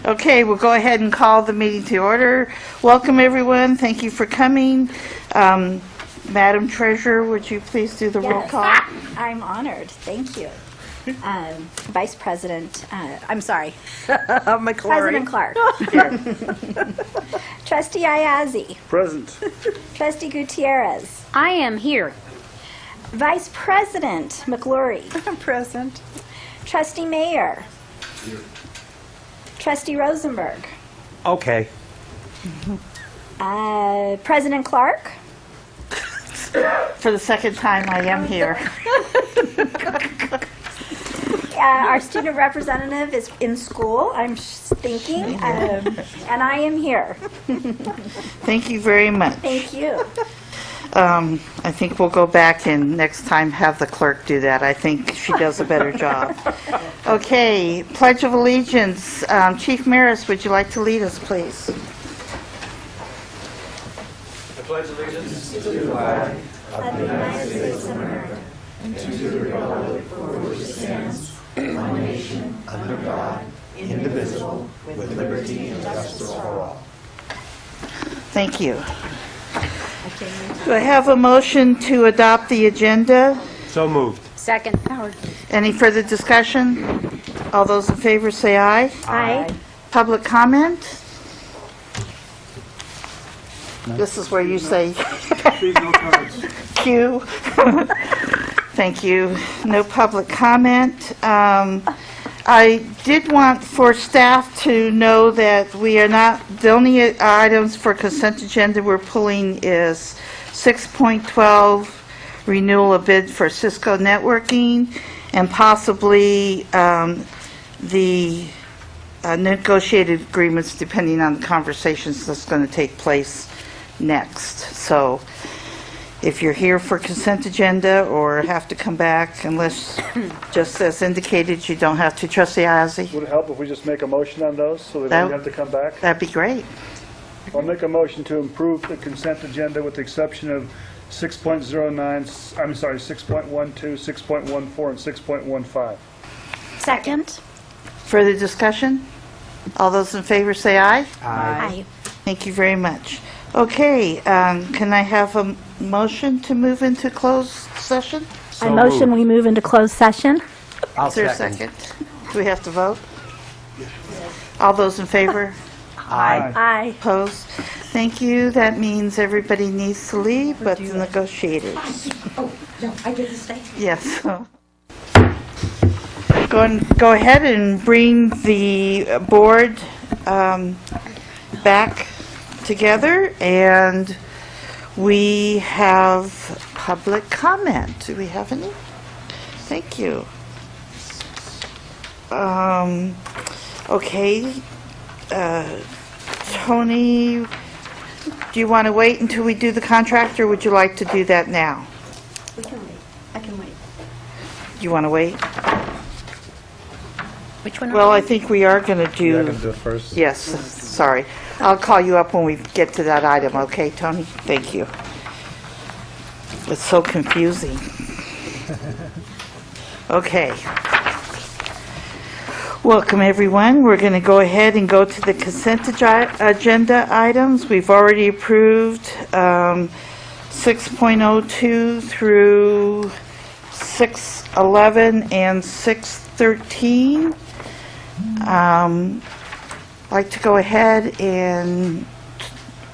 Okay, we'll go ahead and call the meeting to order. Welcome, everyone. Thank you for coming. Madam Treasurer, would you please do the roll call? I'm honored. Thank you. Vice President, I'm sorry. President Clark. Here. Trustee Ayazi. Present. Trustee Gutierrez. I am here. Vice President McLaury. Present. Trustee Mayer. Here. Trustee Rosenberg. Okay. President Clark. For the second time, I am here. Our student representative is in school, I'm thinking, and I am here. Thank you very much. Thank you. I think we'll go back and next time have the clerk do that. I think she does a better job. Okay, Pledge of Allegiance. Chief Maris, would you like to lead us, please? I pledge allegiance to the flag of the United States of America and to the republic for which it stands, one nation, under God, indivisible, with liberty and justice for all. Thank you. Do I have a motion to adopt the agenda? So moved. Second. Any further discussion? All those in favor say aye. Aye. Public comment? This is where you say Q. Thank you. No public comment. I did want for staff to know that we are not, the only items for consent agenda we're pulling is 6.12, renewal of bid for Cisco networking, and possibly the negotiated agreements depending on the conversations that's going to take place next. So if you're here for consent agenda or have to come back, unless just as indicated, you don't have to. Trustee Ozzie? Would it help if we just make a motion on those so they don't have to come back? That'd be great. I'll make a motion to approve the consent agenda with the exception of 6.09, I'm sorry, 6.12, 6.14, and 6.15. Second. Further discussion? All those in favor say aye. Aye. Thank you very much. Okay, can I have a motion to move into closed session? I motion we move into closed session. Is there a second? Do we have to vote? All those in favor? Aye. Aye. Opposed? Thank you. That means everybody needs to leave, but the negotiators. Oh, no, I get to stay. Yes. Go ahead and bring the board back together, and we have public comment. Do we have any? Thank you. Okay. Tony, do you want to wait until we do the contract, or would you like to do that now? We can wait. I can wait. You want to wait? Which one? Well, I think we are going to do... You're going to do it first? Yes, sorry. I'll call you up when we get to that item, okay, Tony? Thank you. It's so confusing. Okay. Welcome, everyone. We're going to go ahead and go to the consent agenda items. We've already approved 6.02 through 6.11 and 6.13. I'd like to go ahead and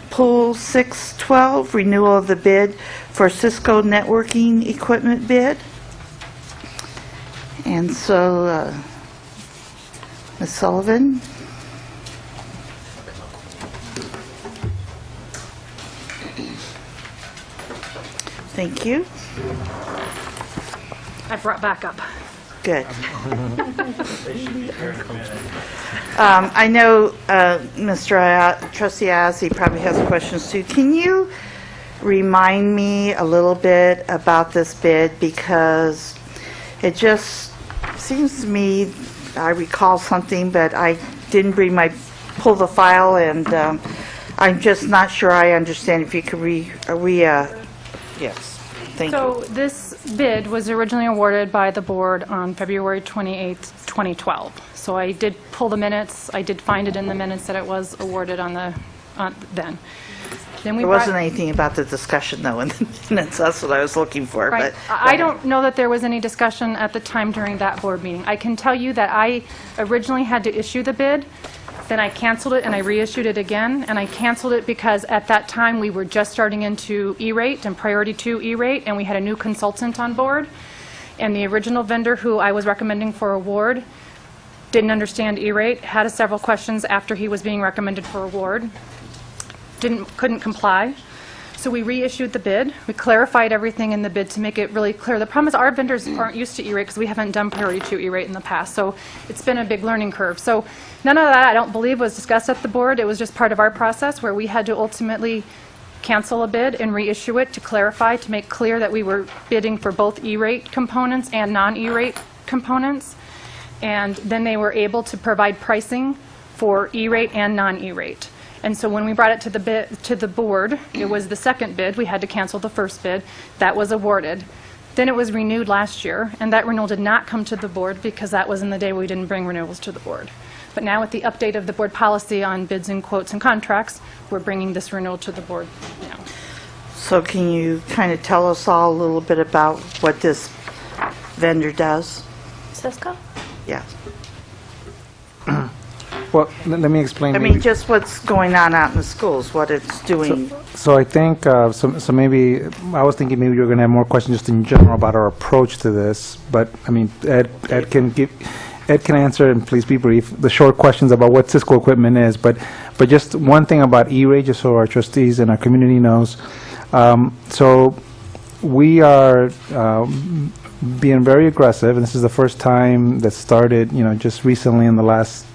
pull 6.12, renewal of the bid for Cisco networking equipment bid. And so, Ms. Sullivan. Thank you. I brought back up. Good. I know Trustee Ozzie probably has questions too. Can you remind me a little bit about this bid, because it just seems to me I recall something, but I didn't pull the file, and I'm just not sure I understand. If you could yes. Thank you. So this bid was originally awarded by the board on February 28th, 2012. So I did pull the minutes. I did find it in the minutes that it was awarded on then. Then we There brought- wasn't anything about the discussion, though, in the minutes. That's what I was looking for. Right. But I don't know that there was any discussion at the time during that board meeting. I can tell you that I originally had to issue the bid, then I canceled it and I reissued it again, and I canceled it because at that time we were just starting into E-rate and Priority 2 E-rate, and we had a new consultant on board, and the original vendor who I was recommending for award didn't understand E-rate, had several questions after he was being recommended for award, couldn't comply. So we reissued the bid. We clarified everything in the bid to make it really clear. The problem is our vendors aren't used to E-rate because we haven't done Priority 2 E-rate in the past. So it's been a big learning curve. So none of that, I don't believe, was discussed at the board. It was just part of our process where we had to ultimately cancel a bid and reissue it to clarify, to make clear that we were bidding for both E-rate components and non-E-rate components. And then they were able to provide pricing for E-rate and non-E-rate. And so when we brought it to the board, it was the second bid. We had to cancel the first bid. That was awarded. Then it was renewed last year, and that renewal did not come to the board because that was in the day we didn't bring renewals to the board. But now with the update of the board policy on bids and quotes and contracts, we're bringing this renewal to the board now. So can you kind of tell us all a little bit about what this vendor does? Cisco? Yeah. Well, let me explain. I mean, just what's going on out in the schools, what it's doing. So I think, so maybe, I was thinking maybe you were going to have more questions just in general about our approach to this, but, I mean, Ed can answer, and please be brief, the short questions about what Cisco equipment is, but just one thing about E-rate, just so our trustees and our community knows. So we are being very aggressive, and this is the first time that started, just recently in the last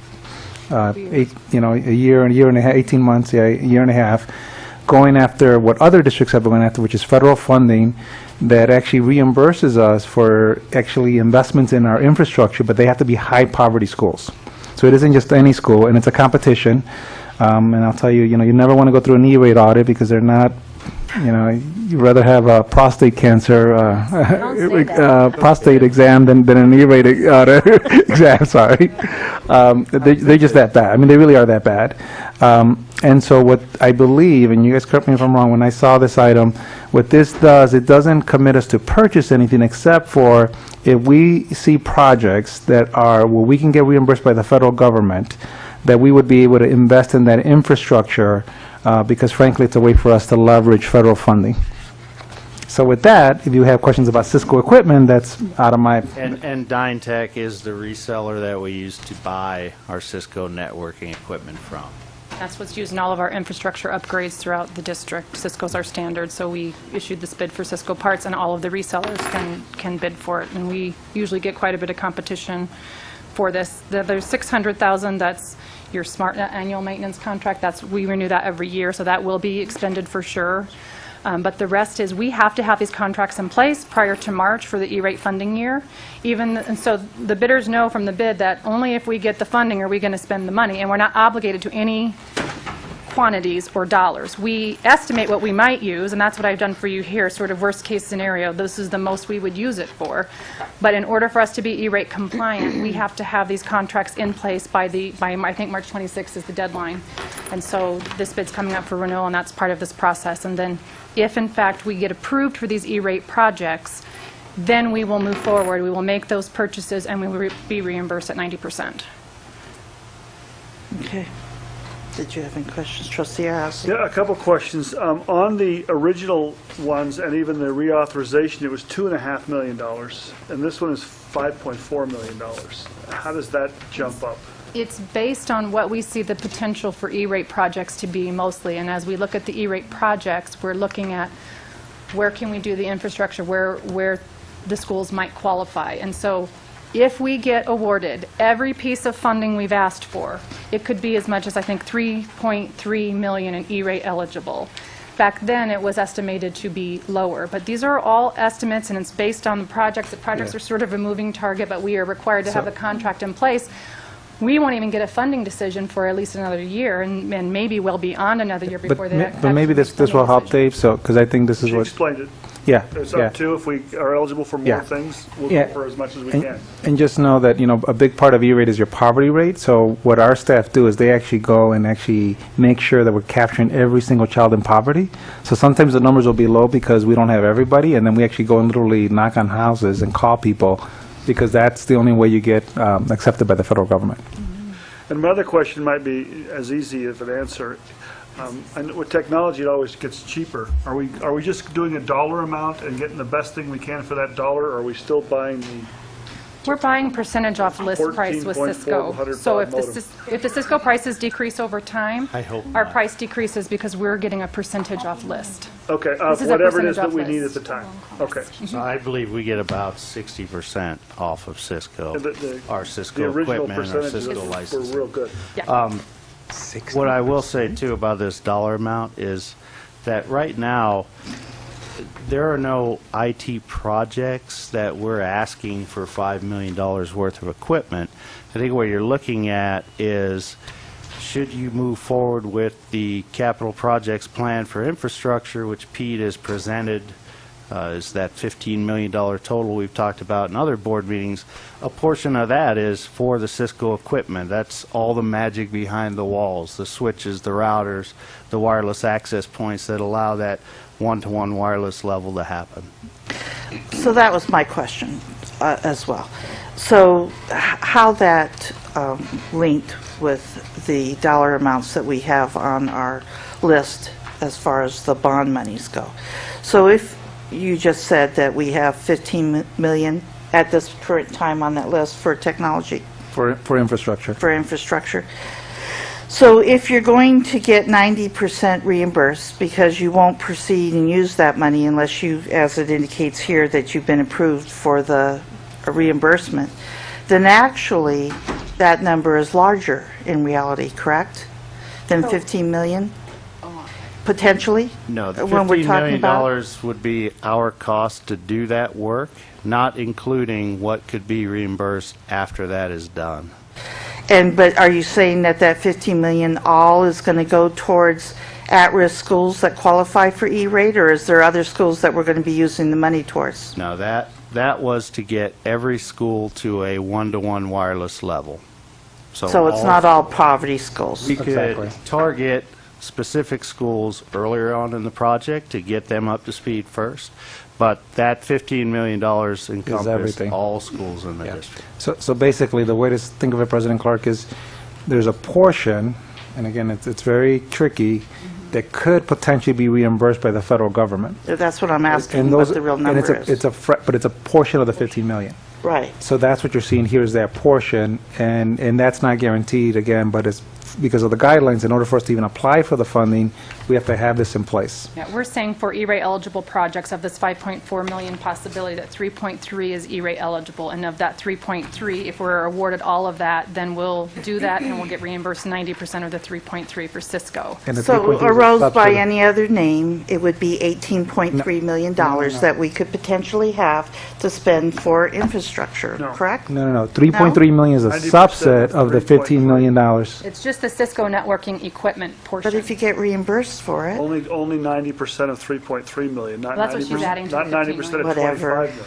a year and a half, 18 months, a year and a half, going after what other districts have been going after, which is federal funding that actually reimburses us for actually investments in our infrastructure, but they have to be high poverty schools. So it isn't just any school, and it's a competition. And I'll tell you, you never want to go through an E-rate audit because they're not, you'd rather have a prostate cancer, prostate exam than an E-rate exam, sorry. They're just that bad. I mean, they really are that bad. And so what I believe, and you guys correct me if I'm wrong, when I saw this item, what this does, it doesn't commit us to purchase anything except for if we see projects that are where we can get reimbursed by the federal government, that we would be able to invest in that infrastructure because frankly it's a way for us to leverage federal funding. So with that, if you have questions about Cisco equipment, that's out of my... And DyneTech is the reseller that we use to buy our Cisco networking equipment from. That's what's used in all of our infrastructure upgrades throughout the district. Cisco's our standard, so we issued this bid for Cisco parts, and all of the resellers can bid for it. And we usually get quite a bit of competition for this. There's $600,000, that's your SmartNet annual maintenance contract. We renew that every year, so that will be expended for sure. But the rest is we have to have these contracts in place prior to March for the E-rate funding year. And so the bidders know from the bid that only if we get the funding are we going to spend the money, and we're not obligated to any quantities or dollars. We estimate what we might use, and that's what I've done for you here, sort of worst case scenario. This is the most we would use it for. But in order for us to be E-rate compliant, we have to have these contracts in place by I think March 26th is the deadline. And so this bid's coming up for renewal, and that's part of this process. And then if in fact we get approved for these E-rate projects, then we will move forward. We will make those purchases and we will be reimbursed at 90%. Okay. Did you have any questions, Trustee House? Yeah, a couple questions. On the original ones and even the reauthorization, it was $2.5 million, and this one is $5.4 million. How does that jump up? It's based on what we see the potential for E-rate projects to be mostly, and as we look at the E-rate projects, we're looking at where can we do the infrastructure, where the schools might qualify. And so if we get awarded every piece of funding we've asked for, it could be as much as I think $3.3 million in E-rate eligible. Back then it was estimated to be lower, but these are all estimates and it's based on the projects. The projects are sort of a moving target, but we are required to have a contract in place. We won't even get a funding decision for at least another year, and maybe well beyond another year before they But maybe this will help, Dave, so, because I think this is She what... explained it. Yeah, It's yeah. up to, if we are eligible for more Yeah. things, we'll Yeah. go for as much as we And- can. And just know that, a big part of E-rate is your poverty rate. So what our staff do is they actually go and actually make sure that we're capturing every single child in poverty. So sometimes the numbers will be low because we don't have everybody, and then we actually go and literally knock on houses and call people, because that's the only way you get accepted by the federal government. And my other question might be as easy of an answer. And with technology, it always gets cheaper. Are we just doing a dollar amount and getting the best thing we can for that dollar, or are we still buying the We're buying percentage off list price with 14.4 Cisco. 105 So if modem. the Cisco prices decrease over time, I hope our not. price decreases because we're getting a percentage off list. Okay, This is a whatever it is percentage that off we need at list. the time. Okay. So I believe we get about 60% off of Cisco, The our the Cisco original equipment and our percentages Cisco were licenses. real good. What I will say too about this dollar amount is that right now, there are no IT projects that we're asking for $5 million worth of equipment. I think what you're looking at is, should you move forward with the capital projects plan for infrastructure, which Pete has presented, is that $15 million total we've talked about in other board meetings. A portion of that is for the Cisco equipment. That's all the magic behind the walls, the switches, the routers, the wireless access points that allow that one-to-one wireless level to happen. So that was my question as well. So how that linked with the dollar amounts that we have on our list as far as the bond monies go. So if you just said that we have 15 million at this current time on that list for technology, For infrastructure. for infrastructure. So if you're going to get 90% reimbursed because you won't proceed and use that money unless you, as it indicates here, that you've been approved for the reimbursement, then actually that number is larger in reality, correct? Than 15 million? Potentially? No, the When we're $15 talking about- million would be our cost to do that work, not including what could be reimbursed after that is done. But are you saying that that 15 million all is going to go towards at-risk schools that qualify for E-rate, or is there other schools that we're going to be using the money towards? No, that was to get every school to a one-to-one wireless level. So it's not all poverty schools? We could Exactly. target specific schools earlier on in the project to get them up to speed first, but that $15 million encompasses everything. all schools in the district. So basically, the way to think of it, President Clark, is there's a portion, and again, it's very tricky, that could potentially be reimbursed by the federal government. That's what I'm asking, And what those, the real and number is. but it's a portion of the 15 million. Right. So that's what you're seeing here is that portion, and that's not guaranteed, again, but it's because of the guidelines. In order for us to even apply for the funding, we have to have this in place. Yeah, we're saying for E-rate eligible projects of this 5.4 million possibility, that 3.3 is E-rate eligible. And of that 3.3, if we're awarded all of that, then we'll do that and we'll get reimbursed 90% of the 3.3 for Cisco. And the So 3.3 is a arose by subsidy. any other name, it would be $18.3 million that we could potentially have to spend for infrastructure, No. correct? No. 3.3 million is a 90% subset of of the $3.3. $15 million. It's just the Cisco networking equipment portion. But if you get reimbursed for it, Only 90% of 3.3 million, not Well, that's what she's 90%, adding to not the 15 90% of Whatever. 25 million.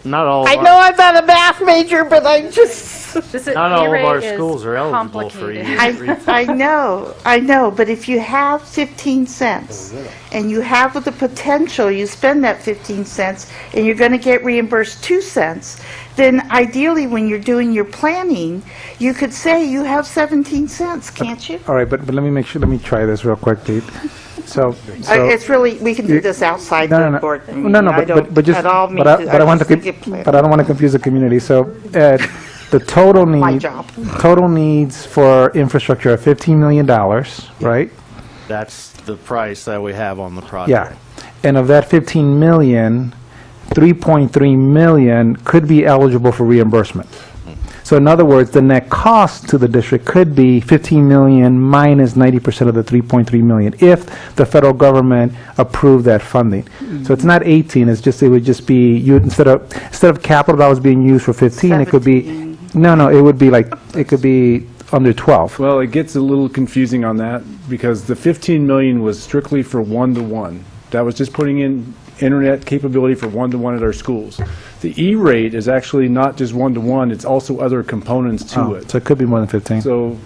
Not all of I our- know I'm not a math major, but I just, This is- Not all of E-rate our is schools are eligible for complicated. I know, but if you have 15 cents and you have the potential, you spend that 15 cents and you're going to get reimbursed 2 cents, then ideally when you're doing your planning, you could say you have 17 cents, can't you? All right, but let me make sure, let me try this real quick, Pete. So, It's really, we can do this outside the board meeting. No, I don't but just, at all mean but to- I want just to, think it plan- but I don't want to confuse the community. So, Ed, the total My need, job. total needs for infrastructure are $15 million, right? That's the price that we have on the Yeah. project. And of that 15 million, 3.3 million could be eligible for reimbursement. So in other words, the net cost to the district could be 15 million minus 90% of the 3.3 million if the federal government approved that funding. So it's not 18, it's just, it would just be, you, instead of capital dollars being used for 15, it could be, 17. no, it would be like, it could be under 12. Well, it gets a little confusing on that because the 15 million was strictly for one-to-one. That was just putting in internet capability for one-to-one at our schools. The E-rate is actually not just one-to-one, it's also other components to Oh, it. so it could be more than 15. So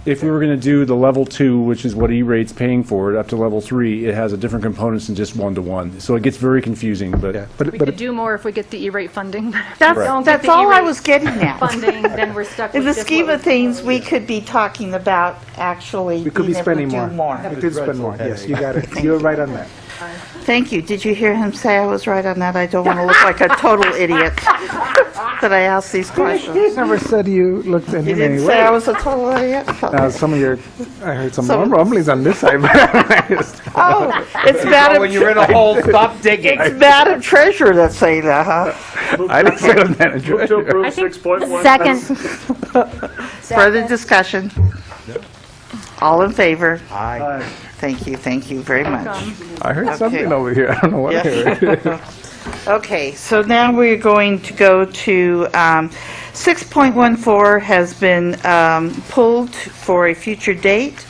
if we were going to do the level 2, which is what E-rate's paying for, up to level 3, it has a different components than just one-to-one. So it gets very confusing, but Yeah, but We could do more if we get the E-rate funding. But if we don't get That's the all I E-rate was getting at. funding, then we're stuck In with the just scheme what of things, we could be talking about actually we could be being able to spending do more. more. We could spend more, yes, you got it. You're right on that. Thank you. Did you hear him say I was right on that? I don't want to look like a total idiot that I asked these You questions. never said you looked in You any didn't way. say I was a total idiot? Some of your, I heard some Some- rumblings on this side. Oh, it's Madam, When you're in a hole, stop digging. it's Madam Treasurer that's saying that, huh? I didn't say it was manager. Move to approve I think 6.1. Second. Further discussion? All in favor? Aye. Thank you very much. I heard something over here. I don't know what I heard. Okay, so now we're going to go to 6.14 has been pulled for a future date.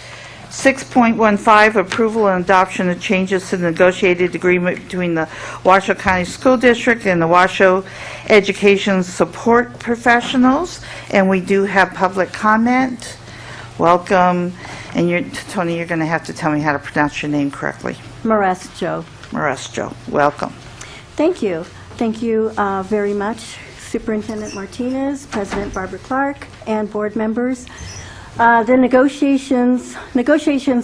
6.15, approval and adoption of changes to the negotiated agreement between the Washoe County School District and the Washoe Education Support Professionals. And we do have public comment. Welcome. And Tony, you're going to have to tell me how to pronounce your name correctly. Moresto. Moresto, welcome. Thank you. Thank you very much, Superintendent Martinez, President Barbara Clark, and board members. The negotiations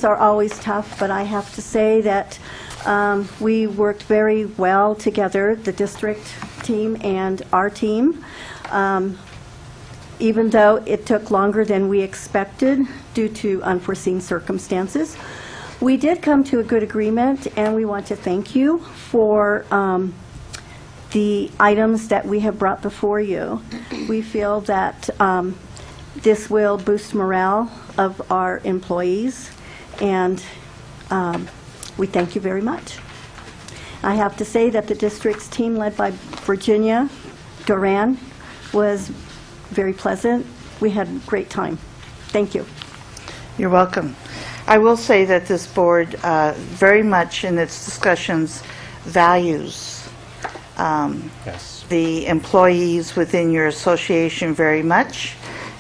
are always tough, but I have to say that we worked very well together, the district team and our team. Even though it took longer than we expected due to unforeseen circumstances, we did come to a good agreement, and we want to thank you for the items that we have brought before you. We feel that this will boost morale of our employees, and we thank you very much. I have to say that the district's team led by Virginia Duran was very pleasant. We had a great time. Thank you. You're welcome. I will say that this board very much in its discussions values the employees within your association very much,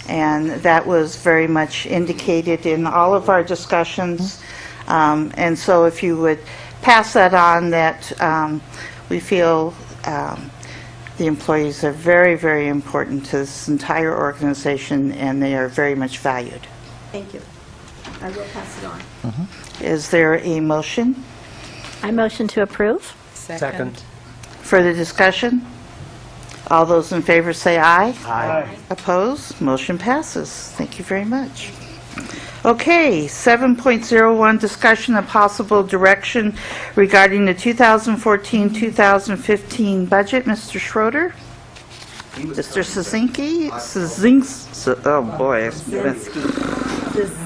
and that was very much indicated in all of our discussions. And so if you would pass that on, that we feel the employees are very, very important to this entire organization, and they are very much valued. Thank you. I will pass it on. Is there a motion? I motion to approve. Second. Further discussion? All those in favor say aye. Aye. Opposed? Motion passes. Thank you very much. Okay, 7.01, discussion of possible direction regarding the 2014-2015 budget. Mr. Schroeder? Mr. Szynski? Oh, boy.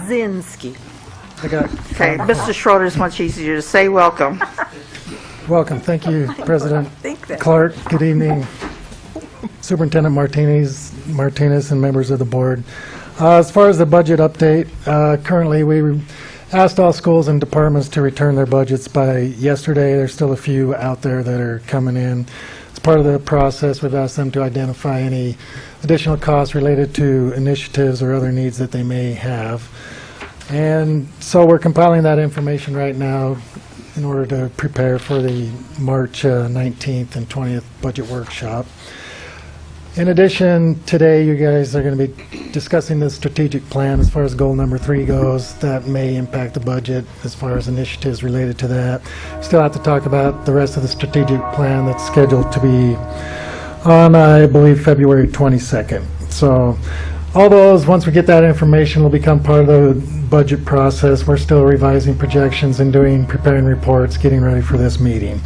Szynski. Okay, Mr. Schroeder is much easier to say. Welcome. Welcome. Thank you, President Clark. Good evening, Superintendent Martinez, and members of the board. As far as the budget update, currently we asked all schools and departments to return their budgets by yesterday. There's still a few out there that are coming in. As part of the process, we've asked them to identify any additional costs related to initiatives or other needs that they may have. And so we're compiling that information right now in order to prepare for the March 19th and 20th budget workshop. In addition, today you guys are going to be discussing the strategic plan as far as goal number 3 goes. That may impact the budget as far as initiatives related to that. Still have to talk about the rest of the strategic plan that's scheduled to be on, I believe, February 22nd. So all those, once we get that information, will become part of the budget process. We're still revising projections and preparing reports, getting ready for this meeting.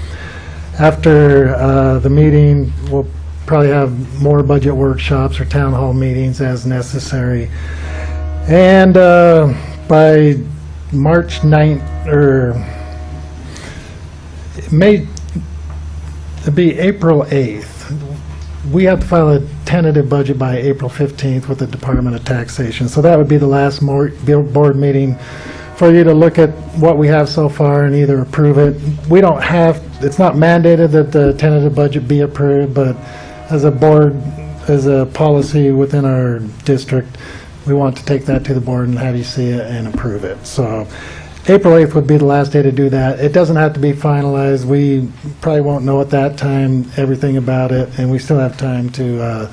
After the meeting, we'll probably have more budget workshops or town hall meetings as necessary. And by March 9th, or it may be April 8th, we have to file a tentative budget by April 15th with the Department of Taxation. So that would be the last board meeting for you to look at what we have so far and either approve it. We don't have, it's not mandated that the tentative budget be approved, but as a board, as a policy within our district, we want to take that to the board and have you see it and approve it. So April 8th would be the last day to do that. It doesn't have to be finalized. We probably won't know at that time everything about it, and we still have time to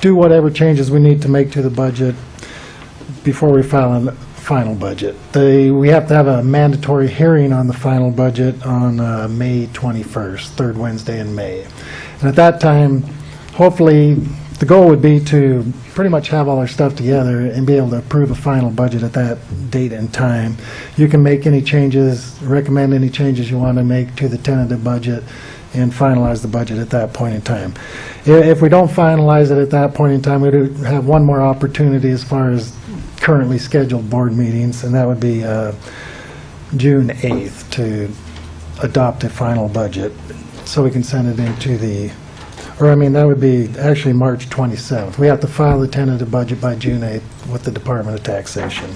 do whatever changes we need to make to the budget before we file a final budget. We have to have a mandatory hearing on the final budget on May 21st, third Wednesday in May. And at that time, hopefully, the goal would be to pretty much have all our stuff together and be able to approve a final budget at that date and time. You can make any changes, recommend any changes you want to make to the tentative budget, and finalize the budget at that point in time. If we don't finalize it at that point in time, we would have one more opportunity as far as currently scheduled board meetings, and that would be June 8th to adopt a final budget, so we can send it into the, or I mean, that would be actually March 27th. We have to file the tentative budget by June 8th with the Department of Taxation.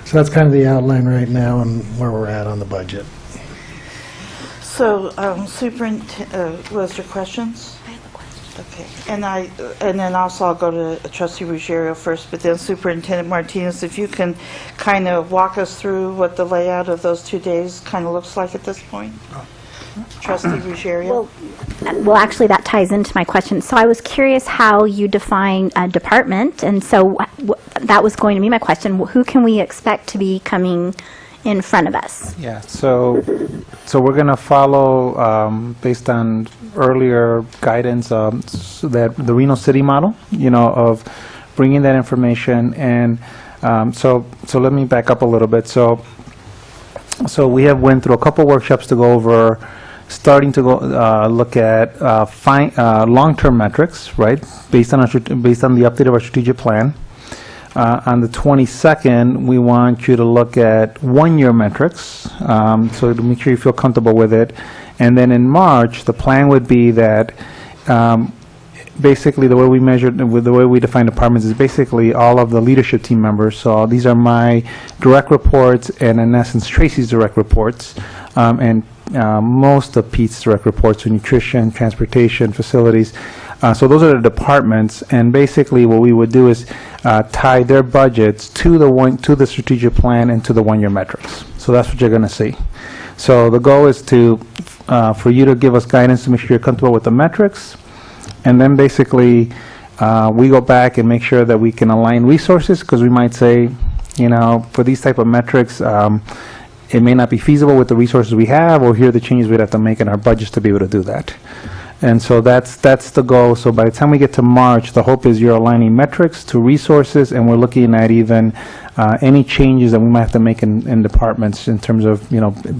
So that's kind of the outline right now and where we're at on the budget. So, Superintendent, was there questions? I have a question. Okay, and then also I'll go to Trustee Ruggiero first, but then Superintendent Martinez, if you can kind of walk us through what the layout of those 2 days kind of looks like at this point? Trustee Ruggiero? Well, actually, that ties into my question. So I was curious how you define a department, and so that was going to be my question. Who can we expect to be coming in front of us? Yeah, so we're going to follow, based on earlier guidance, so that the Reno City model, of bringing that information. And so let me back up a little bit. So we have went through a couple workshops to go over, starting to go look at long-term metrics, right, based on the update of our strategic plan. On the 22nd, we want you to look at one-year metrics, so to make sure you feel comfortable with it. And then in March, the plan would be that basically the way we measure, with the way we define departments is basically all of the leadership team members. So these are my direct reports and in essence Tracy's direct reports, and most of Pete's direct reports, so nutrition, transportation, facilities. So those are the departments, and basically what we would do is tie their budgets to the strategic plan and to the one-year metrics. So that's what you're going to see. So the goal is for you to give us guidance to make sure you're comfortable with the metrics, and then basically we go back and make sure that we can align resources, because we might say, for these type of metrics, it may not be feasible with the resources we have, or here are the changes we'd have to make in our budgets to be able to do that. And so that's the goal. So by the time we get to March, the hope is you're aligning metrics to resources, and we're looking at even any changes that we might have to make in departments in terms of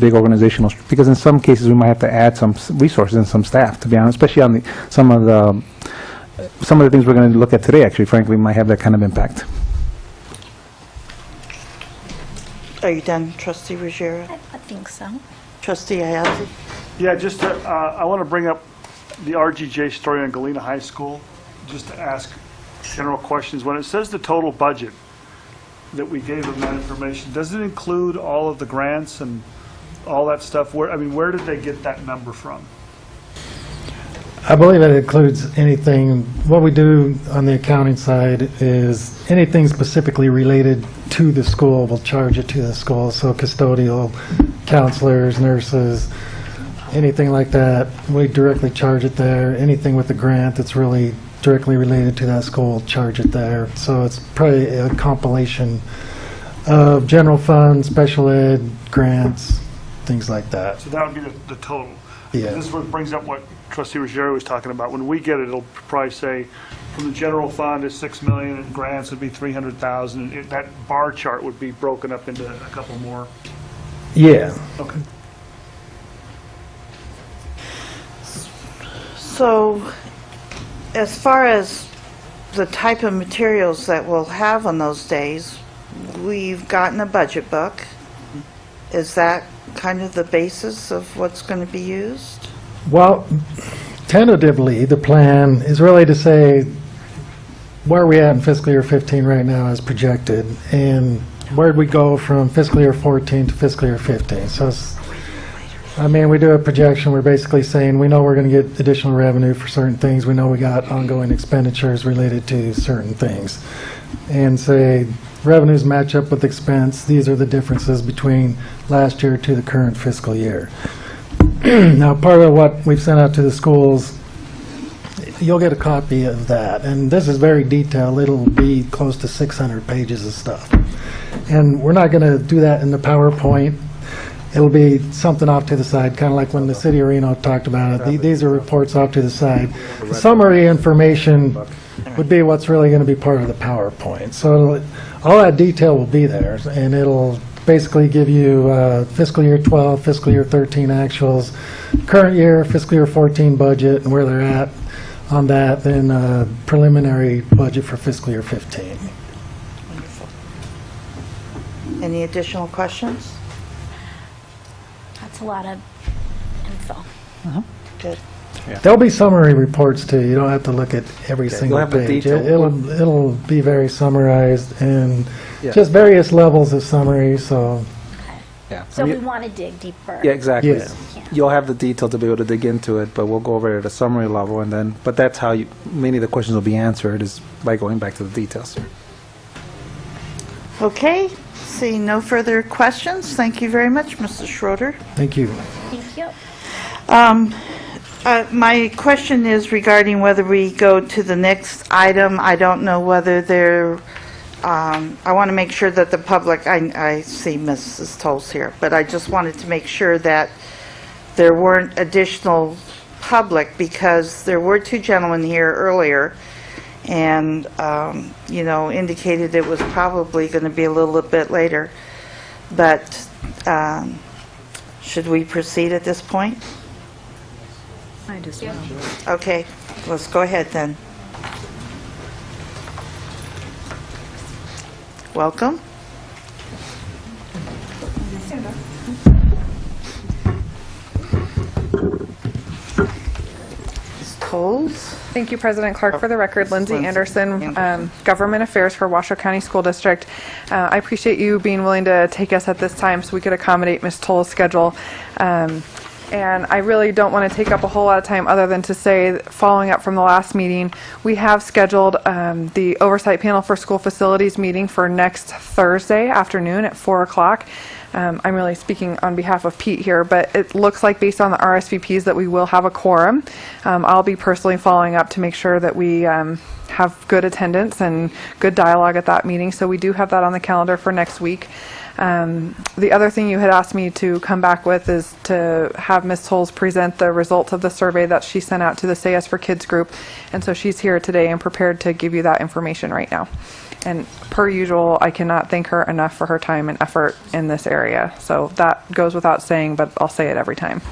big organizational. Because in some cases we might have to add some resources and some staff. To be honest, especially on some of the things we're going to look at today. Actually, frankly, might have that kind of impact. Are you done, Trustee Ruggiero? I think so. Trustee Ayazi? Yeah, just I want to bring up the RGJ story on Galena High School, just to ask general questions. When it says the total budget that we gave them that information, does it include all of the grants and all that stuff? Where did they get that number from? I believe it includes anything. What we do on the accounting side is anything specifically related to the school, we'll charge it to the school. So custodial, counselors, nurses, anything like that, we directly charge it there. Anything with the grant that's really directly related to that school, charge it there. So it's probably a compilation of general fund, special ed, grants, things like that. So that would be the total. Yeah. This is what brings up what Trustee Ruggiero was talking about. When we get it, it'll probably say from the general fund is $6 million, and grants would be $300,000. That bar chart would be broken up into a couple more. Yeah. Okay. So, as far as the type of materials that we'll have on those days, we've gotten a budget book. Is that kind of the basis of what's going to be used? Well, tentatively, the plan is really to say where are we at in fiscal year 15 right now as projected, and where'd we go from fiscal year 14 to fiscal year 15. So we do a projection. We're basically saying we know we're going to get additional revenue for certain things. We know we got ongoing expenditures related to certain things. And say revenues match up with expense. These are the differences between last year to the current fiscal year. Now, part of what we've sent out to the schools, you'll get a copy of that. And this is very detailed. It'll be close to 600 pages of stuff. And we're not going to do that in the PowerPoint. It'll be something off to the side, kind of like when the city of Reno talked about it. These are reports off to the side. Summary information would be what's really going to be part of the PowerPoint. So all that detail will be there, and it'll basically give you fiscal year 12, fiscal year 13 actuals, current year, fiscal year 14 budget, and where they're at on that, then preliminary budget for fiscal year 15. Wonderful. Any additional questions? That's a lot of info. Good. There'll be summary reports too. You don't have to look at every single have the page. detail. It'll be very summarized and Yeah. just various levels of summary. So Yeah. So we want to dig deeper. Yeah, exactly. Yeah. You'll have the detail to be able to dig into it, but we'll go over it at a summary level, and then, but that's how many of the questions will be answered, is by going back to the details. Okay, seeing no further questions, thank you very much, Mrs. Schroeder. thank you. Thank you. My question is regarding whether we go to the next item. I don't know whether there, I want to make sure that the public, I see Mrs. Tolles here, but I just wanted to make sure that there weren't additional public, because there were two gentlemen here earlier and, indicated it was probably going to be a little bit later. But should we proceed at this point? Might as well. Okay, let's go ahead then. Welcome. Ms. Tolles? Thank you, President Clark. For the record, Lindsay Anderson, Government Affairs for Washoe County School District. I appreciate you being willing to take us at this time so we could accommodate Ms. Toll's schedule. And I really don't want to take up a whole lot of time other than to say, following up from the last meeting, we have scheduled the Oversight Panel for School Facilities meeting for next Thursday afternoon at 4 o'clock. I'm really speaking on behalf of Pete here, but it looks like based on the RSVPs that we will have a quorum. I'll be personally following up to make sure that we have good attendance and good dialogue at that meeting. So we do have that on the calendar for next week. The other thing you had asked me to come back with is to have Ms. Tolles present the results of the survey that she sent out to the Say Yes for Kids group. And so she's here today and prepared to give you that information right now. And per usual, I cannot thank her enough for her time and effort in this area. So that goes without saying, but I'll say it every time.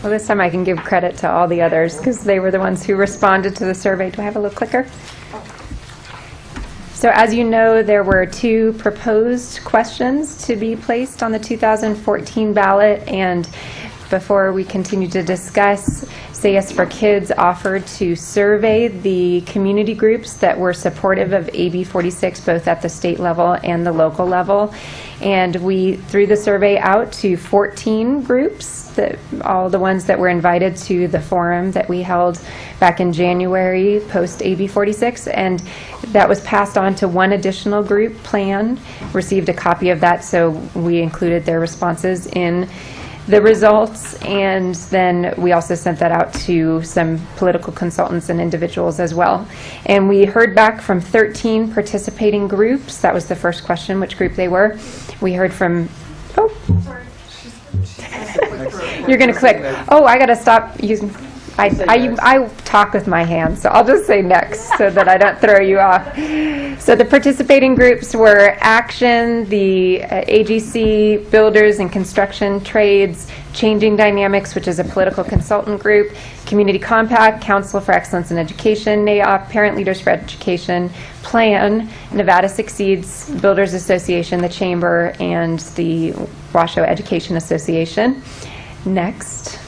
Well, this time I can give credit to all the others because they were the ones who responded to the survey. Do I have a little clicker? So as you know, there were two proposed questions to be placed on the 2014 ballot, and before we continue to discuss, Say Yes for Kids offered to survey the community groups that were supportive of AB 46, both at the state level and the local level. And we threw the survey out to 14 groups, all the ones that were invited to the forum that we held back in January post AB 46. And that was passed on to one additional group, Plan, received a copy of that, so we included their responses in the results, and then we also sent that out to some political consultants and individuals as well. And we heard back from 13 participating groups. That was the first question, which group they were. We heard from, you're going to click. Oh, I got to stop using, I talk with my hands, so I'll just say next so that I don't throw you off. So the participating groups were Action, the AGC, Builders and Construction Trades, Changing Dynamics, which is a political consultant group, Community Compact, Council for Excellence in Education, NAOP, Parent Leaders for Education, Plan, Nevada Succeeds, Builders Association, the Chamber, and the Washoe Education Association. Next.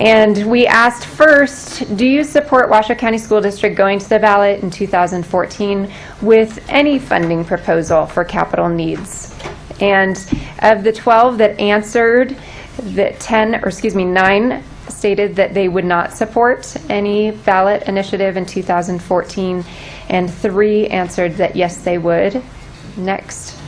And we asked first, do you support Washoe County School District going to the ballot in 2014 with any funding proposal for capital needs? And of the 12 that answered, that 9 stated that they would not support any ballot initiative in 2014, and 3 answered that yes, they would. Next.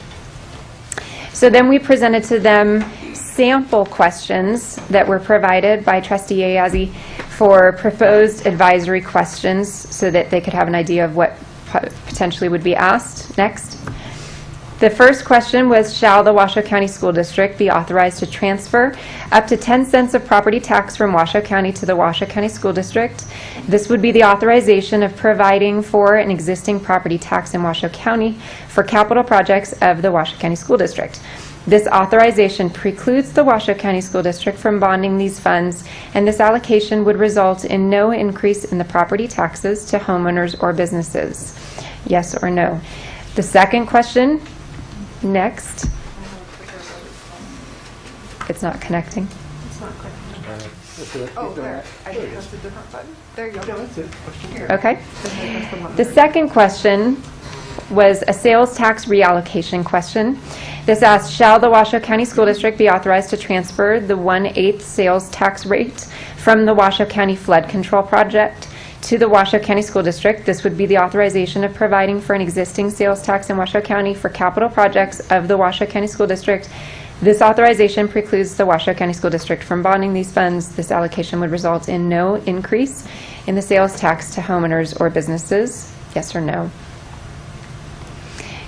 So then we presented to them sample questions that were provided by Trustee Ayazi for proposed advisory questions so that they could have an idea of what potentially would be asked. Next. The first question was, shall the Washoe County School District be authorized to transfer up to 10 cents of property tax from Washoe County to the Washoe County School District? This would be the authorization of providing for an existing property tax in Washoe County for capital projects of the Washoe County School District. This authorization precludes the Washoe County School District from bonding these funds, and this allocation would result in no increase in the property taxes to homeowners or businesses. Yes or no? The second question, next. It's not connecting. Oh, there. I think that's a different button. There you go. That's it. Okay. The second question was a sales tax reallocation question. This asked, shall the Washoe County School District be authorized to transfer the 1/8 sales tax rate from the Washoe County Flood Control Project to the Washoe County School District? This would be the authorization of providing for an existing sales tax in Washoe County for capital projects of the Washoe County School District. This authorization precludes the Washoe County School District from bonding these funds. This allocation would result in no increase in the sales tax to homeowners or businesses. Yes or no?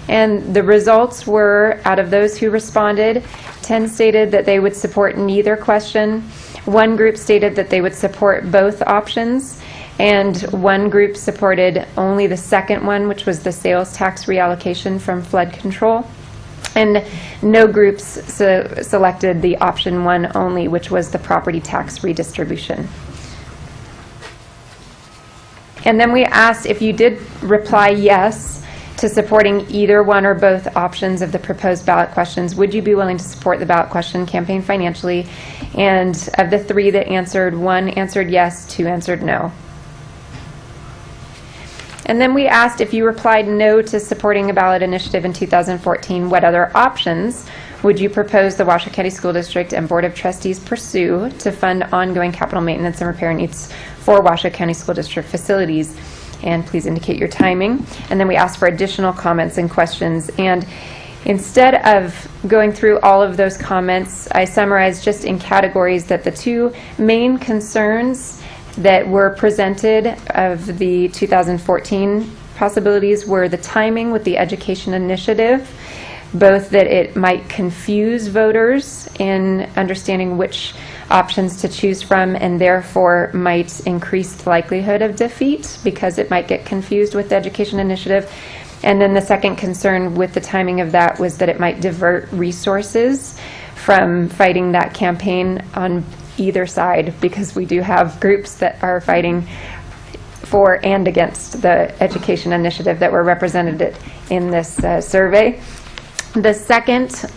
And the results were, out of those who responded, 10 stated that they would support neither question. 1 group stated that they would support both options, and 1 group supported only the second one, which was the sales tax reallocation from flood control. And no groups selected the option 1 only, which was the property tax redistribution. And then we asked if you did reply yes to supporting either one or both options of the proposed ballot questions, would you be willing to support the ballot question campaign financially? And of the 3 that answered, 1 answered yes, 2 answered no. And then we asked if you replied no to supporting a ballot initiative in 2014, what other options would you propose the Washoe County School District and Board of Trustees pursue to fund ongoing capital maintenance and repair needs for Washoe County School District facilities? And please indicate your timing. And then we asked for additional comments and questions. And instead of going through all of those comments, I summarized just in categories that the 2 main concerns that were presented of the 2014 possibilities were the timing with the education initiative, both that it might confuse voters in understanding which options to choose from, and therefore might increase the likelihood of defeat because it might get confused with the education initiative. And then the second concern with the timing of that was that it might divert resources from fighting that campaign on either side, because we do have groups that are fighting for and against the education initiative that were represented in this survey. The second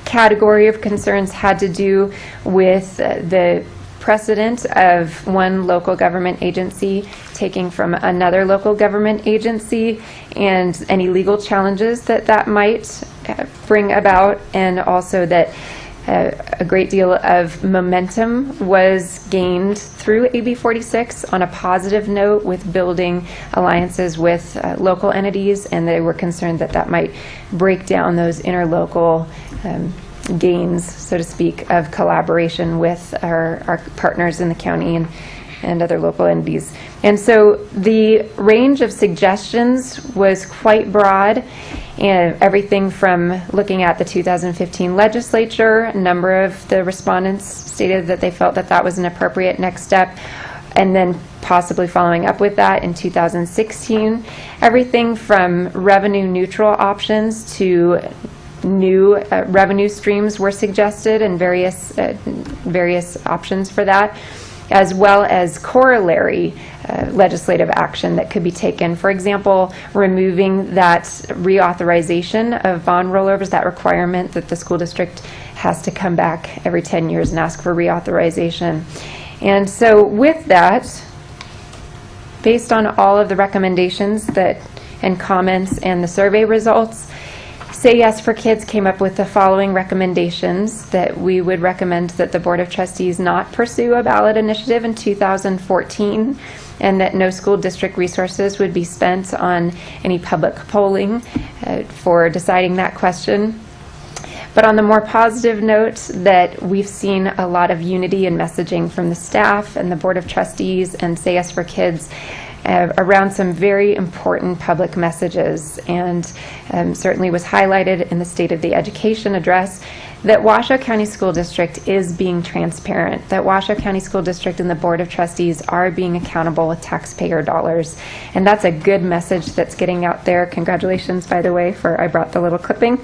category of concerns had to do with the precedent of one local government agency taking from another local government agency and any legal challenges that that might bring about, and also that a great deal of momentum was gained through AB 46 on a positive note with building alliances with local entities, and they were concerned that that might break down those interlocal gains, so to speak, of collaboration with our partners in the county and other local entities. And so the range of suggestions was quite broad, and everything from looking at the 2015 legislature. A number of the respondents stated that they felt that that was an appropriate next step, and then possibly following up with that in 2016. Everything from revenue neutral options to new revenue streams were suggested, and various options for that, as well as corollary legislative action that could be taken. For example, removing that reauthorization of bond rollovers, that requirement that the school district has to come back every 10 years and ask for reauthorization. And so with that, based on all of the recommendations and comments and the survey results, Say Yes for Kids came up with the following recommendations: that we would recommend that the Board of Trustees not pursue a ballot initiative in 2014, and that no school district resources would be spent on any public polling for deciding that question. But on the more positive note, that we've seen a lot of unity and messaging from the staff and the Board of Trustees and Say Yes for Kids around some very important public messages, and certainly was highlighted in the State of the Education address that Washoe County School District is being transparent, that Washoe County School District and the Board of Trustees are being accountable with taxpayer dollars. And that's a good message that's getting out there. Congratulations, by the way, I brought the little clipping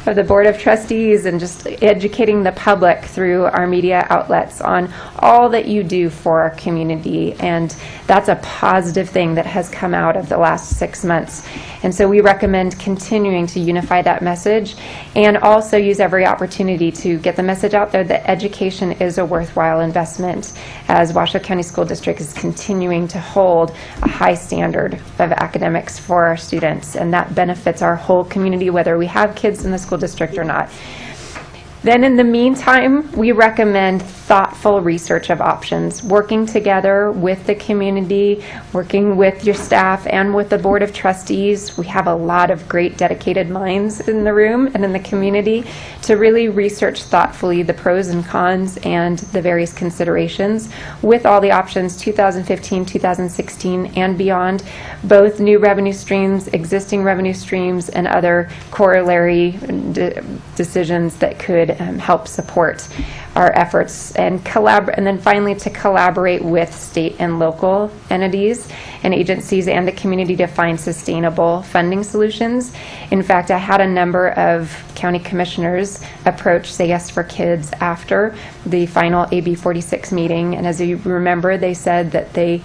of the Board of Trustees, and just educating the public through our media outlets on all that you do for our community. And that's a positive thing that has come out of the last 6 months. And so we recommend continuing to unify that message, and also use every opportunity to get the message out there that education is a worthwhile investment, as Washoe County School District is continuing to hold a high standard of academics for our students, and that benefits our whole community, whether we have kids in the school district or not. Then in the meantime, we recommend thoughtful research of options, working together with the community, working with your staff and with the Board of Trustees. We have a lot of great dedicated minds in the room and in the community to really research thoughtfully the pros and cons and the various considerations with all the options 2015, 2016, and beyond, both new revenue streams, existing revenue streams, and other corollary decisions that could help support our efforts, and then finally to collaborate with state and local entities and agencies and the community to find sustainable funding solutions. In fact, I had a number of county commissioners approach Say Yes for Kids after the final AB 46 meeting, and as you remember, they said that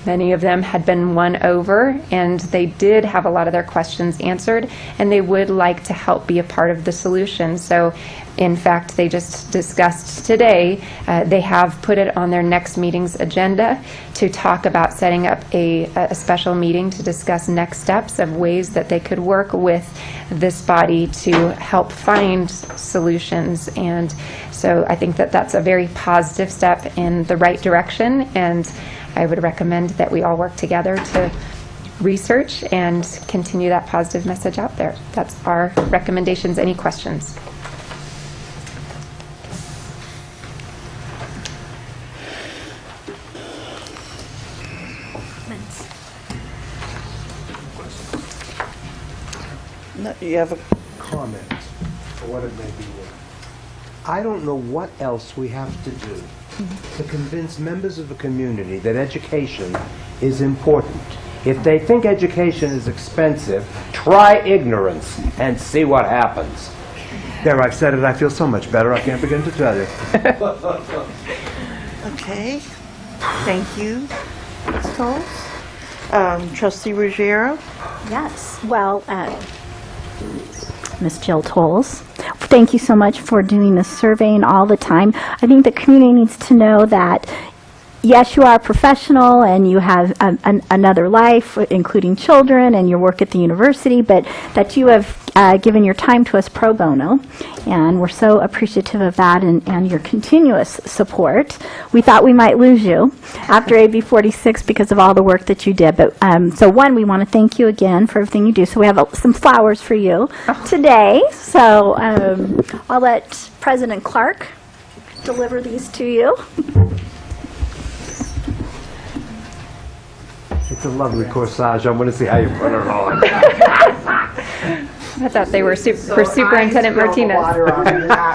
many of them had been won over, and they did have a lot of their questions answered, and they would like to help be a part of the solution. So in fact, they just discussed today, they have put it on their next meeting's agenda to talk about setting up a special meeting to discuss next steps of ways that they could work with this body to help find solutions. And so I think that that's a very positive step in the right direction, and I would recommend that we all work together to research and continue that positive message out there. That's our recommendations. Any questions? No, you have a comment, or what it may be worth. I don't know what else we have to do to convince members of the community that education is important. If they think education is expensive, try ignorance and see what happens. There, I've said it. I feel so much better. I can't begin to tell you. Okay, thank you, Ms. Tolles. Trustee Ruggiero? Yes, well, Ms. Jill Tolles, thank you so much for doing this surveying all the time. I think the community needs to know that, yes, you are a professional and you have another life, including children and your work at the university, but that you have given your time to us pro bono, and we're so appreciative of that and your continuous support. We thought we might lose you after AB 46 because of all the work that you did, but so one, we want to thank you again for everything you do. So we have some flowers for you today. So I'll let President Clark deliver these to you. It's a lovely corsage. I'm going to see how you put it on. I thought they were for Superintendent Martinez. Not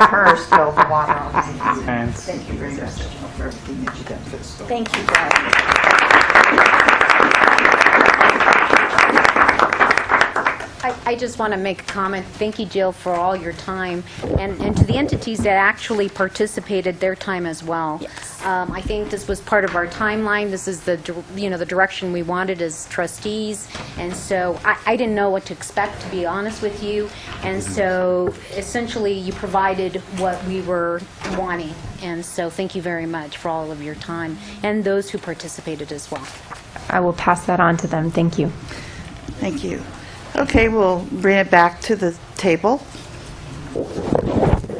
her spill the water on me. And Thank you very much for everything that you've done for the school. Thank you, Joe. I just want to make a comment. Thank you, Jill, for all your time, and to the entities that actually participated, their time as well. Yes. I think this was part of our timeline. This is the direction we wanted as trustees, and so I didn't know what to expect, to be honest with you, and so essentially you provided what we were wanting, and so thank you very much for all of your time and those who participated as well. I will pass that on to them. Thank you. Thank you. Okay, we'll bring it back to the table.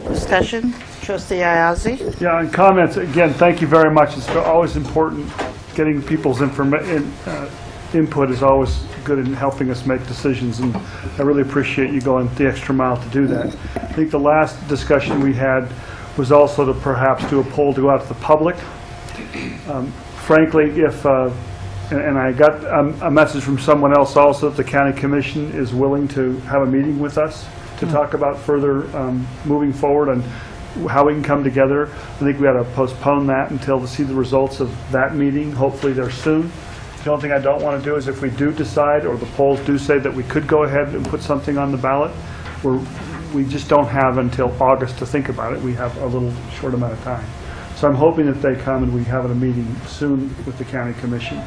Discussion, Trustee Ayazi. Yeah, and comments, again, thank you very much. It's always important, getting people's input is always good in helping us make decisions, and I really appreciate you going the extra mile to do that. I think the last discussion we had was also to perhaps do a poll to go out to the public. Frankly, if, and I got a message from someone else also, that the county commission is willing to have a meeting with us to talk about further moving forward and how we can come together. I think we ought to postpone that until to see the results of that meeting. Hopefully they're soon. The only thing I don't want to do is, if we do decide, or the polls do say that we could go ahead and put something on the ballot, we just don't have until August to think about it. We have a little short amount of time. So I'm hoping that they come and we have a meeting soon with the county commission.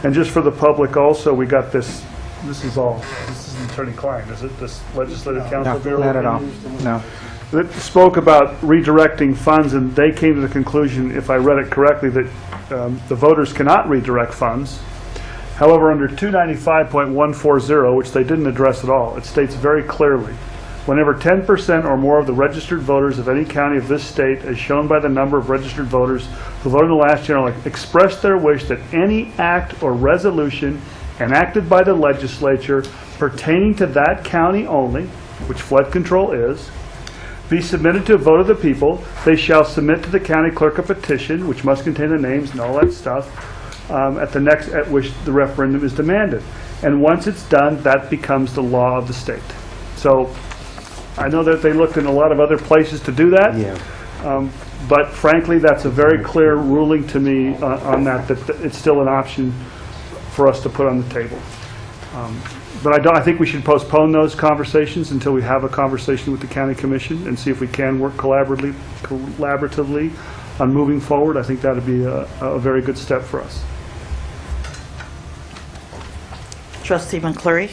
And just for the public also, we got this is Attorney Klein, is it? This Legislative Council Bureau? Not at all. No. It spoke about redirecting funds, and they came to the conclusion, if I read it correctly, that the voters cannot redirect funds. However, under 295.140, which they didn't address at all, it states very clearly, whenever 10% or more of the registered voters of any county of this state, as shown by the number of registered voters who voted in the last general election, express their wish that any act or resolution enacted by the legislature pertaining to that county only, which flood control is, be submitted to a vote of the people, they shall submit to the county clerk a petition, which must contain the names and all that stuff, at which the referendum is demanded. And once it's done, that becomes the law of the state. So I know that they looked in a lot of other places to do that. Yeah. But frankly, that's a very clear ruling to me on that it's still an option for us to put on the table. But I think we should postpone those conversations until we have a conversation with the county commission and see if we can work collaboratively on moving forward. I think that would be a very good step for us. Trustee McCleary.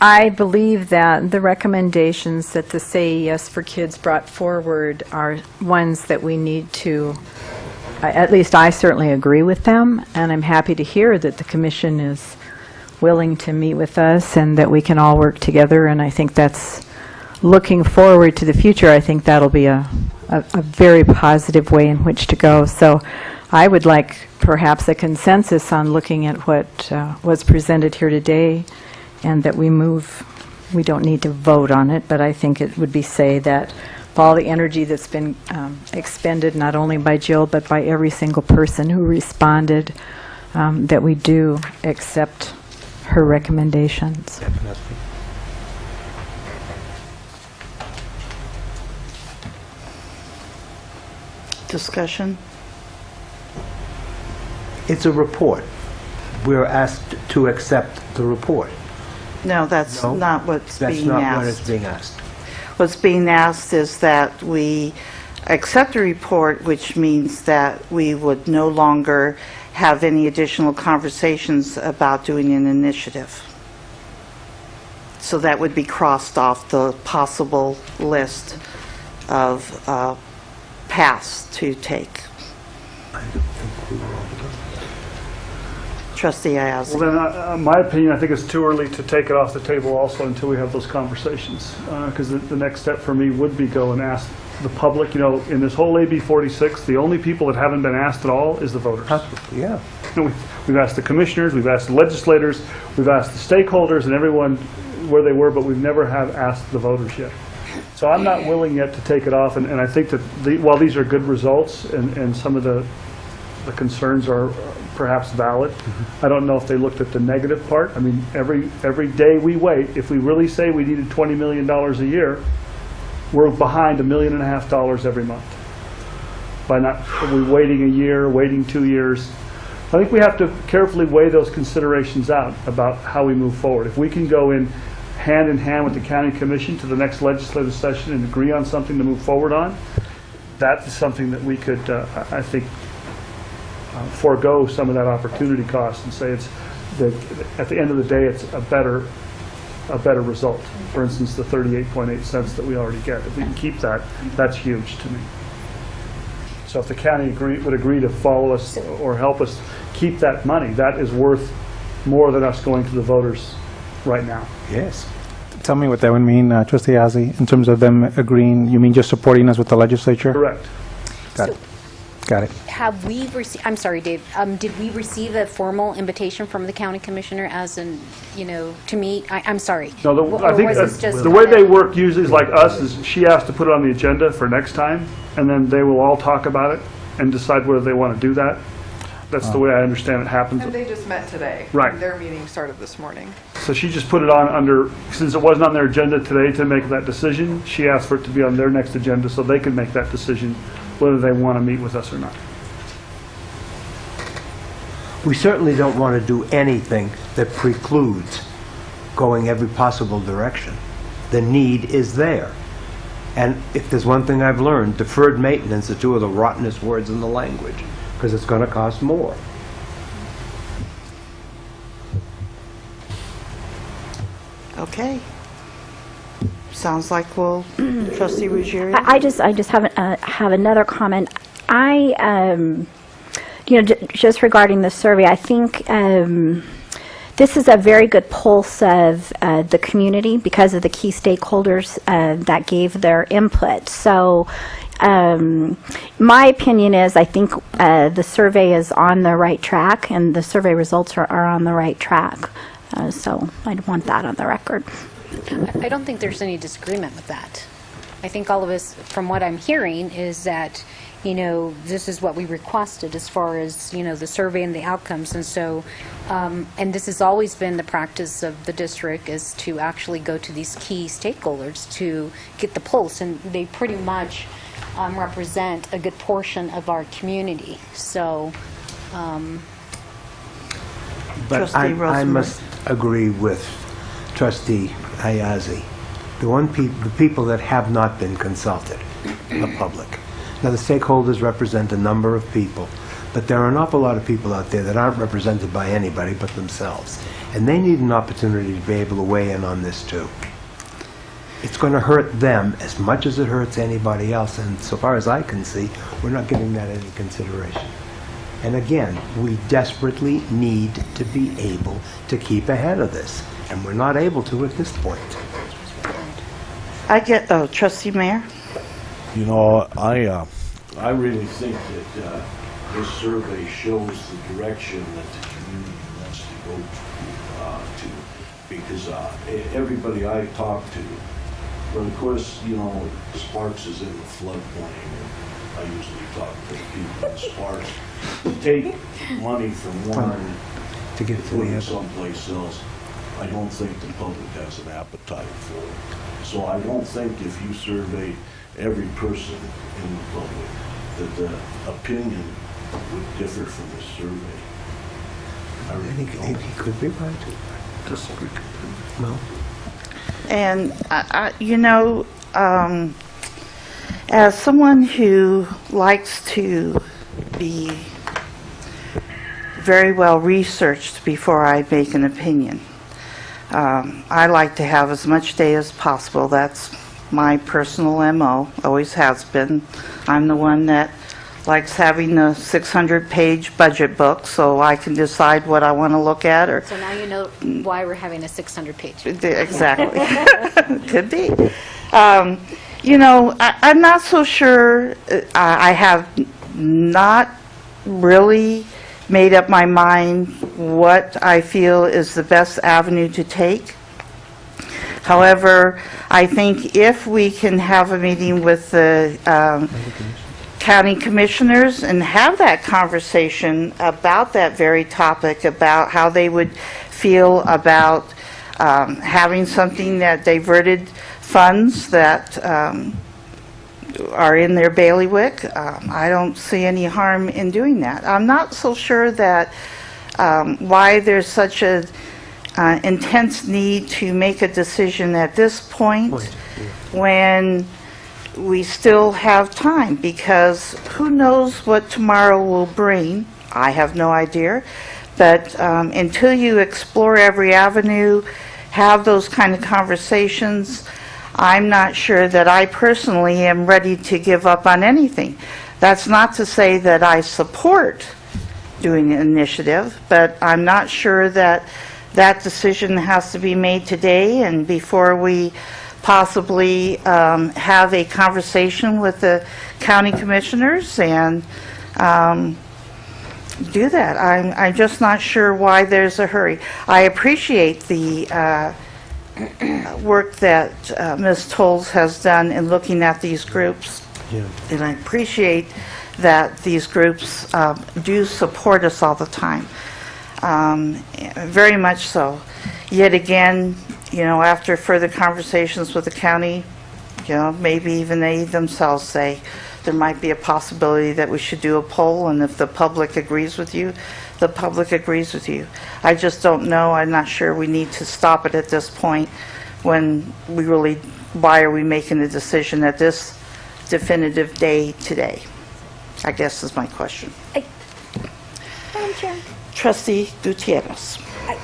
I believe that the recommendations that the Say Yes for Kids brought forward are ones that we need to, at least I certainly agree with them, and I'm happy to hear that the commission is willing to meet with us and that we can all work together, and I think that's, looking forward to the future, I think that'll be a very positive way in which to go. So I would like perhaps a consensus on looking at what was presented here today, and that we don't need to vote on it, but I think it would be say that all the energy that's been expended, not only by Jill, but by every single person who responded, that we do accept her recommendations. Definitely. Discussion? It's a report. We're asked to accept the report. No, that's No? not what's being asked. That's not what is being asked. What's being asked is that we accept the report, which means that we would no longer have any additional conversations about doing an initiative. So that would be crossed off the possible list of paths to take. Trustee Ayazi. Well, then, my opinion, I think it's too early to take it off the table also until we have those conversations. Because the next step for me would be go and ask the public, in this whole AB 46, the only people that haven't been asked at all is the voters. Yeah. We've asked the commissioners, we've asked the legislators, we've asked the stakeholders and everyone where they were, but we've never have asked the voters yet. So I'm not willing yet to take it off, and I think that while these are good results and some of the concerns are perhaps valid, I don't know if they looked at the negative part. I mean, every day we wait, if we really say we needed $20 million a year, we're behind $1.5 million every month. By we waiting a year, waiting 2 years. I think we have to carefully weigh those considerations out about how we move forward. If we can go in hand in hand with the county commission to the next legislative session and agree on something to move forward on, that is something that we could, I think, forego some of that opportunity cost and say it's, at the end of the day, it's a better result. For instance, the 38.8 cents that we already get. If we can keep that, that's huge to me. So if the county would agree to follow us or help us keep that money, that is worth more than us going to the voters right now. Yes. Tell me what that would mean, Trustee Ozzie, in terms of them agreeing. You mean just supporting us with the legislature? Correct. Got it. Got it. Have we received, I'm sorry, Dave, did we receive a formal invitation from the county commissioner as in, to meet? I'm sorry. No, I Or think was this just the way they work usually is like us, is she has to put it on the agenda for next time, and then they will all talk about it and decide whether they want to do that. That's the way I understand it happens. And they just met today. Right. Their meeting started this morning. So she just put it on under, since it wasn't on their agenda today to make that decision, she asked for it to be on their next agenda so they can make that decision whether they want to meet with us or not. We certainly don't want to do anything that precludes going every possible direction. The need is there. And if there's one thing I've learned, deferred maintenance are two of the rottenest words in the language, because it's going to cost more. Okay. Sounds like we'll, Trustee Ruggiero? I just have another comment. Just regarding the survey, I think this is a very good pulse of the community because of the key stakeholders that gave their input. So my opinion is I think the survey is on the right track and the survey results are on the right track. So I'd want that on the record. I don't think there's any disagreement with that. I think all of us, from what I'm hearing, is that, this is what we requested as far as, the survey and the outcomes. And so, and this has always been the practice of the district, is to actually go to these key stakeholders to get the pulse. And they pretty much represent a good portion of our community. So, But I must agree with Trustee Ayazi. The people that have not been consulted, the public. Now, the stakeholders represent a number of people, but there are an awful lot of people out there that aren't represented by anybody but themselves. And they need an opportunity to be able to weigh in on this, too. It's going to hurt them as much as it hurts anybody else, and so far as I can see, we're not giving that any consideration. And again, we desperately need to be able to keep ahead of this, and we're not able to at this point. Trustee Mayor? I really think that this survey shows the direction that the community wants to go to, because everybody I've talked to, but of course, Sparks is in the floodplain, and I usually talk to the people in Sparks. To take money from one to get put it someplace else, I don't think the public has an appetite for it. So I don't think if you surveyed every person in the public that the opinion would differ from the survey. I think he could be right. Disagree. No. And, as someone who likes to be very well researched before I make an opinion, I like to have as much data as possible. That's my personal MO, always has been. I'm the one that likes having the 600-page budget book so I can decide what I want to look at. So now you know why we're having a 600-page. Exactly. Could be. I'm not so sure. I have not really made up my mind what I feel is the best avenue to take. However, I think if we can have a meeting with the county commissioners and have that conversation about that very topic, about how they would feel about having something that diverted funds that are in their bailiwick, I don't see any harm in doing that. I'm not so sure that why there's such a intense need to make a decision at this point when we still have time, because who knows what tomorrow will bring. I have no idea. But until you explore every avenue, have those kind of conversations, I'm not sure that I personally am ready to give up on anything. That's not to say that I support doing an initiative, but I'm not sure that that decision has to be made today and before we possibly have a conversation with the county commissioners and do that. I'm just not sure why there's a hurry. I appreciate the work that Ms. Tolles has done in looking at these groups. Yeah. And I appreciate that these groups do support us all the time. Very much so. Yet again, you know, after further conversations with the county, you know, maybe even they themselves say there might be a possibility that we should do a poll, and if the public agrees with you, the public agrees with you. I just don't know. I'm not sure we need to stop it at this point when we really, why are we making a decision at this definitive day today? I guess is my question. Madam Chair, Trustee Gutierrez.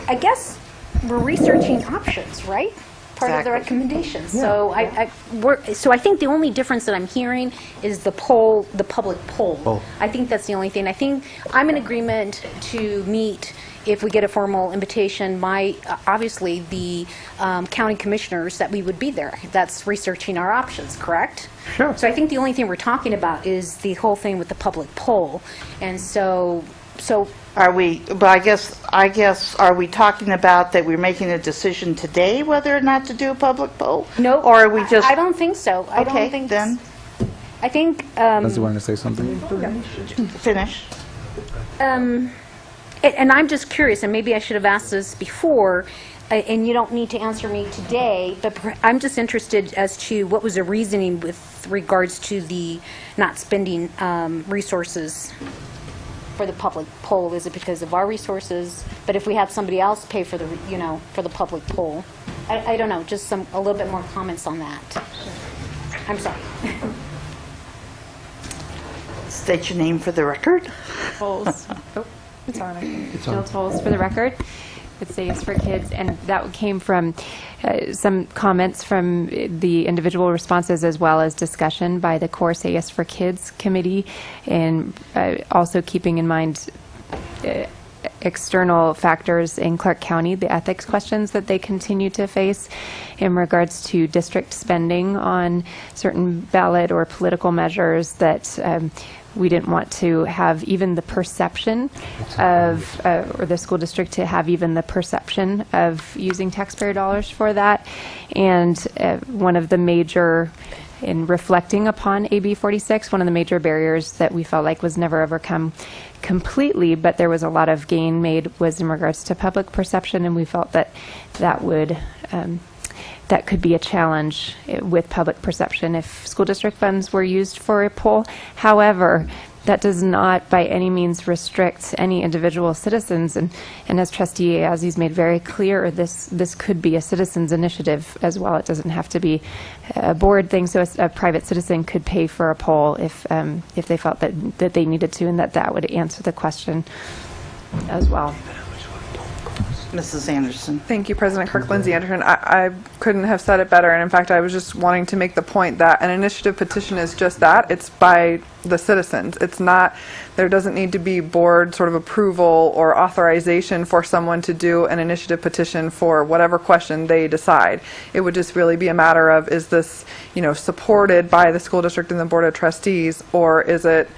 I guess we're researching options, right? Part of the Exactly. recommendations. So so I think the only difference that I'm hearing is the poll, the public poll. Oh. I think that's the only thing. I think I'm in agreement to meet if we get a formal invitation by, obviously, the county commissioners, that we would be there. That's researching our options, correct? Sure. So I think the only thing we're talking about is the whole thing with the public poll. And so Are we, but I guess, are we talking about that we're making a decision today whether or not to do a public poll? no. Or are we just? I don't think so. I Okay, don't think then, I think Does you want to say something? finish. And I'm just curious, and maybe I should have asked this before, and you don't need to answer me today, but I'm just interested as to what was the reasoning with regards to the not spending resources for the public poll. Is it because of our resources? But if we had somebody else pay for the, for the public poll, I don't know, just a little bit more comments on that. I'm sorry. State your name for the record. Tolls. Oh, it's on. Jill Tolls for the record. It saves for kids, and that came from some comments from the individual responses as well as discussion by the core Say Yes for Kids committee, and also keeping in mind external factors in Clark County, the ethics questions that they continue to face in regards to district spending on certain ballot or political measures that we didn't want to have even the perception of, or the school district to have even the perception of using taxpayer dollars for that. And one of the major, in reflecting upon AB 46, one of the major barriers that we felt like was never overcome completely, but there was a lot of gain made, was in regards to public perception, and we felt that that would that could be a challenge with public perception if school district funds were used for a poll. However, that does not by any means restrict any individual citizens, and as Trustee Aziz made very clear, this could be a citizens initiative as well. It doesn't have to be a board thing, so a private citizen could pay for a poll if they felt that they needed to, and that would answer the question as well. Mrs. Anderson. Thank you, President Kirk. Lindsay Anderson. I couldn't have said it better, and in fact, I was just wanting to make the point that an initiative petition is just that. It's by the citizens. It's not, there doesn't need to be board sort of approval or authorization for someone to do an initiative petition for whatever question they decide. It would just really be a matter of, is this, supported by the school district and the Board of Trustees, or is it,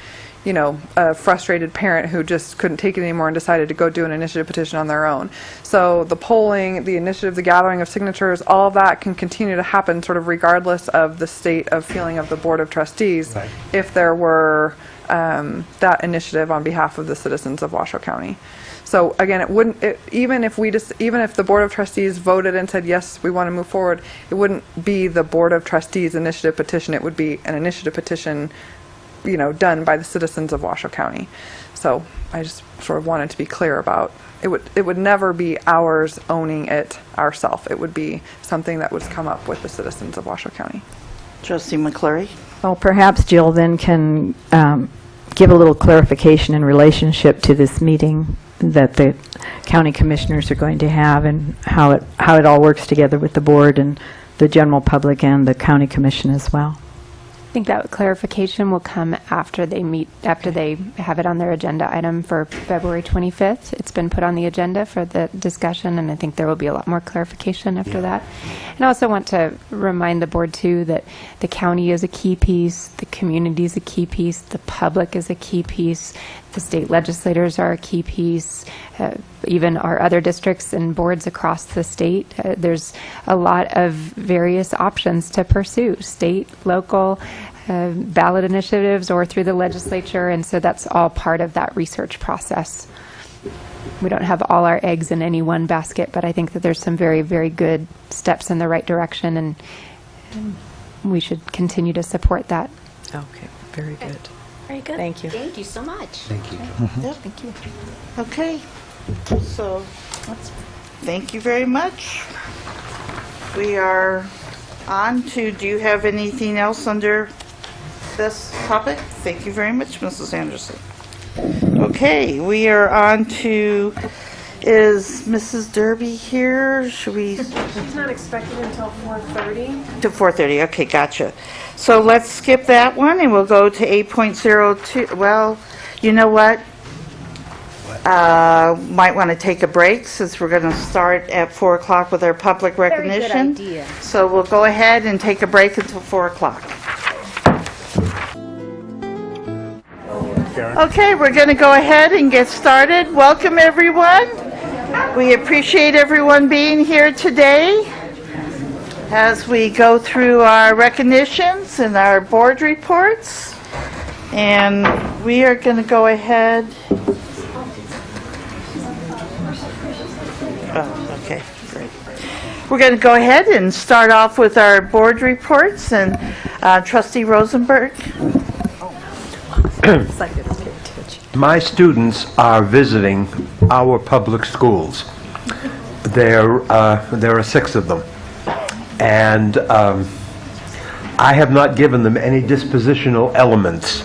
a frustrated parent who just couldn't take it anymore and decided to go do an initiative petition on their own. So the polling, the initiative, the gathering of signatures, all of that can continue to happen sort of regardless of the state of feeling of the Board of Trustees, right, if there were that initiative on behalf of the citizens of Washoe County. So again, even if the Board of Trustees voted and said, yes, we want to move forward, it wouldn't be the Board of Trustees initiative petition. It would be an initiative petition done by the citizens of Washoe County. So I just sort of wanted to be clear about it would never be ours owning it ourselves. It would be something that would come up with the citizens of Washoe County. Trustee McClure? Well, perhaps Jill then can give a little clarification in relationship to this meeting that the county commissioners are going to have and how it all works together with the board and the general public and the county commission as well. I think that clarification will come after they meet, after they have it on their agenda item for February 25th. It's been put on the agenda for the discussion, and I think there will be a lot more clarification after that. And I also want to remind the board, too, that the county is a key piece, the community is a key piece, the public is a key piece, the state legislators are a key piece, even our other districts and boards across the state. There's a lot of various options to pursue, state, local, ballot initiatives, or through the legislature, and so that's all part of that research process. We don't have all our eggs in any one basket, but I think that there's some very, very good steps in the right direction, and we should continue to support that. Okay, very good. Very good. Thank you. Thank you so much. Thank you. Yep. Thank you. Okay, so, thank you very much. We are on to, do you have anything else under this topic? Thank you very much, Mrs. Anderson. Okay, we are on to, is Mrs. Derby here? Should we? She's not expected until 4:30. To 4:30, okay, gotcha. So let's skip that one and we'll go to 8.02. Well, you know what? Might want to take a break since we're going to start at 4 o'clock with our public recognition. Very good idea. So we'll go ahead and take a break until 4 o'clock. Okay, we're going to go ahead and get started. Welcome, everyone. We appreciate everyone being here today as we go through our recognitions and our board reports. And we are going to go ahead. Oh, okay, great. We're going to go ahead and start off with our board reports. And Trustee Rosenberg. My students are visiting our public schools. There are 6 of them. And I have not given them any dispositional elements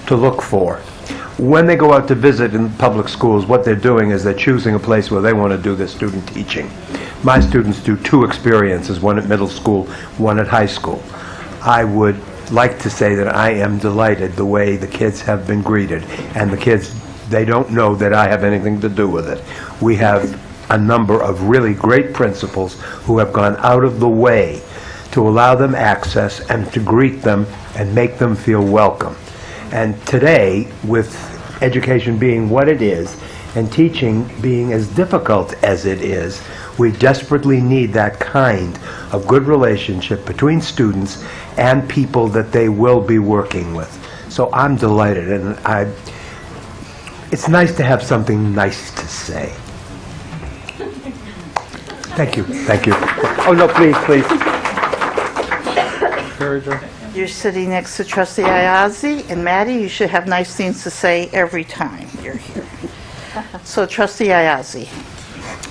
to look for. When they go out to visit in public schools, what they're doing is they're choosing a place where they want to do their student teaching. My students do 2 experiences, one at middle school, one at high school. I would like to say that I am delighted the way the kids have been greeted. And the kids, they don't know that I have anything to do with it. We have a number of really great principals who have gone out of the way to allow them access and to greet them and make them feel welcome. And today, with education being what it is and teaching being as difficult as it is, we desperately need that kind of good relationship between students and people that they will be working with. So I'm delighted, and it's nice to have something nice to say. Thank you. Thank you. Oh, no, please, please. You're sitting next to Trustee Ayazi, and Maddie, you should have nice things to say every time you're here. So, Trustee Ayazi.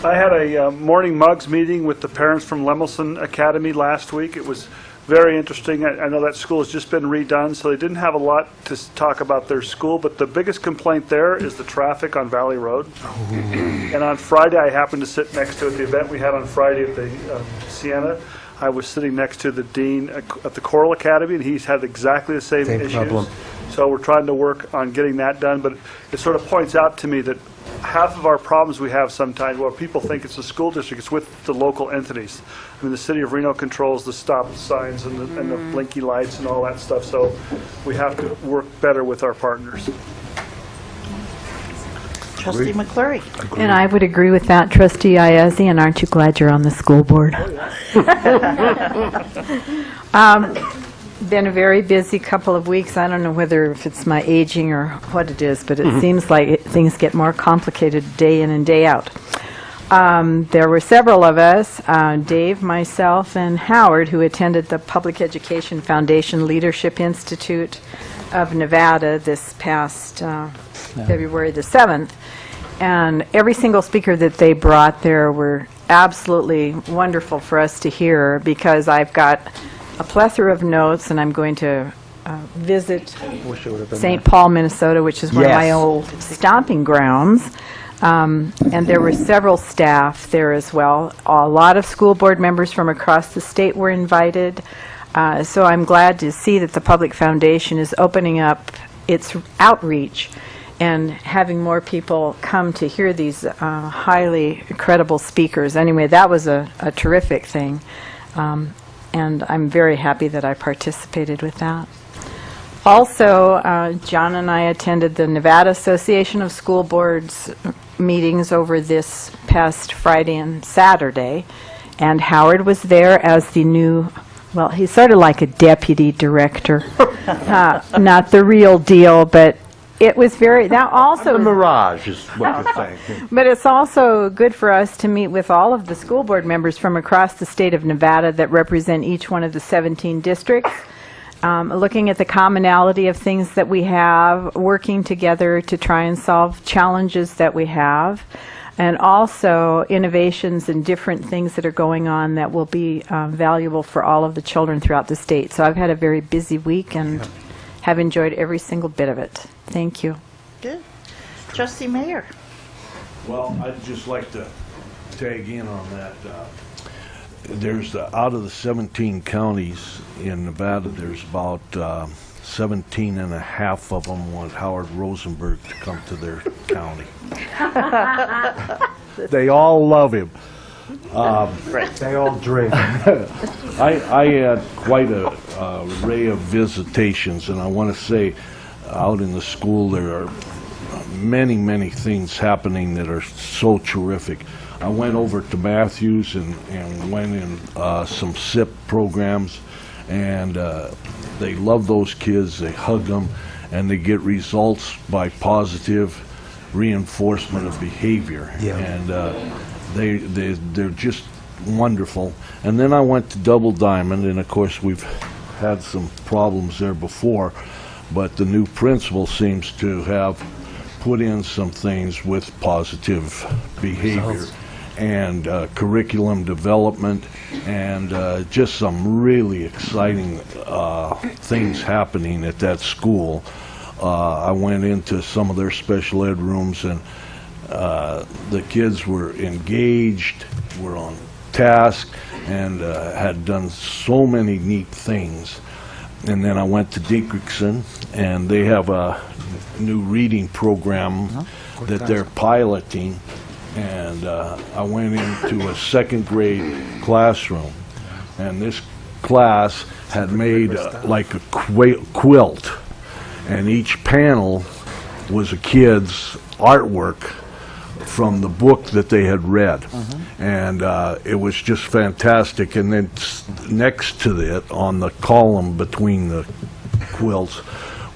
I had a morning mugs meeting with the parents from Lemelson Academy last week. It was very interesting. I know that school has just been redone, so they didn't have a lot to talk about their school, but the biggest complaint there is the traffic on Valley Road. And on Friday, I happened to sit next to, at the event we had on Friday at the Sienna, I was sitting next to the dean at the Coral Academy, and he's had exactly the same issues. Problem. So we're trying to work on getting that done, but it sort of points out to me that half of our problems we have sometimes, where people think it's the school district, it's with the local entities. I mean, the city of Reno controls the stop signs and the blinky lights and all that stuff, so we have to work better with our partners. Trustee McClure. And I would agree with that, Trustee Ayazi, and aren't you glad you're on the school board? Been a very busy couple of weeks. I don't know whether if it's my aging or what it is, but it seems like things get more complicated day in and day out. There were several of us, Dave, myself, and Howard, who attended the Public Education Foundation Leadership Institute of Nevada this past February the 7th, and every single speaker that they brought there were absolutely wonderful for us to hear, because I've got a plethora of notes, and I'm going to visit St. Paul, Minnesota, which is one of my old stomping grounds. And there were several staff there as well. A lot of school board members from across the state were invited. So I'm glad to see that the Public Foundation is opening up its outreach and having more people come to hear these highly credible speakers. Anyway, that was a terrific thing. And I'm very happy that I participated with that. Also, John and I attended the Nevada Association of School Boards meetings over this past Friday and Saturday, and Howard was there as the new, well, he's sort of like a deputy director, not the real deal, but it was very, that also... The mirage is what you're saying. But it's also good for us to meet with all of the school board members from across the state of Nevada that represent each one of the 17 districts. Looking at the commonality of things that we have, working together to try and solve challenges that we have, and also innovations and different things that are going on that will be valuable for all of the children throughout the state. So I've had a very busy week and have enjoyed every single bit of it. Thank you. Good. Trustee Mayor. Well, I'd just like to tag in on that. There's out of the 17 counties in Nevada, there's about 17 and a half of them want Howard Rosenberg to come to their county. They all love him. They all drink. I had quite a array of visitations, and I want to say out in the school there are many, many things happening that are so terrific. I went over to Matthews and went in some SIP programs, and they love those kids, they hug them, and they get results by positive reinforcement of behavior. Yeah. And they're just wonderful. And then I went to Double Diamond, and of course we've had some problems there before, but the new principal seems to have put in some things with positive behavior and curriculum development, and just some really exciting things happening at that school. I went into some of their special ed rooms, and the kids were engaged, were on task, and had done so many neat things. And then I went to Dickerson, and they have a new reading program that they're piloting. And I went into a second grade classroom, and this class had made like a quilt, and each panel was a kid's artwork from the book that they had read. And it was just fantastic. And then next to it, on the column between the quilts,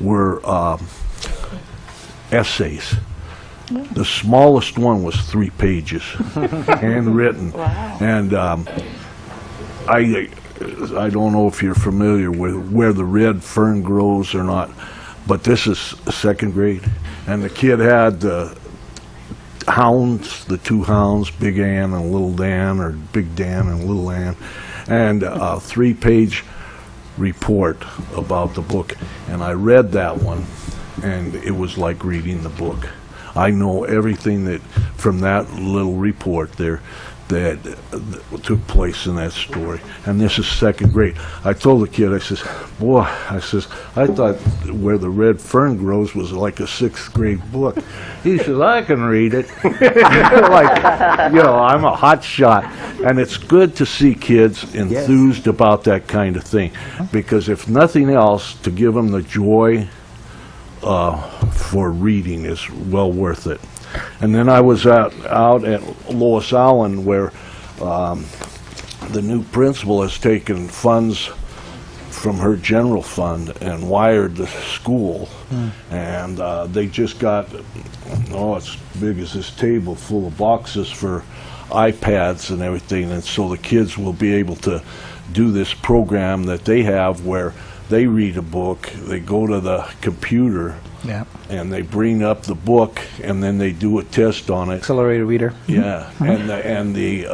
were essays. The smallest one was 3 pages, handwritten. Wow. And I don't know if you're familiar with where the red fern grows or not, but this is second grade, and the kid had the hounds, the 2 hounds, Big Ann and Little Dan, or Big Dan and Little Ann, and a 3-page report about the book. And I read that one, and it was like reading the book. I know everything that from that little report there that took place in that story. And this is second grade. I told the kid, I says, boy, I says, I thought Where the Red Fern Grows was like a 6th grade book. He says, I can read it. Like, you know, I'm a hot shot. And it's good to see kids enthused about that kind of thing. Because if nothing else, to give them the joy for reading is well worth it. And then I was out at Lois Allen, where the new principal has taken funds from her general fund and wired the school. And they just got, it's big as this table, full of boxes for iPads and everything. And so the kids will be able to do this program that they have where they read a book, they go to the computer, Yeah. and they bring up the book, and then they do a test on it. Accelerated reader. Yeah, and the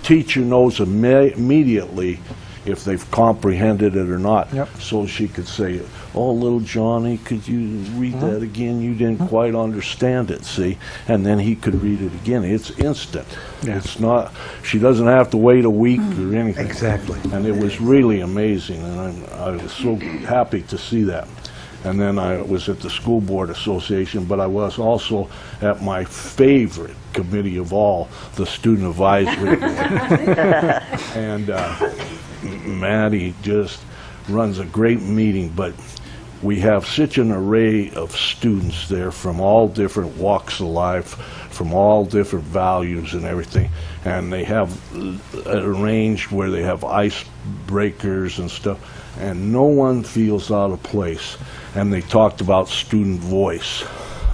teacher knows immediately if they've comprehended it or not. Yep. So she could say, "Oh, little Johnny, could you read that again? You didn't quite understand it, see?" And then he could read it again. It's instant. Yeah. It's not, she doesn't have to wait a week or anything. Exactly. And it was really amazing, and I was so happy to see that. And then I was at the School Board Association, but I was also at my favorite committee of all, the Student Advisory Board. And Maddie just runs a great meeting, but we have such an array of students there from all different walks of life, from all different values and everything. And they have arranged where they have icebreakers and stuff, and no one feels out of place. And they talked about student voice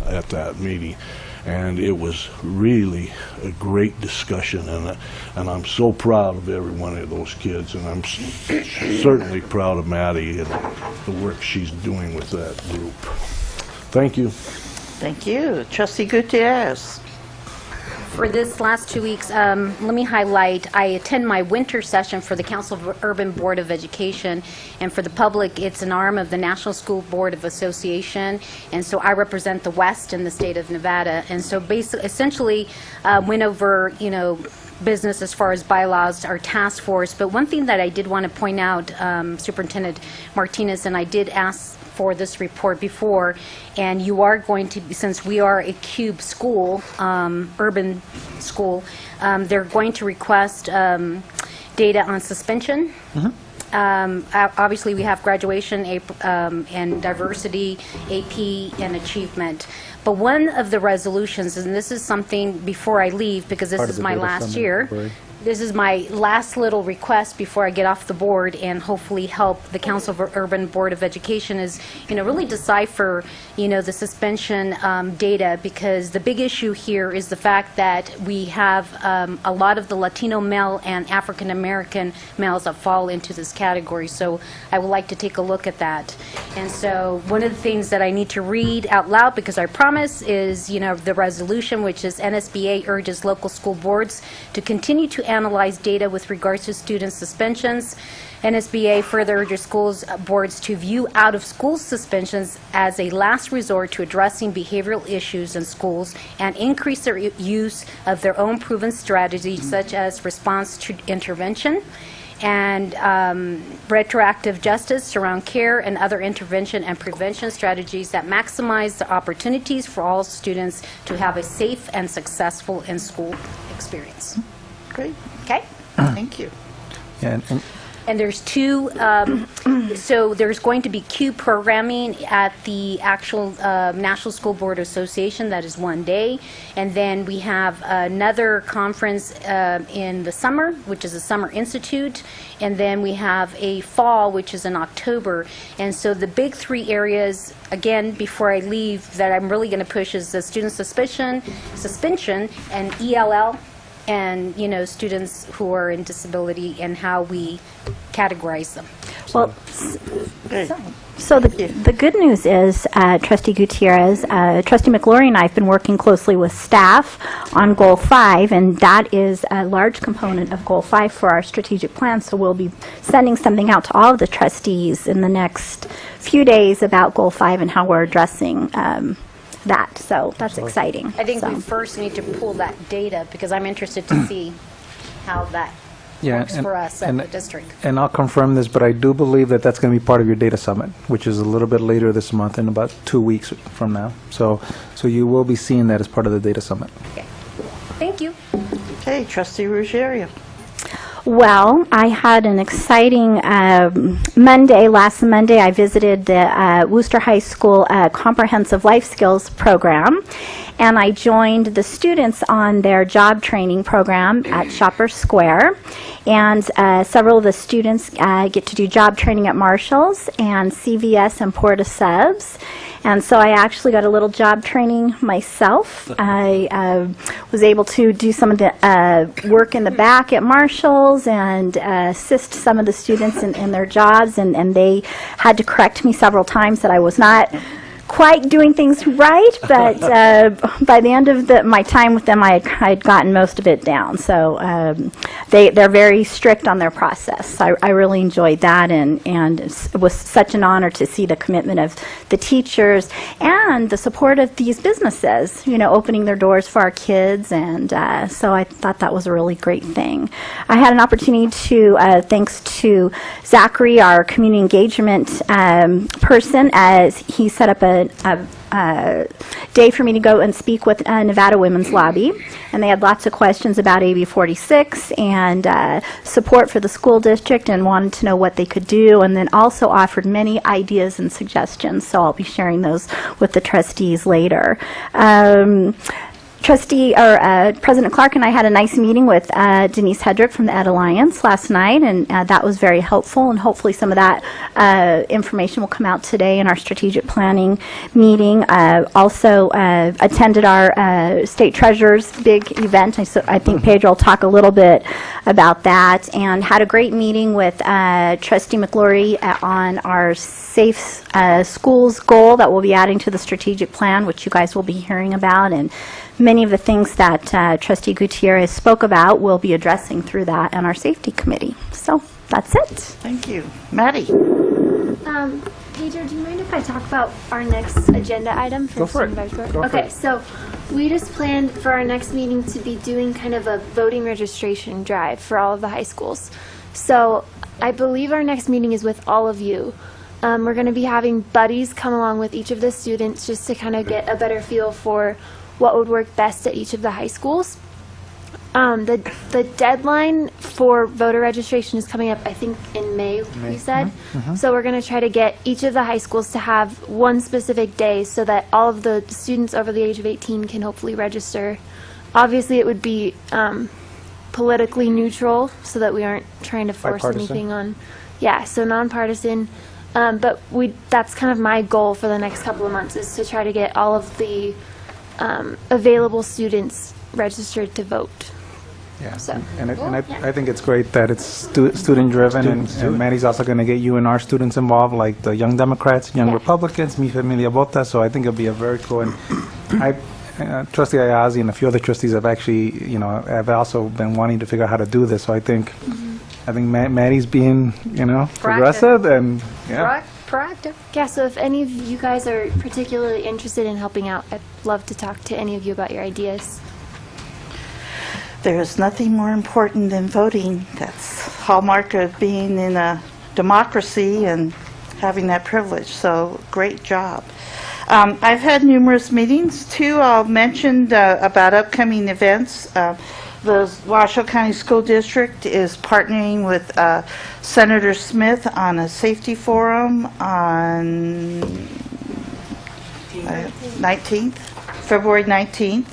at that meeting, and it was really a great discussion, and I'm so proud of every one of those kids, and I'm certainly proud of Maddie and the work she's doing with that group. Thank you. Thank you. Trustee Gutierrez. For this last 2 weeks, let me highlight, I attend my winter session for the Council of Urban Board of Education, and for the public, it's an arm of the National School Board of Association, and so I represent the West in the state of Nevada, and so basically, essentially, went over, business as far as bylaws, our task force, but one thing that I did want to point out, Superintendent Martinez, and I did ask for this report before, and you are going to, since we are a CUBE school, urban school, they're going to request data on suspension. Obviously, we have graduation and diversity, AP, and achievement. But one of the resolutions, and this is something before I leave, because this is my last year, this is my last little request before I get off the board and hopefully help the Council of Urban Board of Education is, really decipher, the suspension data, because the big issue here is the fact that we have a lot of the Latino male and African American males that fall into this category. So I would like to take a look at that. And so one of the things that I need to read out loud, because I promise, is, the resolution, which is NSBA urges local school boards to continue to analyze data with regards to student suspensions. NSBA further urges schools boards to view out-of-school suspensions as a last resort to addressing behavioral issues in schools and increase their use of their own proven strategies, such as response to intervention and retroactive justice around care and other intervention and prevention strategies that maximize the opportunities for all students to have a safe and successful in-school experience. Great. Okay? Thank you. Yeah, And there's two, so there's going to be CUBE programming at the actual National School Board Association. That is one day. And then we have another conference in the summer, which is a Summer Institute. And then we have a fall, which is in October. And so the big three areas, again, before I leave, that I'm really going to push is the student suspension, and ELL, and students who are in disability and how we categorize them. Well, so the good news is, Trustee Gutierrez, Trustee McLaurie and I have been working closely with staff on Goal 5, and that is a large component of Goal 5 for our strategic plan. So we'll be sending something out to all of the trustees in the next few days about Goal 5 and how we're addressing that. So that's exciting. I think we first need to pull that data, because I'm interested to see how that works for us at the district. And I'll confirm this, but I do believe that that's going to be part of your data summit, which is a little bit later this month, in about 2 weeks from now. So you will be seeing that as part of the data summit. Okay. Thank you. Okay, Trustee Ruggiero. Well, I had an exciting last Monday I visited the Worcester High School Comprehensive Life Skills Program, and I joined the students on their job training program at Shopper Square. And several of the students get to do job training at Marshall's and CVS and Porta Subs. And so I actually got a little job training myself. I was able to do some of the work in the back at Marshall's and assist some of the students in their jobs, and they had to correct me several times that I was not quite doing things right, but by the end of my time with them, I had gotten most of it down. So they're very strict on their process. I really enjoyed that, and it was such an honor to see the commitment of the teachers and the support of these businesses, you know, opening their doors for our kids, and so I thought that was a really great thing. I had an opportunity to, thanks to Zachary, our community engagement person, as he set up a day for me to go and speak with Nevada Women's Lobby, and they had lots of questions about AB 46 and support for the school district, and wanted to know what they could do, and then also offered many ideas and suggestions, so I'll be sharing those with the trustees later. President Clark and I had a nice meeting with Denise Hedrick from the Ed Alliance last night, and that was very helpful, and hopefully some of that information will come out today in our strategic planning meeting. Also attended our state treasurer's big event. I think Pedro will talk a little bit about that, and had a great meeting with Trustee McLaury on our safe schools goal that we'll be adding to the strategic plan, which you guys will be hearing about, and many of the things that Trustee Gutierrez spoke about we'll be addressing through that and our safety committee. So that's it. Thank you. Maddie? Pedro, do you mind if I talk about our next agenda item? Go for it. Okay, so we just planned for our next meeting to be doing kind of a voting registration drive for all of the high schools. So I believe our next meeting is with all of you. We're going to be having buddies come along with each of the students just to kind of get a better feel for what would work best at each of the high schools. The deadline for voter registration is coming up, I think, in May, you said. So we're going to try to get each of the high schools to have one specific day so that all of the students over the age of 18 can hopefully register. Obviously, it would be politically neutral so that we aren't trying to force anything on. Yeah, so nonpartisan. But that's kind of my goal for the next couple of months, is to try to get all of the available students registered to vote. Yeah, So. and I think it's great that it's student-driven, and Maddie's also going to get you and our students involved, like the Young Democrats, Young Republicans, Mi Familia Vota, so I think it'll be a very cool, and Trustee Ayazi and a few other trustees have actually, have also been wanting to figure out how to do this, so I think Maddie's being, progressive, and, Proactive. Yeah, so if any of you guys are particularly interested in helping out, I'd love to talk to any of you about your ideas. There is nothing more important than voting. That's hallmark of being in a democracy and having that privilege. So great job. I've had numerous meetings too. I'll mention about upcoming events. The Washoe County School District is partnering with Senator Smith on a safety forum on February 19th,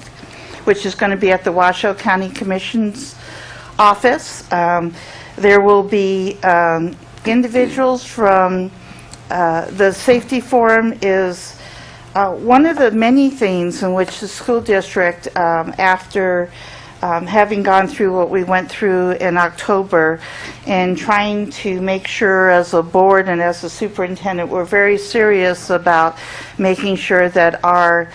which is going to be at the Washoe County Commission's office. There will be individuals from the safety forum is one of the many things in which the school district, after having gone through what we went through in October and trying to make sure as a board and as a superintendent, we're very serious about making sure that our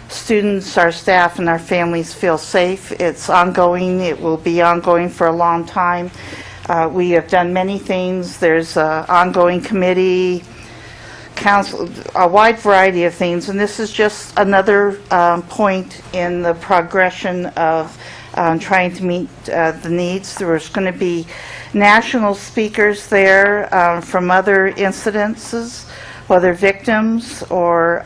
students, our staff, and our families feel safe. It's ongoing. It will be ongoing for a long time. We have done many things. There's an ongoing committee, council, a wide variety of things, and this is just another point in the progression of trying to meet the needs. There's going to be national speakers there from other incidences, whether victims or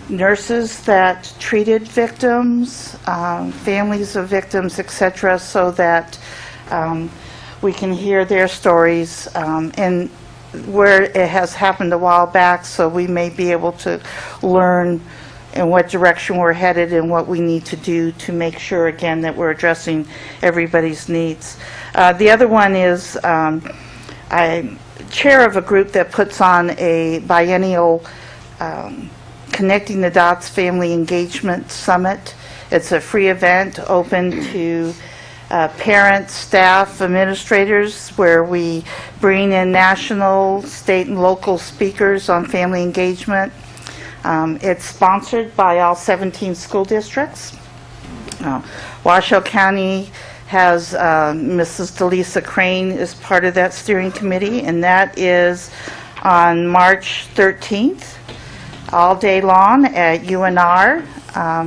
nurses that treated victims, families of victims, etc., so that we can hear their stories and where it has happened a while back, so we may be able to learn in what direction we're headed and what we need to do to make sure, again, that we're addressing everybody's needs. The other one is I'm chair of a group that puts on a biennial Connecting the Dots Family Engagement Summit. It's a free event open to parents, staff, administrators, where we bring in national, state, and local speakers on family engagement. It's sponsored by all 17 school districts. Washoe County has Mrs. Delisa Crane is part of that steering committee, and that is on March 13th, all day long at UNR.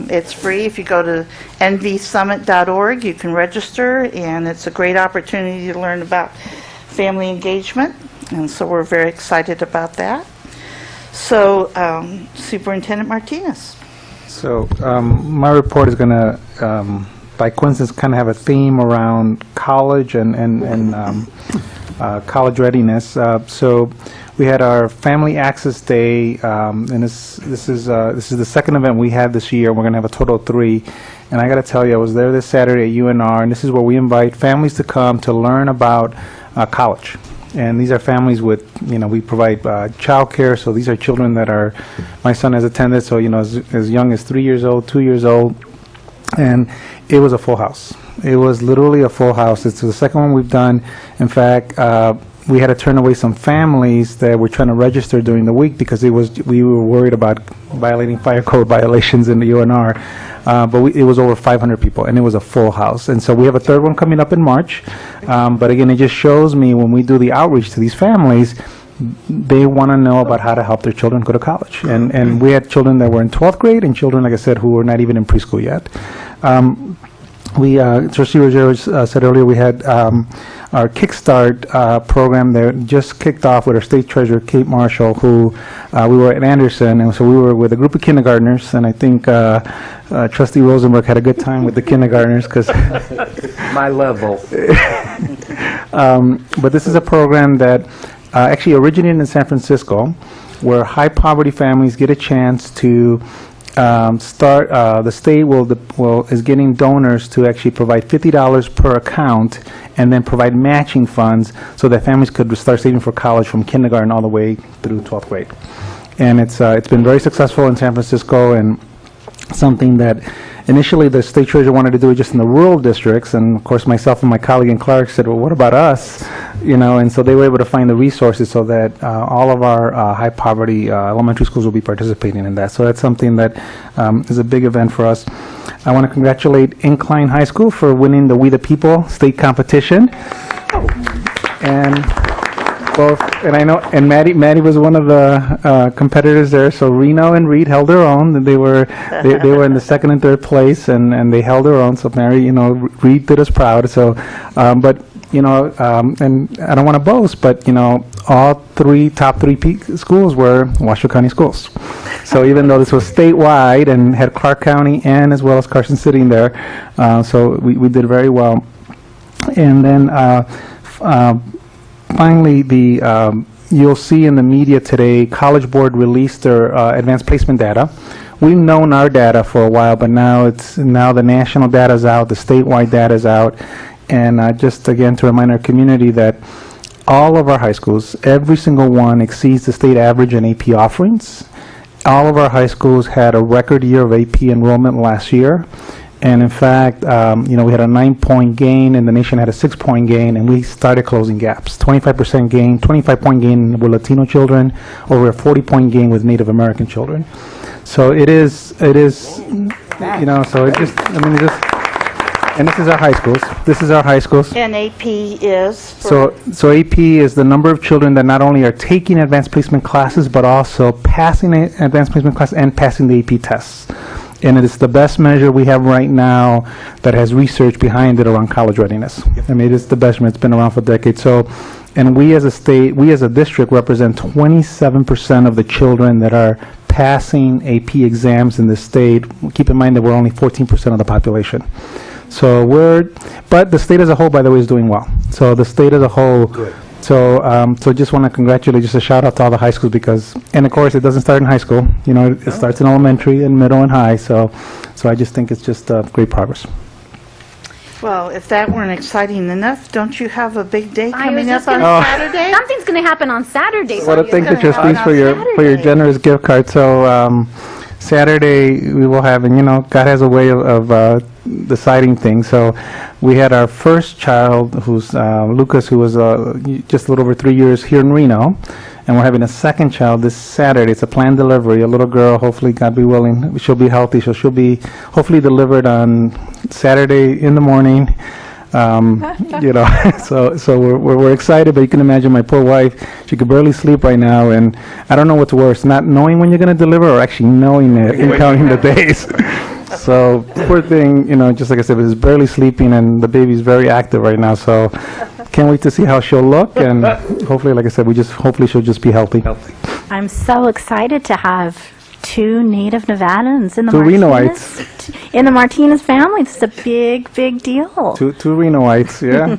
It's free. If you go to nvsummit.org, you can register, and it's a great opportunity to learn about family engagement, and so we're very excited about that. So, Superintendent Martinez. So my report is going to, by coincidence, kind of have a theme around college and college readiness. So we had our Family Access Day, and this is the second event we had this year. We're going to have a total of 3. And I got to tell you, I was there this Saturday at UNR, and this is where we invite families to come to learn about college. And these are families with, we provide childcare, so these are children that are, my son has attended, so, as young as 3 years old, 2 years old, and it was a full house. It was literally a full house. It's the second one we've done. In fact, we had to turn away some families that were trying to register during the week because we were worried about violating fire code violations in the UNR. But it was over 500 people, and it was a full house. And so we have a third one coming up in March. But again, it just shows me when we do the outreach to these families, they want to know about how to help their children go to college. And we had children that were in 12th grade and children, like I said, who were not even in preschool yet. Trustee Rogero said earlier, we had our Kickstart program that just kicked off with our state treasurer, Kate Marshall, who we were at Anderson, and so we were with a group of kindergartners, and I think Trustee Rosenberg had a good time with the kindergartners because My level. But this is a program that actually originated in San Francisco, where high poverty families get a chance to start. The state is getting donors to actually provide $50 per account, and then provide matching funds so that families could start saving for college from kindergarten all the way through 12th grade. And it's been very successful in San Francisco, and something that initially the state treasurer wanted to do it just in the rural districts, and of course myself and my colleague in Clark said, well, what about us? And so they were able to find the resources so that all of our high poverty elementary schools will be participating in that. So that's something that is a big event for us. I want to congratulate Incline High School for winning the We the People state competition. And I know, and Maddie was one of the competitors there. So Reno and Reed held their own. They were in the second and third place, and they held their own. So Mary, Reed did us proud. So, but and I don't want to boast, but all top three schools were Washoe County schools. So even though this was statewide and had Clark County and as well as Carson City in there, so we did very well. And then finally, you'll see in the media today, College Board released their advanced placement data. We've known our data for a while, but now the national data is out, the statewide data is out, and just again to remind our community that all of our high schools, every single one exceeds the state average in AP offerings. All of our high schools had a record year of AP enrollment last year. And in fact, we had a 9-point gain, and the nation had a 6-point gain, and we started closing gaps. 25% gain, 25-point gain with Latino children, over a 40-point gain with Native American children. So it is, so it just, and this is our high schools. This is our high schools. And AP is? So AP is the number of children that not only are taking advanced placement classes, but also passing the advanced placement class and passing the AP tests. And it is the best measure we have right now that has research behind it around college readiness. I mean, it's the best measure. It's been around for decades. So, and we as a state, we as a district represent 27% of the children that are passing AP exams in the state. Keep in mind that we're only 14% of the population. So but the state as a whole, by the way, is doing well. So the state as a whole. Good. So just want to congratulate, just a shout out to all the high schools and of course it doesn't start in high school, it starts in elementary and middle and high, so I just think it's just great progress. Well, if that weren't exciting enough, don't you have a big day I was coming just up on gonna- Saturday? Something's going to happen on Saturday. I want to thank the trustees for your generous gift card. So Saturday we will have, and God has a way of deciding things. So we had our first child, who's Lucas, who was just a little over 3 years here in Reno, and we're having a second child this Saturday. It's a planned delivery, a little girl. Hopefully, God be willing, she'll be healthy. So she'll be hopefully delivered on Saturday in the morning. So we're excited, but you can imagine my poor wife, she could barely sleep right now, and I don't know what's worse, not knowing when you're going to deliver or actually knowing it and counting the days. So poor thing, just like I said, is barely sleeping, and the baby's very active right now, so can't wait to see how she'll look, and hopefully, like I said, hopefully she'll just be healthy. I'm so excited to have 2 native Nevadans in the 2 Martinez. Renoites. In the Martinez family. This is a big, big deal. 2 Renoites, yeah.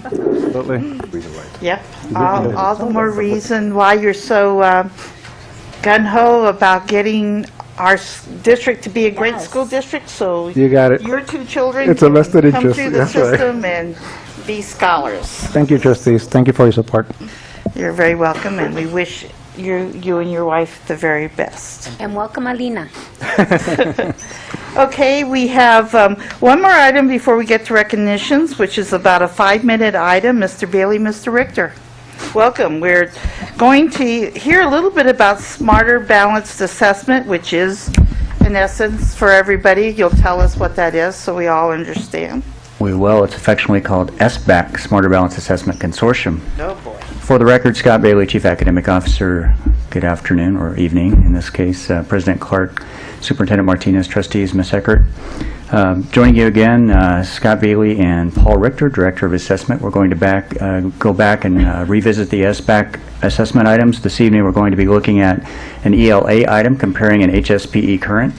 Absolutely. Yep, all the more reason why you're so gung-ho about getting our district to be a great school district, so You got it. your 2 children It's a vested can come interest, through the that's right. system and be scholars. Thank you, trustees. Thank you for your support. You're very welcome, and we wish you and your wife the very best. And welcome, Alina. Okay, we have one more item before we get to recognitions, which is about a 5-minute item. Mr. Bailey, Mr. Richter, welcome. We're going to hear a little bit about Smarter Balanced Assessment, which is, in essence, for everybody. You'll tell us what that is so we all understand. We will. It's affectionately called SBAC, Smarter Balanced Assessment Consortium. Oh, boy. For the record, Scott Bailey, Chief Academic Officer. Good afternoon, or evening in this case. President Clark, Superintendent Martinez, Trustees, Ms. Eckert. Joining you again, Scott Bailey and Paul Richter, Director of Assessment. We're going to go back and revisit the SBAC assessment items. This evening we're going to be looking at an ELA item, comparing an HSPE current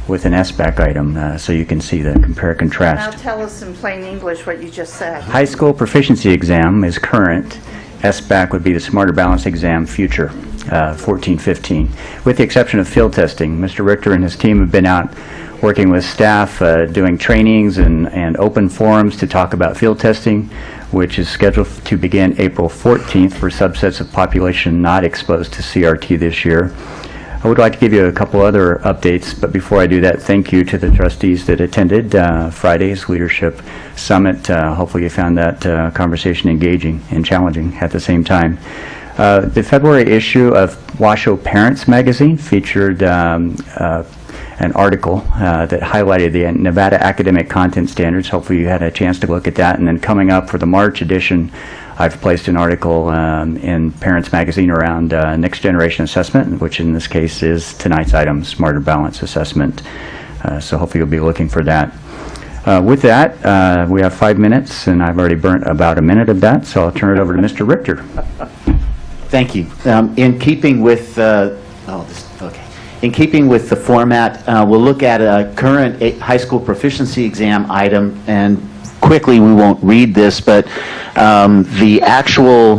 with an SBAC item, so you can see the compare-contrast. Now tell us in plain English what you just said. High school proficiency exam is current. SBAC would be the Smarter Balanced Exam future, 14-15. With the exception of field testing, Mr. Richter and his team have been out working with staff, doing trainings and open forums to talk about field testing, which is scheduled to begin April 14th for subsets of population not exposed to CRT this year. I would like to give you a couple other updates, but before I do that, thank you to the trustees that attended Friday's Leadership Summit. Hopefully you found that conversation engaging and challenging at the same time. The February issue of Washoe Parents magazine featured an article that highlighted the Nevada academic content standards. Hopefully you had a chance to look at that. And then coming up for the March edition, I've placed an article in Parents Magazine around next generation assessment, which in this case is tonight's item, Smarter Balance Assessment. So hopefully you'll be looking for that. With that, we have 5 minutes, and I've already burnt about a minute of that, so I'll turn it over to Mr. Richter. Thank you. In keeping with in keeping with the format, we'll look at a current high school proficiency exam item, and quickly, we won't read this, but the actual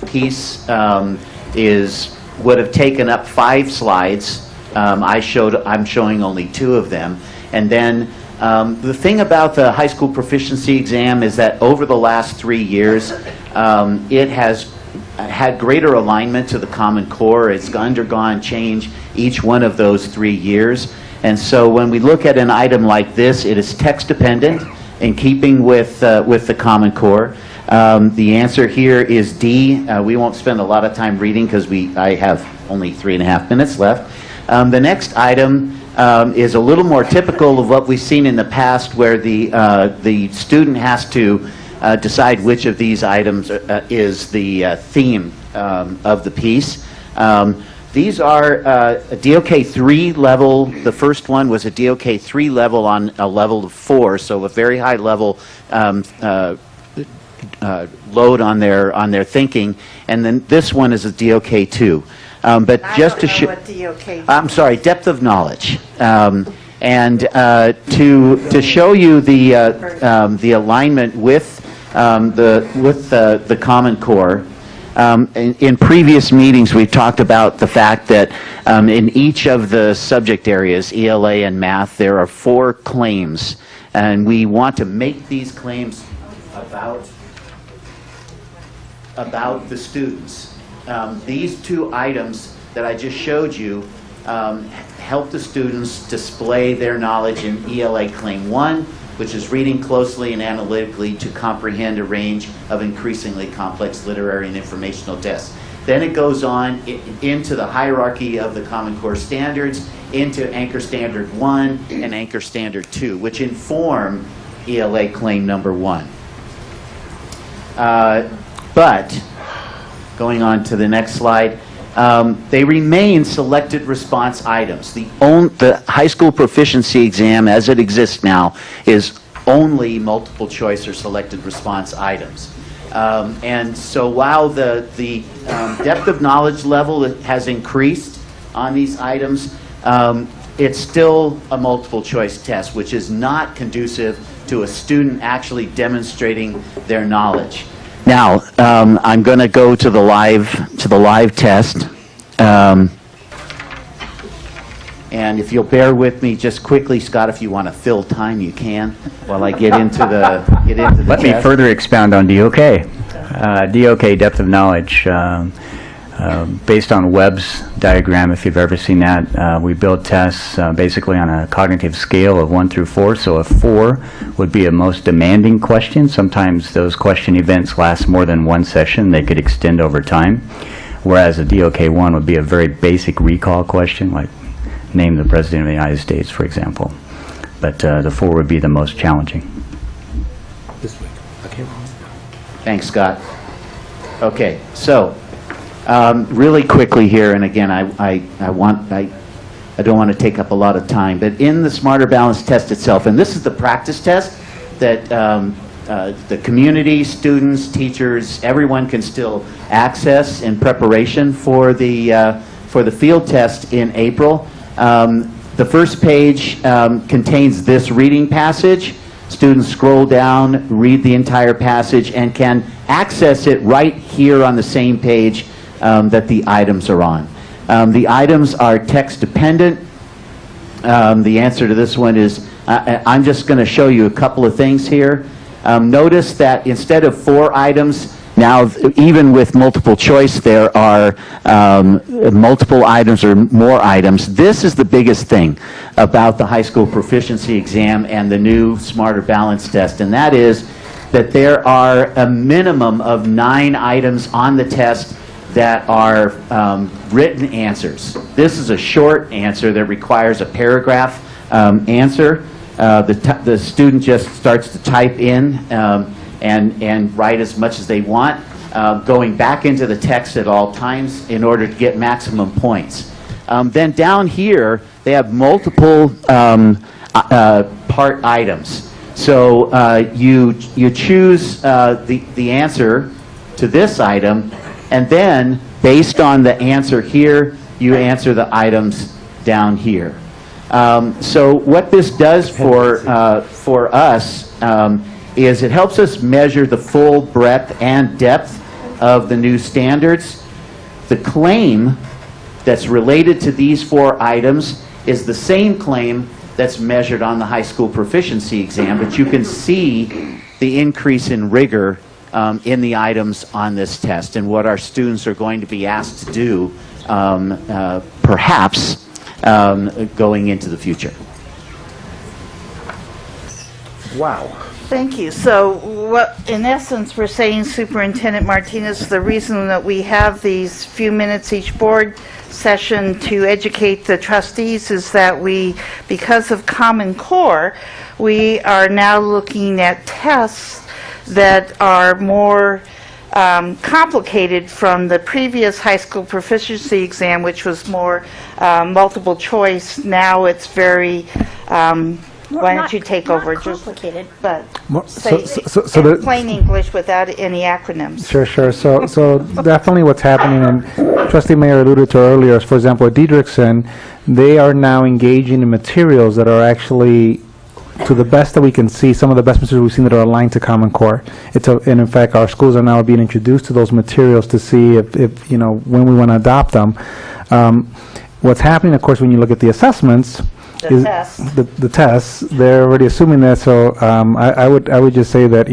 piece would have taken up 5 slides. I'm showing only 2 of them. And then the thing about the high school proficiency exam is that over the last 3 years, it has had greater alignment to the Common Core. It's undergone change each one of those 3 years. And so when we look at an item like this, it is text dependent, in keeping with the Common Core. The answer here is D. We won't spend a lot of time reading because I have only 3.5 minutes left. The next item is a little more typical of what we've seen in the past, where the student has to decide which of these items is the theme of the piece. These are a DOK 3 level. The first one was a DOK 3 level on a level of 4, so a very high level load on their thinking. And then this one is a DOK 2. But just to show, I'm sorry, depth of knowledge. And to show you the alignment with the Common Core. In previous meetings, we've talked about the fact that in each of the subject areas, ELA and math, there are 4 claims And we want to make these claims about the students. These two items that I just showed you help the students display their knowledge in ELA Claim 1, which is reading closely and analytically to comprehend a range of increasingly complex literary and informational tests. Then it goes on into the hierarchy of the Common Core standards, into Anchor Standard 1 and Anchor Standard 2, which inform ELA Claim Number 1. But, going on to the next slide, they remain selected response items. The high school proficiency exam, as it exists now, is only multiple choice or selected response items. And so while the depth of knowledge level has increased on these items, it's still a multiple choice test, which is not conducive to a student actually demonstrating their knowledge. Now, I'm going to go to the live test. And if you'll bear with me just quickly, Scott, if you want to fill time, you can, while I get into the Let test. me further expound on DOK. DOK, depth of knowledge, based on Webb's diagram, if you've ever seen that. We build tests basically on a cognitive scale of 1 through 4. So a 4 would be a most demanding question. Sometimes those question events last more than one session. They could extend over time. Whereas a DOK 1 would be a very basic recall question, like name the President of the United States, for example. But the 4 would be the most challenging. This week. Okay. Thanks, Scott. Okay, so really quickly here, and again, I don't want to take up a lot of time, but in the Smarter Balance test itself, and this is the practice test that the community, students, teachers, everyone can still access in preparation for the field test in April. The first page contains this reading passage. Students scroll down, read the entire passage, and can access it right here on the same page that the items are on. The items are text dependent. The answer to this one is, I'm just going to show you a couple of things here. Notice that instead of 4 items, now even with multiple choice, there are multiple items or more items. This is the biggest thing about the high school proficiency exam and the new Smarter Balance test, and that is that there are a minimum of 9 items on the test that are written answers. This is a short answer that requires a paragraph answer. The student just starts to type in and write as much as they want, going back into the text at all times in order to get maximum points. Then down here, they have multiple part items. So you choose the answer to this item, and then based on the answer here, you answer the items down here. So what this does for us is it helps us measure the full breadth and depth of the new standards. The claim that's related to these 4 items is the same claim that's measured on the high school proficiency exam, but you can see the increase in rigor in the items on this test and what our students are going to be asked to do, perhaps going into the future. Wow. Thank you. So what, in essence, we're saying, Superintendent Martinez, the reason that we have these few minutes each board session to educate the trustees is that because of Common Core, we are now looking at tests that are more complicated from the previous high school proficiency exam, which was more multiple choice. Now it's very why don't you take over? Complicated, but So in plain English without any acronyms. Sure. So definitely what's happening, and Trustee Mayor alluded to earlier, is, for example, at Diedrichson, they are now engaging in materials that are actually, to the best that we can see, some of the best materials we've seen that are aligned to Common Core. And in fact, our schools are now being introduced to those materials to see if when we want to adopt them. What's happening, of course, when you look at the assessments, The tests. The tests, they're already assuming that, so I would just say that,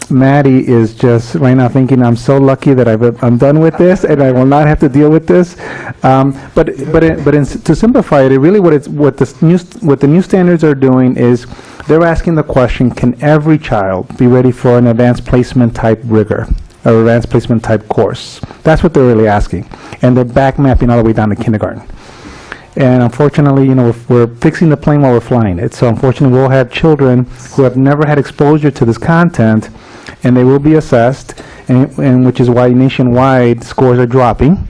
Maddie is just right now thinking, I'm so lucky that I'm done with this and I will not have to deal with this. To simplify it, really what the new standards are doing is they're asking the question, can every child be ready for an advanced placement type rigor or advanced placement type course? That's what they're really asking. And they're back mapping all the way down to kindergarten. And unfortunately, we're fixing the plane while we're flying it. So unfortunately, we'll have children who have never had exposure to this content, and they will be assessed, and which is why nationwide scores are dropping.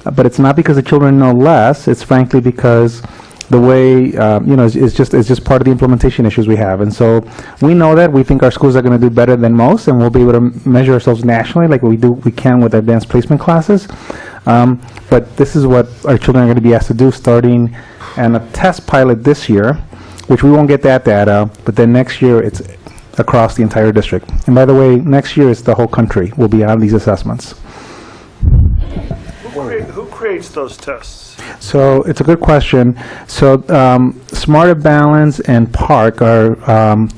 But it's not because the children know less. It's frankly because the way, it's just part of the implementation issues we have. And so we know that. We think our schools are going to do better than most, and we'll be able to measure ourselves nationally like we can with advanced placement classes. But this is what our children are going to be asked to do starting and a test pilot this year, which we won't get that data, but then next year it's across the entire district. And by the way, next year it's the whole country will be on these assessments. Who creates those tests? So it's a good question. So Smarter Balance and PARC are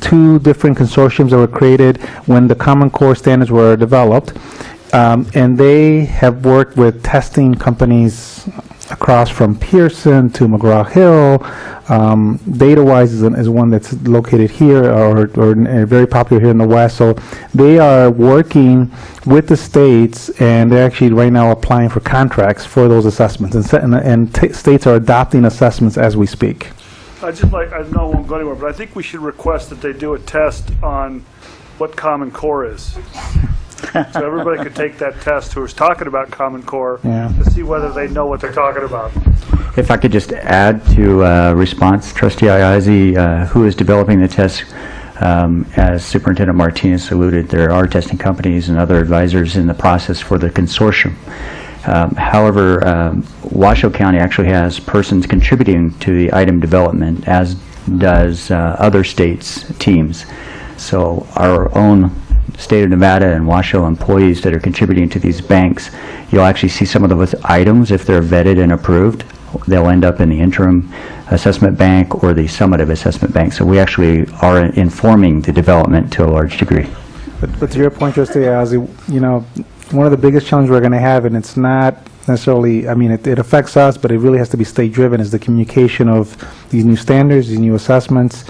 two different consortiums that were created when the Common Core standards were developed. And they have worked with testing companies across from Pearson to McGraw-Hill. DataWise is one that's located here or very popular here in the West. So they are working with the states, and they're actually right now applying for contracts for those assessments. And states are adopting assessments as we speak. I know I won't go anywhere, but I think we should request that they do a test on what Common Core is. So everybody could take that test who is talking about Common Core to see whether they know what they're talking about. If I could just add to response, Trustee Ayazi, who is developing the test, as Superintendent Martinez alluded, there are testing companies and other advisors in the process for the consortium. However, Washoe County actually has persons contributing to the item development, as does other states' teams. So our own State of Nevada and Washoe employees that are contributing to these banks, you'll actually see some of those items, if they're vetted and approved, they'll end up in the interim assessment bank or the summative assessment bank. So we actually are informing the development to a large degree. But to your point, Trustee Ayazi, one of the biggest challenges we're going to have, and it's not necessarily, it affects us, but it really has to be state-driven, is the communication of these new standards, these new assessments.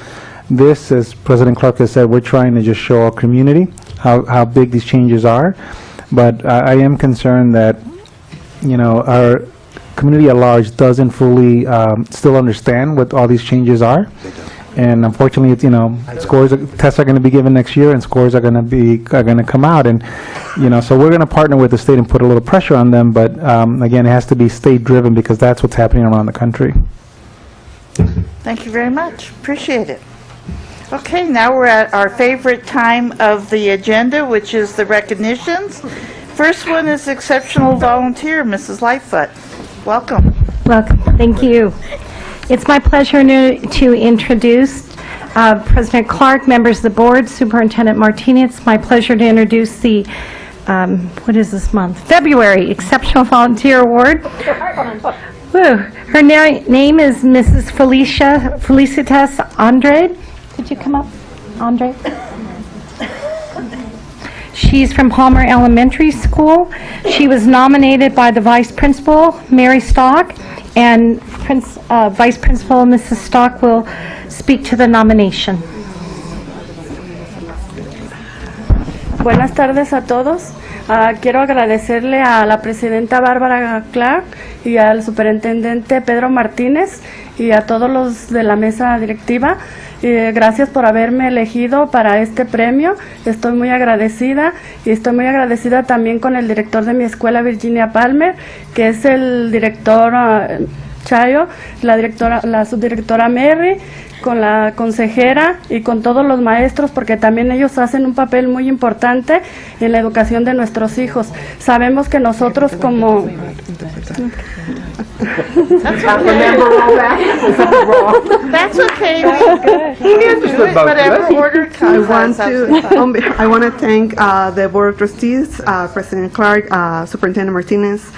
This, as President Clark has said, we're trying to just show our community how big these changes are. But I am concerned that, our community at large doesn't fully still understand what all these changes are. And unfortunately, tests are going to be given next year, and scores are going to come out, and so we're going to partner with the state and put a little pressure on them. But again, it has to be state-driven because that's what's happening around the country. Thank you very much. Appreciate it. Okay, now we're at our favorite time of the agenda, which is the recognitions. First one is exceptional volunteer, Mrs. Lightfoot. Welcome. Welcome. Thank you. It's my pleasure to introduce President Clark, members of the board, Superintendent Martinez. It's my pleasure to introduce the, what is this month? February Exceptional Volunteer Award. Woo. Her name is Mrs. Felicitas Andrade. Could you come up, Andre? She's from Palmer Elementary School. She was nominated by the Vice Principal, Mary Stock, and Vice Principal Mrs. Stock will speak to the nomination. Buenas tardes a todos. Quiero agradecerle a la presidenta Bárbara Clark y al superintendente Pedro Martínez y a todos los de la mesa directiva. Gracias por haberme elegido para este premio. Estoy muy agradecida y estoy muy agradecida también con el director de mi escuela, Virginia Palmer, que es el director Chayo, la subdirectora Mary, con la consejera y con todos los maestros, porque también ellos hacen un papel muy importante en la educación de nuestros hijos. Sabemos que nosotros como... That's okay. We can do it whatever order comes. I want to thank the Board of Trustees, President Clark, Superintendent Martinez,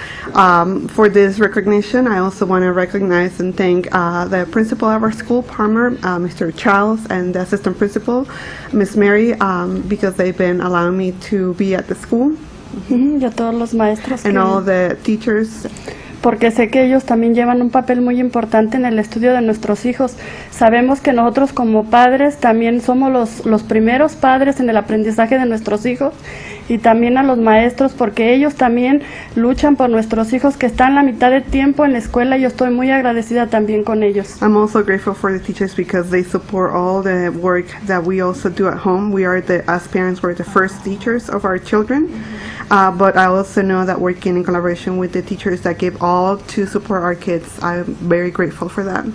for this recognition. I also want to recognize and thank the principal of our school, Palmer, Mr. Charles, and the assistant principal, Miss Mary, because they've been allowing me to be at the school. Y a todos los maestros. And all the teachers. Porque sé que ellos también llevan un papel muy importante en el estudio de nuestros hijos. Sabemos que nosotros como padres también somos los primeros padres en el aprendizaje de nuestros hijos, y también a los maestros, porque ellos también luchan por nuestros hijos que están la mitad de tiempo en la escuela, y yo estoy muy agradecida también con ellos. I'm also grateful for the teachers because they support all the work that we also do at home. We are as parents, we're the first teachers of our children. But I also know that working in collaboration with the teachers that give all to support our kids, I'm very grateful for that.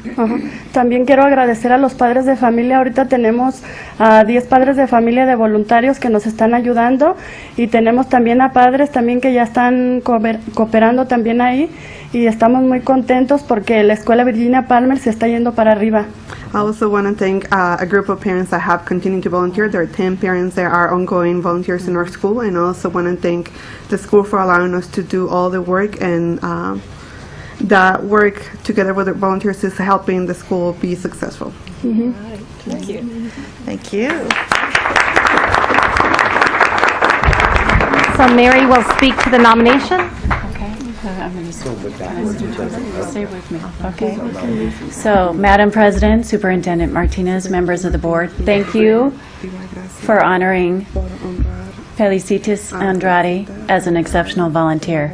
También quiero agradecer a los padres de familia. Ahorita tenemos a 10 padres de familia de voluntarios que nos están ayudando, y tenemos también a padres también que ya están cooperando también ahí, y estamos muy contentos porque la escuela Virginia Palmer se está yendo para arriba. I also want to thank a group of parents that have continued to volunteer. There are 10 parents that are ongoing volunteers in our school, and I also want to thank the school for allowing us to do all the work, and that work together with the volunteers is helping the school be successful. Thank you. Thank you. So Mary will speak to the nomination. I'm going to stay with me. Okay. So, Madam President, Superintendent Martinez, members of the board, thank you for honoring Felicitas Andrade as an exceptional volunteer.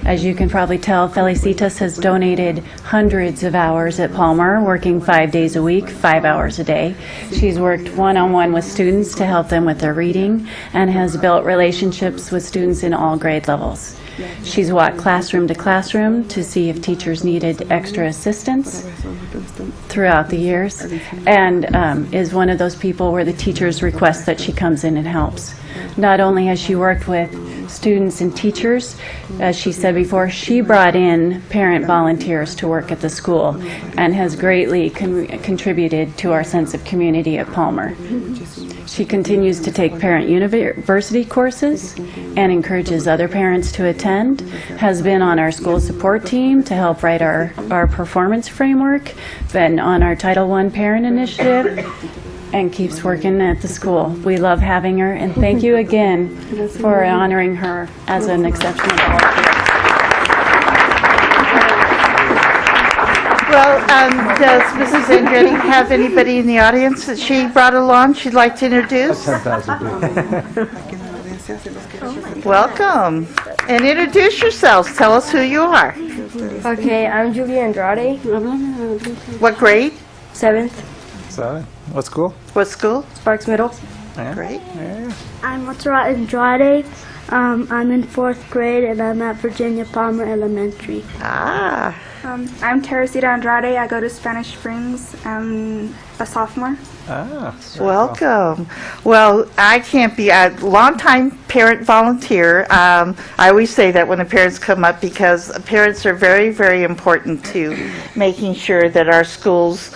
As you can probably tell, Felicitas has donated hundreds of hours at Palmer, working 5 days a week, 5 hours a day. She's worked one-on-one with students to help them with their reading, and has built relationships with students in all grade levels. She's walked classroom to classroom to see if teachers needed extra assistance throughout the years, and is one of those people where the teachers request that she comes in and helps. Not only has she worked with students and teachers, as she said before, she brought in parent volunteers to work at the school, and has greatly contributed to our sense of community at Palmer. She continues to take parent university courses and encourages other parents to attend, has been on our school support team to help write our performance framework, been on our Title I parent initiative, and keeps working at the school. We love having her, and thank you again for honoring her as an exceptional volunteer. Well, does Mrs. Andretti have anybody in the audience that she brought along she'd like to introduce? Welcome. And introduce yourselves. Tell us who you are. Okay, I'm Julia Andrade. What grade? 7th. So, what school? What school? Sparks Middle. Yeah. Great. Yeah. I'm Montserrat Andrade. I'm in 4th grade, and I'm at Virginia Palmer Elementary. Ah. I'm Teresita Andrade. I go to Spanish Springs. I'm a sophomore. Ah. Welcome. Well, I can't be a longtime parent volunteer. I always say that when the parents come up, because parents are very, very important to making sure that our schools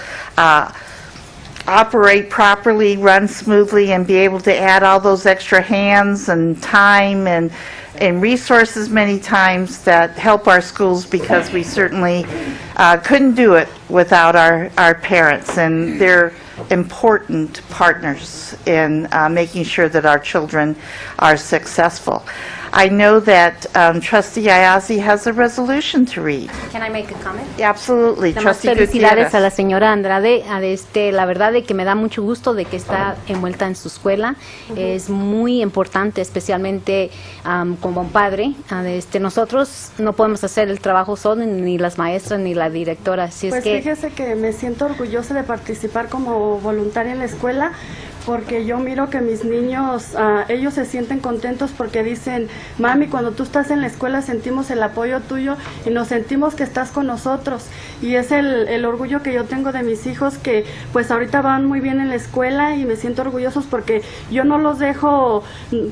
operate properly, run smoothly, and be able to add all those extra hands and time and resources many times that help our schools, because we certainly couldn't do it without our parents, and they're important partners in making sure that our children are successful. I know that Trustee Ayazi has a resolution to read. Can I make a comment? Absolutely. Nada más Trustee felicidades Gutierrez. a la señora Andrade. La verdad de que me da mucho gusto de que está envuelta en su escuela. Es muy importante, especialmente como padre. Nosotros no podemos hacer el trabajo solo, ni las maestras ni la directora. Así Pues es que fíjese que me siento orgullosa de participar como voluntaria en la escuela, porque yo miro que mis niños, ellos se sienten contentos porque dicen, mami, cuando tú estás en la escuela sentimos el apoyo tuyo y nos sentimos que estás con nosotros. Y es el orgullo que yo tengo de mis hijos, que pues ahorita van muy bien en la escuela y me siento orgullosos porque yo no los dejo,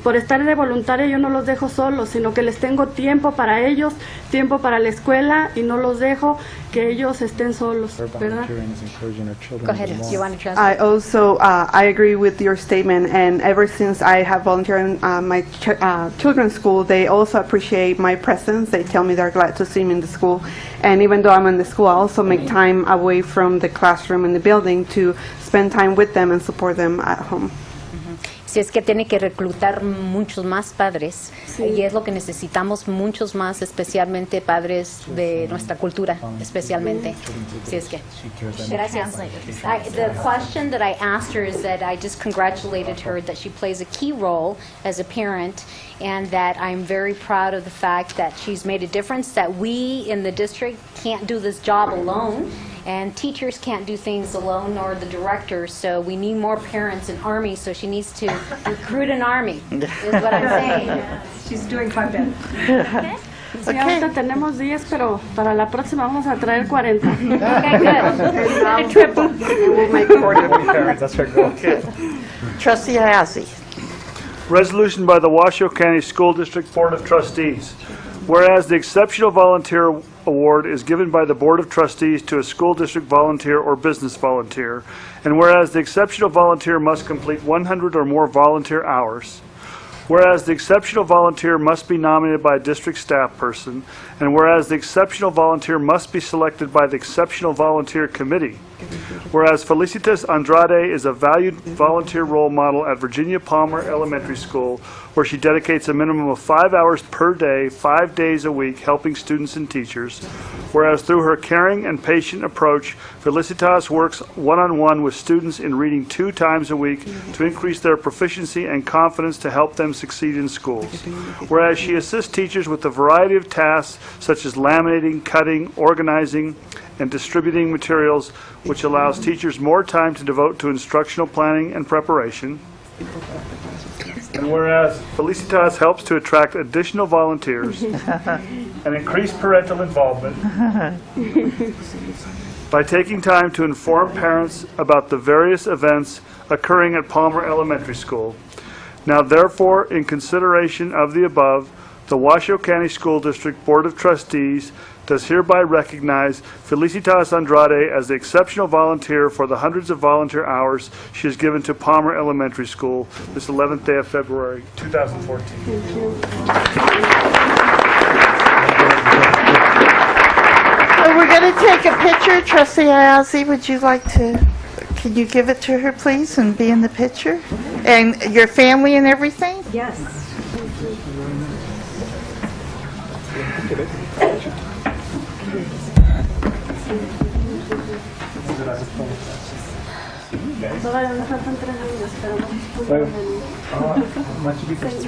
por estar de voluntaria, yo no los dejo solos, sino que les tengo tiempo para ellos, tiempo para la escuela y no los dejo que ellos estén solos, ¿verdad? Go ahead, do you want to translate? I also I agree with your statement, and ever since I have volunteered in my children's school, they also appreciate my presence. They tell me they're glad to see me in the school, and even though I'm in the school, I also make time away from the classroom and the building to spend time with them and support them at home. Si es que tiene que reclutar muchos más padres, y es lo que necesitamos, muchos más, especialmente padres de nuestra cultura, especialmente. Si es que. Gracias. The question that I asked her is that I just congratulated her that she plays a key role as a parent, and that I'm very proud of the fact that she's made a difference, that we in the district can't do this job alone. And teachers can't do things alone, nor the directors, so we need more parents in Army, so she needs to recruit an Army, is what I'm saying. She's doing quite good. Sí, ahorita tenemos 10, pero para la próxima vamos a traer 40. Okay, good. Triple. We'll make 40. That's her goal. Trustee Hayazi. Resolution by the Washoe County School District Board of Trustees. Whereas the Exceptional Volunteer Award is given by the Board of Trustees to a school district volunteer or business volunteer, and whereas the exceptional volunteer must complete 100 or more volunteer hours, whereas the exceptional volunteer must be nominated by a district staff person, and whereas the exceptional volunteer must be selected by the Exceptional Volunteer Committee, whereas Felicitas Andrade is a valued volunteer role model at Virginia Palmer Elementary School, where she dedicates a minimum of 5 hours per day, 5 days a week, helping students and teachers, whereas through her caring and patient approach, Felicitas works one-on-one with students in reading 2 times a week to increase their proficiency and confidence to help them succeed in schools, whereas she assists teachers with a variety of tasks such as laminating, cutting, organizing, and distributing materials, which allows teachers more time to devote to instructional planning and preparation. And whereas Felicitas helps to attract additional volunteers and increase parental involvement by taking time to inform parents about the various events occurring at Palmer Elementary School. Now therefore, in consideration of the above, the Washoe County School District Board of Trustees does hereby recognize Felicitas Andrade as the exceptional volunteer for the hundreds of volunteer hours she has given to Palmer Elementary School this 11th day of February, 2014. So we're going to take a picture. Trustee Ayazi, would you like to, can you give it to her, please, and be in the picture? And your family and everything? Yes. Todavía me faltan 3 niños, pero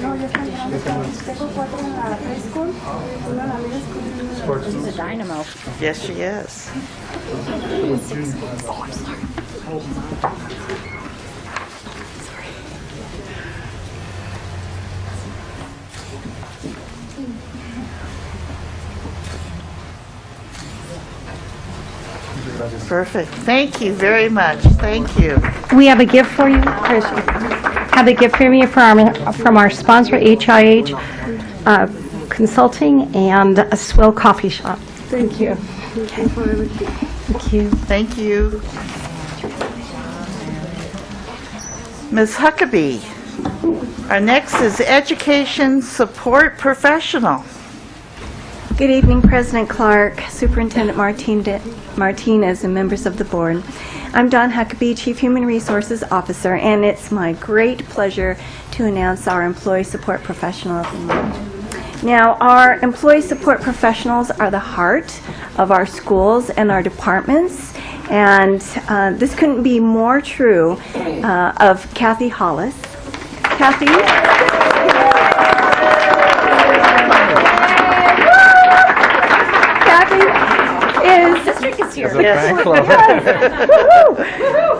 no, ya están grandes. Tengo 4 en la preschool, una en la middle school. She's a dynamo. Yes, she is. Perfect. Thank you very much. Thank you. We have a gift for you. Have a gift for you from our sponsor, HIH Consulting and a Swill Coffee Shop. Thank you. Okay. Thank you. Thank you. Ms. Huckabee. Our next is Education Support Professional. Good evening, President Clark, Superintendent Martinez, and members of the board. I'm Dawn Huckabee, Chief Human Resources Officer, and it's my great pleasure to announce our Employee Support Professional of the Month. Now, our Employee Support Professionals are the heart of our schools and our departments, and this couldn't be more true of Kathy Hollis. Kathy? Rick is here.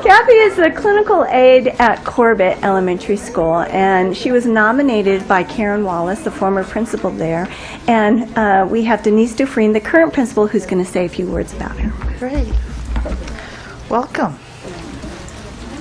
Kathy is the clinical aide at Corbett Elementary School, and she was nominated by Karen Wallace, the former principal there. And we have Denise Dufresne, the current principal, who's going to say a few words about her. Great. Welcome.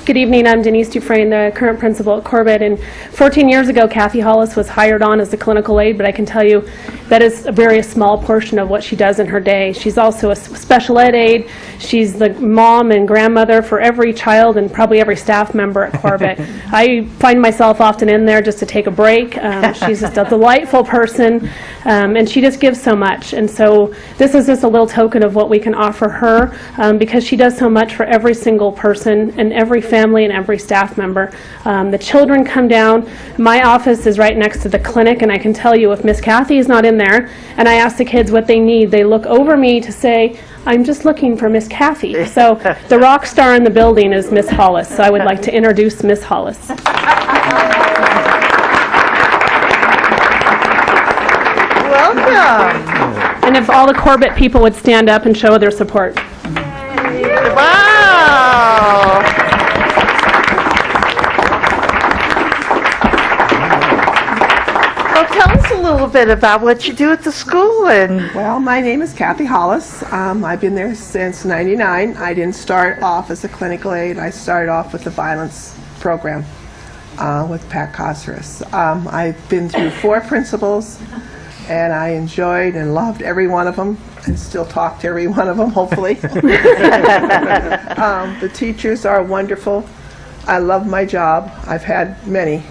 Good evening, I'm Denise Dufresne, the current principal at Corbett, and 14 years ago Kathy Hollis was hired on as the clinical aide, but I can tell you that is a very small portion of what she does in her day. She's also a special ed aide, she's the mom and grandmother for every child and probably every staff member at Corbett. I find myself often in there just to take a break. She's just a delightful person, and she just gives so much, and so this is just a little token of what we can offer her, because she does so much for every single person and every family and every staff member. The children come down. My office is right next to the clinic, and I can tell you if Miss Kathy is not in there and I ask the kids what they need, they look over me to say, I'm just looking for Miss Kathy. So the rock star in the building is Miss Hollis. So I would like to introduce Miss Hollis. Welcome. And if all the Corbett people would stand up and show their support. Wow. Well, tell us a little bit about what you do at the school. Well, my name is Kathy Hollis. I've been there since '99. I didn't start off as a clinical aide. I started off with the violence program with Pat Cosras. I've been through 4 principals, and I enjoyed and loved every one of them, and still talk to every one of them, hopefully. The teachers are wonderful. I love my job. I've had many.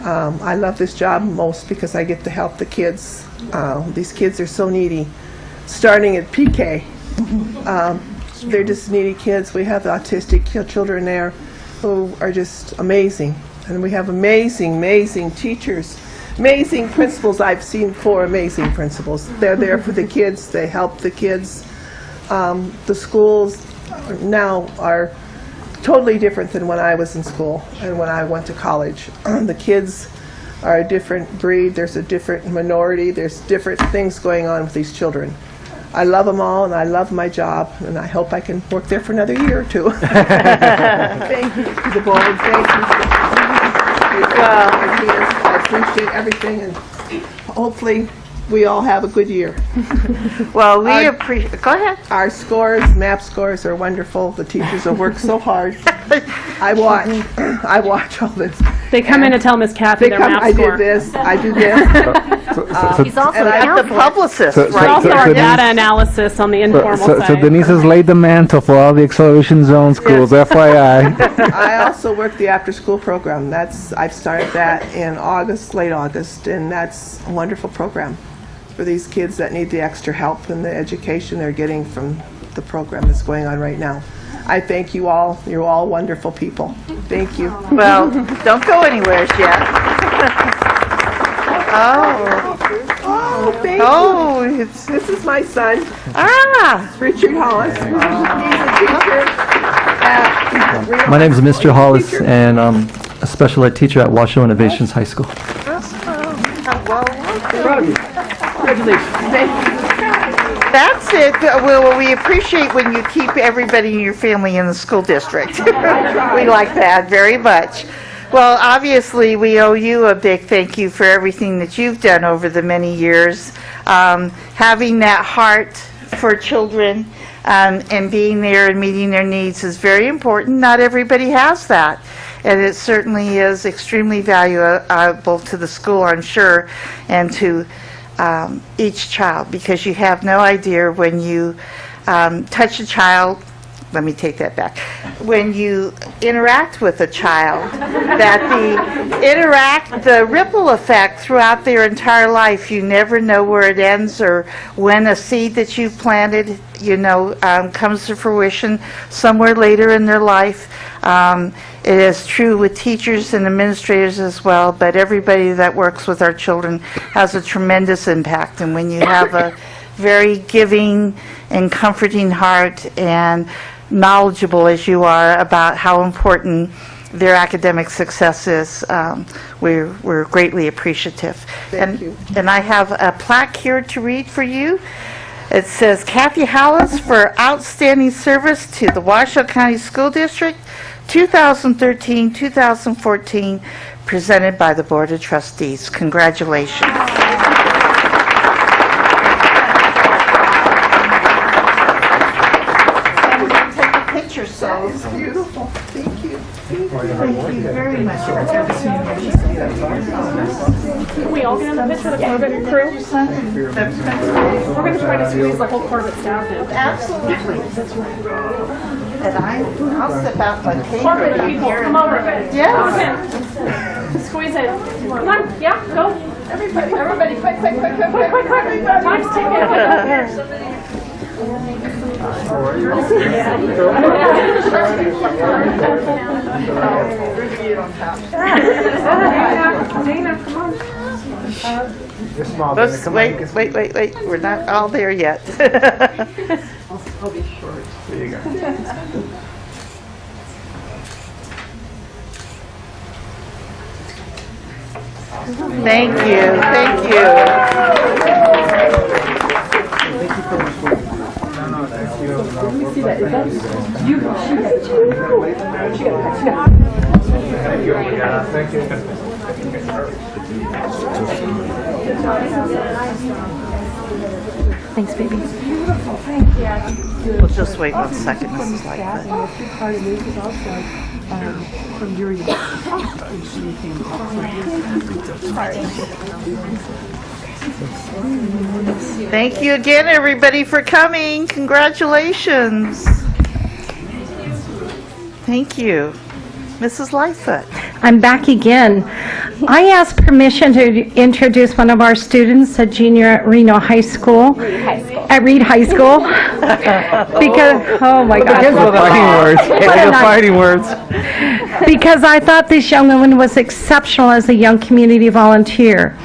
I love this job most because I get to help the kids. These kids are so needy. Starting at PK, they're just needy kids. We have the autistic children there who are just amazing. And we have amazing, amazing teachers. Amazing principals. I've seen 4 amazing principals. They're there for the kids. They help the kids. The schools now are totally different than when I was in school and when I went to college. The kids are a different breed. There's a different minority. There's different things going on with these children. I love them all, and I love my job, and I hope I can work there for another year or 2. Thank you to the board. Thank you. I appreciate everything, and hopefully we all have a good year. Well, we appreciate. Go ahead. Our scores, MAP scores, are wonderful. The teachers have worked so hard. I watch all this. They come in to tell Miss Kathy their math I score. did this. I do this. He's also the publicist, We're also our data analysis on the informal side. So Denise has laid the mantle for all the acceleration zone schools, FYI. I also work the after-school program. I've started that in August, late August, and that's a wonderful program for these kids that need the extra help and the education they're getting from the program that's going on right now. I thank you all. You're all wonderful people. Thank you. Well, don't go anywhere yet. Oh, thank you. This is my son. Richard Hollis. He's a teacher. My name is Mr. Hollis, and I'm a special ed teacher at Washoe Innovations High School. That's it. Well, we appreciate when you keep everybody in your family in the school district. We like that very much. Well, obviously, we owe you a big thank you for everything that you've done over the many years. Having that heart for children and being there and meeting their needs is very important. Not everybody has that. And it certainly is extremely valuable to the school, I'm sure, and to each child, because you have no idea when you touch a child. Let me take that back. When you interact with a child, that the ripple effect throughout their entire life, you never know where it ends or when a seed that you've planted, comes to fruition somewhere later in their life. It is true with teachers and administrators as well, but everybody that works with our children has a tremendous impact. And when you have a very giving and comforting heart and knowledgeable as you are about how important their academic success is, we're greatly appreciative. Thank you. And I have a plaque here to read for you. It says Kathy Hollis for outstanding service to the Washoe County School District 2013-2014, presented by the Board of Trustees. Congratulations. Picture, so It's beautiful. Thank you. thank you very much. Can we all get in the picture, the Corbett crew? We're going to try to squeeze the whole Corbett staff in. Absolutely. And I'll step out my paper. Corbett people, come over. Yes. Squeeze in. Come on, yeah, go. Everybody, quick, quick. Time's ticking. Dana, come on. Wait. We're not all there yet. I'll be short. There you go. Thank you. Let me see that. Is that you? Thanks, baby. We'll just wait 1 second, Mrs. Lightfoot. Thank you again, everybody, for coming. Congratulations. Thank you. Mrs. Lightfoot. I'm back again. I asked permission to introduce one of our students, a junior at Reno High School. At Reed High School. Because, oh my God. Fighting words. Because I thought this young woman was exceptional as a young community volunteer.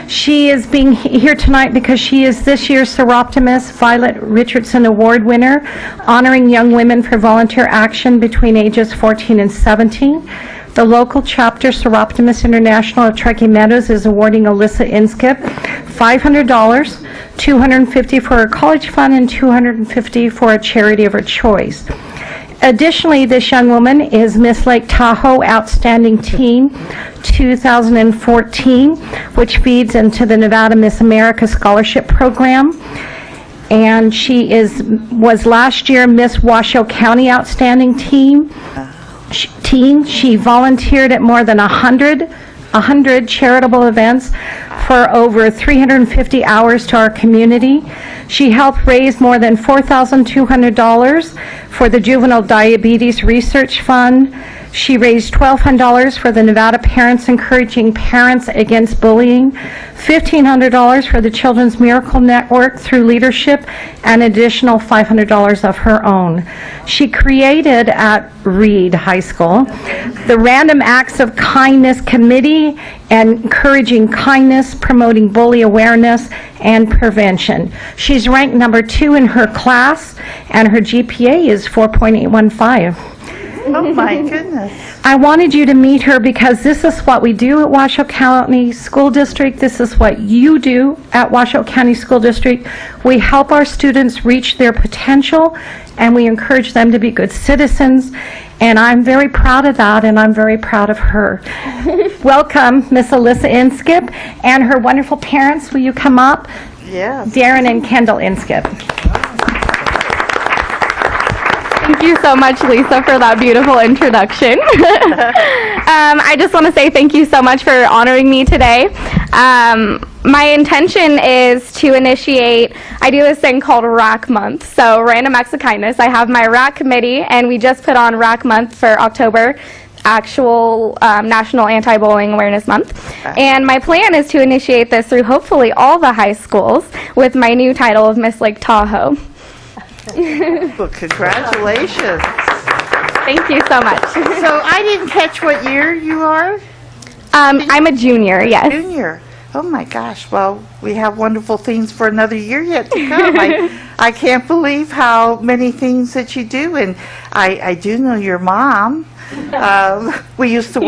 She is being here tonight because she is this year's Seroptimus Violet Richardson Award winner, honoring young women for volunteer action between ages 14 and 17. The local chapter, Seroptimus International of Truckee Meadows, is awarding Alyssa Inskip $500, $250 for her college fund, and $250 for a charity of her choice. Additionally, this young woman is Miss Lake Tahoe Outstanding Teen 2014, which feeds into the Nevada Miss America Scholarship Program. And she was last year Miss Washoe County Outstanding Teen. She volunteered at more than 100 charitable events for over 350 hours to our community. She helped raise more than $4,200 for the Juvenile Diabetes Research Fund. She raised $1,200 for the Nevada Parents Encouraging Parents Against Bullying, $1,500 for the Children's Miracle Network through leadership, and additional $500 of her own. She created at Reed High School the Random Acts of Kindness Committee, encouraging kindness, promoting bully awareness, and prevention. She's ranked number 2 in her class, and her GPA is 4.815. Oh my goodness. I wanted you to meet her because this is what we do at Washoe County School District. This is what you do at Washoe County School District. We help our students reach their potential, and we encourage them to be good citizens. And I'm very proud of that, and I'm very proud of her. Welcome, Miss Alyssa Inskip, and her wonderful parents. Will you come up? Yeah. Darren and Kendall Inskip. Thank you so much, Lisa, for that beautiful introduction. I just want to say thank you so much for honoring me today. My intention is to initiate, I do this thing called RAC Month, so Random Acts of Kindness. I have my RAC committee, and we just put on RAC Month for October, actual National Anti-Bullying Awareness Month. And my plan is to initiate this through hopefully all the high schools with my new title of Miss Lake Tahoe. Well, congratulations. Thank you so much. So I didn't catch what year you are? I'm a junior, yes. Junior. Oh my gosh, well, we have wonderful things for another year yet to come. I can't believe how many things that you do, and I do know your mom. She used to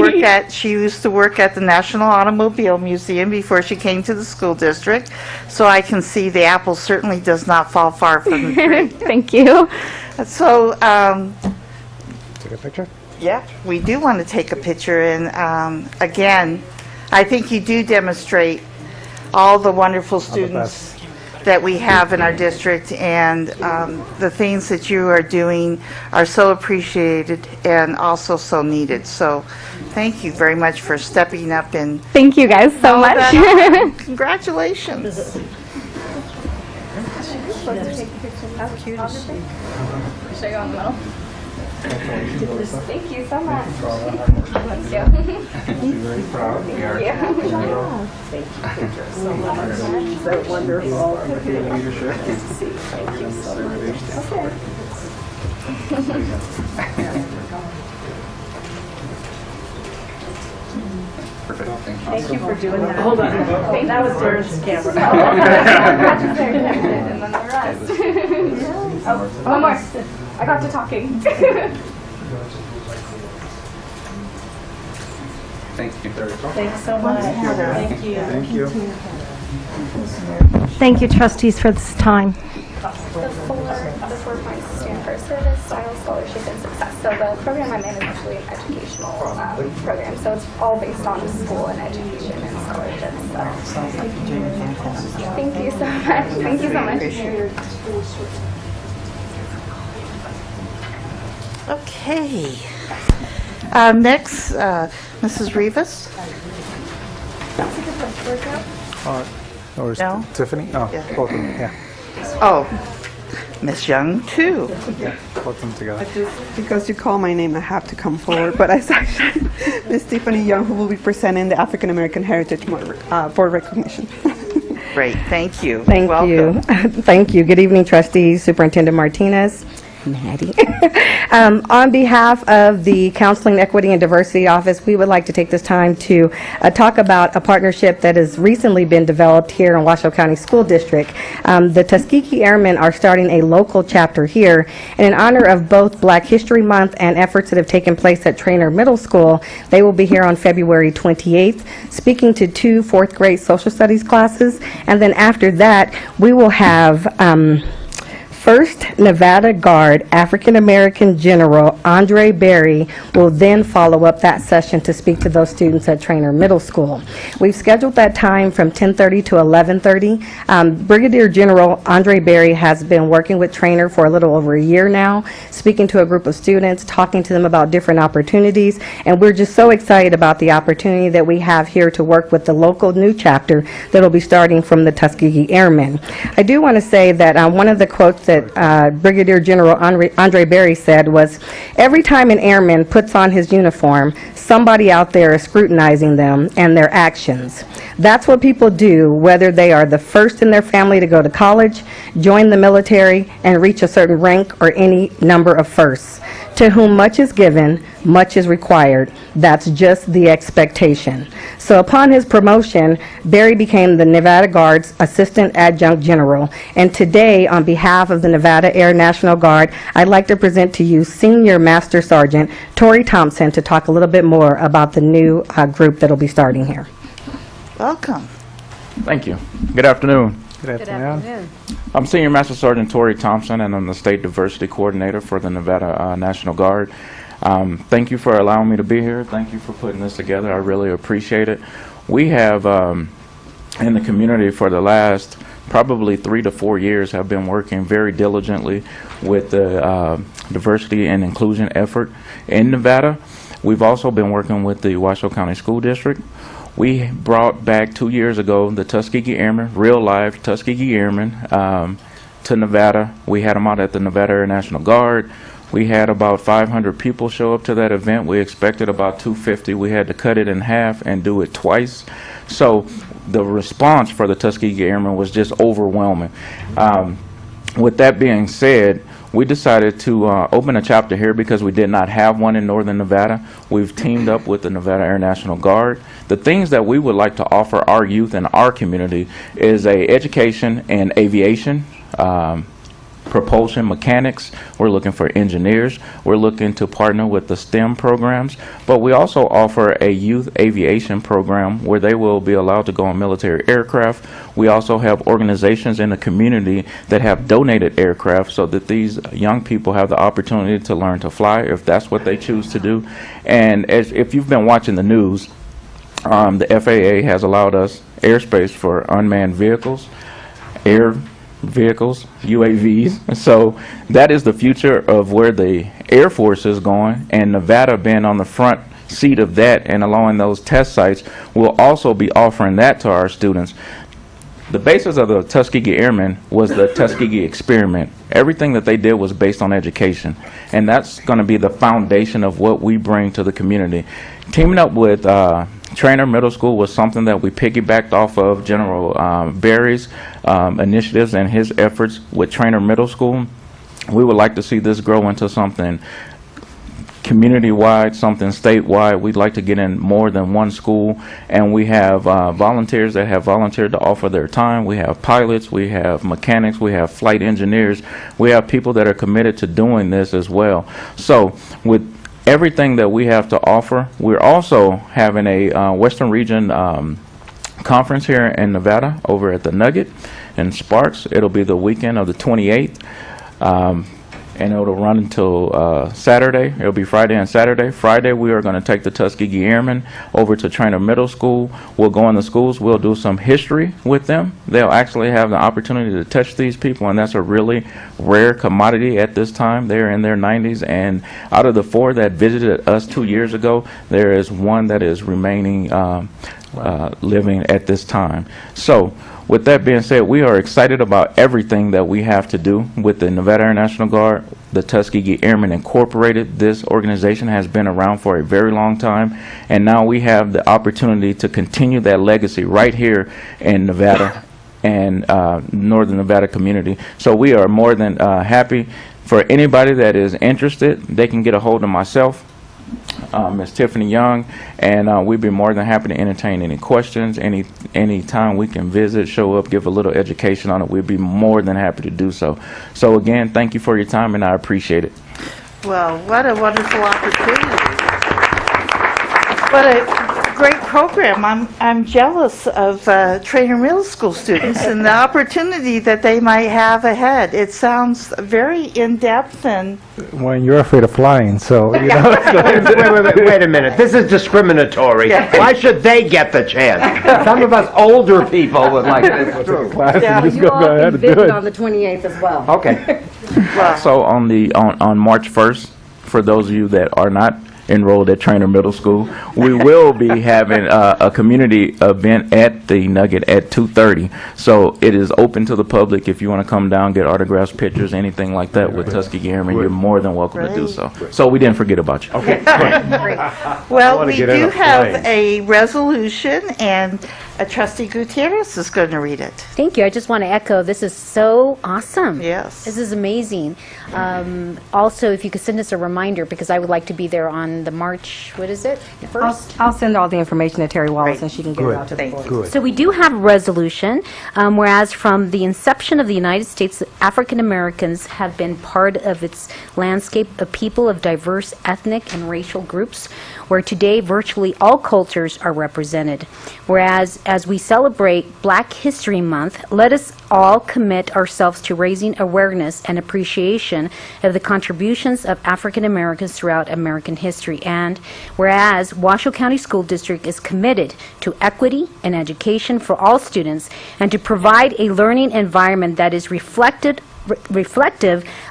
work at the National Automobile Museum before she came to the school district, so I can see the apple certainly does not fall far from the tree. Thank you. So, Take a picture? yeah, we do want to take a picture, and again, I think you do demonstrate all the wonderful students that we have in our district, and the things that you are doing are so appreciated and also so needed. So thank you very much for stepping up and Thank you guys so all much. that. Congratulations. How cute is she? Should I go in the middle? Thank you so much. Thank you. Very proud. Thank you so much. So wonderful. Leadership. Thank you so much. Thank you for doing that. Hold on. That was Darren's camera. And then the rest. Oh, one more. I got to talking. Thank you. Thanks so much. Thank you. Thank you. Thank you, trustees, for this time. The 4 points stand for service, style, scholarship, and success. So the program I'm in is actually an educational program. So it's all based on school and education and scholarship. So thank you so much. Thank you so much. Okay. Next, Mrs. Rivas. Or No? Tiffany? Oh, Yeah. both of them, yeah. Oh, Miss Young, too. Yeah, both of them together. Because you call my name, I have to come forward, but it's actually Miss Tiffany Young who will be presenting the African American Heritage Board recognition. Great, thank you. Thank Welcome. you. Thank you. Good evening, trustees, Superintendent Martinez. Maddie. On behalf of the Counseling, Equity, and Diversity Office, we would like to take this time to talk about a partnership that has recently been developed here in Washoe County School District. The Tuskegee Airmen are starting a local chapter here, and in honor of both Black History Month and efforts that have taken place at Traynor Middle School, they will be here on February 28th, speaking to 2 fourth grade social studies classes, and then after that, we will have 1st Nevada Guard African American General Andre Berry will then follow up that session to speak to those students at Traynor Middle School. We've scheduled that time from 10:30 to 11:30. Brigadier General Andre Berry has been working with Traynor for a little over a year now, speaking to a group of students, talking to them about different opportunities, and we're just so excited about the opportunity that we have here to work with the local new chapter that will be starting from the Tuskegee Airmen. I do want to say that one of the quotes that Brigadier General Andre Berry said was, "Every time an airman puts on his uniform, somebody out there is scrutinizing them and their actions. That's what people do, whether they are the first in their family to go to college, join the military, and reach a certain rank, or any number of firsts. To whom much is given, much is required. That's just the expectation." So upon his promotion, Berry became the Nevada Guard's Assistant Adjunct General. And today, on behalf of the Nevada Air National Guard, I'd like to present to you Senior Master Sergeant Tori Thompson to talk a little bit more about the new group that will be starting here. Welcome. Thank you. Good afternoon. Good afternoon. I'm Senior Master Sergeant Tori Thompson, and I'm the State Diversity Coordinator for the Nevada National Guard. Thank you for allowing me to be here. Thank you for putting this together. I really appreciate it. We have, in the community for the last probably 3 to 4 years, have been working very diligently with the diversity and inclusion effort in Nevada. We've also been working with the Washoe County School District. We brought back 2 years ago the Tuskegee Airmen, real live Tuskegee Airmen, to Nevada. We had them out at the Nevada Air National Guard. We had about 500 people show up to that event. We expected about 250. We had to cut it in half and do it twice. So the response for the Tuskegee Airmen was just overwhelming. With that being said, we decided to open a chapter here because we did not have one in Northern Nevada. We've teamed up with the Nevada Air National Guard. The things that we would like to offer our youth and our community is a education in aviation, propulsion mechanics. We're looking for engineers. We're looking to partner with the STEM programs, but we also offer a youth aviation program where they will be allowed to go on military aircraft. We also have organizations in the community that have donated aircraft so that these young people have the opportunity to learn to fly if that's what they choose to do. And if you've been watching the news, the FAA has allowed us airspace for unmanned vehicles, air vehicles, UAVs. So that is the future of where the Air Force is going, and Nevada being on the front seat of that and allowing those test sites, will also be offering that to our students. The basis of the Tuskegee Airmen was the Tuskegee experiment. Everything that they did was based on education, and that's going to be the foundation of what we bring to the community. Teaming up with Trainer Middle School was something that we piggybacked off of General Barry's initiatives and his efforts with Trainer Middle School. We would like to see this grow into something community-wide, something statewide. We'd like to get in more than one school, and we have volunteers that have volunteered to offer their time. We have pilots, we have mechanics, we have flight engineers, we have people that are committed to doing this as well. So with everything that we have to offer, we're also having a Western Region conference here in Nevada over at the Nugget in Sparks. It'll be the weekend of the 28th. And it'll run until Saturday. It'll be Friday and Saturday. Friday, we are going to take the Tuskegee Airmen over to Trainer Middle School. We'll go in the schools. We'll do some history with them. They'll actually have the opportunity to touch these people, and that's a really rare commodity at this time. They're in their 90s, and out of the 4 that visited us 2 years ago, there is 1 that is remaining living at this time. So, with that being said, we are excited about everything that we have to do with the Nevada Air National Guard, the Tuskegee Airmen Incorporated. This organization has been around for a very long time, and now we have the opportunity to continue that legacy right here in Nevada and Northern Nevada community. So we are more than happy. For anybody that is interested, they can get a hold of myself, Ms. Tiffany Young, and we'd be more than happy to entertain any questions. Any time we can visit, show up, give a little education on it, we'd be more than happy to do so. So again, thank you for your time, and I appreciate it. Well, what a wonderful opportunity. What a great program. I'm jealous of Trainer Middle School students and the opportunity that they might have ahead. It sounds very in-depth and... When you're afraid of flying, so, you know. Wait a minute. This is discriminatory. Why should they get the chance? Some of us older people would like this too. Yeah, you all can visit on the 28th as well. Okay. So on March 1st, for those of you that are not enrolled at Trainer Middle School, we will be having a community event at the Nugget at 2:30. So it is open to the public. If you want to come down, get autographs, pictures, anything like that with Tuskegee Airmen, you're more than welcome to do so. So we didn't forget about you. Okay. Well, we do have a resolution, and Trustee Gutierrez is going to read it. Thank you. I just want to echo, this is so awesome. Yes. This is amazing. Also, if you could send us a reminder, because I would like to be there on the March, what is it, 1st? I'll send all the information to Terry Wallace, and she can get it out to the board. So we do have a resolution, whereas from the inception of the United States, African Americans have been part of its landscape, a people of diverse ethnic and racial groups, where today virtually all cultures are represented. Whereas as we celebrate Black History Month, let us all commit ourselves to raising awareness and appreciation of the contributions of African Americans throughout American history. And whereas Washoe County School District is committed to equity and education for all students, and to provide a learning environment that is reflective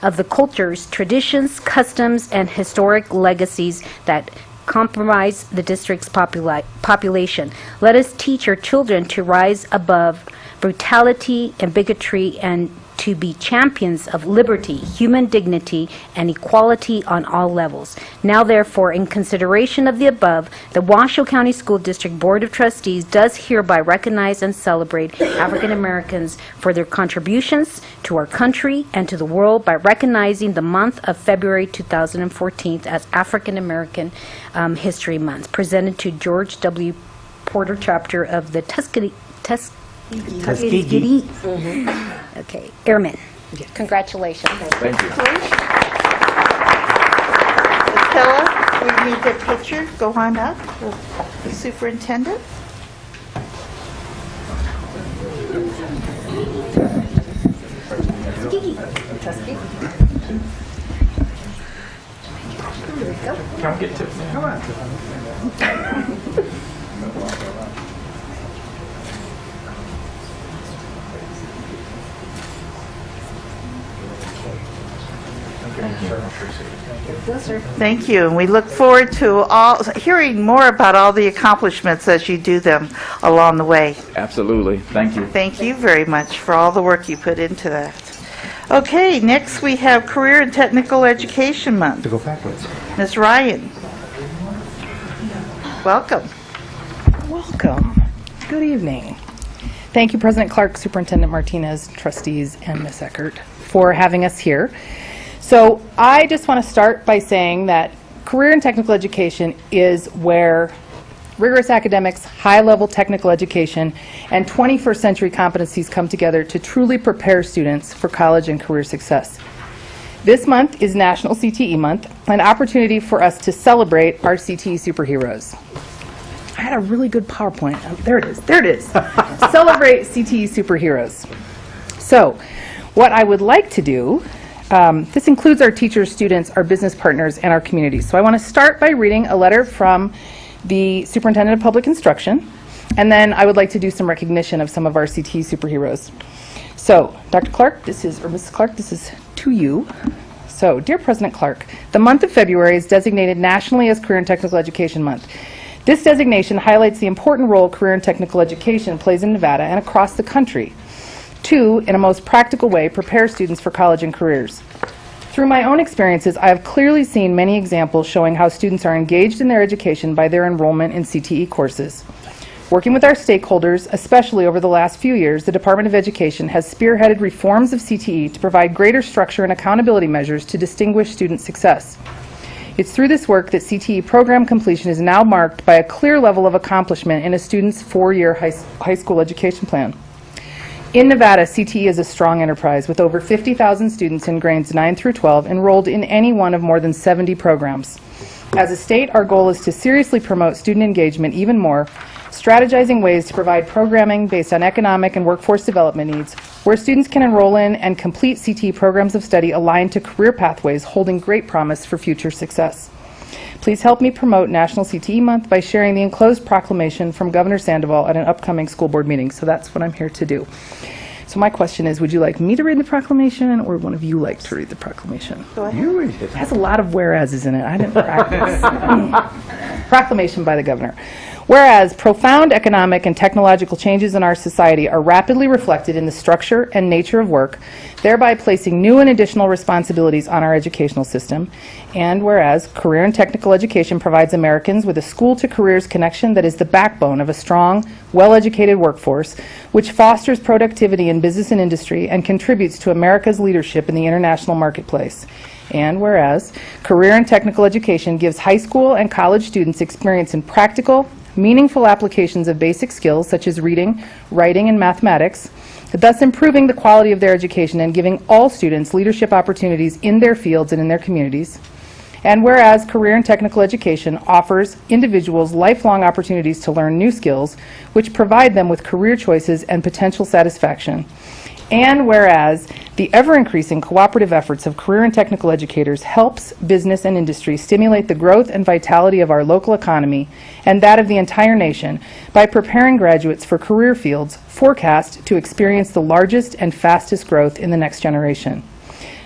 of the cultures, traditions, customs, and historic legacies that comprise the district's population. Let us teach our children to rise above brutality and bigotry, and to be champions of liberty, human dignity, and equality on all levels. Now, therefore, in consideration of the above, the Washoe County School District Board of Trustees does hereby recognize and celebrate African Americans for their contributions to our country and to the world by recognizing the month of February 2014 as African American History Month, presented to George W. Porter chapter of the Tuskegee. Okay, Airmen. Congratulations. Thank you. Stella, we need the picture. Go on up. The superintendent. Come get Tiffany. Come on. Thank you, and we look forward to hearing more about all the accomplishments as you do them along the way. Absolutely. Thank you. Thank you very much for all the work you put into that. Okay, next we have Career and Technical Education Month. To go backwards. Ms. Ryan. Welcome. Welcome. Good evening. Thank you, President Clark, Superintendent Martinez, trustees, and Ms. Eckert for having us here. So I just want to start by saying that career and technical education is where rigorous academics, high-level technical education, and 21st century competencies come together to truly prepare students for college and career success. This month is National CTE Month, an opportunity for us to celebrate our CTE superheroes. I had a really good PowerPoint. Oh, there it is. There it is. Celebrate CTE superheroes. So what I would like to do, this includes our teachers, students, our business partners, and our community. So I want to start by reading a letter from the Superintendent of Public Instruction, and then I would like to do some recognition of some of our CTE superheroes. So, Dr. Clark, this is, or Mrs. Clark, this is to you. So, dear President Clark, the month of February is designated nationally as Career and Technical Education Month. This designation highlights the important role career and technical education plays in Nevada and across the country to, in a most practical way, prepare students for college and careers. Through my own experiences, I have clearly seen many examples showing how students are engaged in their education by their enrollment in CTE courses. Working with our stakeholders, especially over the last few years, the Department of Education has spearheaded reforms of CTE to provide greater structure and accountability measures to distinguish student success. It's through this work that CTE program completion is now marked by a clear level of accomplishment in a student's 4-year high school education plan. In Nevada, CTE is a strong enterprise with over 50,000 students in grades 9 through 12 enrolled in any one of more than 70 programs. As a state, our goal is to seriously promote student engagement even more, strategizing ways to provide programming based on economic and workforce development needs, where students can enroll in and complete CTE programs of study aligned to career pathways holding great promise for future success. Please help me promote National CTE Month by sharing the enclosed proclamation from Governor Sandoval at an upcoming school board meeting. So that's what I'm here to do. So my question is, would you like me to read the proclamation, or one of you like to read the proclamation? Go ahead. You read it. It has a lot of whereases in it. I didn't practice. Proclamation by the governor. Whereas profound economic and technological changes in our society are rapidly reflected in the structure and nature of work, thereby placing new and additional responsibilities on our educational system. And whereas career and technical education provides Americans with a school-to-careers connection that is the backbone of a strong, well-educated workforce, which fosters productivity in business and industry and contributes to America's leadership in the international marketplace. And whereas career and technical education gives high school and college students experience in practical, meaningful applications of basic skills such as reading, writing, and mathematics, thus improving the quality of their education and giving all students leadership opportunities in their fields and in their communities. And whereas career and technical education offers individuals lifelong opportunities to learn new skills, which provide them with career choices and potential satisfaction. And whereas the ever-increasing cooperative efforts of career and technical educators helps business and industry stimulate the growth and vitality of our local economy and that of the entire nation by preparing graduates for career fields forecast to experience the largest and fastest growth in the next generation.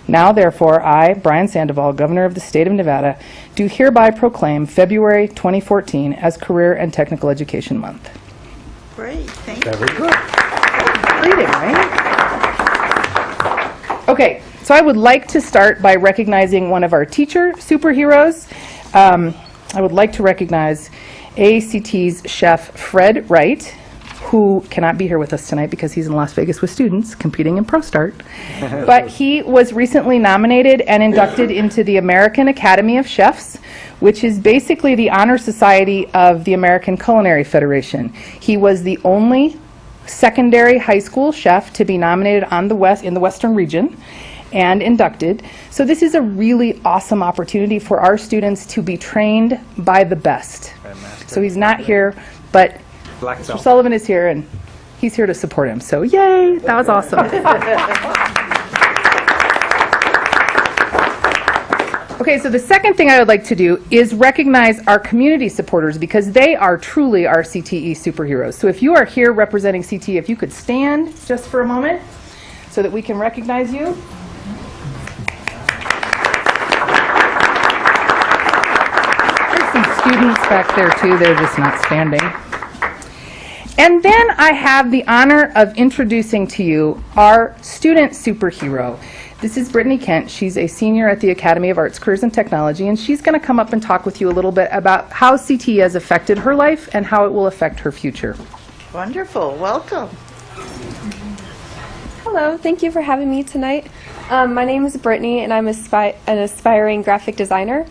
Now, therefore, I, Brian Sandoval, Governor of the State of Nevada, do hereby proclaim February 2014 as Career and Technical Education Month. Great, thank you. Very good. Reading, right? Okay, so I would like to start by recognizing one of our teacher superheroes. I would like to recognize ACT's chef Fred Wright, who cannot be here with us tonight because he's in Las Vegas with students competing in Pro Start. But he was recently nominated and inducted into the American Academy of Chefs, which is basically the honor society of the American Culinary Federation. He was the only secondary high school chef to be nominated in the Western region and inducted. So this is a really awesome opportunity for our students to be trained by the best. So he's not here, but Mr. Sullivan is here, and he's here to support him. So yay, that was awesome. Okay, so the second thing I would like to do is recognize our community supporters, because they are truly our CTE superheroes. So if you are here representing CTE, if you could stand just for a moment so that we can recognize you. There's some students back there too, they're just not standing. And then I have the honor of introducing to you our student superhero. This is Brittany Kent. She's a senior at the Academy of Arts, Careers, and Technology, and she's going to come up and talk with you a little bit about how CTE has affected her life and how it will affect her future. Wonderful. Welcome. Hello. Thank you for having me tonight. My name is Brittany, and I'm an aspiring graphic designer.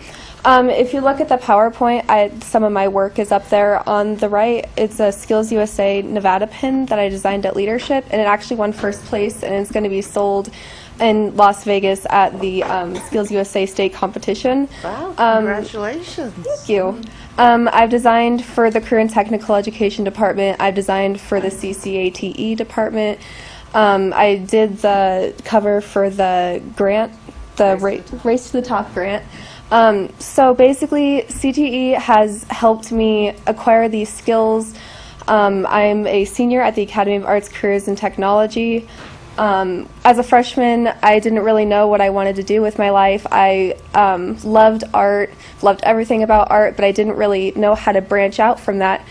If you look at the PowerPoint, some of my work is up there on the right. It's a Skills USA Nevada pin that I designed at Leadership, and it actually won first place, and it's going to be sold in Las Vegas at the Skills USA State Competition. Wow, congratulations. Thank you. I've designed for the Career and Technical Education Department. I've designed for the CCATE department. I did the cover for the grant, the Race to the Top grant. So basically, CTE has helped me acquire these skills. I'm a senior at the Academy of Arts, Careers, and Technology. As a freshman, I didn't really know what I wanted to do with my life. I loved art, loved everything about art, but I didn't really know how to branch out from that.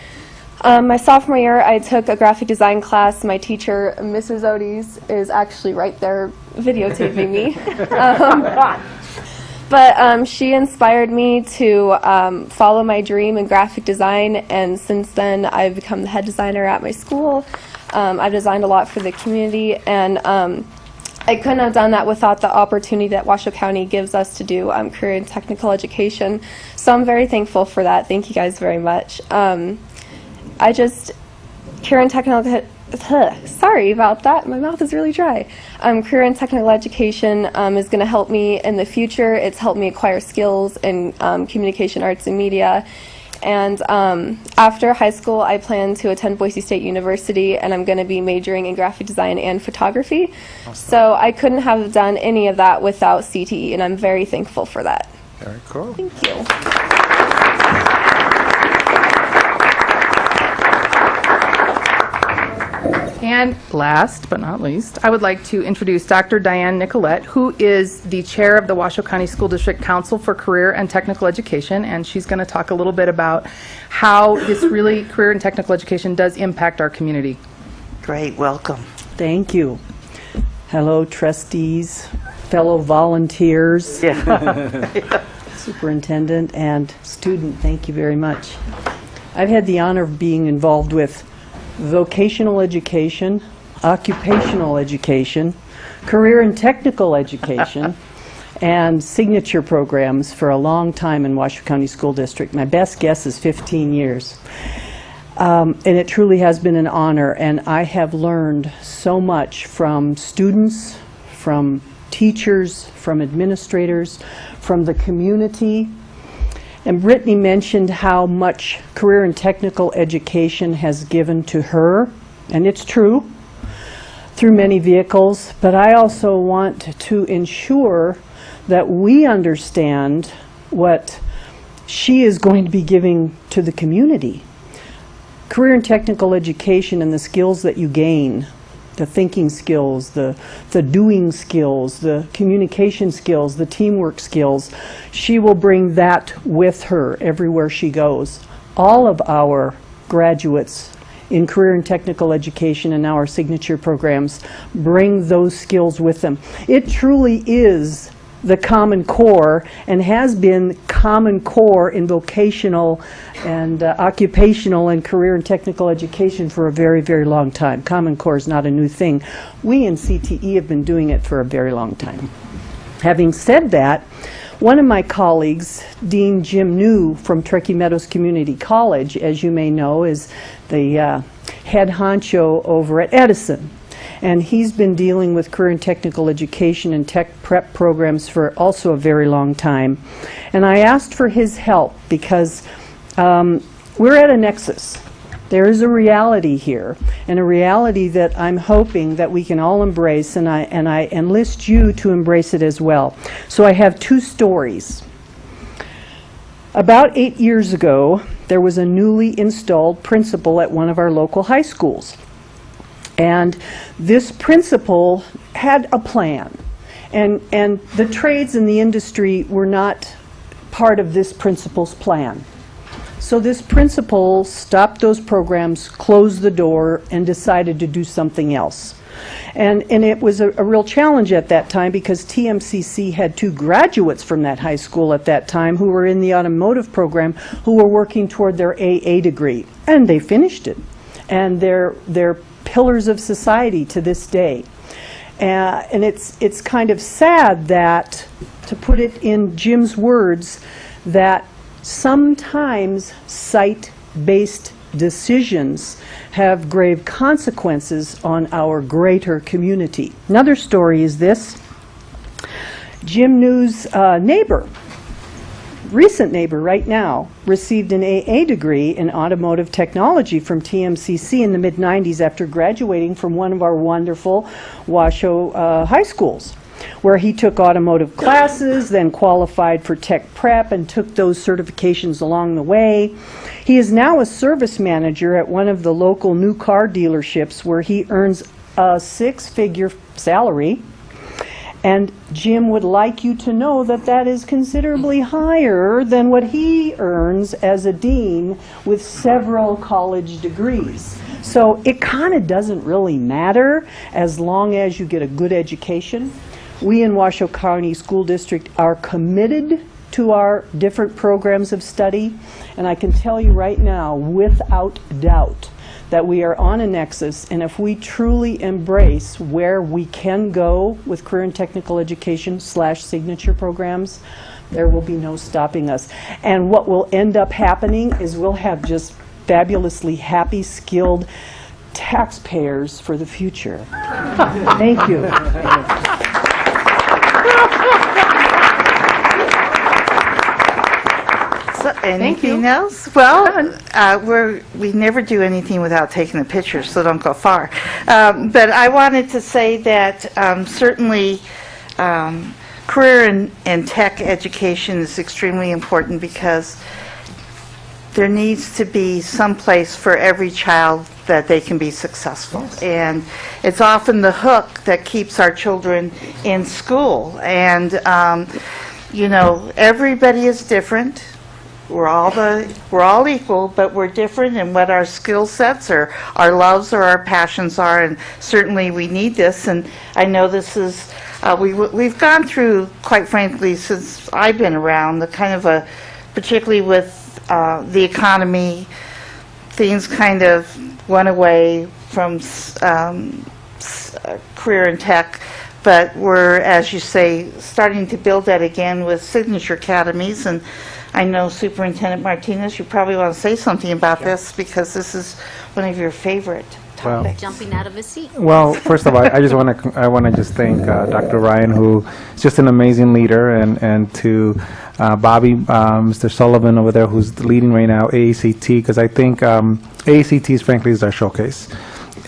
My sophomore year, I took a graphic design class. My teacher, Mrs. Odes, is actually right there videotaping me. But she inspired me to follow my dream in graphic design, and since then I've become the head designer at my school. I've designed a lot for the community, and I couldn't have done that without the opportunity that Washoe County gives us to do career and technical education. So I'm very thankful for that. Thank you guys very much. Career and technical, sorry about that, my mouth is really dry. Career and technical education is going to help me in the future. It's helped me acquire skills in communication arts and media. And after high school, I plan to attend Boise State University, and I'm going to be majoring in graphic design and photography. Awesome. So I couldn't have done any of that without CTE, and I'm very thankful for that. Very cool. Thank you. And last but not least, I would like to introduce Dr. Diane Nicolette, who is the chair of the Washoe County School District Council for Career and Technical Education, and she's going to talk a little bit about how this really career and technical education does impact our community. Great, welcome. Thank you. Hello, trustees, fellow volunteers, superintendent, and student. Thank you very much. I've had the honor of being involved with vocational education, occupational education, career and technical education, and signature programs for a long time in Washoe County School District. My best guess is 15 years. And it truly has been an honor, and I have learned so much from students, from teachers, from administrators, from the community. And Brittany mentioned how much career and technical education has given to her, and it's true, through many vehicles, but I also want to ensure that we understand what she is going to be giving to the community. Career and technical education and the skills that you gain, the thinking skills, the doing skills, the communication skills, the teamwork skills, she will bring that with her everywhere she goes. All of our graduates in career and technical education and now our signature programs bring those skills with them. It truly is the Common Core and has been Common Core in vocational and occupational and career and technical education for a very, very long time. Common Core is not a new thing. We in CTE have been doing it for a very long time. Having said that, one of my colleagues, Dean Jim New from Truckee Meadows Community College, as you may know, is the head honcho over at Edison. And he's been dealing with career and technical education and tech prep programs for also a very long time. And I asked for his help because we're at a nexus. There is a reality here, and a reality that I'm hoping that we can all embrace, and I enlist you to embrace it as well. So I have two stories. About 8 years ago, there was a newly installed principal at one of our local high schools. And this principal had a plan. And the trades in the industry were not part of this principal's plan. So this principal stopped those programs, closed the door, and decided to do something else. And it was a real challenge at that time because TMCC had 2 graduates from that high school at that time who were in the automotive program who were working toward their AA degree. And they finished it. And they're pillars of society to this day. And it's kind of sad that, to put it in Jim's words, that sometimes site-based decisions have grave consequences on our greater community. Another story is this. Jim New's neighbor, recent neighbor right now, received an AA degree in automotive technology from TMCC in the mid-90s after graduating from one of our wonderful Washoe high schools, where he took automotive classes, then qualified for tech prep and took those certifications along the way. He is now a service manager at one of the local new car dealerships where he earns a 6-figure salary. And Jim would like you to know that that is considerably higher than what he earns as a dean with several college degrees. So it kind of doesn't really matter as long as you get a good education. We in Washoe County School District are committed to our different programs of study, and I can tell you right now, without doubt, that we are on a nexus, and if we truly embrace where we can go with career and technical education / signature programs, there will be no stopping us. And what will end up happening is we'll have just fabulously happy, skilled taxpayers for the future. Thank you. Anything else? Well, we never do anything without taking a picture, so don't go far. But I wanted to say that certainly career and tech education is extremely important because there needs to be some place for every child that they can be successful. And it's often the hook that keeps our children in school. And, you know, everybody is different. We're all equal, but we're different in what our skill sets or our loves or our passions are, and certainly we need this. And I know this is we've gone through, quite frankly, since I've been around, the kind of a, particularly with the economy, things kind of went away from career and tech. But we're, as you say, starting to build that again with signature academies. And I know Superintendent Martinez, you probably want to say something about this because this is one of your favorite topics. Jumping out of his seat. Well, first of all, I want to just thank Dr. Ryan, who is just an amazing leader, and to Bobby, Mr. Sullivan over there, who's leading right now AACT, because I think AACT is frankly is our showcase.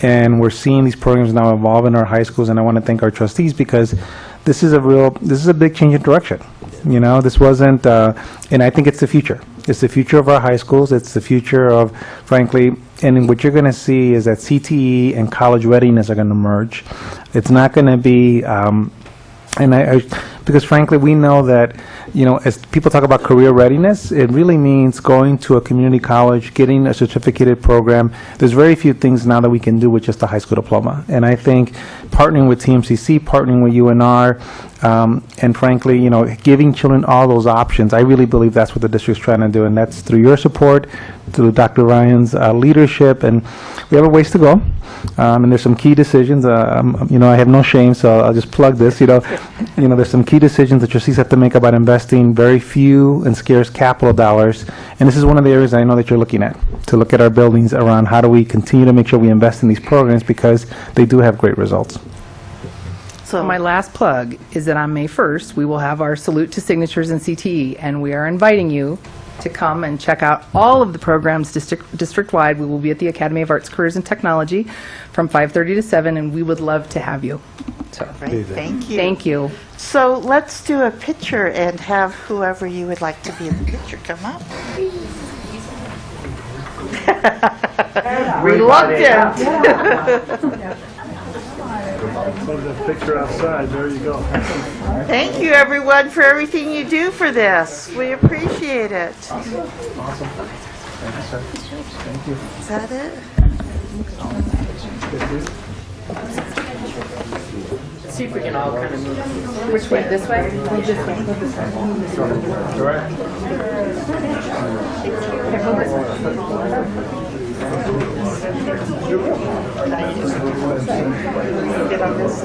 And we're seeing these programs now evolve in our high schools, and I want to thank our trustees because this is a big change in direction. You know, this wasn't, and I think it's the future. It's the future of our high schools. It's the future of, frankly, and what you're going to see is that CTE and college readiness are going to merge. It's not going to be, because frankly, we know that, as people talk about career readiness, it really means going to a community college, getting a certificated program. There's very few things now that we can do with just a high school diploma. And I think partnering with TMCC, partnering with UNR, and frankly, giving children all those options, I really believe that's what the district's trying to do, and that's through your support, through Dr. Ryan's leadership, and we have a ways to go. And there's some key decisions. I have no shame, so I'll just plug this. There's some key decisions that trustees have to make about investing very few and scarce capital dollars, and this is one of the areas I know that you're looking at, to look at our buildings around how do we continue to make sure we invest in these programs, because they do have great results. So my last plug is that on May 1st, we will have our Salute to Signatures in CTE, and we are inviting you to come and check out all of the programs district-wide. We will be at the Academy of Arts, Careers, and Technology from 5:30 to 7, and we would love to have you. So, Great, thank you. Thank you. So let's do a picture and have whoever you would like to be in the picture come up. Reluctant. Love that picture outside. There you go. Thank you, everyone, for everything you do for this. We appreciate it. Awesome. Thank you, sir. Thank you. Is that it? See if we can all kind of move. Which way? This way? Move this way. Move this way. All right. Okay, hold this way. Get on this.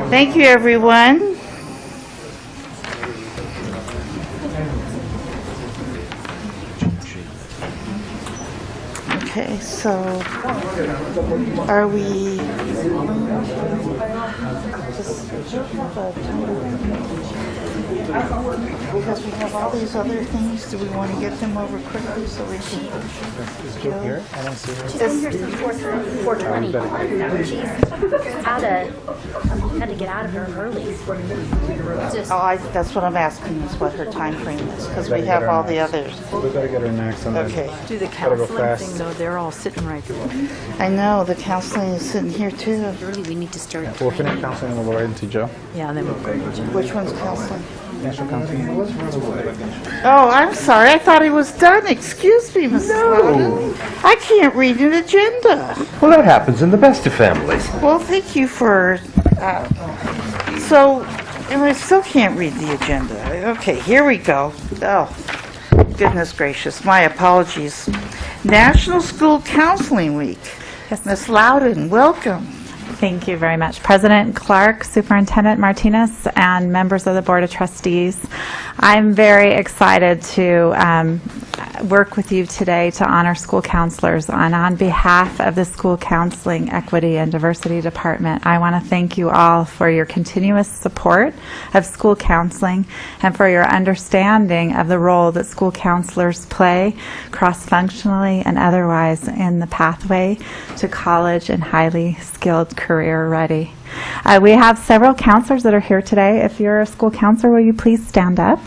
Thank you, everyone. Okay, so are we because we have all these other things, do we want to get them over quickly so we can Is Jill here? I don't see her. She's been here since 4:20. She's had to get out of here early. that's what I'm asking, is what her time frame is, because we have all the others. We better get her next. And Okay. Do the gotta go counseling fast. thing, though, they're all sitting right there. I know, the counseling is sitting here too. Early, we need to start. We'll finish counseling and we'll go right into Joe. Yeah, then we'll go. Which one's counseling? National counseling. Oh, I'm sorry, I thought it was done. Excuse me, Mrs. Loudon. I can't read an agenda. Well, that happens in the best of families. Well, thank you for, so, and I still can't read the agenda. Okay, here we go. Oh, goodness gracious, my apologies. National School Counseling Week. Yes. Ms. Loudon, welcome. Thank you very much. President Clark, Superintendent Martinez, and members of the Board of Trustees. I'm very excited to work with you today to honor school counselors. And on behalf of the School Counseling, Equity, and Diversity Department, I want to thank you all for your continuous support of school counseling and for your understanding of the role that school counselors play cross-functionally and otherwise in the pathway to college and highly skilled career ready. We have several counselors that are here today. If you're a school counselor, will you please stand up?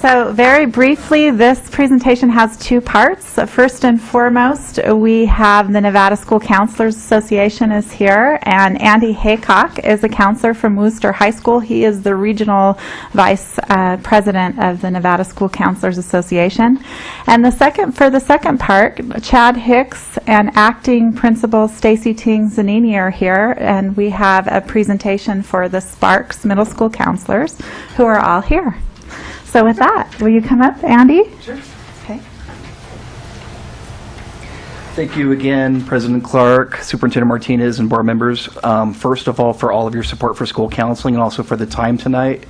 So very briefly, this presentation has two parts. First and foremost, we have the Nevada School Counselors Association is here, and Andy Haycock is a counselor from Wooster High School. He is the regional vice president of the Nevada School Counselors Association. And for the second part, Chad Hicks and acting principal Stacy Ting Zanini are here, and we have a presentation for the Sparks Middle School counselors who are all here. So with that, will you come up, Andy? Sure. Okay. Thank you again, President Clark, Superintendent Martinez, and board members. First of all, for all of your support for school counseling and also for the time tonight.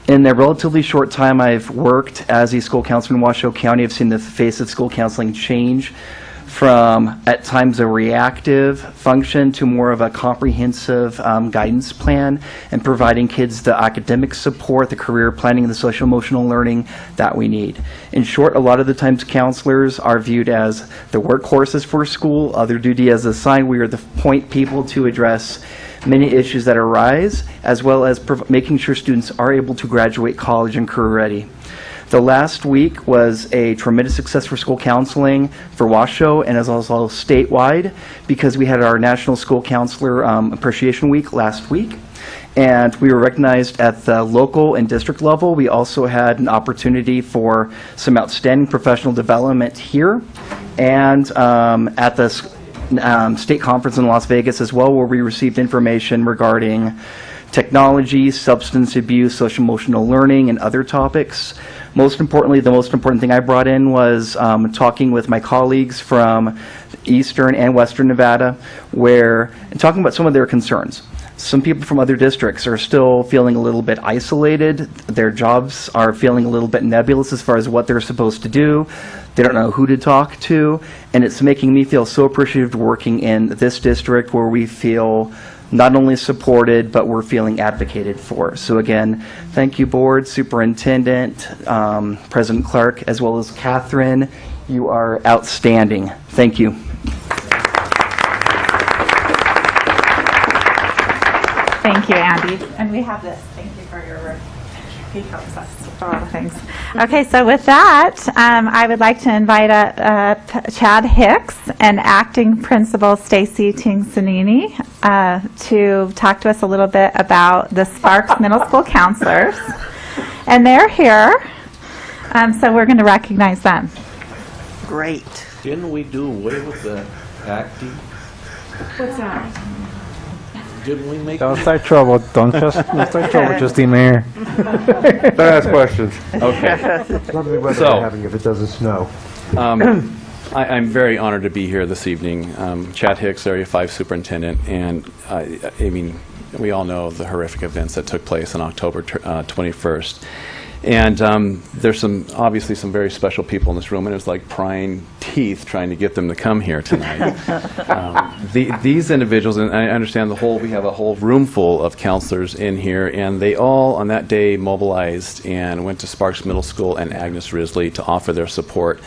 In the relatively short time I've worked as a school counselor in Washoe County, I've seen the face of school counseling change from, at times, a reactive function to more of a comprehensive guidance plan and providing kids the academic support, the career planning, and the social emotional learning that we need. In short, a lot of the times counselors are viewed as the workhorses for school. Other duty as assigned, we are the point people to address many issues that arise, as well as making sure students are able to graduate college and career ready. The last week was a tremendous success for school counseling for Washoe and is also statewide because we had our National School Counselor Appreciation Week last week. And we were recognized at the local and district level. We also had an opportunity for some outstanding professional development here and at the state conference in Las Vegas as well, where we received information regarding technology, substance abuse, social emotional learning, and other topics. Most importantly, the most important thing I brought in was talking with my colleagues from Eastern and Western Nevada, and talking about some of their concerns. Some people from other districts are still feeling a little bit isolated. Their jobs are feeling a little bit nebulous as far as what they're supposed to do. They don't know who to talk to, and it's making me feel so appreciative working in this district where we feel not only supported, but we're feeling advocated for. So again, thank you, Board, Superintendent, President Clark, as well as Catherine. You are outstanding. Thank you. Thank you, Andy. And we have this. Thank you for your work. He helps us with a lot of things. Okay, so with that, I would like to invite Chad Hicks and Acting Principal Stacy Tingsanini to talk to us a little bit about the Sparks Middle School counselors. And they're here, so we're going to recognize them. Great. Didn't we do away with the acting? What's that? Didn't we make? Don't start trouble. Don't start trouble, Trustee Mayor. Don't ask questions. Okay. Probably weather So- having if it doesn't snow. I'm very honored to be here this evening. Chad Hicks, Area 5 Superintendent, and I mean, we all know the horrific events that took place on October 21st. And there's obviously some very special people in this room, and it's like prying teeth trying to get them to come here tonight. These individuals, and I understand we have a whole room full of counselors in here, and they all on that day mobilized and went to Sparks Middle School and Agnes Risley to offer their support.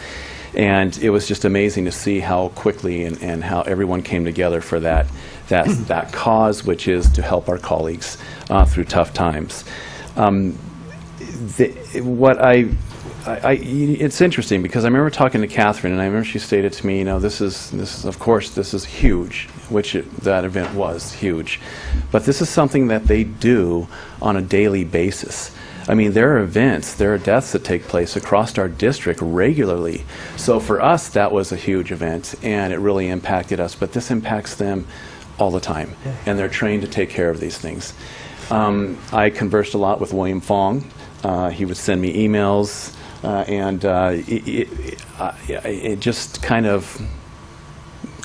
And it was just amazing to see how quickly and how everyone came together for that cause, which is to help our colleagues through tough times. It's interesting because I remember talking to Catherine, and I remember she stated to me, this is huge, that event was huge, but this is something that they do on a daily basis. I mean, there are events, there are deaths that take place across our district regularly. So for us, that was a huge event, and it really impacted us, but this impacts them all the time, and they're trained to take care of these things. I conversed a lot with William Fong. He would send me emails, and it just kind of,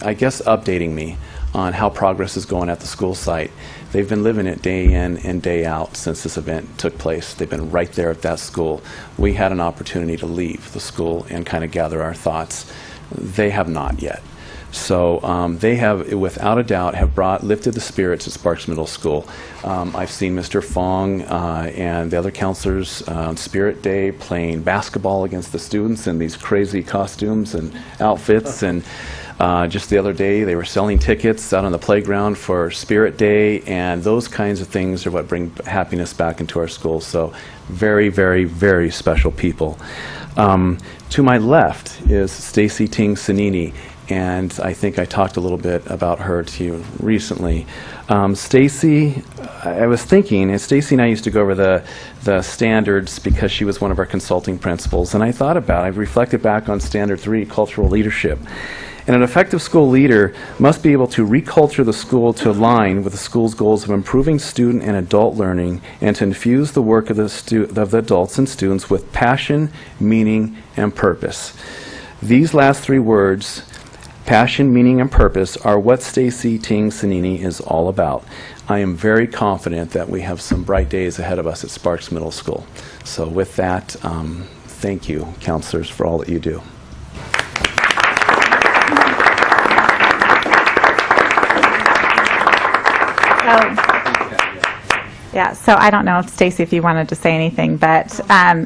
I guess, updating me on how progress is going at the school site. They've been living it day in and day out since this event took place. They've been right there at that school. We had an opportunity to leave the school and kind of gather our thoughts. They have not yet. So they have, without a doubt, lifted the spirits at Sparks Middle School. I've seen Mr. Fong and the other counselors on Spirit Day playing basketball against the students in these crazy costumes and outfits. And just the other day, they were selling tickets out on the playground for Spirit Day, and those kinds of things are what bring happiness back into our schools. So very, very, very special people. To my left is Stacy Tingsanini. And I think I talked a little bit about her to you recently. Stacy, I was thinking, Stacy and I used to go over the standards because she was one of our consulting principals. And I thought about it, I reflected back on Standard 3, cultural leadership. And an effective school leader must be able to reculture the school to align with the school's goals of improving student and adult learning and to infuse the work of the adults and students with passion, meaning, and purpose. These last three words, passion, meaning, and purpose, are what Stacy Tingsanini is all about. I am very confident that we have some bright days ahead of us at Sparks Middle School. So with that, thank you, counselors, for all that you do. Yeah, so I don't know if Stacy, if you wanted to say anything, but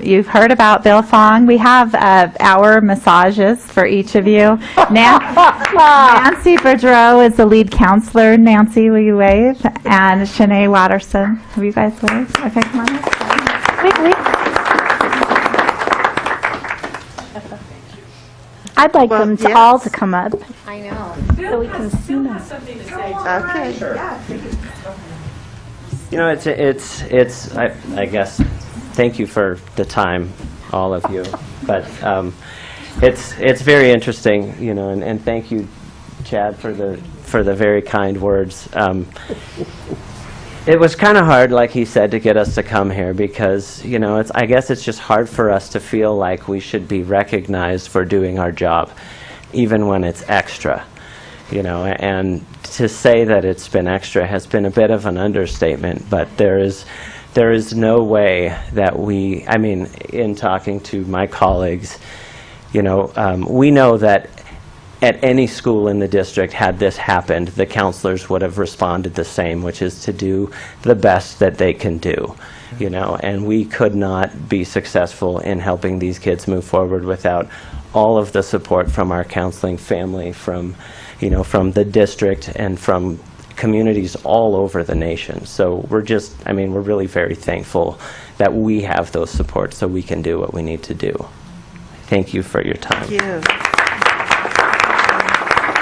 you've heard about Bill Fong. We have hour massages for each of you. Nancy Boudreau is the lead counselor. Nancy, will you wave? And Shanae Watterson. Have you guys waved? Okay, come on up. Wait. I'd like them to all to come up I know. so we can see them. Okay. You know, I guess, thank you for the time, all of you. But it's very interesting, you know, and thank you, Chad, for the very kind words. It was kind of hard, like he said, to get us to come here because, you know, I guess it's just hard for us to feel like we should be recognized for doing our job, even when it's extra. You know, and to say that it's been extra has been a bit of an understatement, but there is no way that I mean, in talking to my colleagues, you know, we know that at any school in the district, had this happened, the counselors would have responded the same, which is to do the best that they can do, you know, and we could not be successful in helping these kids move forward without all of the support from our counseling family, from the district and from communities all over the nation. So we're really very thankful that we have those supports so we can do what we need to do. Thank you for your time. Thank you.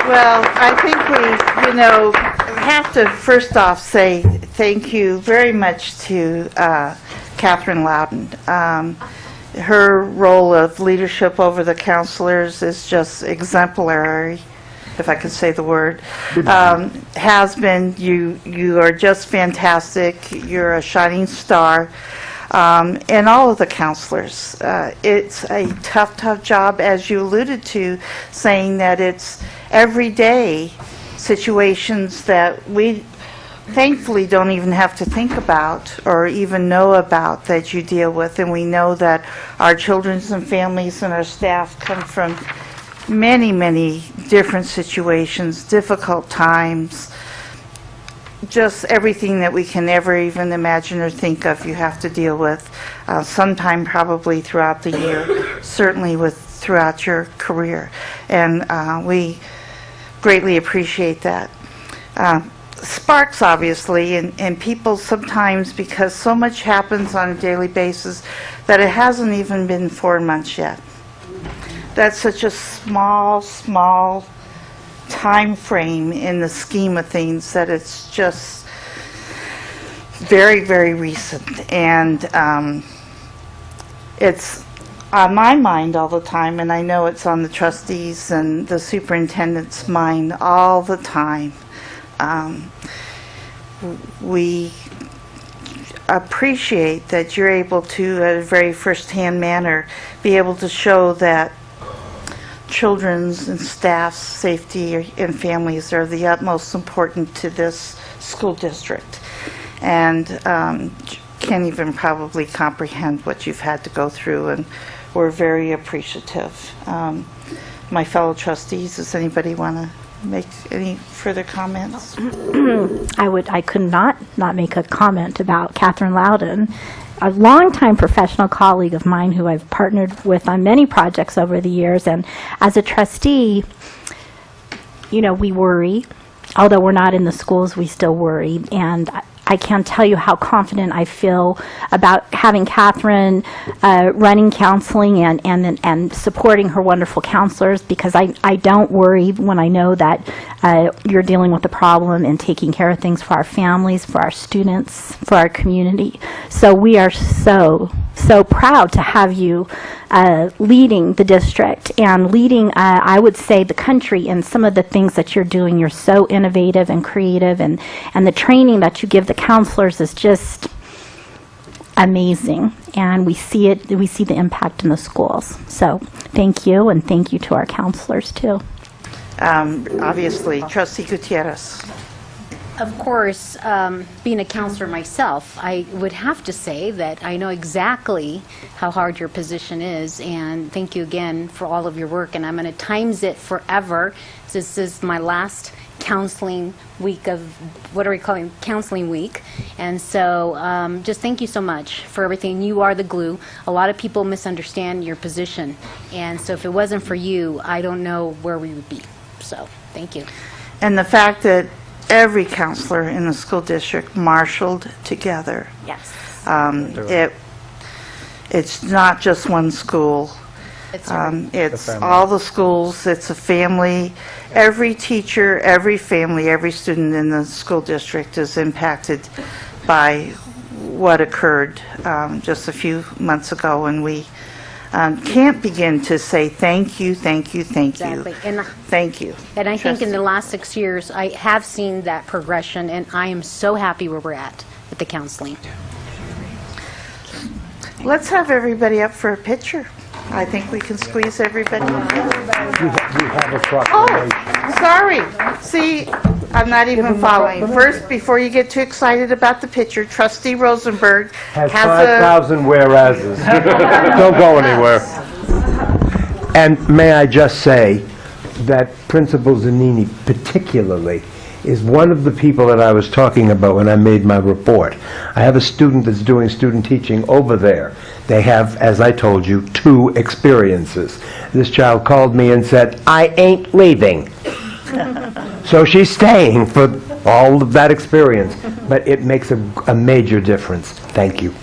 Well, I think we, have to first off say thank you very much to Catherine Loudon. Her role of leadership over the counselors is just exemplary, if I could say the word. Has been. You are just fantastic. You're a shining star. And all of the counselors. It's a tough job, as you alluded to, saying that it's everyday situations that we thankfully don't even have to think about or even know about that you deal with. And we know that our children and families and our staff come from many different situations, difficult times, just everything that we can never even imagine or think of you have to deal with sometime probably throughout the year, certainly throughout your career. And we greatly appreciate that. Sparks, obviously, and people sometimes, because so much happens on a daily basis, that it hasn't even been 4 months yet. That's such a small time frame in the scheme of things that it's just very recent. And it's on my mind all the time, and I know it's on the trustees and the superintendent's mind all the time. We appreciate that you're able to, at a very first-hand manner, be able to show that children's and staff's safety and families are the utmost important to this school district. And can't even probably comprehend what you've had to go through, and we're very appreciative. My fellow trustees, does anybody want to make any further comments? I could not make a comment about Catherine Loudon, a longtime professional colleague of mine who I've partnered with on many projects over the years. And as a trustee, we worry. Although we're not in the schools, we still worry. And I can't tell you how confident I feel about having Catherine running counseling and supporting her wonderful counselors, because I don't worry when I know that you're dealing with the problem and taking care of things for our families, for our students, for our community. So we are so proud to have you leading the district and leading, I would say, the country in some of the things that you're doing. You're so innovative and creative, and the training that you give the counselors is just amazing. And we see the impact in the schools. So thank you, and thank you to our counselors too. Obviously, Trustee Gutierrez. Of course, being a counselor myself, I would have to say that I know exactly how hard your position is, and thank you again for all of your work. And I'm going to times it forever. This is my last counseling week of, what are we calling, counseling week. And so just thank you so much for everything. You are the glue. A lot of people misunderstand your position. And so if it wasn't for you, I don't know where we would be. So thank you. And the fact that every counselor in the school district marshaled together. Yes. It's not just one school. It's all the schools. It's a family. Every teacher, every family, every student in the school district is impacted by what occurred just a few months ago, and we can't begin to say thank you, thank you, thank you. Exactly. And thank you. And I think in the last 6 years, I have seen that progression, and I am so happy where we're at with the counseling. Let's have everybody up for a picture. I think we can squeeze everybody. Oh, sorry. See, I'm not even following. First, before you get too excited about the picture, Trustee Rosenberg Has has 5,000 whereases. Don't go anywhere. And may I just say that Principal Zanini particularly is one of the people that I was talking about when I made my report. I have a student that's doing student teaching over there. They have, as I told you, 2 experiences. This child called me and said, "I ain't leaving." So she's staying for all of that experience, but it makes a major difference. Thank you.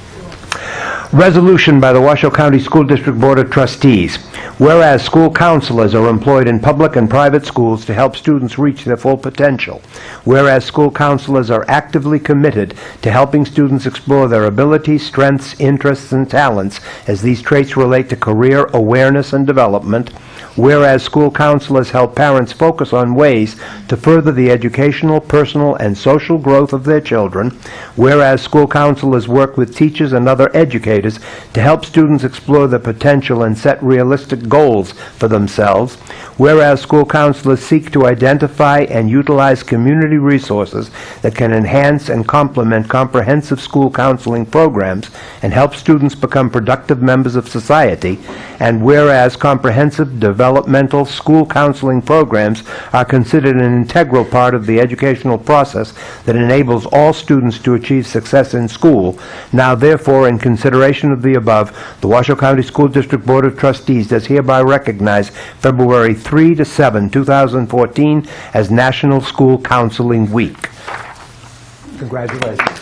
Resolution by the Washoe County School District Board of Trustees. Whereas school counselors are employed in public and private schools to help students reach their full potential. Whereas school counselors are actively committed to helping students explore their abilities, strengths, interests, and talents as these traits relate to career awareness and development. Whereas school counselors help parents focus on ways to further the educational, personal, and social growth of their children. Whereas school counselors work with teachers and other educators to help students explore their potential and set realistic goals for themselves. Whereas school counselors seek to identify and utilize community resources that can enhance and complement comprehensive school counseling programs and help students become productive members of society. And whereas comprehensive developmental school counseling programs are considered an integral part of the educational process that enables all students to achieve success in school. Now, therefore, in consideration of the above, the Washoe County School District Board of Trustees does hereby recognize February 3 to 7, 2014 as National School Counseling Week. Congratulations.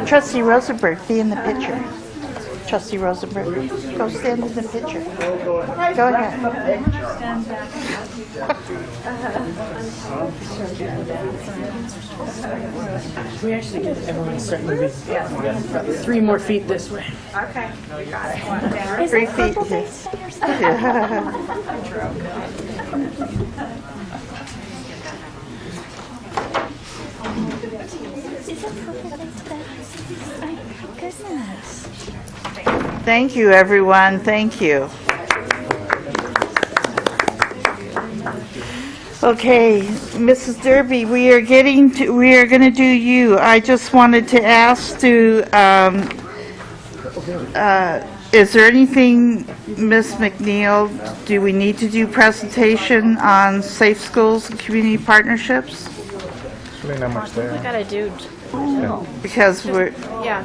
Trustee Rosenberg, be in the picture. Trustee Rosenberg, go stand in the picture. Go ahead. We actually get everyone to start moving. About 3 more feet this way. Okay. 3 feet, yes. Thank you, everyone. Thank you. Okay, Mrs. Derby, we are going to do you. I just wanted to ask is there anything, Ms. McNeil, do we need to do presentation on safe schools and community partnerships? Really not much there. We gotta do. Because we're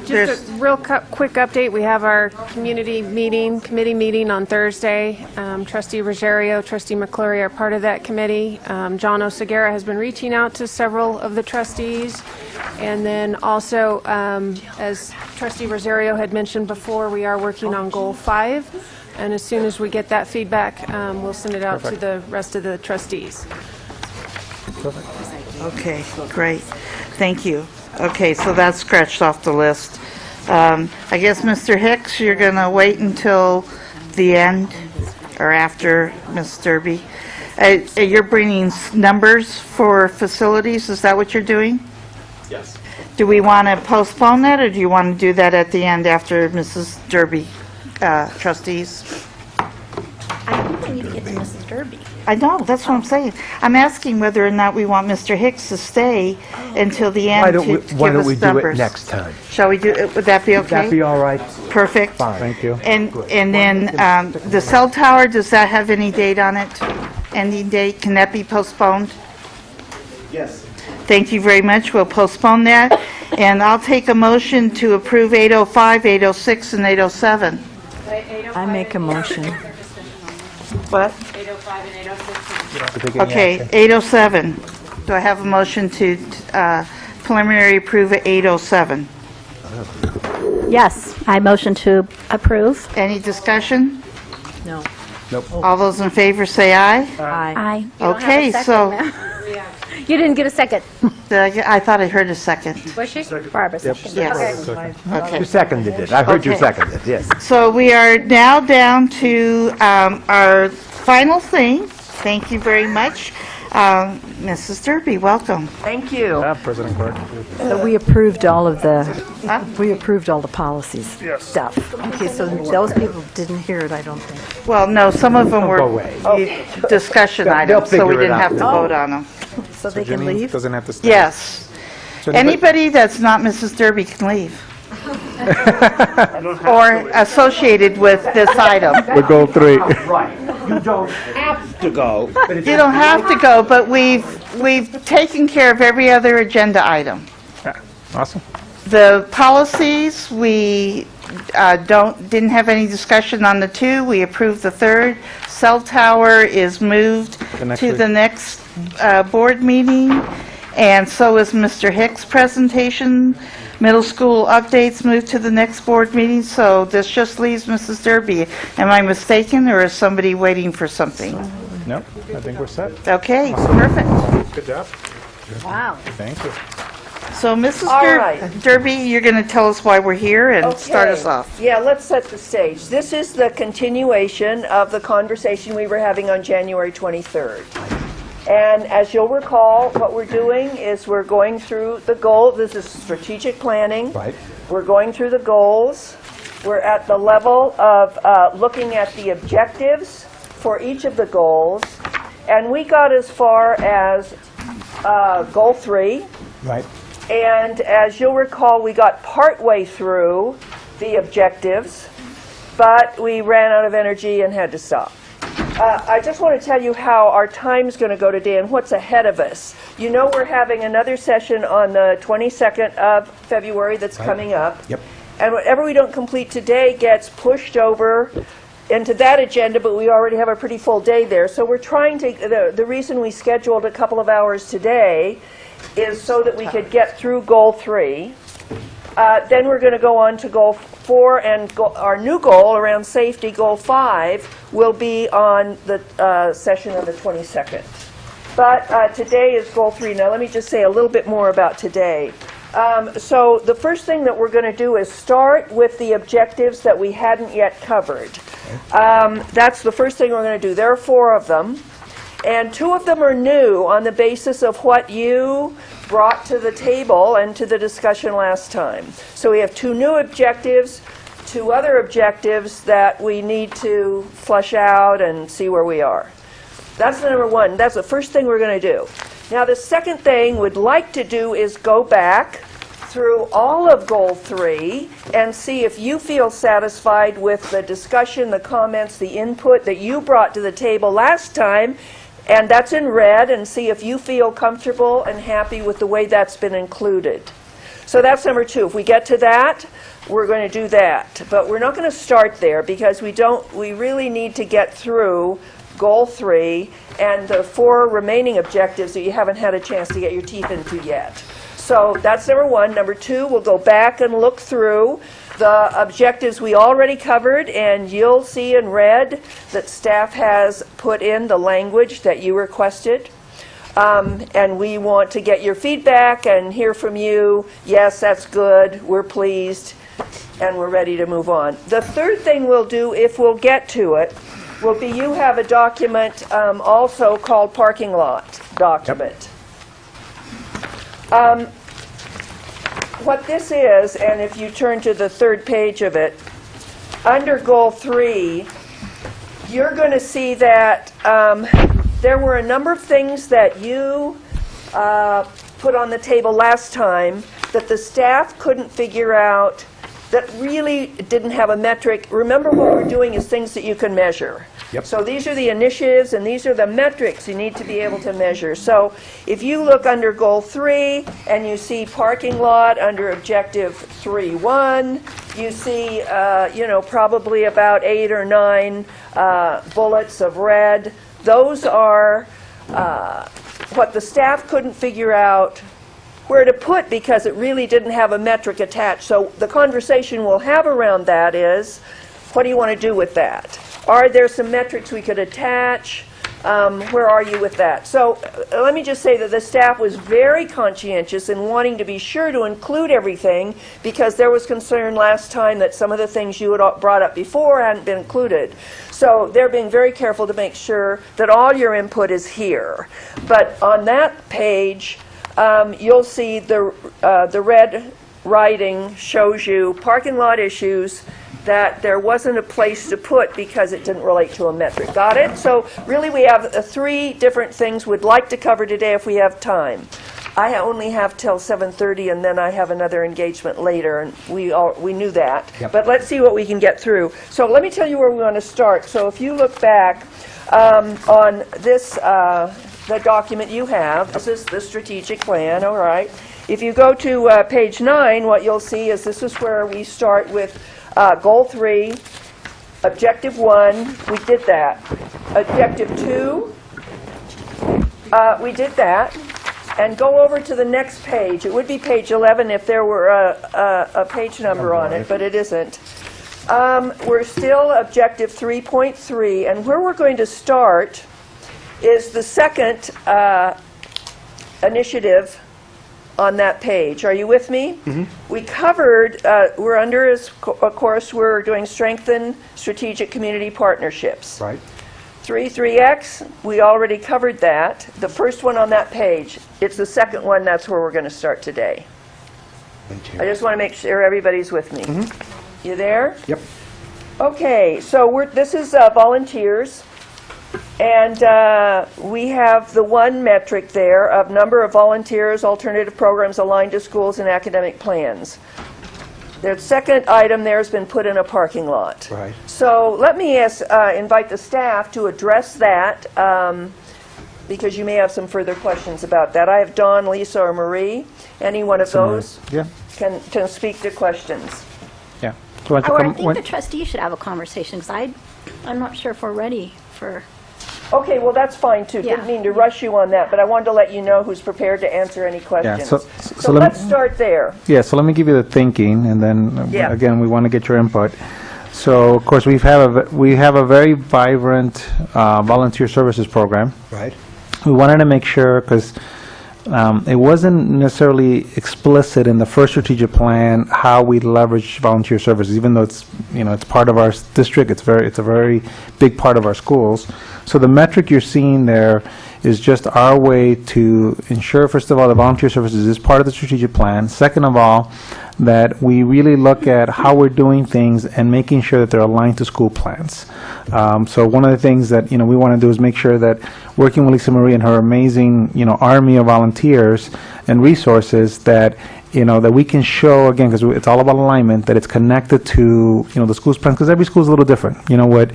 Just a real quick update. We have our committee meeting on Thursday. Trustee Ruggiero, Trustee McClure are part of that committee. John O'Segura has been reaching out to several of the trustees. And then also, as Trustee Ruggiero had mentioned before, we are working on Goal 5. And as soon as we get that feedback, we'll send it out to the rest of the trustees. Okay, great. Thank you. Okay, so that's scratched off the list. I guess, Mr. Hicks, you're going to wait until the end or after Ms. Derby. You're bringing numbers for facilities. Is that what you're doing? Yes. Do we want to postpone that, or do you want to do that at the end after Mrs. Derby, trustees? I think we need to get to Mrs. Derby. I know, that's what I'm saying. I'm asking whether or not we want Mr. Hicks to stay until the end to give us numbers. Why don't we do it next time? Shall we do it? Would that be okay? Would that be all right? Perfect. Fine. Thank you. And then the cell tower, does that have any date on it? Ending date? Can that be postponed? Yes. Thank you very much. We'll postpone that. And I'll take a motion to approve 805, 806, and 807. I make a motion. What? 805 and 806. Okay, 807. Do I have a motion to preliminary approve at 807? Yes, I motion to approve. Any discussion? No. Nope. All those in favor say aye. Aye. You don't have a Okay, second, so ma'am. You didn't get a second. I thought I heard a second. Was she? Barbara seconded. Yes. You Okay. seconded it. I heard you Okay. seconded it, yes. So we are now down to our final thing. Thank you very much. Mrs. Derby, welcome. Thank you. President Clark. So we approved all of the policies stuff. Okay, so those people didn't hear it, I don't think. Well, no, some of them Go were away. discussion They'll items, so we figure it didn't out. have to vote on them. So they can Janine leave? doesn't have to stay. Yes. So Anybody that's not Mrs. Derby can leave. Or associated with this item. We'll go 3. Right. You don't have to go. You don't have to go, but we've taken care of every other agenda item. Awesome. The policies, we didn't have any discussion on the 2. We approved the 3rd. Cell tower is moved next to week. the next board meeting, and so is Mr. Hicks' presentation. Middle school updates moved to the next board meeting, so this just leaves Mrs. Derby. Am I mistaken, or is somebody waiting for something? No, I think we're set. Okay, perfect. Good job. Wow. Thank you. So, Mrs. All right. Derby, you're going to tell us why we're here and start us off. Yeah, let's set the stage. This is the continuation of the conversation we were having on January 23rd. And as you'll recall, what we're doing is we're going through the goal. This is strategic planning. Right. We're going through the goals. We're at the level of looking at the objectives for each of the goals. And we got as far as goal 3. Right. And as you'll recall, we got partway through the objectives, but we ran out of energy and had to stop. I just want to tell you how our time's going to go today and what's ahead of us. You know we're having another session on the 22nd of February that's coming up. Yep. And whatever we don't complete today gets pushed over into that agenda, but we already have a pretty full day there. So we're trying to, the reason we scheduled a couple of hours today is so that we could get through goal 3. Then we're going to go on to goal 4, and our new goal around safety, goal 5, will be on the session on the 22nd. But today is goal 3. Now let me just say a little bit more about today. So the first thing that we're going to do is start with the objectives that we hadn't yet covered. That's the first thing we're going to do. There are 4 of them. And 2 of them are new on the basis of what you brought to the table and to the discussion last time. So we have 2 new objectives, 2 other objectives that we need to flesh out and see where we are. That's number 1. That's the first thing we're going to do. Now the second thing we'd like to do is go back through all of goal 3 and see if you feel satisfied with the discussion, the comments, the input that you brought to the table last time. And that's in red, and see if you feel comfortable and happy with the way that's been included. So that's number 2. If we get to that, we're going to do that. But we're not going to start there because we really need to get through goal 3 and the 4 remaining objectives that you haven't had a chance to get your teeth into yet. So that's number 1. Number 2, we'll go back and look through the objectives we already covered, and you'll see in red that staff has put in the language that you requested. And we want to get your feedback and hear from you. Yes, that's good. We're pleased. And we're ready to move on. The third thing we'll do, if we'll get to it, will be you have a document also called parking lot document. Yep. What this is, and if you turn to the 3rd page of it, under goal 3, you're going to see that there were a number of things that you put on the table last time that the staff couldn't figure out, that really didn't have a metric. Remember, what we're doing is things that you can measure. Yep. So these are the initiatives and these are the metrics you need to be able to measure. So if you look under Goal 3 and you see parking lot under Objective 3.1, you see probably about 8 or 9 bullets of red. Those are what the staff couldn't figure out where to put because it really didn't have a metric attached. So the conversation we'll have around that is, what do you want to do with that? Are there some metrics we could attach? Where are you with that? So let me just say that the staff was very conscientious in wanting to be sure to include everything because there was concern last time that some of the things you had brought up before hadn't been included. So they're being very careful to make sure that all your input is here. But on that page, you'll see the red writing shows you parking lot issues that there wasn't a place to put because it didn't relate to a metric. Got it? So really we have 3 different things we'd like to cover today if we have time. I only have till 7:30 and then I have another engagement later, and we knew that. Yep. But let's see what we can get through. So let me tell you where we want to start. So if you look back on this, the document you have, this is the strategic plan, all right. If you go to page 9, what you'll see is this is where we start with Goal 3, Objective 1, we did that. Objective 2, we did that. And go over to the next page. It would be page 11 if there were a page number on it, but it isn't. We're still Objective 3.3, and where we're going to start is the second initiative on that page. Are you with me? Mm-hmm. We covered, we're under, of course, we're doing strengthen strategic community partnerships. Right. 3.3x, we already covered that. The first one on that page, it's the second one, that's where we're going to start today. I just want to make sure everybody's with me. Mm-hmm. You there? Yep. Okay, so this is volunteers. And we have the one metric there of number of volunteers, alternative programs aligned to schools and academic plans. The second item there has been put in a parking lot. Right. So let me invite the staff to address that because you may have some further questions about that. I have Dawn, Lisa, or Marie. Any one of those can speak to questions. Yeah. I think the trustees should have a conversation because I'm not sure if we're ready for... Okay, well, that's fine, too. Yeah. Didn't mean to rush you on that, but I wanted to let you know who's prepared to answer any questions. Yeah, so let's start there. Yeah, so let me give you the thinking, and then, again, we want to get your input. So, of course, we have a very vibrant volunteer services program. Right. We wanted to make sure, because it wasn't necessarily explicit in the first strategic plan how we leverage volunteer services, even though it's part of our district. It's a very big part of our schools. So the metric you're seeing there is just our way to ensure, first of all, the volunteer services is part of the strategic plan. Second of all, that we really look at how we're doing things and making sure that they're aligned to school plans. So one of the things that we want to do is make sure that working with Lisa Marie and her amazing army of volunteers and resources that that we can show, again, because it's all about alignment, that it's connected to the school's plan, because every school is a little different. What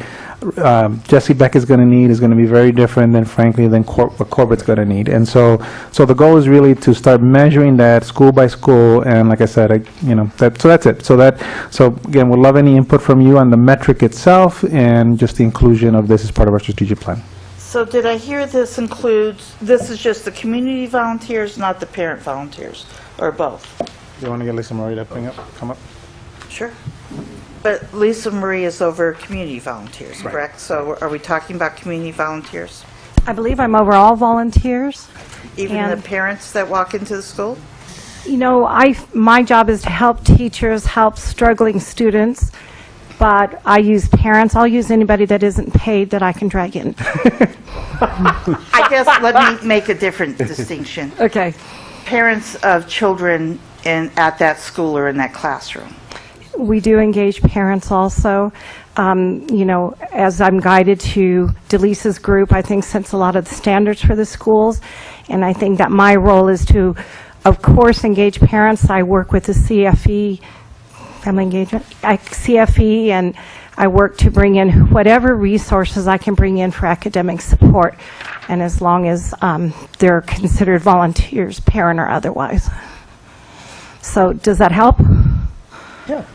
Jesse Beck is going to need is going to be very different than, frankly, than what Corbett's going to need. And so the goal is really to start measuring that school by school, and like I said, so that's it. So again, we'd love any input from you on the metric itself and just the inclusion of this as part of our strategic plan. So did I hear this is just the community volunteers, not the parent volunteers, or both? You want to get Lisa Marie to come up? Sure. But Lisa Marie is over community volunteers, correct? So are we talking about community volunteers? I believe I'm over all volunteers. Even the parents that walk into the school? My job is to help teachers, help struggling students, but I use parents. I'll use anybody that isn't paid that I can drag in. I guess let me make a different distinction. Okay. Parents of children at that school or in that classroom. We do engage parents also. You know, as I'm guided to Delisa's group, I think sets a lot of the standards for the schools, and I think that my role is to, of course, engage parents. I work with the CFE, Family Engagement, CFE, and I work to bring in whatever resources I can bring in for academic support, and as long as they're considered volunteers, parent or otherwise. So does that help? Yeah.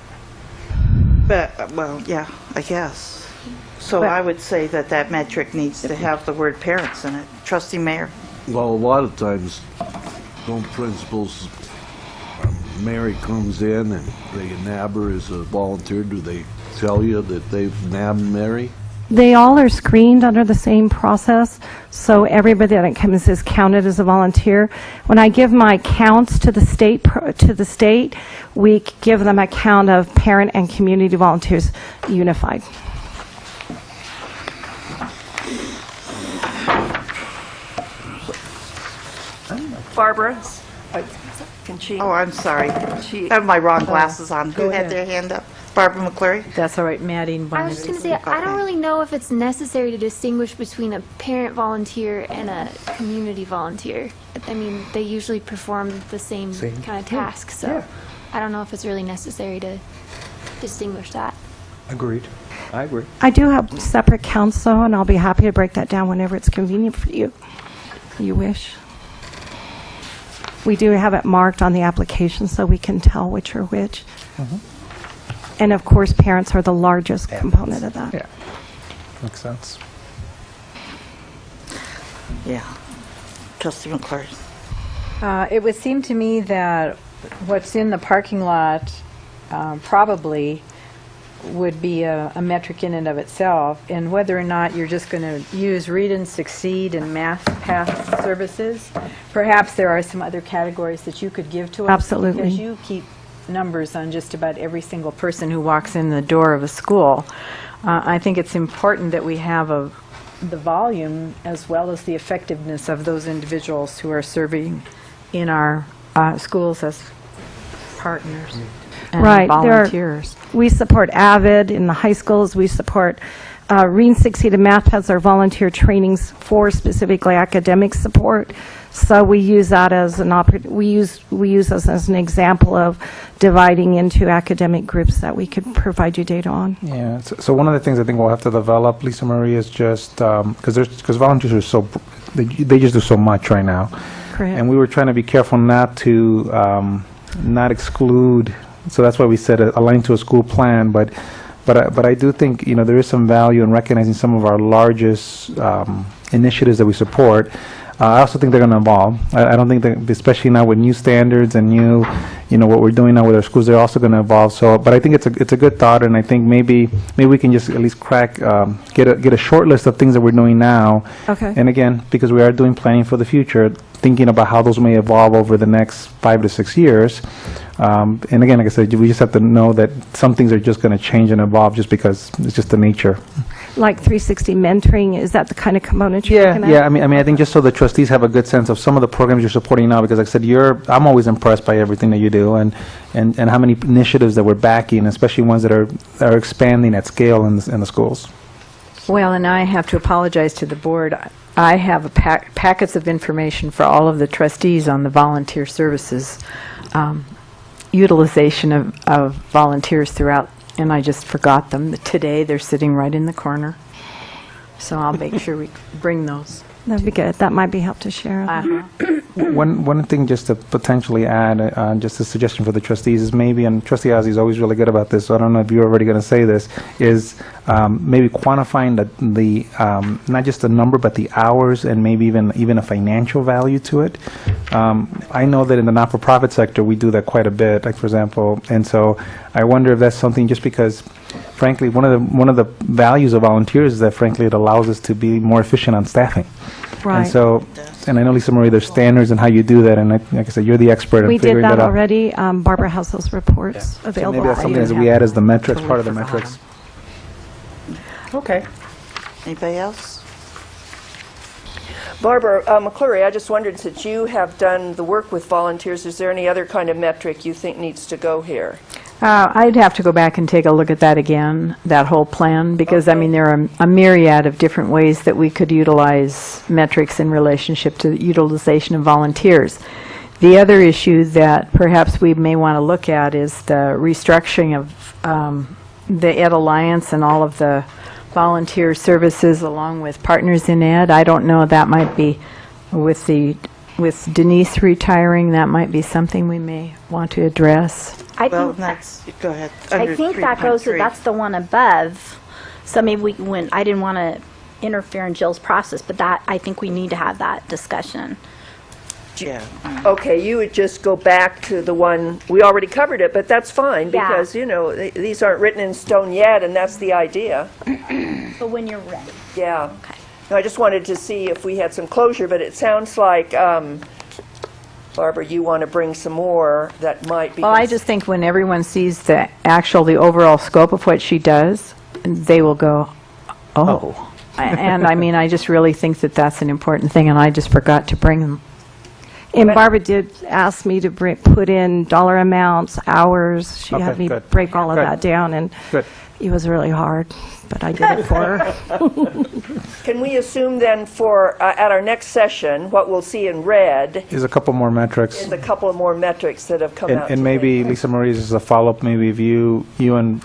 But, well, yeah, I guess. So I would say that that metric needs to have the word parents in it. Trustee Mayor? Well, a lot of times, don't principals, Mary comes in and they nab her as a volunteer, do they tell you that they've nabbed Mary? They all are screened under the same process, so everybody that comes is counted as a volunteer. When I give my counts to the state, we give them a count of parent and community volunteers unified. Barbara, can she? Oh, I'm sorry. I have my wrong glasses on. Who had their hand up? Barbara McCleary? That's all right, Maddie and I was just going to say, I don't really know if it's necessary to distinguish between a parent volunteer and a community volunteer. I mean, they usually perform the same kind of task, so I don't know if it's really necessary to distinguish that. Agreed. I agree. I do have separate counts, though, and I'll be happy to break that down whenever it's convenient for you, if you wish. We do have it marked on the application so we can tell which are which. And of course, parents are the largest component of that. Yeah, makes sense. Yeah. Trustee McClure. It would seem to me that what's in the parking lot probably would be a metric in and of itself, and whether or not you're just going to use Read and Succeed and Math Path services. Perhaps there are some other categories that you could give to us. Absolutely. Because you keep numbers on just about every single person who walks in the door of a school. I think it's important that we have the volume as well as the effectiveness of those individuals who are serving in our schools as partners and volunteers. We support AVID in the high schools. We support Read and Succeed and Math has our volunteer trainings for specifically academic support. So we use that as an we use this as an example of dividing into academic groups that we could provide you data on. Yeah. So one of the things I think we'll have to develop, Lisa Marie, is just because volunteers are so they just do so much right now. Correct. And we were trying to be careful not to not exclude. So that's why we said aligned to a school plan, but I do think there is some value in recognizing some of our largest initiatives that we support. I also think they're going to evolve. I don't think that, especially now with new standards and new, what we're doing now with our schools, they're also going to evolve. So, but I think it's a good thought, and I think maybe we can just at least get a short list of things that we're doing now. Okay. And again, because we are doing planning for the future, thinking about how those may evolve over the next 5 to 6 years. And again, like I said, we just have to know that some things are just going to change and evolve just because it's just the nature. Like 360 mentoring, is that the kind of component you're looking at? Yeah. I mean, I think just so the trustees have a good sense of some of the programs you're supporting now, because like I said, I'm always impressed by everything that you do and how many initiatives that we're backing, especially ones that are expanding at scale in the schools. Well, and I have to apologize to the board. I have packets of information for all of the trustees on the volunteer services utilization of volunteers throughout, and I just forgot them. Today they're sitting right in the corner, so I'll make sure we bring those. That'd be good. That might be help to share. One thing just to potentially add, just a suggestion for the trustees is maybe, and Trustee Ozzie is always really good about this, so I don't know if you're already going to say this, is maybe quantifying the not just the number, but the hours and maybe even a financial value to it. I know that in the not-for-profit sector, we do that quite a bit, like for example, and so I wonder if that's something, just because frankly, one of the values of volunteers is that frankly it allows us to be more efficient on staffing. Right. And so, and I know, Lisa Marie, there's standards in how you do that, and like I said, you're the expert We in figuring did that that out. already. Barbara has those reports So available. maybe that's something that we add as the metrics, part of the metrics. Okay. Anybody else? Barbara McCleary, I just wondered, since you have done the work with volunteers, is there any other kind of metric you think needs to go here? I'd have to go back and take a look at that again, that whole plan, because, I mean, there are a myriad of different ways that we could utilize metrics in relationship to the utilization of volunteers. The other issue that perhaps we may want to look at is the restructuring of the Ed Alliance and all of the volunteer services along with Partners in Ed. I don't know, that might be with Denise retiring, that might be something we may want to address. I Well, think that's, go ahead. I Under think that goes, 3.3. that's the one above. So maybe we, when, I didn't want to interfere in Jill's process, but that, I think we need to have that discussion. Yeah. Okay, you would just go back to the one, we already covered it, but that's fine, Yeah. because, you know, these aren't written in stone yet, and that's the idea. But when you're ready. Yeah. No, I just wanted to see if we had some closure, but it sounds like, Barbara, you want to bring some more that might be... Well, I just think when everyone sees the overall scope of what she does, they will go, oh. And I mean, I just really think that that's an important thing, and I just forgot to bring them. And Barbara did ask me to put in dollar amounts, hours. She had me break all of that down, and it was really hard, but I did it for her. Can we assume then for, at our next session, what we'll see in red There's a couple more metrics. is a couple of more metrics that have come out And today. maybe, Lisa Marie, as a follow-up, maybe if you and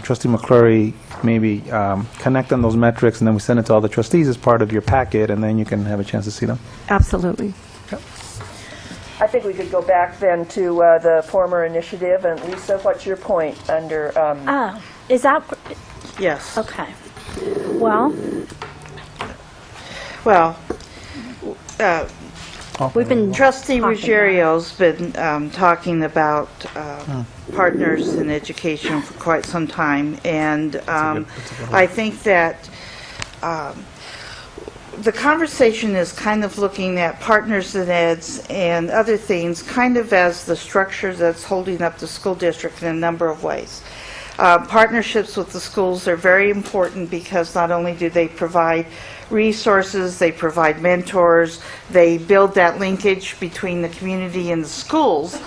Trustee McClure maybe connect on those metrics, and then we send it to all the trustees as part of your packet, and then you can have a chance to see them. Absolutely. I think we could go back then to the former initiative, and Lisa, what's your point under... Is that... Yes. Okay. Well... Well, we've been Trustee talking Ruggiero's been talking about partners in education for quite some time, and I think that the conversation is kind of looking at partners in eds and other things kind of as the structure that's holding up the school district in a number of ways. Partnerships with the schools are very important because not only do they provide resources, they provide mentors, they build that linkage between the community and the schools.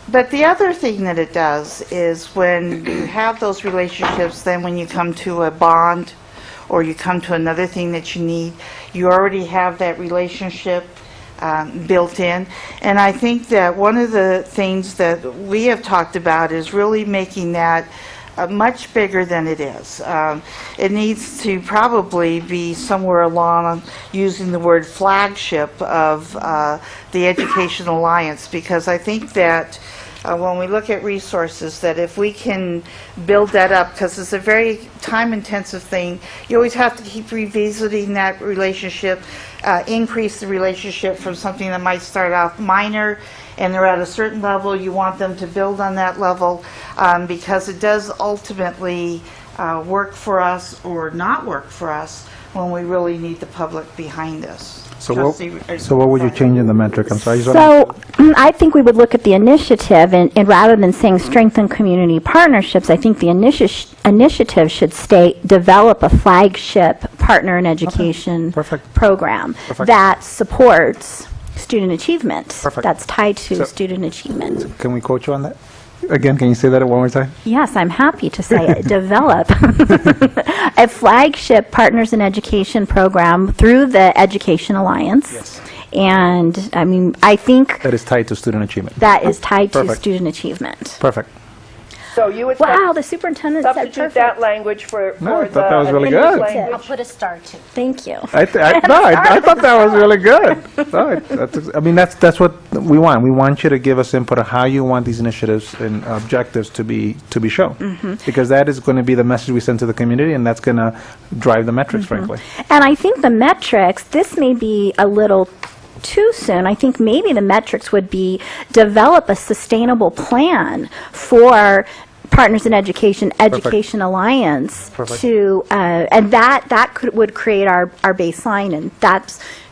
But the other thing that it does is when you have those relationships, then when you come to a bond or you come to another thing that you need, you already have that relationship built in. And I think that one of the things that we have talked about is really making that much bigger than it is. It needs to probably be somewhere along using the word flagship of the Education Alliance, because I think that when we look at resources, that if we can build that up, because it's a very time-intensive thing, you always have to keep revisiting that relationship, increase the relationship from something that might start off minor, and they're at a certain level, you want them to build on that level, because it does ultimately work for us or not work for us when we really need the public behind us. So what would you change in the metric? I'm sorry. So I think we would look at the initiative, and rather than saying strengthen community partnerships, I think the initiative should state develop a flagship partner in education program that supports student achievement. That's tied to student achievement. Can we quote you on that? Again, can you say that one more time? Yes, I'm happy to say it. Develop a flagship Partners in Education program through the Education Alliance. Yes. And, I mean, I think That is tied to student achievement. that is tied to Perfect. student achievement. Perfect. So you would Wow, the superintendent said substitute perfect. that language for No, I the thought that was really initiative good. language? I'll put a star to. Thank you. I thought that was really good. I mean, that's what we want. We want you to give us input on how you want these initiatives and objectives to be shown, Mhm. because that is going to be the message we send to the community, and that's going to drive the metrics, frankly. And I think the metrics, this may be a little too soon. I think maybe the metrics would be develop a sustainable plan for Partners in Education, Education Alliance Perfect. to, and would create our baseline, and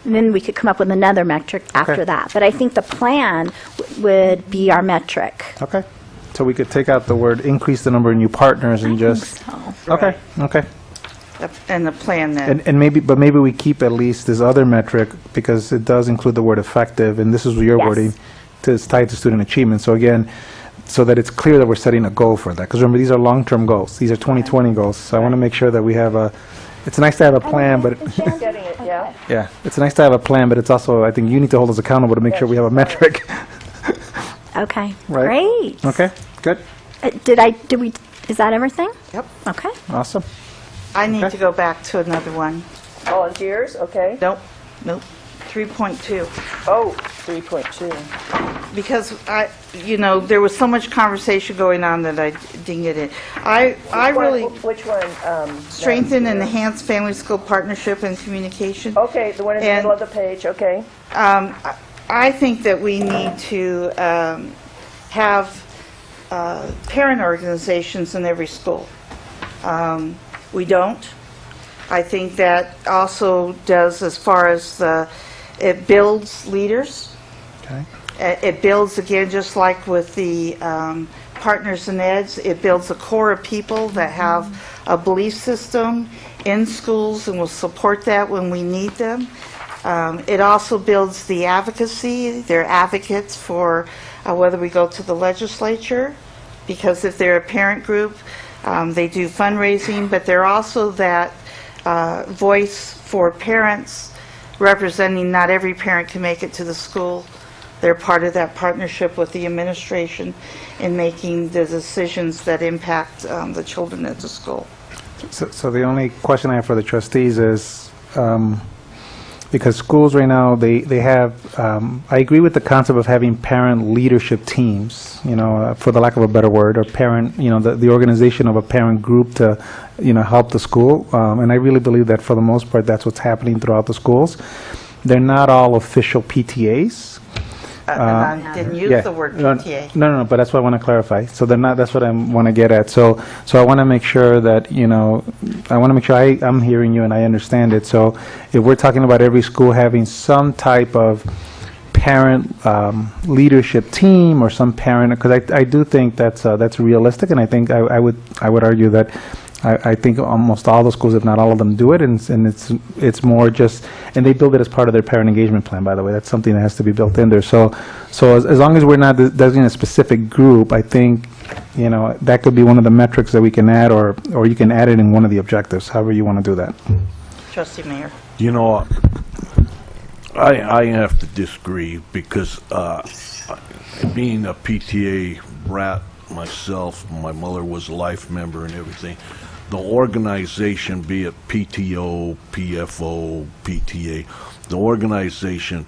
then we could come up with another metric after Okay. that. But I think the plan would be our metric. Okay. So we could take out the word increase the number of new partners and just. Okay. Okay. And the plan that... And maybe we keep at least this other metric, because it does include the word effective, and this is your Yes. wording, it's tied to student achievement. So again, so that it's clear that we're setting a goal for that. Because remember, these are long-term goals. These are 2020 goals. So I want to make sure that we have a, it's nice to have a plan, but Getting it, yeah? yeah, it's nice to have a plan, but it's also, I think you need to hold us accountable to make sure we have a metric. Okay, Right. great. Okay, good, Is that everything? Yep. Okay. awesome. I need to go back to another one. Volunteers, okay. Nope, 3.2. Oh, 3.2. Because there was so much conversation going on that I didn't get it. I really Which one? strengthen and Madam Chair? enhance family-school partnership and communication. Okay, the one in the And- middle of the page, okay. I think that we need to have parent organizations in every school. We don't. I think that also does as far as it builds leaders. Okay. It builds, again, just like with the partners in eds, it builds a core of people that have a belief system in schools and will support that when we need them. It also builds the advocacy. They're advocates for whether we go to the legislature, because if they're a parent group, they do fundraising, but they're also that voice for parents, representing not every parent can make it to the school. They're part of that partnership with the administration in making the decisions that impact the children at the school. So the only question I have for the trustees is, because schools right now, they have, I agree with the concept of having parent leadership teams, for the lack of a better word, or parent, the organization of a parent group to, help the school. And I really believe that for the most part, that's what's happening throughout the schools. They're not all official PTAs. And I didn't use the word PTA. No, but that's what I want to clarify. So they're not, that's what I want to get at. So I want to make sure that, I want to make sure I'm hearing you and I understand it. So if we're talking about every school having some type of parent leadership team or some parent, because I do think that's realistic, and I think I would argue that I think almost all the schools, if not all of them, do it, and it's more just, and they build it as part of their parent engagement plan, by the way. That's something that has to be built in there. So as long as we're not designating a specific group, I think, that could be one of the metrics that we can add, or you can add it in one of the objectives, however you want to do that. Trustee Mayor. I have to disagree, because being a PTA rat myself, my mother was a life member and everything, the organization, be it PTO, PFO, PTA, the organization,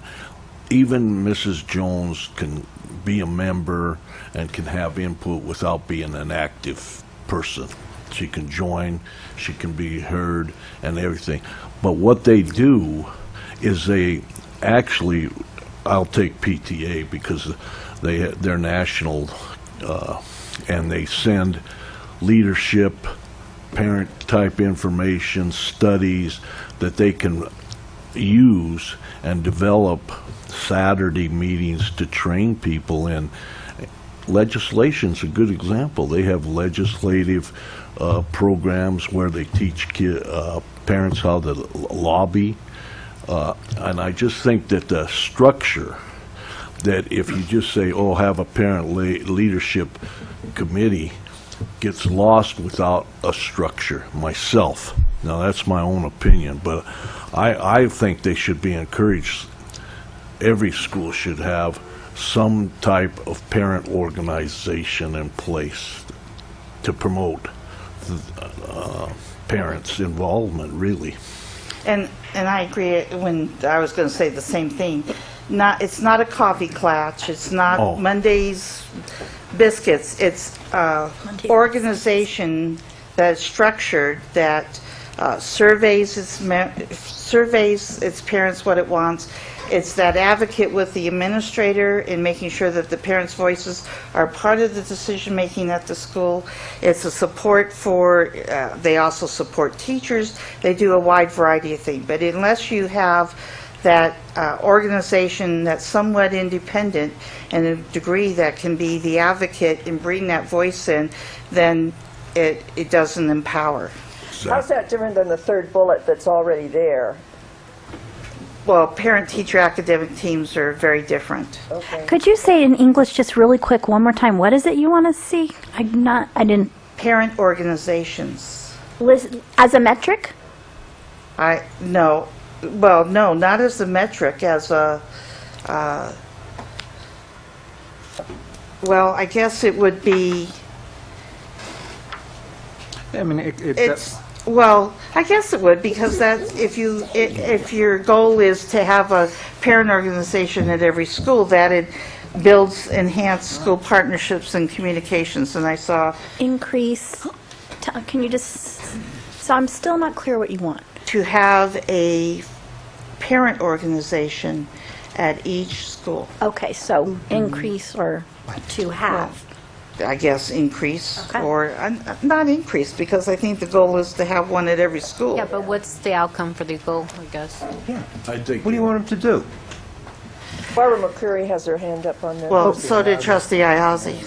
even Mrs. Jones can be a member and can have input without being an active person. She can join, she can be heard and everything. But what they do is they actually, I'll take PTA because they're national, and they send leadership, parent-type information, studies that they can use and develop Saturday meetings to train people in. Legislation's a good example. They have legislative programs where they teach parents how to lobby. And I just think that the structure, that if you just say, oh, have a parent leadership committee, gets lost without a structure, myself. Now, that's my own opinion, but I think they should be encouraged. Every school should have some type of parent organization in place to promote parents' involvement, really. And I agree, when I was going to say the same thing. It's not a coffee klatch, it's not Monday's biscuits, it's organization that is structured, that surveys its parents what it wants. It's that advocate with the administrator in making sure that the parents' voices are part of the decision-making at the school. It's a support for, they also support teachers. They do a wide variety of things. But unless you have that organization that's somewhat independent and a degree that can be the advocate and bring that voice in, then it doesn't empower. How's that different than the third bullet that's already there? well, parent-teacher academic teams are very different. Okay. Could you say in English just really quick one more time? What is it you want to see? I didn't. Parent organizations. As a metric? No. Well, no, not as a metric, as a, well, I guess it would be, I mean, well, I guess it would, because that, if your goal is to have a parent organization at every school, that it builds enhanced school partnerships and communications, and I saw... Increase, can you just, so I'm still not clear what you want. To have a parent organization at each school. Okay, so increase or to have. I guess increase, Okay. or not increase, because I think the goal is to have one at every school. Yeah, but what's the outcome for the goal, I guess? I think What do you want them to do? Barbara McCreary has her hand up on there. Well, so did Trustee Iozzi.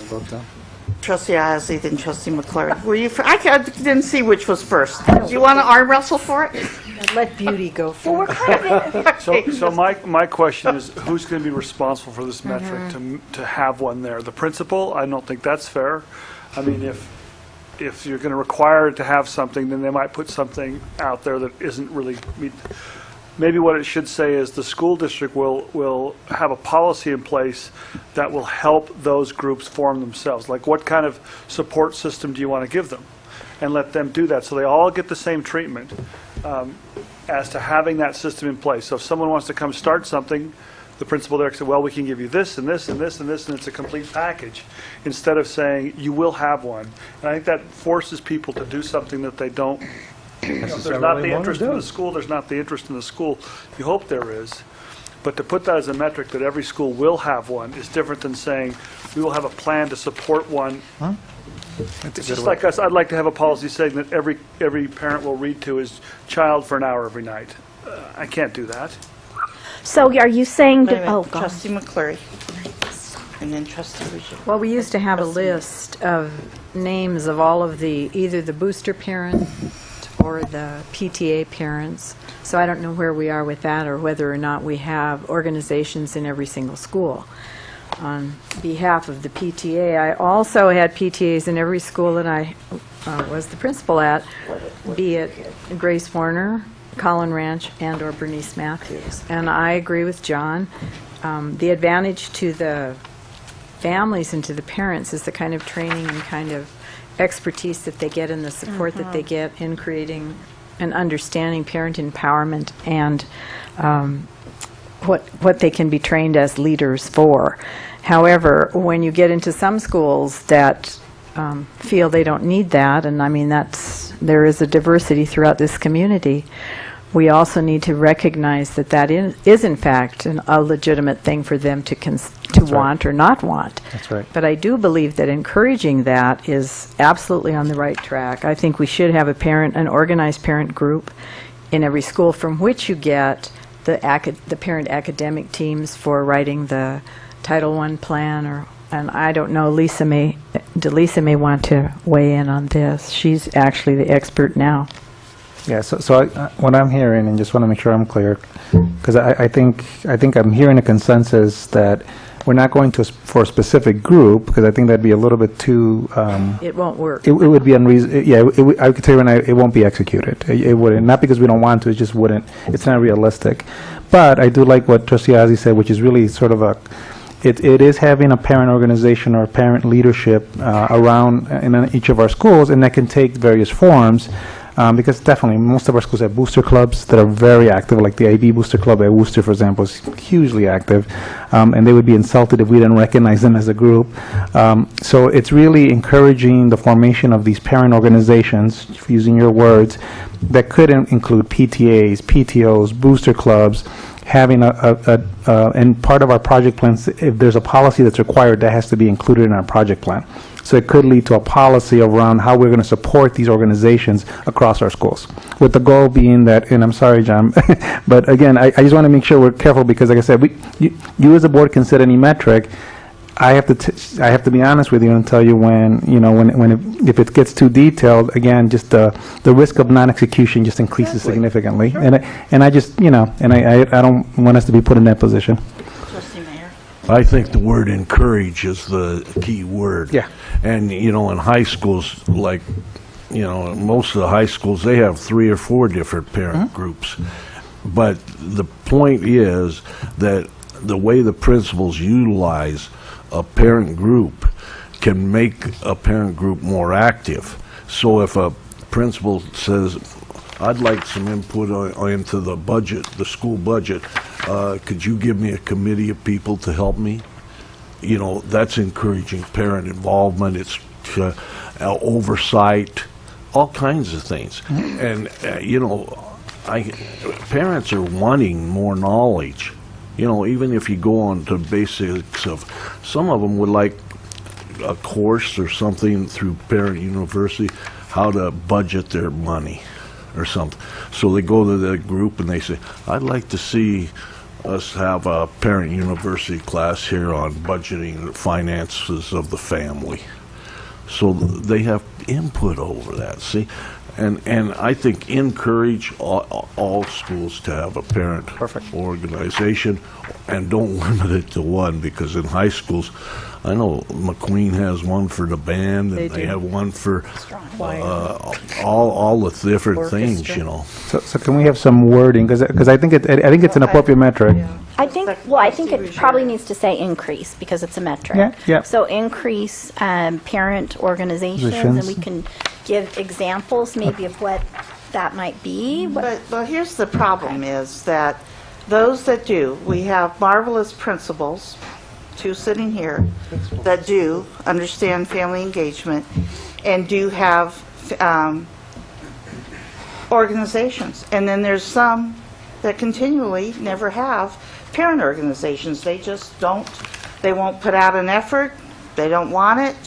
Trustee Iozzi, then Trustee McClure. Were you? I didn't see which was first. Do you want to arm wrestle for it? Let beauty go first. So my question is, who's going to be responsible for this metric to have one there? The principal? I don't think that's fair. I mean, if you're going to require it to have something, then they might put something out there that isn't really. Maybe what it should say is the school district will have a policy in place that will help those groups form themselves. Like, what kind of support system do you want to give them? And let them do that so they all get the same treatment as to having that system in place. So if someone wants to come start something, the principal there can say, well, we can give you this and this and this and this, and it's a complete package, instead of saying, you will have one. And I think that forces people to do something that they don't. There's not the interest in the school, there's not the interest in the school. You hope there is. But to put that as a metric that every school will have one is different than saying, we will have a plan to support one. It's just like us, I'd like to have a policy saying that every parent will read to his child for an hour every night. I can't do that. So are you saying, Wait a minute, go on. Trustee McCleary. And then Trustee Ruggiero. Well, we used to have a list of names of all of either the booster parent or the PTA parents. So I don't know where we are with that, or whether or not we have organizations in every single school. On behalf of the PTA, I also had PTAs in every school that I was the principal at, be it Grace Warner, Collin Ranch, and or Bernice Matthews. And I agree with John. The advantage to the families and to the parents is the kind of training and kind of expertise that they get and the support that they get in creating and understanding parent empowerment and what they can be trained as leaders for. However, when you get into some schools that feel they don't need that, and I mean there is a diversity throughout this community, we also need to recognize that that is in fact a legitimate thing for them to want or not want. That's right. But I do believe that encouraging that is absolutely on the right track. I think we should have an organized parent group in every school from which you get the parent academic teams for writing the Title I plan, and I don't know, Delisa may want to weigh in on this. She's actually the expert now. Yeah, so what I'm hearing, and just want to make sure I'm clear, because I think I'm hearing a consensus that we're not going for a specific group, because I think that'd be a little bit too... it won't work. It would be unreasonable. Yeah, I could tell you it won't be executed. It wouldn't. Not because we don't want to, it just wouldn't. It's not realistic. But I do like what Trustee Ozzie said, which is really sort of it is having a parent organization or parent leadership around in each of our schools, and that can take various forms. Because definitely most of our schools have booster clubs that are very active, like the IB Booster Club at Worcester, for example, is hugely active, and they would be insulted if we didn't recognize them as a group. So it's really encouraging the formation of these parent organizations, using your words, that could include PTAs, PTOs, booster clubs, having and part of our project plans, if there's a policy that's required, that has to be included in our project plan. So it could lead to a policy around how we're going to support these organizations across our schools, with the goal being that, and I'm sorry, John, but again, I just want to make sure we're careful, because like I said, you as a board can set any metric. I have to be honest with you and tell you when, if it gets too detailed, again, just the risk of non-execution just increases significantly. Sure. And I just, I don't want us to be put in that position. Trustee Mayor. I think the word encourage is the key word. Yeah. And, in high schools, like, most of the high schools, they have 3 or 4 different parent groups. But the point is that the way the principals utilize a parent group can make a parent group more active. So if a principal says, I'd like some input into the budget, the school budget, could you give me a committee of people to help me? That's encouraging parent involvement. It's oversight, all kinds of things. And, parents are wanting more knowledge. Even if you go on to basics of, some of them would like a course or something through Parent University, how to budget their money or something. So they go to the group and they say, I'd like to see us have a Parent University class here on budgeting the finances of the family. So they have input over that, see? And I think encourage all schools to have a parent organization, and don't limit it to one, because in high schools, I know McQueen has one for the band, and they have one for all the different things, So can we have some wording? Because I think it's an appropriate metric. I think it probably needs to say increase because it's a metric. Yeah. So increase parent organizations, and we can give examples maybe of what that might be. But here's the problem is that those that do, we have marvelous principals, 2 sitting here, that do understand family engagement and do have organizations. And then there's some that continually never have parent organizations. They just don't, they won't put out an effort, they don't want it,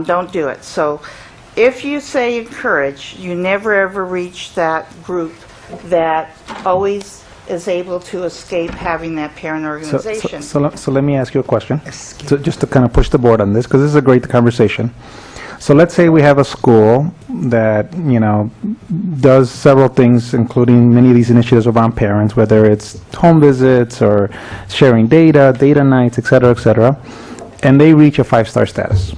don't do it. So if you say encourage, you never ever reach that group that always is able to escape having that parent organization. So let me ask you a question, so just to kind of push the board on this, because this is a great conversation. So let's say we have a school that, does several things, including many of these initiatives around parents, whether it's home visits or sharing data nights, et cetera, and they reach a 5-star status.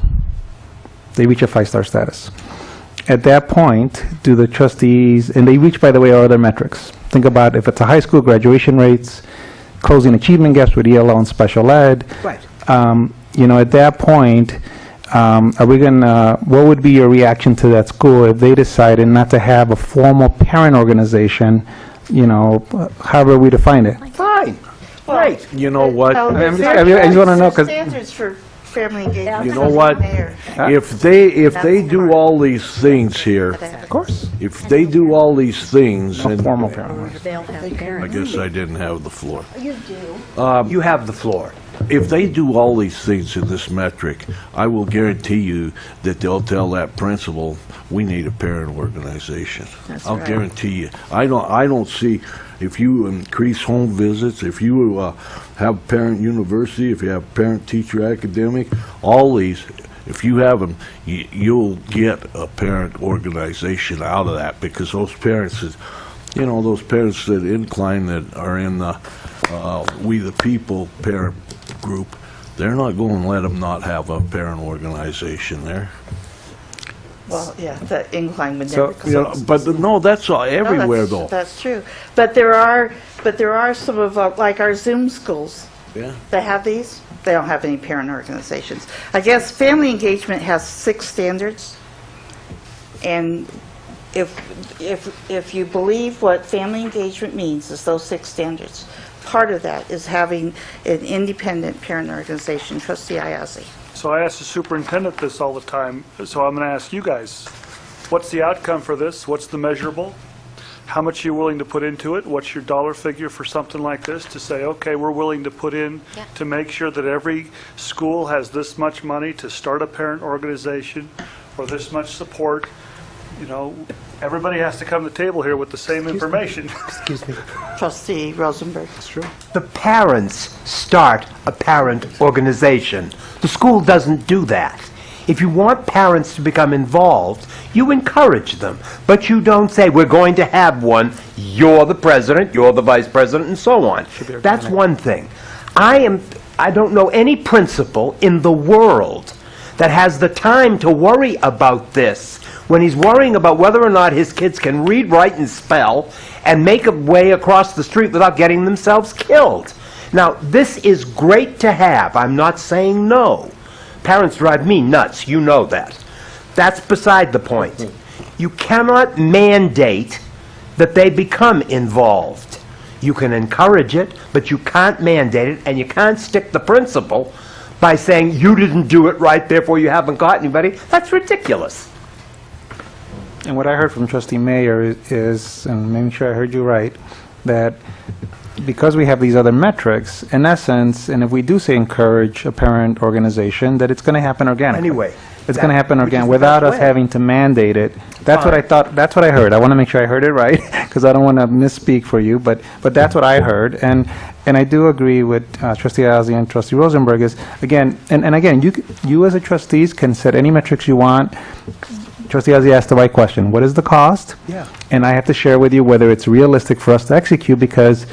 At that point, do the trustees, and they reach, by the way, our other metrics. Think about if it's a high school, graduation rates, closing achievement gaps with ELL and special ed. Right. At that point, are we what would be your reaction to that school if they decided not to have a formal parent organization, however we define it? Fine. Right. You know what? I just want to know, because standards for family engagement. You know what? If they do all these things here, of course. If they do all these things, and formal parent. I guess I didn't have the floor. You do. You have the floor. If they do all these things in this metric, I will guarantee you that they'll tell that principal, we need a parent organization. I'll guarantee you. I don't see, if you increase home visits, if you have parent university, if you have parent teacher academic, all these, if you have them, you'll get a parent organization out of that, because those parents that, those parents that incline, that are in the We the People parent group, they're not going to let them not have a parent organization there. Well, yeah, the incline would never come. But no, that's everywhere, though. That's true. But there are some of like our Zoom schools. Yeah. That have these. They don't have any parent organizations. I guess family engagement has 6 standards, and if you believe what family engagement means is those 6 standards, part of that is having an independent parent organization. Trustee Iazzi. So I ask the superintendent this all the time, so I'm going to ask you guys, what's the outcome for this? What's the measurable? How much are you willing to put into it? What's your dollar figure for something like this to say, okay, we're willing to put in to make sure that every school has this much money to start a parent organization or this much support? you know, everybody has to come to the table here with the same information. Excuse me. Trustee Rosenberg. That's true. The parents start a parent organization. The school doesn't do that. If you want parents to become involved, you encourage them. But you don't say, we're going to have one, you're the president, you're the vice president, and so on. That's one thing. I don't know any principal in the world that has the time to worry about this when he's worrying about whether or not his kids can read, write, and spell and make a way across the street without getting themselves killed. Now, this is great to have. I'm not saying no. Parents drive me nuts. You know that. That's beside the point. You cannot mandate that they become involved. You can encourage it, but you can't mandate it, and you can't stick the principle by saying you didn't do it right, therefore you haven't got anybody. That's ridiculous. And what I heard from Trustee Mayer is, and making sure I heard you right, that because we have these other metrics, in essence, and if we do say encourage a parent organization, that it's going to happen organically. Anyway. It's going to happen organically without us having to mandate it. That's what I thought, that's what I heard. I want to make sure I heard it right, because I don't want to misspeak for you, but that's what I heard. And I do agree with Trustee Ozzie and Trustee Rosenberg is, again, and again, you as a trustees can set any metrics you want. Trustee Ozzie asked the right question. What is the cost? Yeah. And I have to share with you whether it's realistic for us to execute, because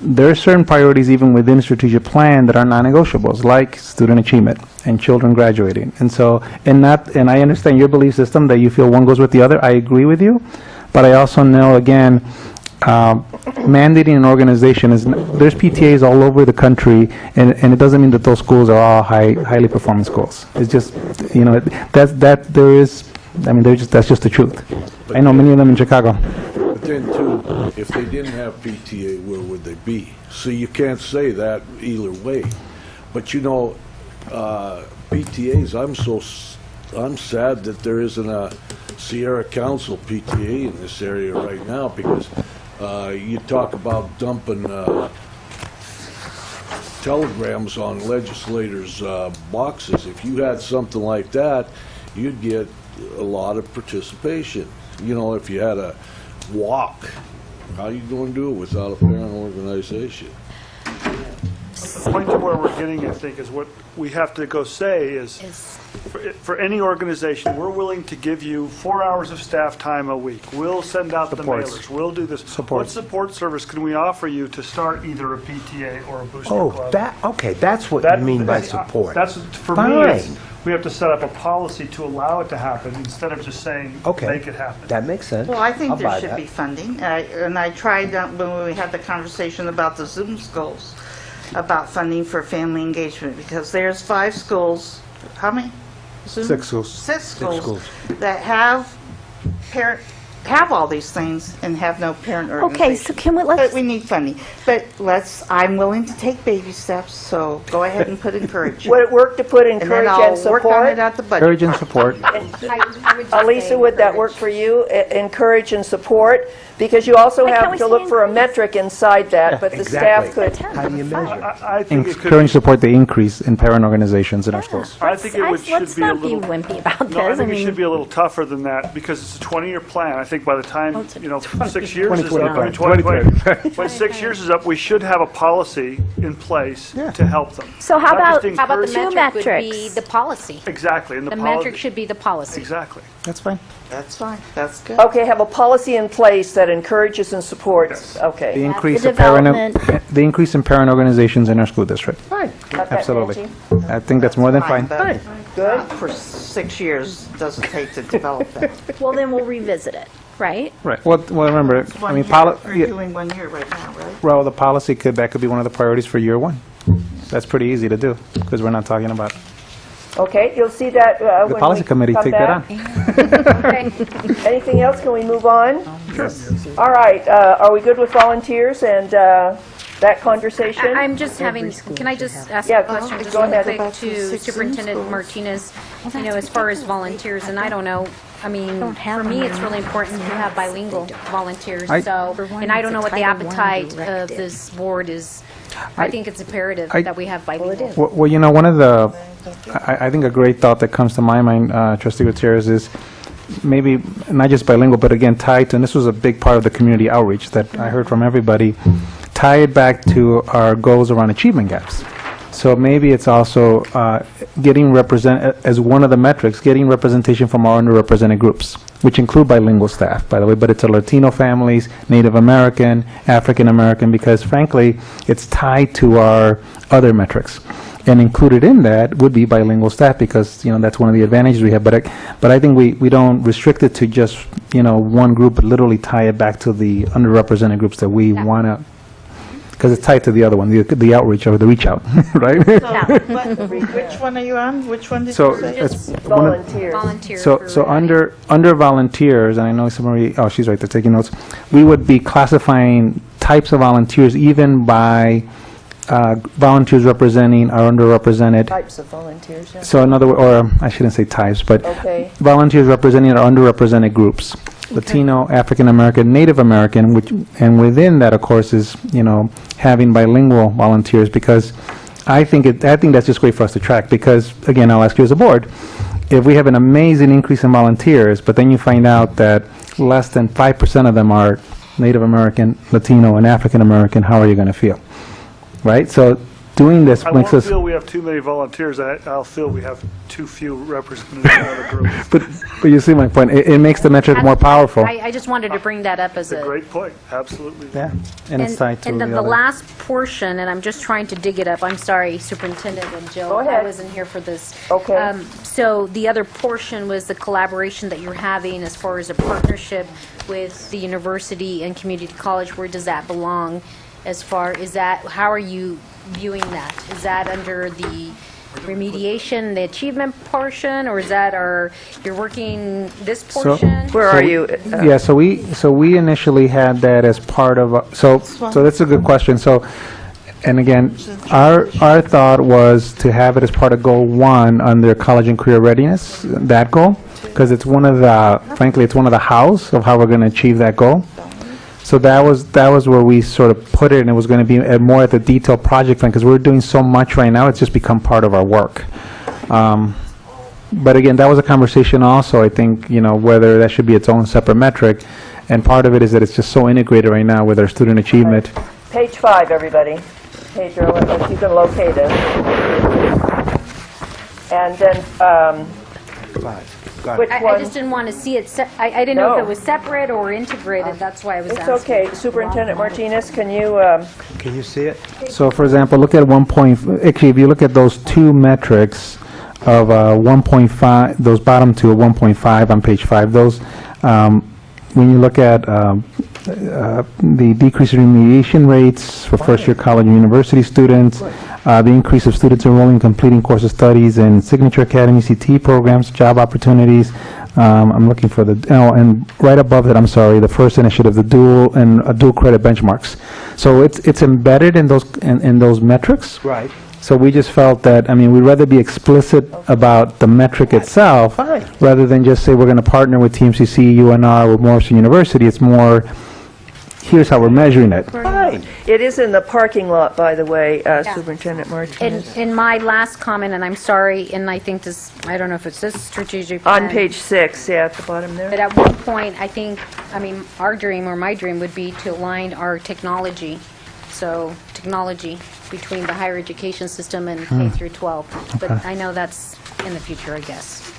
there are certain priorities even within the strategic plan that are non-negotiables, like student achievement and children graduating. And so, and I understand your belief system that you feel one goes with the other. I agree with you, but I also know, again, mandating an organization there's PTAs all over the country, and it doesn't mean that those schools are all highly performing schools. It's just, you know, that's just the truth. I know many of them in Chicago. But then too, if they didn't have PTA, where would they be? So you can't say that either way. But you know, PTAs, I'm sad that there isn't a Sierra Council PTA in this area right now, because you talk about dumping telegrams on legislators' boxes. If you had something like that, you'd get a lot of participation. You know, if you had a walk, how are you going to do it without a parent organization? The point to where we're getting, I think, is what we have to go say is, for any organization, we're willing to give you 4 hours of staff time a week. We'll send out the mailers. We'll do this. What support service can we offer you to start either a PTA or a booster club? Okay, that's what you mean by support. That's, for me, we have to set up a policy to allow it to happen instead of just saying, make it happen. That makes sense. Well, I think there should be funding. And I tried when we had the conversation about the Zoom schools, about funding for family engagement, because there's 5 schools, how many? Zoom? 6 schools. 6 schools that have all these things and have no parent organization. Okay, so can we, But we need funding. But I'm willing to take baby steps, so go ahead and put encourage. Would it work to put encourage and support? Work on it at the budget. Encourage and support. Alisa, would that work for you? Encourage and support? Because you also have to look for a metric inside that, but the staff could. How do you measure? I think it could Encourage and support the increase in parent organizations in our schools. I think it should be a little. wimpy about No, I think it should be a little tougher than that, because it's a 20-year plan. I think by the time, 6 years is up, when 6 years is up, we should have a policy in place to help them. So how Not just about How about the two metric would be metrics? the policy? Exactly. And The metric should be the policy. Exactly. That's fine. That's fine. That's good. Okay, have a policy in place that encourages and supports. Okay. The increase of the increase in parent organizations in our school district. Fine. Absolutely. I think that's more than fine. But Good. for 6 years doesn't take to develop that. Well, then we'll revisit it, right? Right. Well, remember, It's 1 I mean, year. We're doing 1 year right now, right? well, the policy that could be one of the priorities for year 1. That's pretty easy to do, because we're not talking about. Okay, you'll see that when The policy we committee come take that on. back. Anything else? Can we move on? All right, are we good with volunteers and that conversation? I'm just having, can I just ask Yeah, a question just go real ahead. quick to Superintendent Martinez? As far as volunteers, and I don't know, I mean, for me, it's really important to have bilingual volunteers, so, and I don't know what the appetite of this board is. I think it's imperative that we have bilingual. Well, one of the, I think a great thought that comes to my mind, Trustee Gutierrez, is maybe not just bilingual, but again, tied to, and this was a big part of the community outreach that I heard from everybody, tie it back to our goals around achievement gaps. So maybe it's also getting as one of the metrics, getting representation from our underrepresented groups, which include bilingual staff, by the way, but it's a Latino families, Native American, African American, because frankly, it's tied to our other metrics. And included in that would be bilingual staff, because that's one of the advantages we have. But I think we don't restrict it to just one group, but literally tie it back to the underrepresented groups that we want to, because it's tied to the other one, the outreach or the reach out, right? Which one are you on? Which one did So you say? it's Volunteers. So under volunteers, and I know somebody, oh, she's right there taking notes. We would be classifying types of volunteers even by volunteers representing our underrepresented. Types of volunteers, yeah. So another, or I shouldn't say types, but Okay. volunteers representing our underrepresented groups. Latino, African American, Native American, and within that, of course, is having bilingual volunteers, because I think that's just great for us to track. Because again, I'll ask you as a board, if we have an amazing increase in volunteers, but then you find out that less than 5% of them are Native American, Latino, and African American, how are you going to feel? Right? So doing this I makes won't us. feel we have too many volunteers. I'll feel we have too few representatives in other groups. But you see my point. It makes the metric more powerful. I just wanted to bring that up as a... Great point. Absolutely. Yeah. And it's tied to And then the the other. last portion, and I'm just trying to dig it up. I'm sorry, Superintendent and Jill. Go ahead. I wasn't here for this. Okay. So the other portion was the collaboration that you're having as far as a partnership with the university and community college. Where does that belong? How are you viewing that? Is that under the remediation, the achievement portion, or is that you're working this portion? Where are you? Yeah, so we initially had that as part of, so that's a good question. So, and again, our thought was to have it as part of goal 1 under college and career readiness, that goal, because it's frankly, it's one of the hows of how we're going to achieve that goal. So that was where we sort of put it, and it was going to be more at the detailed project plan, because we're doing so much right now, it's just become part of our work. But again, that was a conversation also, I think, whether that should be its own separate metric, and part of it is that it's just so integrated right now with our student achievement. Page 5, everybody. Pedro, if you can locate it. And then, which I one? just didn't want to see it, I didn't know if it was separate or integrated, that's why I was asking. It's okay. Superintendent Martinez, can you... Can you see it? So for example, look at actually, if you look at those two metrics of 1.5, those bottom two of 1.5 on page 5, those, when you look at the decrease in remediation rates for first-year college and university students, the increase of students enrolling and completing course of studies in Signature Academy CT programs, job opportunities. I'm looking for and right above that, I'm sorry, the first initiative, the dual credit benchmarks. So it's embedded in those metrics. Right. So we just felt that, we'd rather be explicit about the metric itself rather than just say we're going to partner with TMCC, UNR, with Morrison University. It's more, here's how we're measuring it. Fine. It is in the parking lot, by the way, Superintendent Martinez. In my last comment, and I'm sorry, and I think I don't know if it's this strategic plan. On page 6, at the bottom there. But at one point, I think, our dream or my dream would be to align our technology. So technology between the higher education system and K through 12. But I know that's in the future, I guess.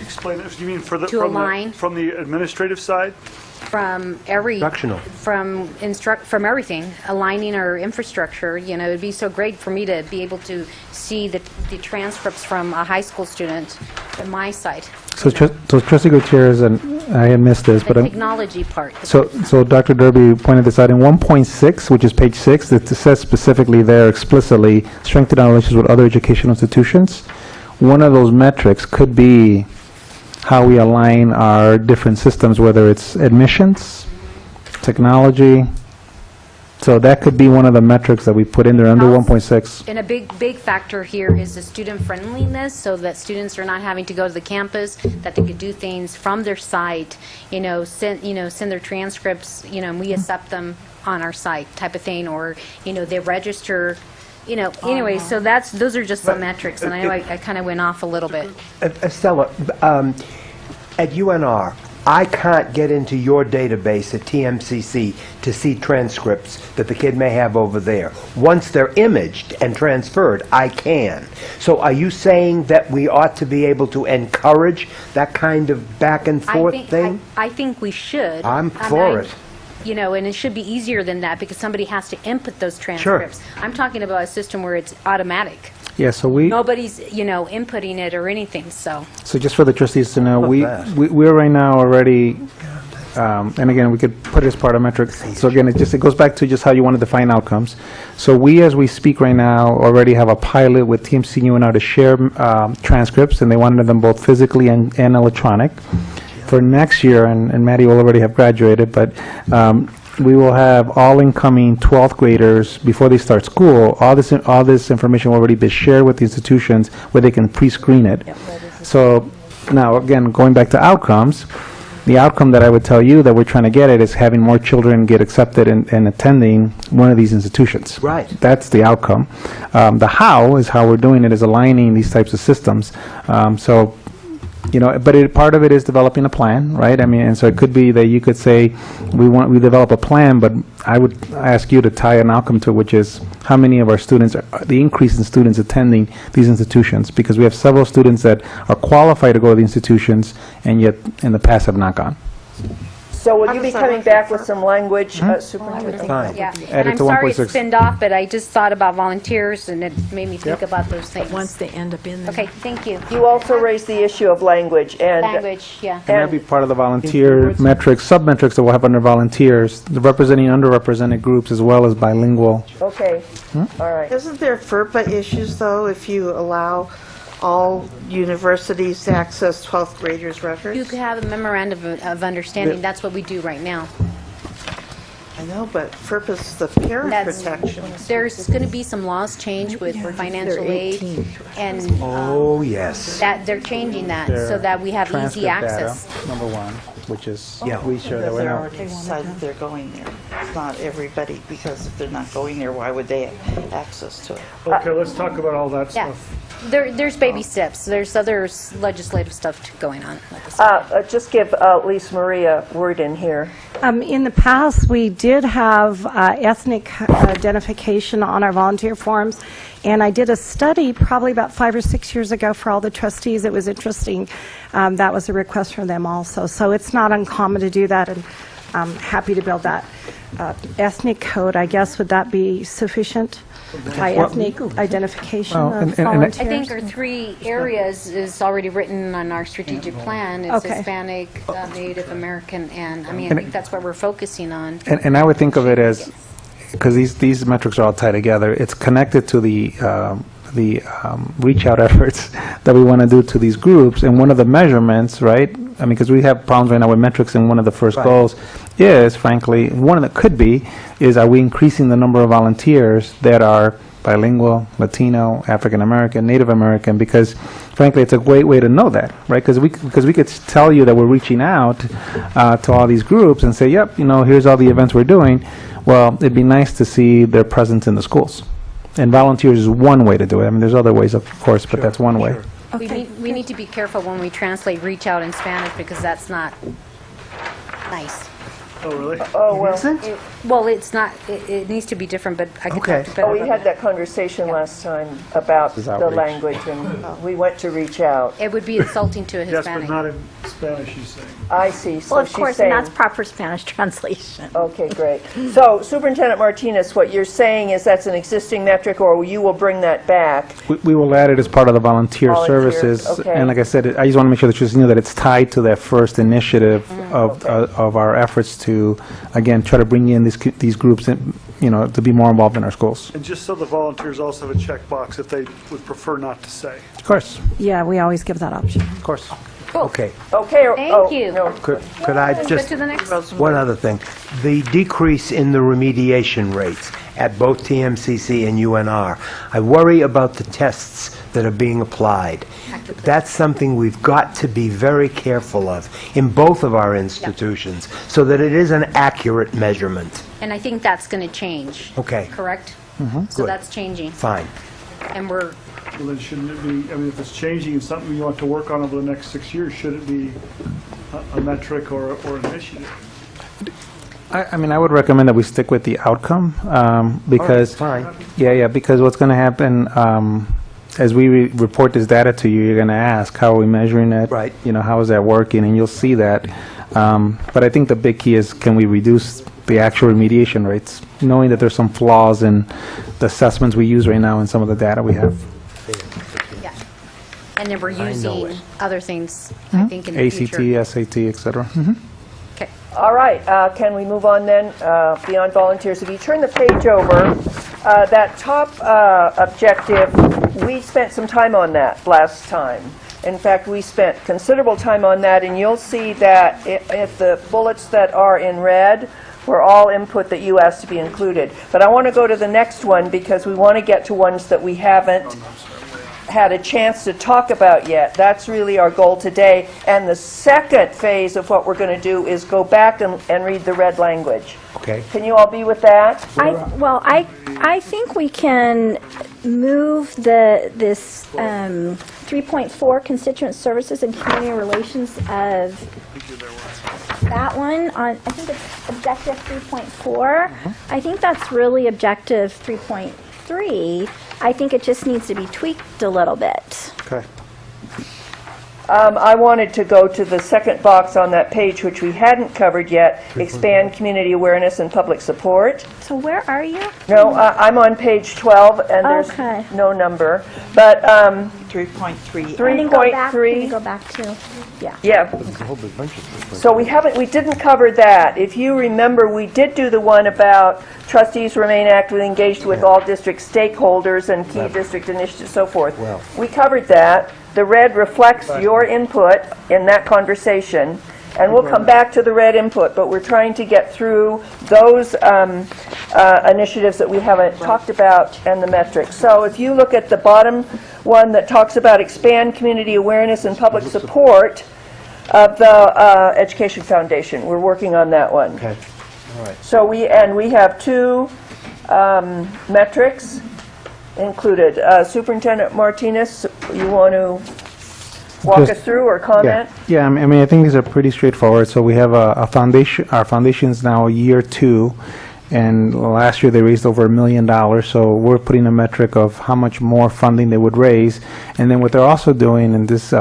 Explain it. You mean from the administrative side? From everything, aligning our infrastructure. It'd be so great for me to be able to see the transcripts from a high school student on my site. So Trustee Gutierrez, and I had missed this, The but technology part. So Dr. Derby pointed this out in 1.6, which is page 6. It says specifically there explicitly strengthen our relations with other educational institutions. One of those metrics could be how we align our different systems, whether it's admissions, technology. So that could be one of the metrics that we put in there under 1.6. And a big factor here is the student friendliness, so that students are not having to go to the campus, that they could do things from their site, send their transcripts, and we accept them on our site type of thing, or, they register, anyway, so those are just some metrics, and I know I kind of went off a little bit. Estella, At UNR, I can't get into your database at TMCC to see transcripts that the kid may have over there. Once they're imaged and transferred, I can. So are you saying that we ought to be able to encourage that kind of back and forth thing? I think we should. I'm for it. You know, and it should be easier than that because somebody has to input those transcripts. I'm talking about a system where it's automatic. Yeah, so Nobody's, you know, inputting it or anything, so. So just for the trustees to know, we're right now already, and again, we could put it as part of metrics. So again, it goes back to just how you want to define outcomes. So we, as we speak right now, already have a pilot with TMC and UNR to share transcripts, and they wanted them both physically and electronic. For next year, and Maddie will already have graduated, but we will have all incoming 12th graders before they start school. All this information will already be shared with the institutions where they can pre-screen it. So now, again, going back to outcomes, the outcome that I would tell you that we're trying to get at is having more children get accepted and attending one of these institutions. Right. That's the outcome. The how is how we're doing it is aligning these types of systems. So, you know, but part of it is developing a plan, right? I mean, and so it could be that you could say we develop a plan, but I would ask you to tie an outcome to it, which is how many of our students, the increase in students attending these institutions, because we have several students that are qualified to go to the institutions and yet in the past have not gone. So will you be coming back with some language, Superintendent? Fine. Yeah, Add and it I'm to sorry 1.6. it's spinned off, but I just thought about volunteers and it made me think about those things. Once they end up in there. Okay, thank you. You also raised the issue of language and... Language, yeah. And that'll be part of the volunteer metrics, sub-metrics that we'll have under volunteers, the representing underrepresented groups as well as bilingual. Okay, all right. Isn't there FERPA issues, though, if you allow all universities to access 12th graders' records? You could have a memorandum of understanding. That's what we do right now. I know, but FERPA's the parent protection. There's going to be some laws change with financial aid, and Oh, yes. that they're changing that so that we have easy Transcript access. data, number one, which is, Yeah. we share that Because right they're now. already decided they're going there. It's not everybody, because if they're not going there, why would they have access to it? Okay, let's talk about all that Yeah. stuff. There's baby steps. There's other legislative stuff going on. Just give Lisa Marie a word in here. In the past, we did have ethnic identification on our volunteer forms, and I did a study probably about 5 or 6 years ago for all the trustees. It was interesting. That was a request from them also. So it's not uncommon to do that, and I'm happy to build that. Ethnic code, I guess, would that be sufficient? By ethnic identification Well, of and I volunteers? I think our 3 areas is already written on our strategic plan. It's Okay. Hispanic, Native American, and I mean, I think that's what we're focusing on. And I would think of it as, because these metrics are all tied together, it's connected to the reach out efforts that we want to do to these groups. And one of the measurements, right, I mean, because we have problems right now with metrics, and one of the first goals is, frankly, one that could be, is are we increasing the number of volunteers that are bilingual, Latino, African American, Native American, because frankly it's a great way to know that, right? Because we could tell you that we're reaching out to all these groups and say, yep, you know, here's all the events we're doing. Well, it'd be nice to see their presence in the schools. And volunteers is one way to do it. I mean, there's other ways, of course, but that's one way. We need to be careful when we translate reach out in Spanish because that's not nice. Oh, really? Oh, well. Well, it's not, it needs to be different, but I could talk to Ben Oh, we about had that. that conversation last time about This is the outreach. language, and we went to reach out. It would be insulting to a Yes, but Hispanic. not in Spanish, you say. I see, so Well, of she's course, saying... and that's proper Spanish translation. Okay, great. So Superintendent Martinez, what you're saying is that's an existing metric, or you will bring that back? We will add it as part of the volunteer Volunteer, services. okay. And like I said, I just want to make sure that you know that it's tied to that first initiative of our efforts to, again, try to bring in these groups, in, you know, to be more involved in our schools. And just so the volunteers also have a checkbox if they would prefer not to say. Of course. Yeah, we always give that option. Of course. Okay. Okay. Thank you. No. Could I Let's just... go to the next. One other thing. The decrease in the remediation rates at both TMCC and UNR, I worry about the tests that are being applied. That's something we've got to be very careful of in both of our institutions so that it is an accurate measurement. And I think that's going to change. Okay. Correct? Mm-hmm. So Good. that's changing. Fine. And we're Well, then shouldn't it be, I mean, if it's changing and something you want to work on over the next 6 years, should it be a metric or an initiative? I mean, I would recommend that we stick with the outcome, because... Fine. Yeah, because what's going to happen, as we report this data to you, you're going to ask, how are we measuring it? Right. You know, how is that working? And you'll see that. But I think the big key is, can we reduce the actual remediation rates, knowing that there's some flaws in the assessments we use right now and some of the data we have. Yeah. And then we're I know using it. other things, I think, in the ACT, future. SAT, et cetera. Okay. All right, can we move on then, beyond volunteers? If you turn the page over, that top objective, we spent some time on that last time. In fact, we spent considerable time on that, and you'll see that if the bullets that are in red were all input that you asked to be included. But I want to go to the next one because we want to get to ones that we haven't had a chance to talk about yet. That's really our goal today. And the second phase of what we're going to do is go back and read the red language. Okay. Can you all be with that? I think we can move this 3.4 constituent services and community relations of that one on, I think it's objective 3.4. I think that's really objective 3.3. I think it just needs to be tweaked a little bit. Okay. I wanted to go to the second box on that page, which we hadn't covered yet, expand community awareness and public support. So where are you? No, I'm on page 12, and there's no number. But 3.3. 3.3. Can you go back to? Yeah. Yeah. So we didn't cover that. If you remember, we did do the one about trustees remain actively engaged with all district stakeholders and key district initiatives, so forth. Well. We covered that. The red reflects your input in that conversation, and we'll come back to the red input, but we're trying to get through those initiatives that we haven't talked about and the metrics. So if you look at the bottom one that talks about expand community awareness and public support of the Education Foundation, we're working on that one. Okay. All right. So we have two metrics included. Superintendent Martinez, you want to walk us through or comment? Yeah, I mean, I think these are pretty straightforward. So we have a foundation. Our foundation is now year 2, and last year they raised over $1 million. So we're putting a metric of how much more funding they would raise, and then what they're also doing, and this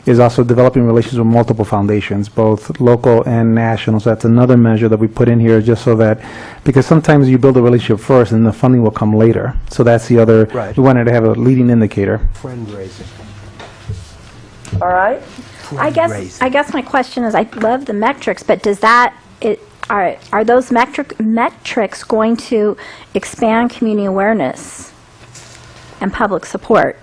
is also developing relations with multiple foundations, both local and national. So that's another measure that we put in here, just so that, because sometimes you build a relationship first and the funding will come later. So that's the other, Right. we wanted to have a leading indicator. Friend raising. All right. I guess my question is, I love the metrics, but does that are those metrics going to expand community awareness and public support?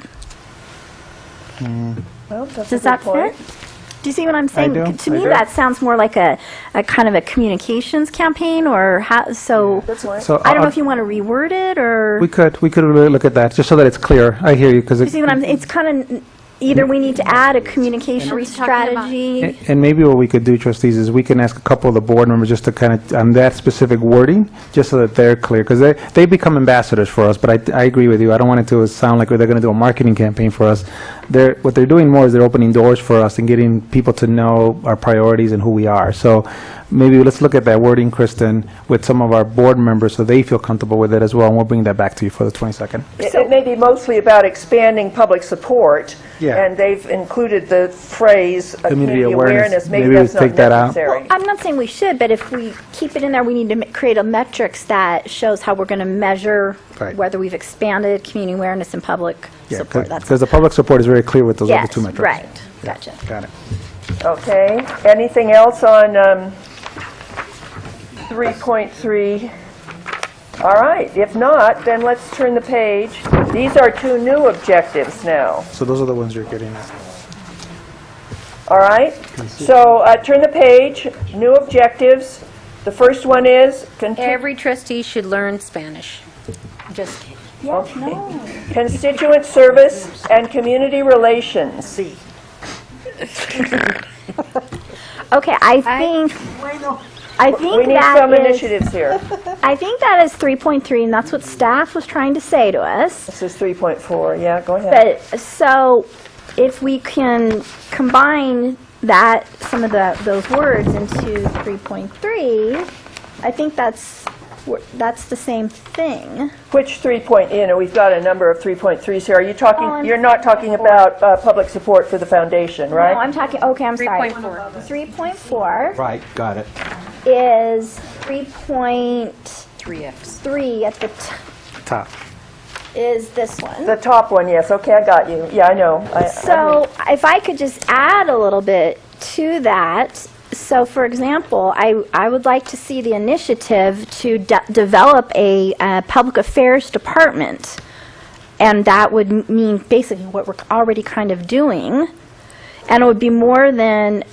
Well, that's Does a that good point. fit? Do you see what I'm saying? do. To me, I do. that sounds more like a kind of a communications campaign, or how, so So I don't know if you want to reword it, or... We could really look at that, just so that it's clear. I hear you, because You see what I'm, it's kind of, either we need to add a communication strategy. and maybe what we could do, trustees, is we can ask a couple of the board members just to kind of, on that specific wording, just so that they're clear, because they become ambassadors for us, but I agree with you. I don't want it to sound like they're going to do a marketing campaign for us. What they're doing more is they're opening doors for us and getting people to know our priorities and who we are. So maybe let's look at that wording, Kristen, with some of our board members so they feel comfortable with it as well, and we'll bring that back to you for the 22nd. It may be mostly about expanding public support, Yeah. and they've included the phrase Community community awareness. awareness. Maybe Maybe we that's not take that out. necessary. I'm not saying we should, but if we keep it in there, we need to create a metrics that shows how we're going to measure Right. whether we've expanded community awareness and public Yeah, support. That's because the public support is very clear with those other yes, two metrics. right. Gotcha. Got it. Okay. Anything else on 3.3? All right. If not, then let's turn the page. These are two new objectives now. So those are the ones you're getting at. All right. So turn the page. New objectives. The first one is Every trustee should learn Spanish. Just kidding. Yes, no. constituent service and community relations. Okay, I think We need that some is- initiatives here. I think that is 3.3, and that's what staff was trying to say to us. This is 3.4, yeah, go ahead. But, so, if we can combine that, some of those words into 3.3, I think that's the same thing. Which 3 point, we've got a number of 3.3s here. Are you talking, you're not talking about public support for the foundation, right? No, I'm talking, okay, I'm sorry. 3.4 Right, got it. is 3.3 at the Top. is this one. The top one, yes. Okay, I got you. Yeah, I know. So if I could just add a little bit to that. So for example, I would like to see the initiative to develop a public affairs department. And that would mean basically what we're already kind of doing. And it would be more than,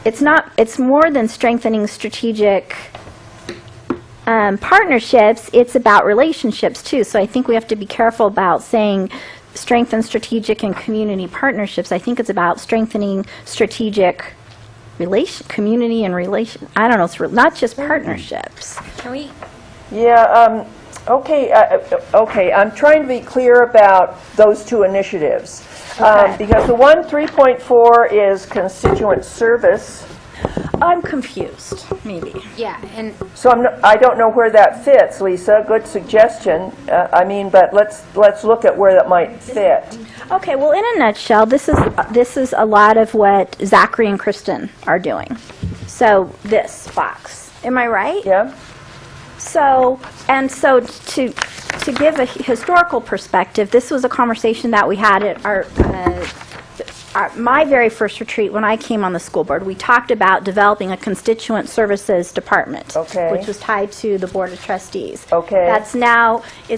it's more than strengthening strategic partnerships. It's about relationships too. So I think we have to be careful about saying strengthen strategic and community partnerships. I think it's about strengthening strategic community and relation. I don't know. It's not just partnerships. Can we? Yeah. Okay. Okay. I'm trying to be clear about those two initiatives because the one 3.4 is constituent service. I'm confused, maybe. Yeah, and so I don't know where that fits, Lisa. Good suggestion. I mean, but let's look at where that might fit. Okay. Well, in a nutshell, this is a lot of what Zachary and Kristen are doing. So this box. Am I right? Yeah. So to give a historical perspective, this was a conversation that we had at my very first retreat when I came on the school board. We talked about developing a constituent services department, which was tied to the Board of Trustees. Okay. It's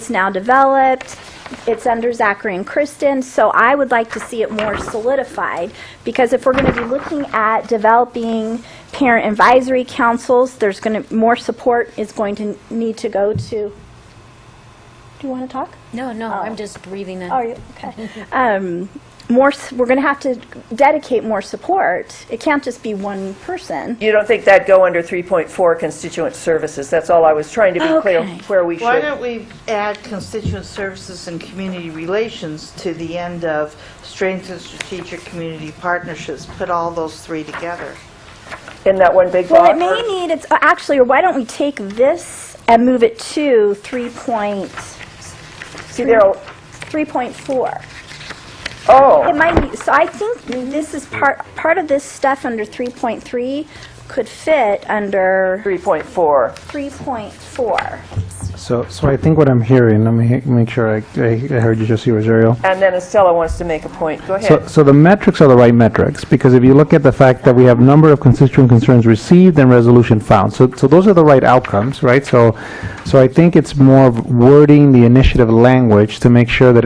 now developed. It's under Zachary and Kristen, so I would like to see it more solidified, because if we're going to be looking at developing parent advisory councils, more support is going to need to go to. Do you want to talk? No, I'm just breathing in. Oh, okay. We're going to have to dedicate more support. It can't just be one person. You don't think that'd go under 3.4 constituent services? That's all I was trying to be clear where we should. Why don't we add constituent services and community relations to the end of strengthen strategic community partnerships? Put all those three together. In that one big Well, box? it may need, it's actually, or why don't we take this and move it to 3.4. Oh. It might be, so I think this is part of this stuff under 3.3 could fit under 3.4. 3.4. So I think what I'm hearing, let me make sure I heard you just see, Rosario. And then Estella wants to make a point. Go ahead. So the metrics are the right metrics, because if you look at the fact that we have number of constituent concerns received and resolution found, so those are the right outcomes, right? So I think it's more of wording the initiative language to make sure that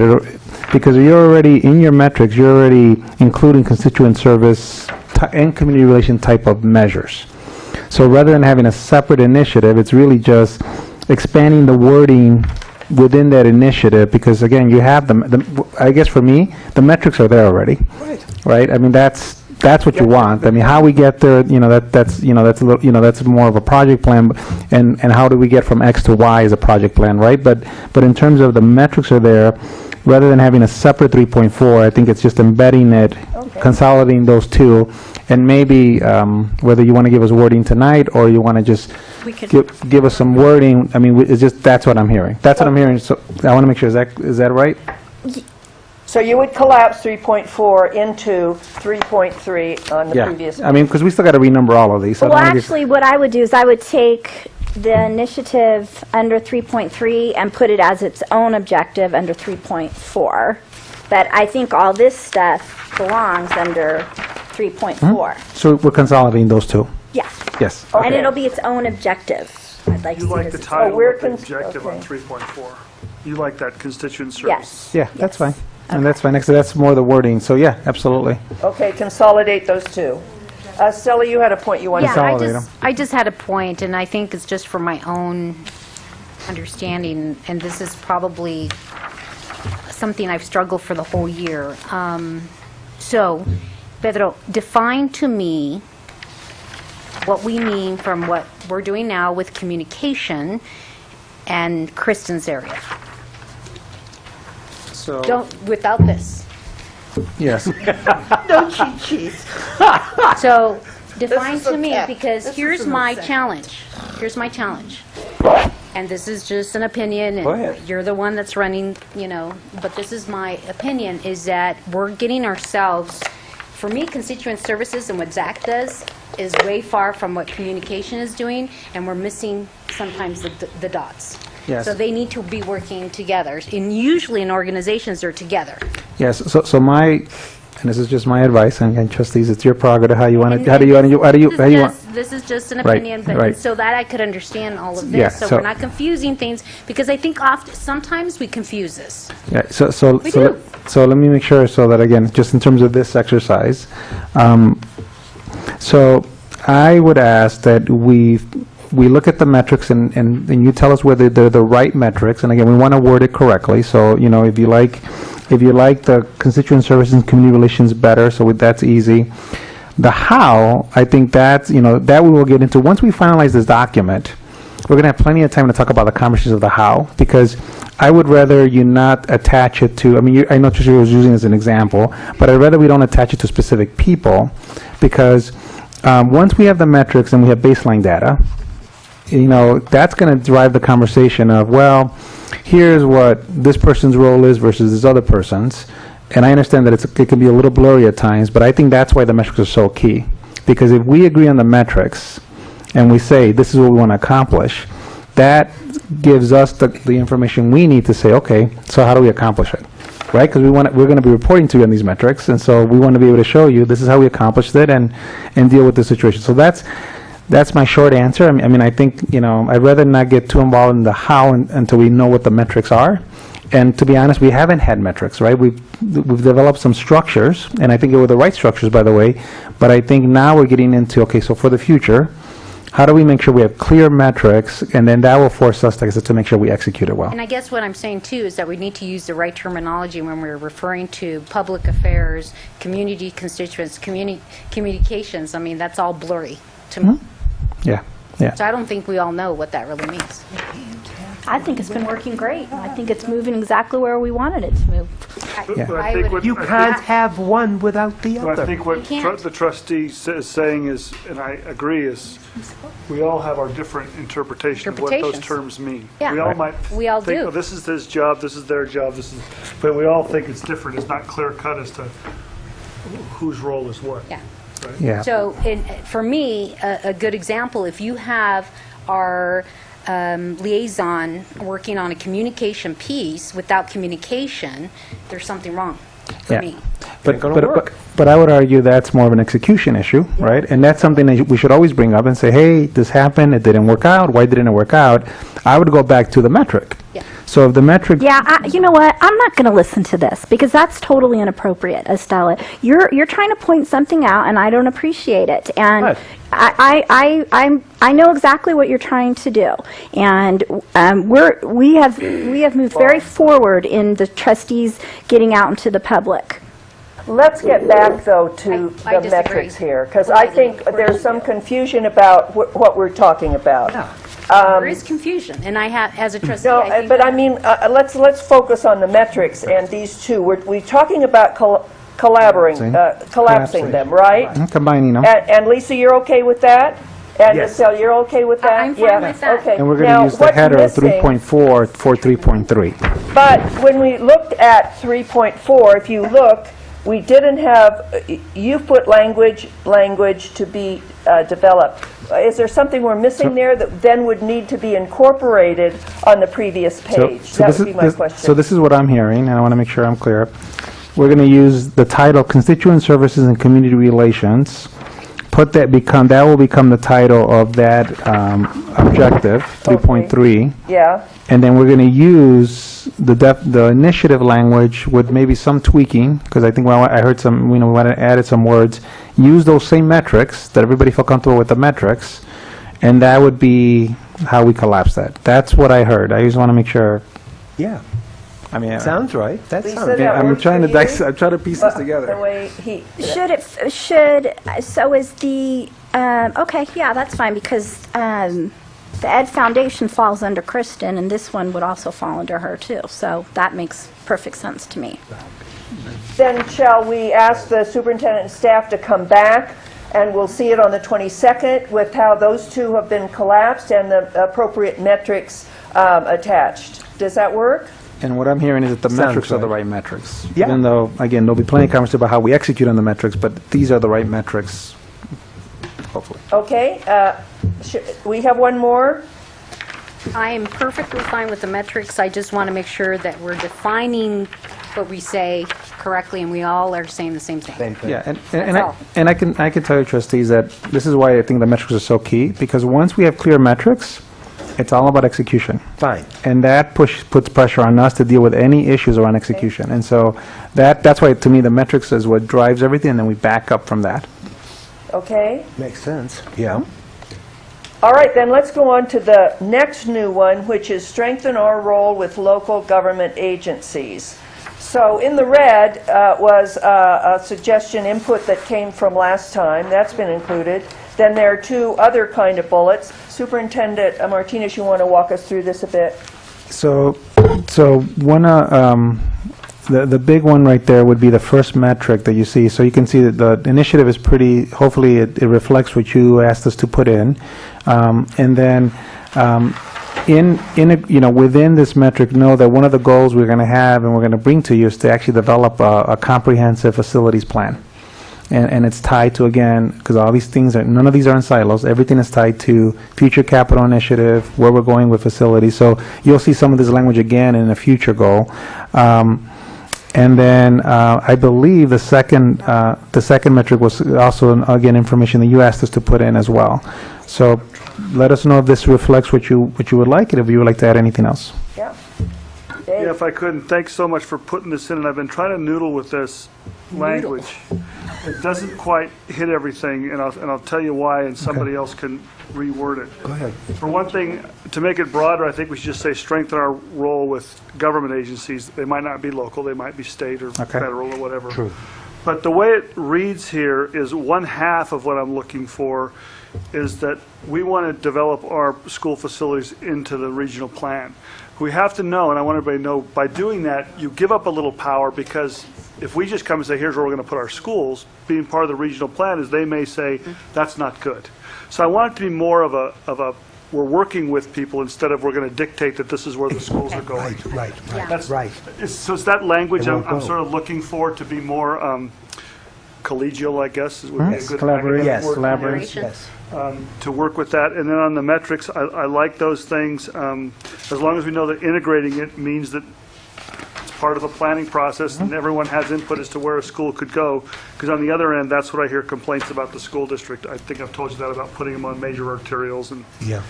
because you're already, in your metrics, you're already including constituent service and community relation type of measures. So rather than having a separate initiative, it's really just expanding the wording within that initiative, because again, you have I guess for me, the metrics are there already. Right? I mean, that's what you want. I mean, how we get there, that's a little, that's more of a project plan, and how do we get from X to Y is a project plan, right? But in terms of the metrics are there, rather than having a separate 3.4, I think it's just embedding it, consolidating those two, and maybe whether you want to give us wording tonight or you want to just give us some wording. I mean, it's just, that's what I'm hearing. That's what I'm hearing. So I want to make sure, is that right? So you would collapse 3.4 into 3.3 on the previous. I mean, because we still got to renumber all of these. So Well, actually, what I would do is I would take the initiative under 3.3 and put it as its own objective under 3.4. But I think all this stuff belongs under 3.4. So we're consolidating those two. Yeah. Yes. And it'll be its own objective. I'd like You to see like it the as its title own. of the objective on 3.4. You like that constituent service? Yes. Yeah, that's fine. And that's fine. So that's more the wording. So yeah, absolutely. Okay, consolidate those two. Stella, you had a point you wanted to Consolidate Yeah, I just had a point, and I think it's just for my own understanding, and this is probably something I've struggled for the whole year. So, Pedro, define to me what we mean from what we're doing now with communication and Kristen's area. So. Without this. Yes. No cheat sheets. So define This is to me, okay. because This here's is my insane. challenge. Here's my challenge. And this is just an opinion, Go and ahead. you're the one that's running, but this is my opinion, is that we're getting ourselves, for me, constituent services and what Zach does is way far from what communication is doing, and we're missing sometimes the dots. Yes. So they need to be working together, and usually in organizations, they're together. Yes, so my, and this is just my advice, and trustees, it's your prerogative, how you want And- to, how do you want? This is just an Right, opinion, but right. so that I could understand all of this, Yeah, so so- we're not confusing things, because I think sometimes we confuse this. Yeah, so We do. let me make sure, so that again, just in terms of this exercise, so I would ask that we look at the metrics and you tell us whether they're the right metrics, and again, we want to word it correctly, so, if you like the constituent services and community relations better, so that's easy. The how, I think that we will get into, once we finalize this document, we're going to have plenty of time to talk about the conversations of the how, because I would rather you not attach it to, I know Tricia was using it as an example, but I'd rather we don't attach it to specific people, because once we have the metrics and we have baseline data, that's going to drive the conversation of, well, here's what this person's role is versus this other person's. And I understand that it can be a little blurry at times, but I think that's why the metrics are so key. Because if we agree on the metrics and we say this is what we want to accomplish, that gives us the information we need to say, okay, so how do we accomplish it? Right? Because we're going to be reporting to you on these metrics, and so we want to be able to show you this is how we accomplished it and deal with the situation. So that's my short answer. I think, I'd rather not get too involved in the how until we know what the metrics are. And to be honest, we haven't had metrics, right? We've developed some structures, and I think they were the right structures, by the way. But I think now we're getting into, okay, so for the future, how do we make sure we have clear metrics, and then that will force us, like I said, to make sure we execute it well. And I guess what I'm saying too is that we need to use the right terminology when we're referring to public affairs, community constituents, communications. That's all blurry to me. Yeah. So I don't think we all know what that really means. I think it's been working great. I think it's moving exactly where we wanted it to move. You can't have one without the But other. I think what the trustee is saying is, and I agree, is we all have our different interpretation of what those Interpretations. terms mean. Yeah. We all might We all think, do. oh, this is his job, this is their job, but we all think it's different. It's not clear cut as to whose role is what. Yeah. Right? Yeah. So for me, a good example, if you have our liaison working on a communication piece without communication, there's something wrong for me. But I would argue that's more of an execution issue, right? And that's something that we should always bring up and say, hey, this happened, it didn't work out, why didn't it work out? I would go back to the metric. Yeah. So if the metric... Yeah, you know what? I'm not going to listen to this because that's totally inappropriate, Estella. You're trying to point something out, and I don't appreciate it. And Right. I know exactly what you're trying to do, and we have moved very forward in the trustees getting out into the public. Let's get back, though, to I the disagree. metrics here, because I think there's some confusion about what we're talking about. There is confusion, and I have, as a trustee, No, I think but I mean, let's focus on the metrics and these two. We're talking about collapsing them, right? Combining them. And Lisa, you're okay with that? And Yes. Estelle, you're okay with that? I'm fine with that. Okay. And we're going Now, to use the what's header of missing- 3.4 for 3.3. But when we looked at 3.4, if you look, we didn't have, you put language to be developed. Is there something we're missing there that then would need to be incorporated on the previous page? That would be my question. So this is what I'm hearing, and I want to make sure I'm clear. We're going to use the title Constituent Services and Community Relations. That will become the title of that objective, 3.3. Yeah. And then we're going to use the initiative language with maybe some tweaking, because I think I heard some, we added some words. Use those same metrics, that everybody feel comfortable with the metrics, and that would be how we collapse that. That's what I heard. I just want to make sure. Yeah. I mean, Sounds right. That Lisa, sounds that I'm works trying for to you? I'm trying to piece this The together. way he, So is the Okay, yeah, that's fine, because the Ed Foundation falls under Kristen, and this one would also fall under her, too. So that makes perfect sense to me. Then shall we ask the superintendent and staff to come back, and we'll see it on the 22nd with how those two have been collapsed and the appropriate metrics attached. Does that work? And what I'm hearing is that the Sounds metrics are the right. right metrics. Yeah. Even though, again, there'll be plenty of conversation about how we execute on the metrics, but these are the right metrics, hopefully. Okay. We have one more. I am perfectly fine with the metrics. I just want to make sure that we're defining what we say correctly, and we all are saying the same thing. Yeah, all. and I can tell you, trustees, that this is why I think the metrics are so key, because once we have clear metrics, it's all about execution. Fine. And that puts pressure on us to deal with any issues around execution. And so that's why, to me, the metrics is what drives everything, and then we back up from that. Okay. Makes sense. Yeah. All right, then let's go on to the next new one, which is strengthen our role with local government agencies. So in the red was a suggestion input that came from last time. That's been included. Then there are two other kind of bullets. Superintendent Martinez, you want to walk us through this a bit? So one, the big one right there would be the first metric that you see. So you can see that the initiative is pretty, hopefully it reflects what you asked us to put in. And then within this metric, know that one of the goals we're going to have and we're going to bring to you is to actually develop a comprehensive facilities plan. And it's tied to, again, because all these things none of these are in silos. Everything is tied to future capital initiative, where we're going with facilities. So you'll see some of this language again in a future goal. And then I believe the second metric was also, again, information that you asked us to put in as well. So let us know if this reflects what you would like, and if you would like to add anything else. Yeah. Yeah, if I could, and thanks so much for putting this in, and I've been trying to noodle with this language. It doesn't quite hit everything, and I'll tell you why, and somebody else can reword it. Go ahead. For one thing, to make it broader, I think we should just say strengthen our role with government agencies. They might not be local, they might be state or federal or whatever. True. But the way it reads here is one half of what I'm looking for is that we want to develop our school facilities into the regional plan. We have to know, and I want everybody to know, by doing that, you give up a little power, because if we just come and say, here's where we're going to put our schools, being part of the regional plan is they may say, that's not good. So I want it to be more of a we're working with people instead of we're going to dictate that this is where the schools are going. Right. That's, right. So it's that language It won't I'm go. sort of looking for to be more collegial, I guess, would be a good Collaboration. academic word. Collaboration. Yes. To work with that. And then on the metrics, I like those things. As long as we know that integrating it means that it's part of a planning process and everyone has input as to where a school could go. Because on the other end, that's what I hear complaints about the school district. I think I've told you that about putting them on major arterials. And Yeah.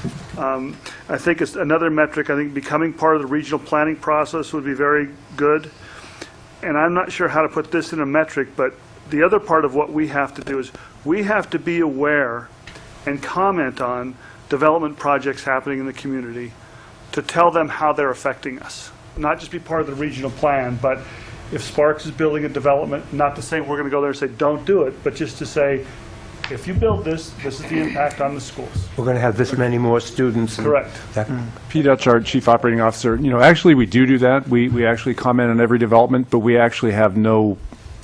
I think it's another metric. I think becoming part of the regional planning process would be very good. And I'm not sure how to put this in a metric, but the other part of what we have to do is we have to be aware and comment on development projects happening in the community to tell them how they're affecting us. Not just be part of the regional plan, but if Sparks is building a development, not to say we're going to go there and say, don't do it, but just to say, if you build this, this is the impact on the schools. We're going to have this many more students. and Correct. that- Pete Dutch, our Chief Operating Officer, actually we do that. We actually comment on every development, but we actually have no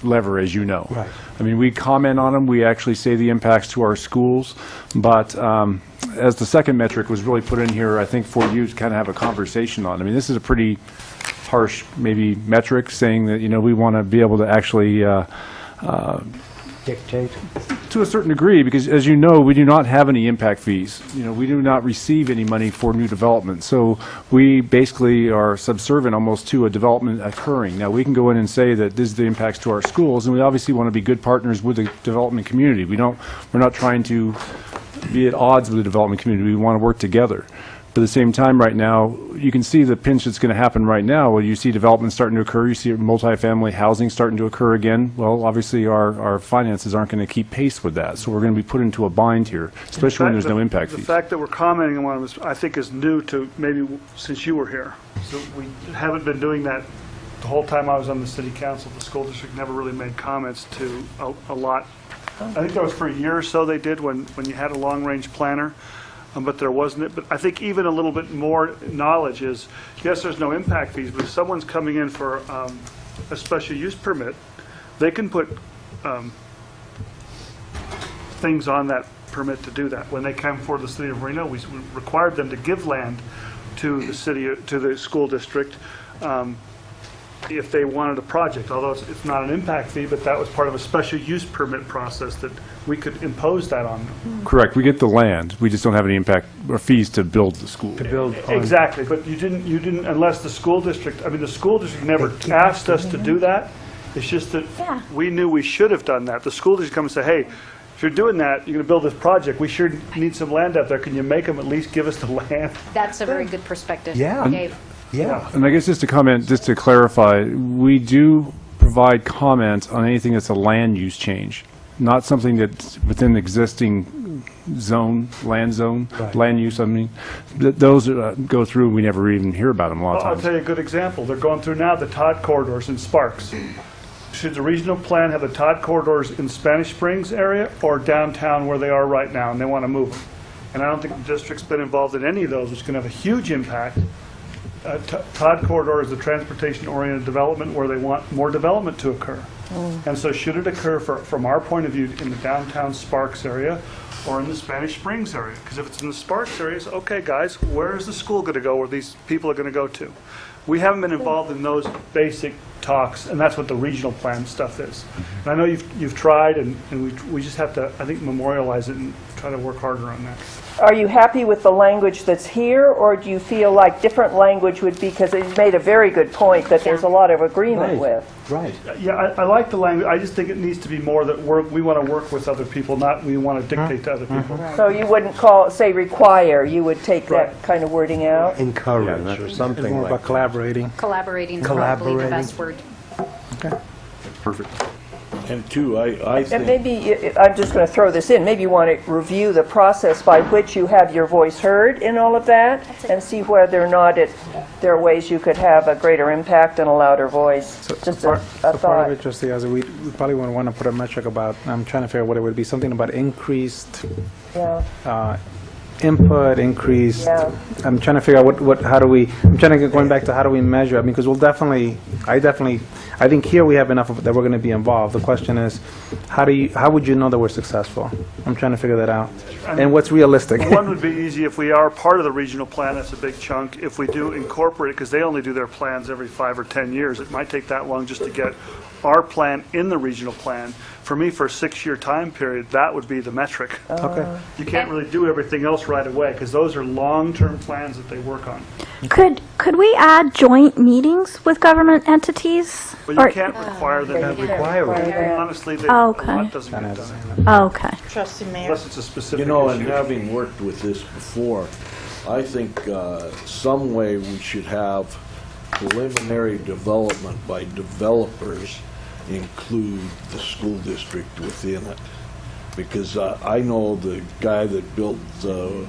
lever, as you know. Right. I mean, we comment on them, we actually say the impacts to our schools, but as the second metric was really put in here, I think for you to kind of have a conversation on. I mean, this is a pretty harsh, maybe, metric, saying that, we want to be able to actually Dictate. to a certain degree, because as you know, we do not have any impact fees. We do not receive any money for new development. So we basically are subservient almost to a development occurring. Now, we can go in and say that this is the impacts to our schools, and we obviously want to be good partners with the development community. We're not trying to be at odds with the development community. We want to work together. But at the same time, right now, you can see the pinch that's going to happen right now. Where you see development starting to occur, you see multifamily housing starting to occur again. Well, obviously, our finances aren't going to keep pace with that. So we're going to be put into a bind here, especially when there's no impact The fees. fact that we're commenting on it, I think, is new to maybe since you were here. So we haven't been doing that the whole time I was on the city council. The school district never really made comments to a lot I think that was for a year or so they did when you had a long-range planner, but there wasn't it. But I think even a little bit more knowledge is, yes, there's no impact fees, but if someone's coming in for a special use permit, they can put things on that permit to do that. When they came for the city of Reno, we required them to give land to the city, to the school district, if they wanted a project, although it's not an impact fee, but that was part of a special use permit process that we could impose that on them. Correct. We get the land. We just don't have any impact or fees to build the school. Exactly, but you didn't, unless the school district, I mean, the school district never asked us to do that. It's just that we knew we should have done that. The school district come and say, hey, if you're doing that, you're going to build this project, we sure need some land out there. Can you make them at least give us the land? That's a very good perspective, Yeah. Dave. Yeah. And I guess just to comment, just to clarify, we do provide comments on anything that's a land use change, not something that's within the existing zone, land use, I mean. Those go through, and we never even hear about them a lot of I'll times. tell you a good example. They're going through now the Todd corridors in Sparks. Should the regional plan have the Todd corridors in Spanish Springs area or downtown where they are right now, and they want to move them? And I don't think the district's been involved in any of those, which can have a huge impact. Todd corridor is a transportation-oriented development where they want more development to occur. And so should it occur, from our point of view, in the downtown Sparks area or in the Spanish Springs area? Because if it's in the Sparks area, it's, okay, guys, where is the school going to go where these people are going to go to? We haven't been involved in those basic talks, and that's what the regional plan stuff is. And I know you've tried, and we just have to, I think, memorialize it and try to work harder on that. Are you happy with the language that's here, or do you feel like different language would be, because you made a very good point that there's a lot of agreement with. Right. Yeah, I like the language. I just think it needs to be more that we want to work with other people, not we want to dictate to other people. So you wouldn't say require, you would take that kind of wording out? Encourage or something It's more like about collaborating. Collaborating is probably the best word. Okay. Perfect. And two, I And think... maybe, I'm just going to throw this in, maybe you want to review the process by which you have your voice heard in all of that, and see whether or not there are ways you could have a greater impact and a louder voice. Just a Part thought. of it, Trustee Ozzie, we probably would want to put a metric about, I'm trying to figure out what it would be, something about increased input, increased, I'm trying to figure out how do we, I'm trying to get going back to how do we measure, I mean, because I think here we have enough of it that we're going to be involved. The question is, how would you know that we're successful? I'm trying to figure that out. And what's realistic? One would be easy if we are part of the regional plan, that's a big chunk. If we do incorporate it, because they only do their plans every 5 or 10 years, it might take that long just to get our plan in the regional plan. For me, for a 6-year time period, that would be the metric. Okay. You can't really do everything else right away, because those are long-term plans that they work on. Could we add joint meetings with government entities? But you can't require them to require it. Honestly, a Okay. lot doesn't get done. Okay. Trustee Mayor. Unless it's a specific You know, and issue. having worked with this before, I think some way we should have preliminary development by developers include the school district within it. Because I know the guy that built a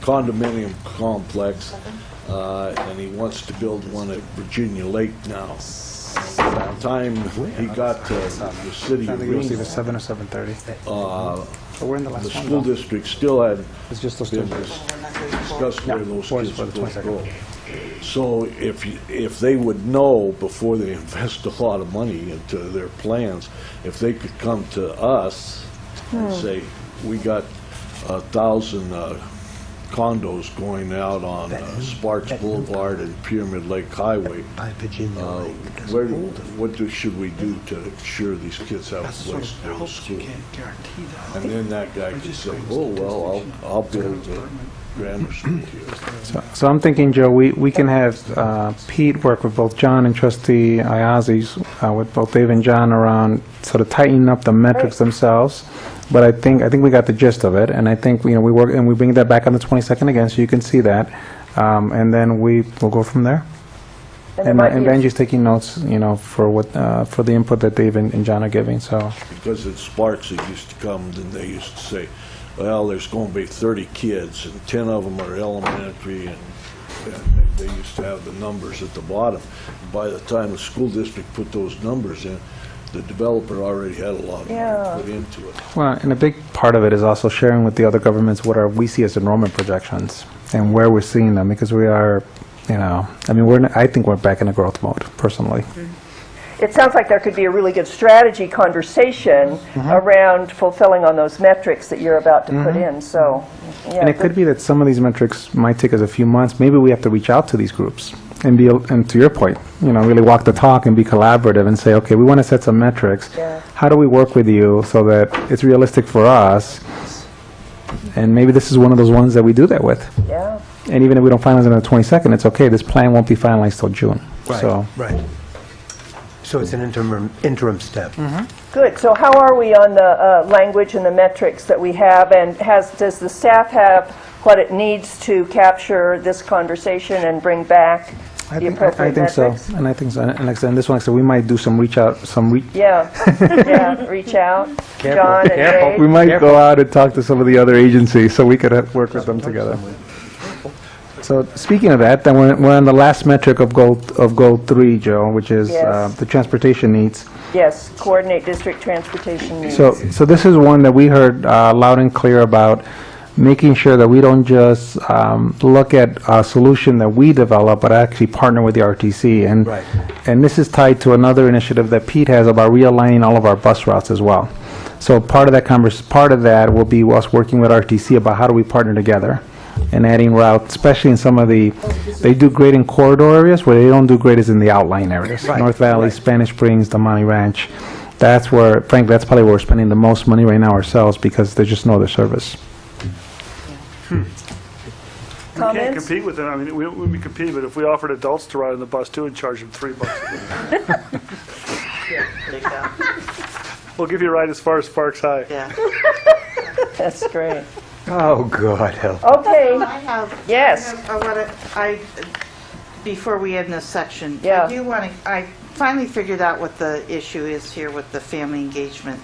condominium complex, and he wants to build one at Virginia Lake now. By the time he got to the city I of think it was Reno, either 7 or 7:30. So we're in the last the one, school though. district still had It's just those been two. discussed where those for kids the would 22nd. go. So if they would know before they invest a lot of money into their plans, if they could come to us and say, we got 1,000 condos going out on Sparks Boulevard and Pyramid Lake Highway, should we do to ensure these kids have a place to go to school? And then that guy could say, oh, well, I'll build a grammar school here. So I'm thinking, Joe, we can have Pete work with both John and Trustee Iazzi's, with both Dave and John around sort of tightening up the metrics themselves. But I think we got the gist of it, and I think we work and we bring that back on the 22nd again, so you can see that, and then we'll go from there. And Benji's taking notes, for the input that Dave and John are giving. So because at Sparks, it used to come, then they used to say, well, there's going to be 30 kids, and 10 of them are elementary, and they used to have the numbers at the bottom. By the time the school district put those numbers in, the developer already had a lot of money put into it. Well, and a big part of it is also sharing with the other governments what we see as enrollment projections and where we're seeing them, because we are, I mean, I think we're back in a growth mode, personally. It sounds like there could be a really good strategy conversation around fulfilling on those metrics that you're about to put in. So, yeah. And it could be that some of these metrics might take us a few months. Maybe we have to reach out to these groups and and to your point, really walk the talk and be collaborative and say, okay, we want to set some metrics. Yeah. How do we work with you so that it's realistic for us? And maybe this is one of those ones that we do that with. Yeah. And even if we don't finalize it on the 22nd, it's okay. This plan won't be finalized till June. Right, So. right. So it's an interim step. Good. So how are we on the language and the metrics that we have? And does the staff have what it needs to capture this conversation and bring back the appropriate I think metrics? so. And I think so. And like I said, this one, so we might do some reach out, Yeah, yeah, reach out. John and Dave. We might go out and talk to some of the other agencies so we could work with them together. So speaking of that, then we're on the last metric of goal 3, Joe, which is Yes. the transportation needs. Yes, coordinate district transportation needs. So this is one that we heard loud and clear about, making sure that we don't just look at a solution that we develop, but actually partner with the RTC. And Right. and this is tied to another initiative that Pete has about realigning all of our bus routes as well. So part of that will be us working with RTC about how do we partner together and adding routes, especially in some of they do great in corridor areas. Where they don't do great is in the outlying areas. Right, North Valley, right. Spanish Springs, the Monty Ranch. That's where, frankly, that's probably where we're spending the most money right now ourselves, because there's just no other service. We can't Comments? compete with them. I mean, we compete, but if we offered adults to ride on the bus too and charge them $3 a day, we'll give you a ride as far as Sparks High. Yeah. That's great. Oh, God help. Okay. I have. Yes. Before we end this section. Yeah. I finally figured out what the issue is here with the family engagement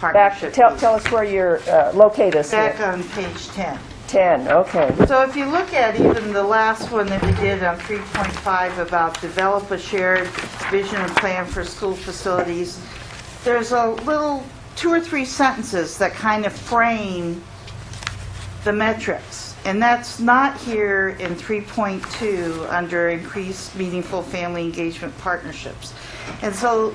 Back. partnership. Tell us where you're locate us Back here. on page 10. 10. Okay. So if you look at even the last one that we did on 3.5 about develop a shared vision and plan for school facilities, there's a little 2 or 3 sentences that kind of frame the metrics. And that's not here in 3.2 under increased meaningful family engagement partnerships. And so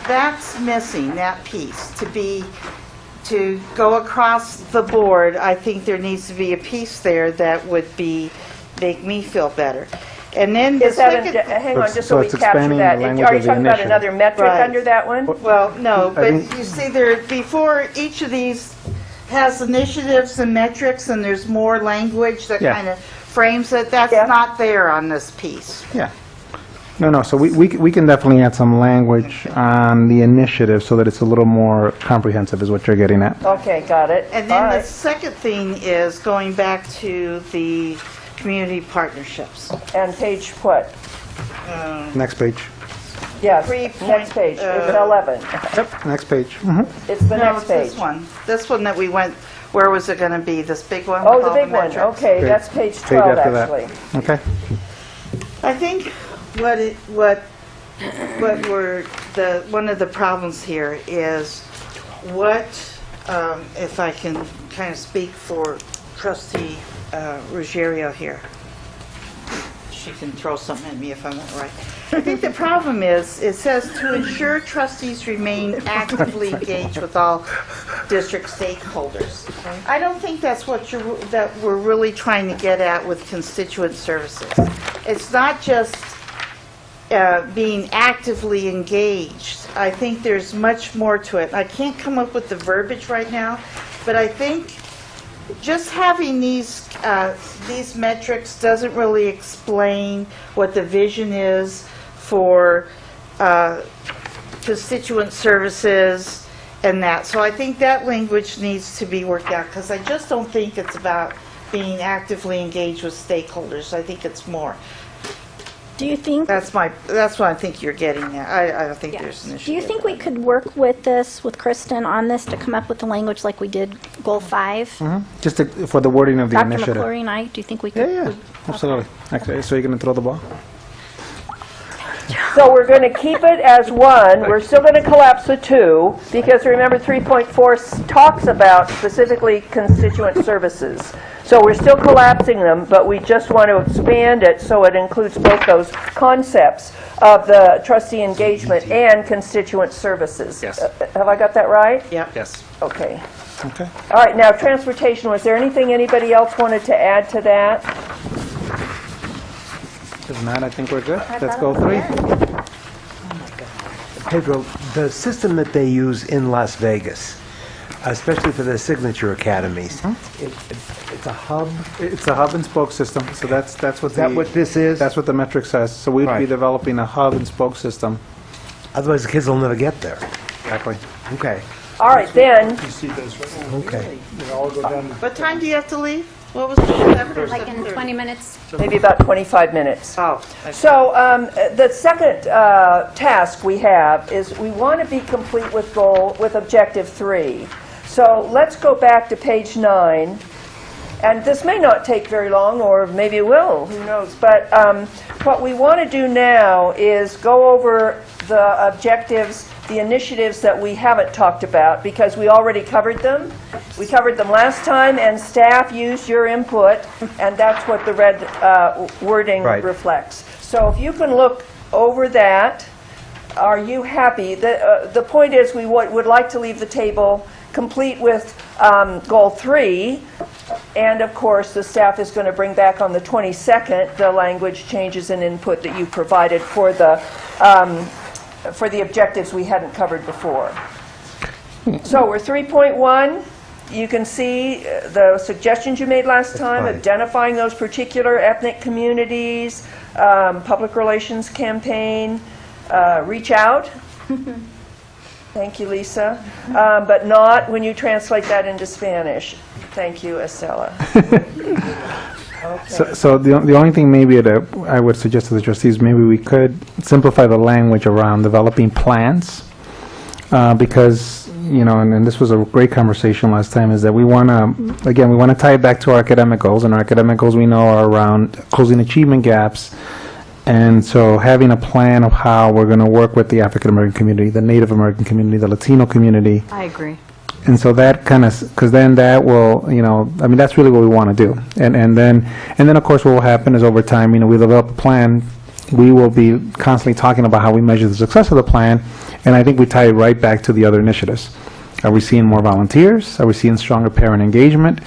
that's missing, that piece, to go across the board. I think there needs to be a piece there that would make me feel better. And then the Is that second... hang on, just so So we it's capture expanding that. the language Are you of the talking about initiative. another metric Right. under that one? Well, no, I but think- you see there, before each of these has initiatives and metrics, and there's more language that Yeah. kind of frames it. That's Yeah. not there on this piece. Yeah. No, so we can definitely add some language on the initiative so that it's a little more comprehensive, is what you're getting at. Okay, got it. And All then the right. second thing is going back to the community partnerships. And page what? Next page. Yes, 3 next page. It's 11. Yep, next page. It's the No, next it's page. this one. This one that we went, where was it going to be? This big one? Oh, with the all big one. metrics? Okay, Okay. that's page Page 12, after that. actually. Okay. I think one of the problems here is if I can kind of speak for Trustee Ruggiero here. She can throw something at me if I'm not right. I think the problem is, it says to ensure trustees remain actively engaged with all district stakeholders. I don't think that's that we're really trying to get at with constituent services. It's not just being actively engaged. I think there's much more to it. I can't come up with the verbiage right now, but I think just having these metrics doesn't really explain what the vision is for constituent services and that. So I think that language needs to be worked out, because I just don't think it's about being actively engaged with stakeholders. I think it's more. Do you think? That's what I think you're getting at. I don't think there's an issue. Do you think we could work with Kristen on this to come up with the language like we did Goal 5? Just for the wording of the Dr. initiative. McClory and I, do you think we could? Yeah, absolutely. Okay, so you're going to throw the ball? So we're going to keep it as 1. We're still going to collapse the 2, because remember 3.4 talks about specifically constituent services. So we're still collapsing them, but we just want to expand it so it includes both those concepts of the trustee engagement and constituent services. Yes. Have I got that right? Yep. Yes. Okay. Okay. All right, now transportation. Was there anything anybody else wanted to add to that? If not, I think we're good. Let's go 3. Pedro, the system that they use in Las Vegas, especially for the signature academies, it's a hub? It's a hub and spoke system, so that's what Is that what this is? That's what the metric says. So we'd be Right. developing a hub and spoke system. Otherwise, the kids will never get there. Exactly. Okay. All right, then. You see this, right? Okay. They all go down to What time do you have to leave? What was it, 7 or Like in 7:30? 20 minutes. Maybe about 25 minutes. Oh. So the second task we have is we want to be complete with objective 3. So let's go back to page 9. And this may not take very long, or maybe it will, who knows. But what we want to do now is go over the objectives, the initiatives that we haven't talked about, because we already covered them. We covered them last time, and staff used your input, and that's what the red wording reflects. So if you can look over that, are you happy? The point is we would like to leave the table complete with goal 3. And of course, the staff is going to bring back on the 22nd the language changes and input that you provided for the objectives we hadn't covered before. So we're 3.1. You can see the suggestions you made last time, identifying those particular ethnic communities, public relations campaign, reach out. Thank you, Lisa. But not when you translate that into Spanish. Thank you, Estella. So the only thing maybe that I would suggest to the trustees, maybe we could simplify the language around developing plans, because, you know, and this was a great conversation last time, is that we want to, again, we want to tie it back to our academic goals, and our academic goals we know are around closing achievement gaps. And so having a plan of how we're going to work with the African American community, the Native American community, the Latino community. I agree. And so that kind of, because then that will, you know, I mean, that's really what we want to do. And then of course what will happen is over time, you know, we develop a plan, we will be constantly talking about how we measure the success of the plan, and I think we tie it right back to the other initiatives. Are we seeing more volunteers? Are we seeing stronger parent engagement?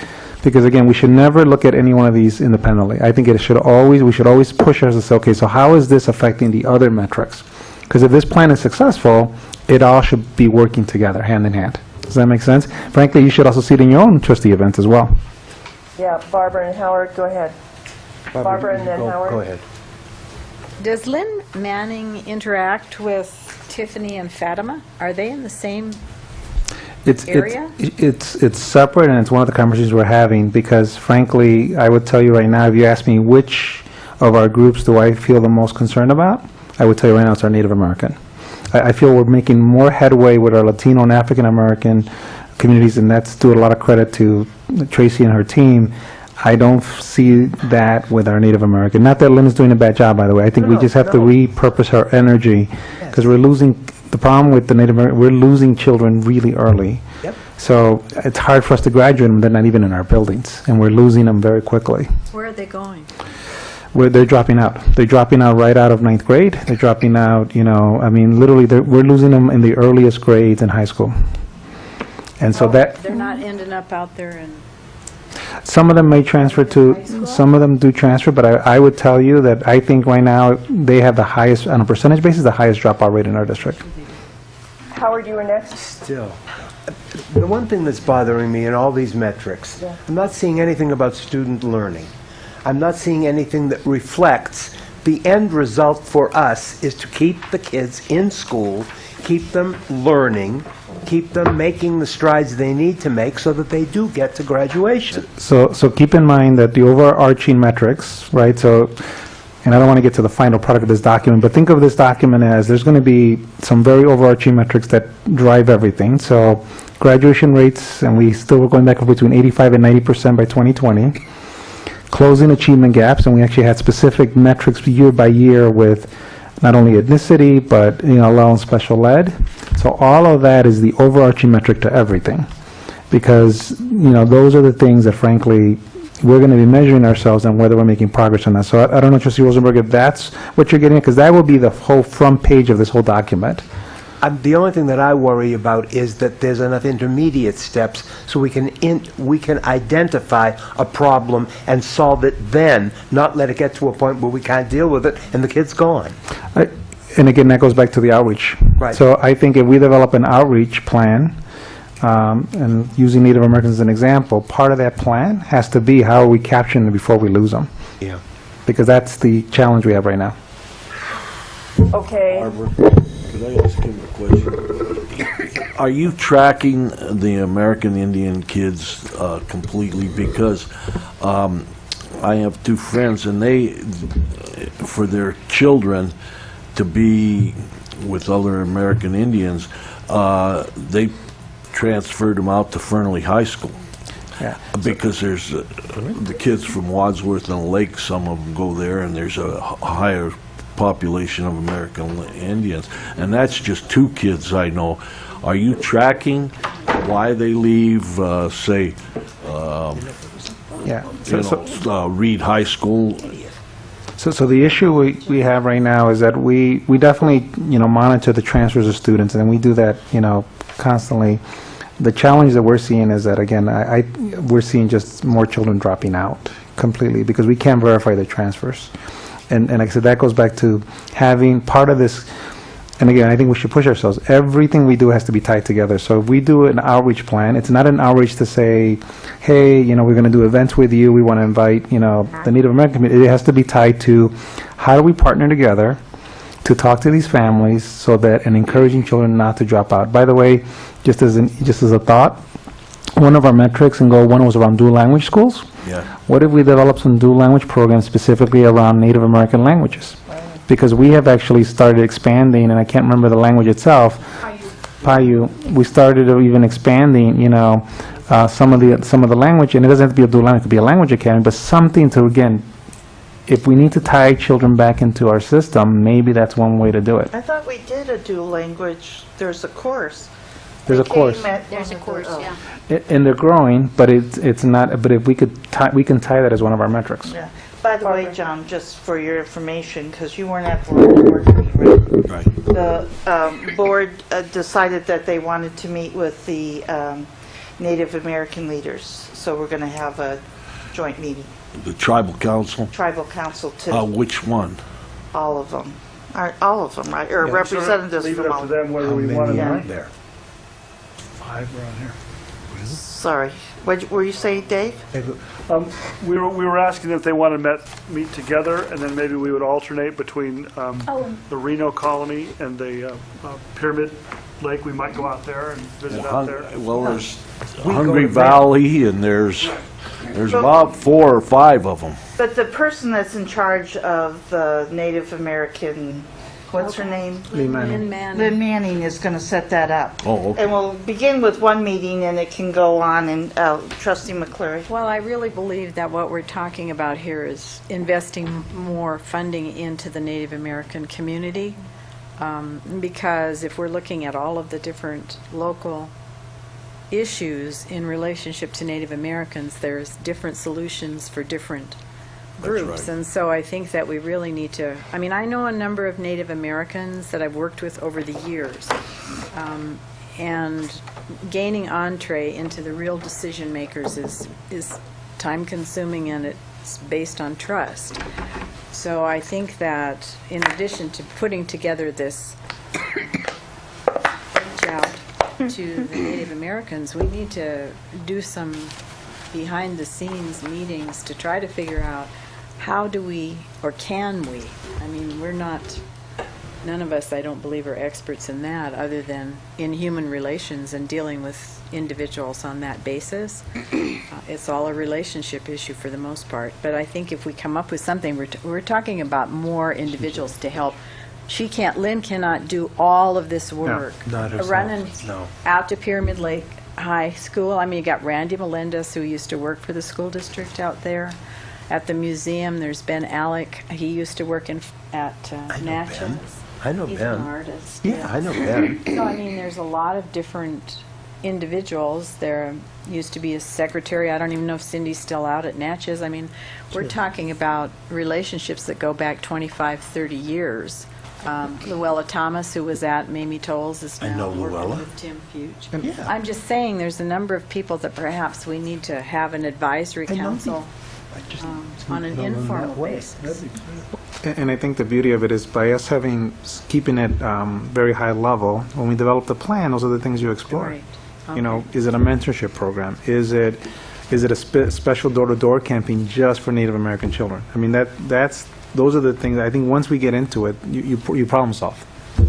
Because again, we should never look at any one of these independently. I think we should always push us to say, okay, so how is this affecting the other metrics? Because if this plan is successful, it all should be working together, hand in hand. Does that make sense? Frankly, you should also see it in your own trustee events as well. Yeah, Barbara and Howard, go ahead. Barbara and then Howard. Go ahead. Does Lynn Manning interact with Tiffany and Fatima? Are they in the same area? It's separate, and it's one of the conversations we're having, because frankly, I would tell you right now, if you ask me which of our groups do I feel the most concerned about, I would tell you right now it's our Native American. I feel we're making more headway with our Latino and African American communities, and that's due a lot of credit to Tracy and her team. I don't see that with our Native American. Not that Lynn's doing a bad job, by the way. I think we just have to repurpose her energy, because we're losing. The problem with the Native American, we're losing children really early. Yep. So it's hard for us to graduate them. They're not even in our buildings, and we're losing them very quickly. Where are they going? They're dropping out. They're dropping out right out of 9th grade. They're dropping out, you know, I mean, literally, we're losing them in the earliest grades in high school. And so that... They're not ending up out there in... Some of them may transfer to, some of them do transfer, but I would tell you that I think right now they have the highest, on a percentage basis, the highest dropout rate in our district. Howard, you were next. Still, the one thing that's bothering me in all these metrics, I'm not seeing anything about student learning. I'm not seeing anything that reflects the end result for us is to keep the kids in school, keep them learning, keep them making the strides they need to make so that they do get to graduation. So keep in mind that the overarching metrics, right, so, and I don't want to get to the final product of this document, but think of this document as there's going to be some very overarching metrics that drive everything. So graduation rates, and we still were going back up between 85 and 90% by 2020. Closing achievement gaps, and we actually had specific metrics year by year with not only ethnicity, but, allowing special ed. So all of that is the overarching metric to everything. Because, those are the things that frankly, we're going to be measuring ourselves on whether we're making progress on that. So I don't know, Trustee Rosenberg, if that's what you're getting at, because that will be the whole front page of this whole document. The only thing that I worry about is that there's enough intermediate steps so we can identify a problem and solve it then, not let it get to a point where we can't deal with it and the kid's gone. And again, that goes back to the outreach. Right. So I think if we develop an outreach plan, and using Native Americans as an example, part of that plan has to be how are we capturing them before we lose them? Yeah. Because that's the challenge we have right now. Okay. Barbara, could I ask him a question? Are you tracking the American Indian kids completely? Because I have two friends, and they, for their children to be with other American Indians, they transferred them out to Fernley High School. Yeah. Because there's the kids from Wadsworth and Lake, some of them go there, and there's a higher population of American Indians. And that's just two kids I know. Are you tracking why they leave, say, Reed High School? So the issue we have right now is that we definitely, monitor the transfers of students, and we do that, constantly. The challenge that we're seeing is that, again, we're seeing just more children dropping out completely because we can't verify the transfers. And like I said, that goes back to having part of this, and again, I think we should push ourselves. Everything we do has to be tied together. So if we do an outreach plan, it's not an outreach to say, hey, we're going to do events with you, we want to invite, the Native American community. It has to be tied to how do we partner together to talk to these families so that, and encouraging children not to drop out. By the way, just as a thought, one of our metrics in Goal 1 was around dual language schools. Yeah. What if we develop some dual language programs specifically around Native American languages? Because we have actually started expanding, and I can't remember the language itself. Paiute. We started even expanding, some of the language, and it doesn't have to be a dual language, it could be a language academy, but something to, again, if we need to tie children back into our system, maybe that's one way to do it. I thought we did a dual language, there's a course. There's a course. There's a course, yeah. And they're growing, but it's not, but if we can tie that as one of our metrics. Yeah. By the way, John, just for your information, because you weren't at the board meeting, right? Right. The board decided that they wanted to meet with the Native American leaders, so we're going to have a joint meeting. The tribal council? Tribal council, too. Which one? All of them. All of them, right? Or representatives Leave it from up all. to them whether we want them Yeah. there. 5 around here. Sorry. What were you saying, Dave? We were asking if they want to meet together, and then maybe we would alternate between the Reno colony and the Pyramid Lake. We might go out there and visit out there. Well, there's Hungry Valley, and there's about 4 or 5 of them. But the person that's in charge of the Native American, what's her name? Lynn Manning. Lynn Manning is going to set that up. Oh, okay. And we'll begin with one meeting, and it can go on, and Trustee McCleary. Well, I really believe that what we're talking about here is investing more funding into the Native American community, because if we're looking at all of the different local issues in relationship to Native Americans, there's different solutions for different groups. right. And so I think that we really need to, I know a number of Native Americans that I've worked with over the years, and gaining entree into the real decision makers is time consuming, and it's based on trust. So I think that in addition to putting together this reach out to the Native Americans, we need to do some behind the scenes meetings to try to figure out how do we, or can we, none of us, I don't believe, are experts in that other than in human relations and dealing with individuals on that basis. It's all a relationship issue for the most part. But I think if we come up with something, we're talking about more individuals to help. Lynn cannot do all of this work. not herself. Running No. out to Pyramid Lake High School. You got Randy Melendez, who used to work for the school district out there. at the museum. There's Ben Alec. He used to work at Natchez. I know He's Ben. an artist. Yeah, I know Ben. So, I mean, there's a lot of different individuals. There used to be a secretary. I don't even know if Cindy's still out at Natchez. I mean, we're talking about relationships that go back 25, 30 years. Luella Thomas, who was at Mamie Tolles, is I now know working Luella. with Tim Fuchs. Yeah. I'm just saying there's a number of people that perhaps we need to have an advisory council on an informal basis. And I think the beauty of it is by us keeping it very high level, when we develop the plan, those are the things you explore. Right. You know, is it a mentorship program? Is it a special door-to-door campaign just for Native American children? I mean, those are the things, I think once we get into it, you problem solve,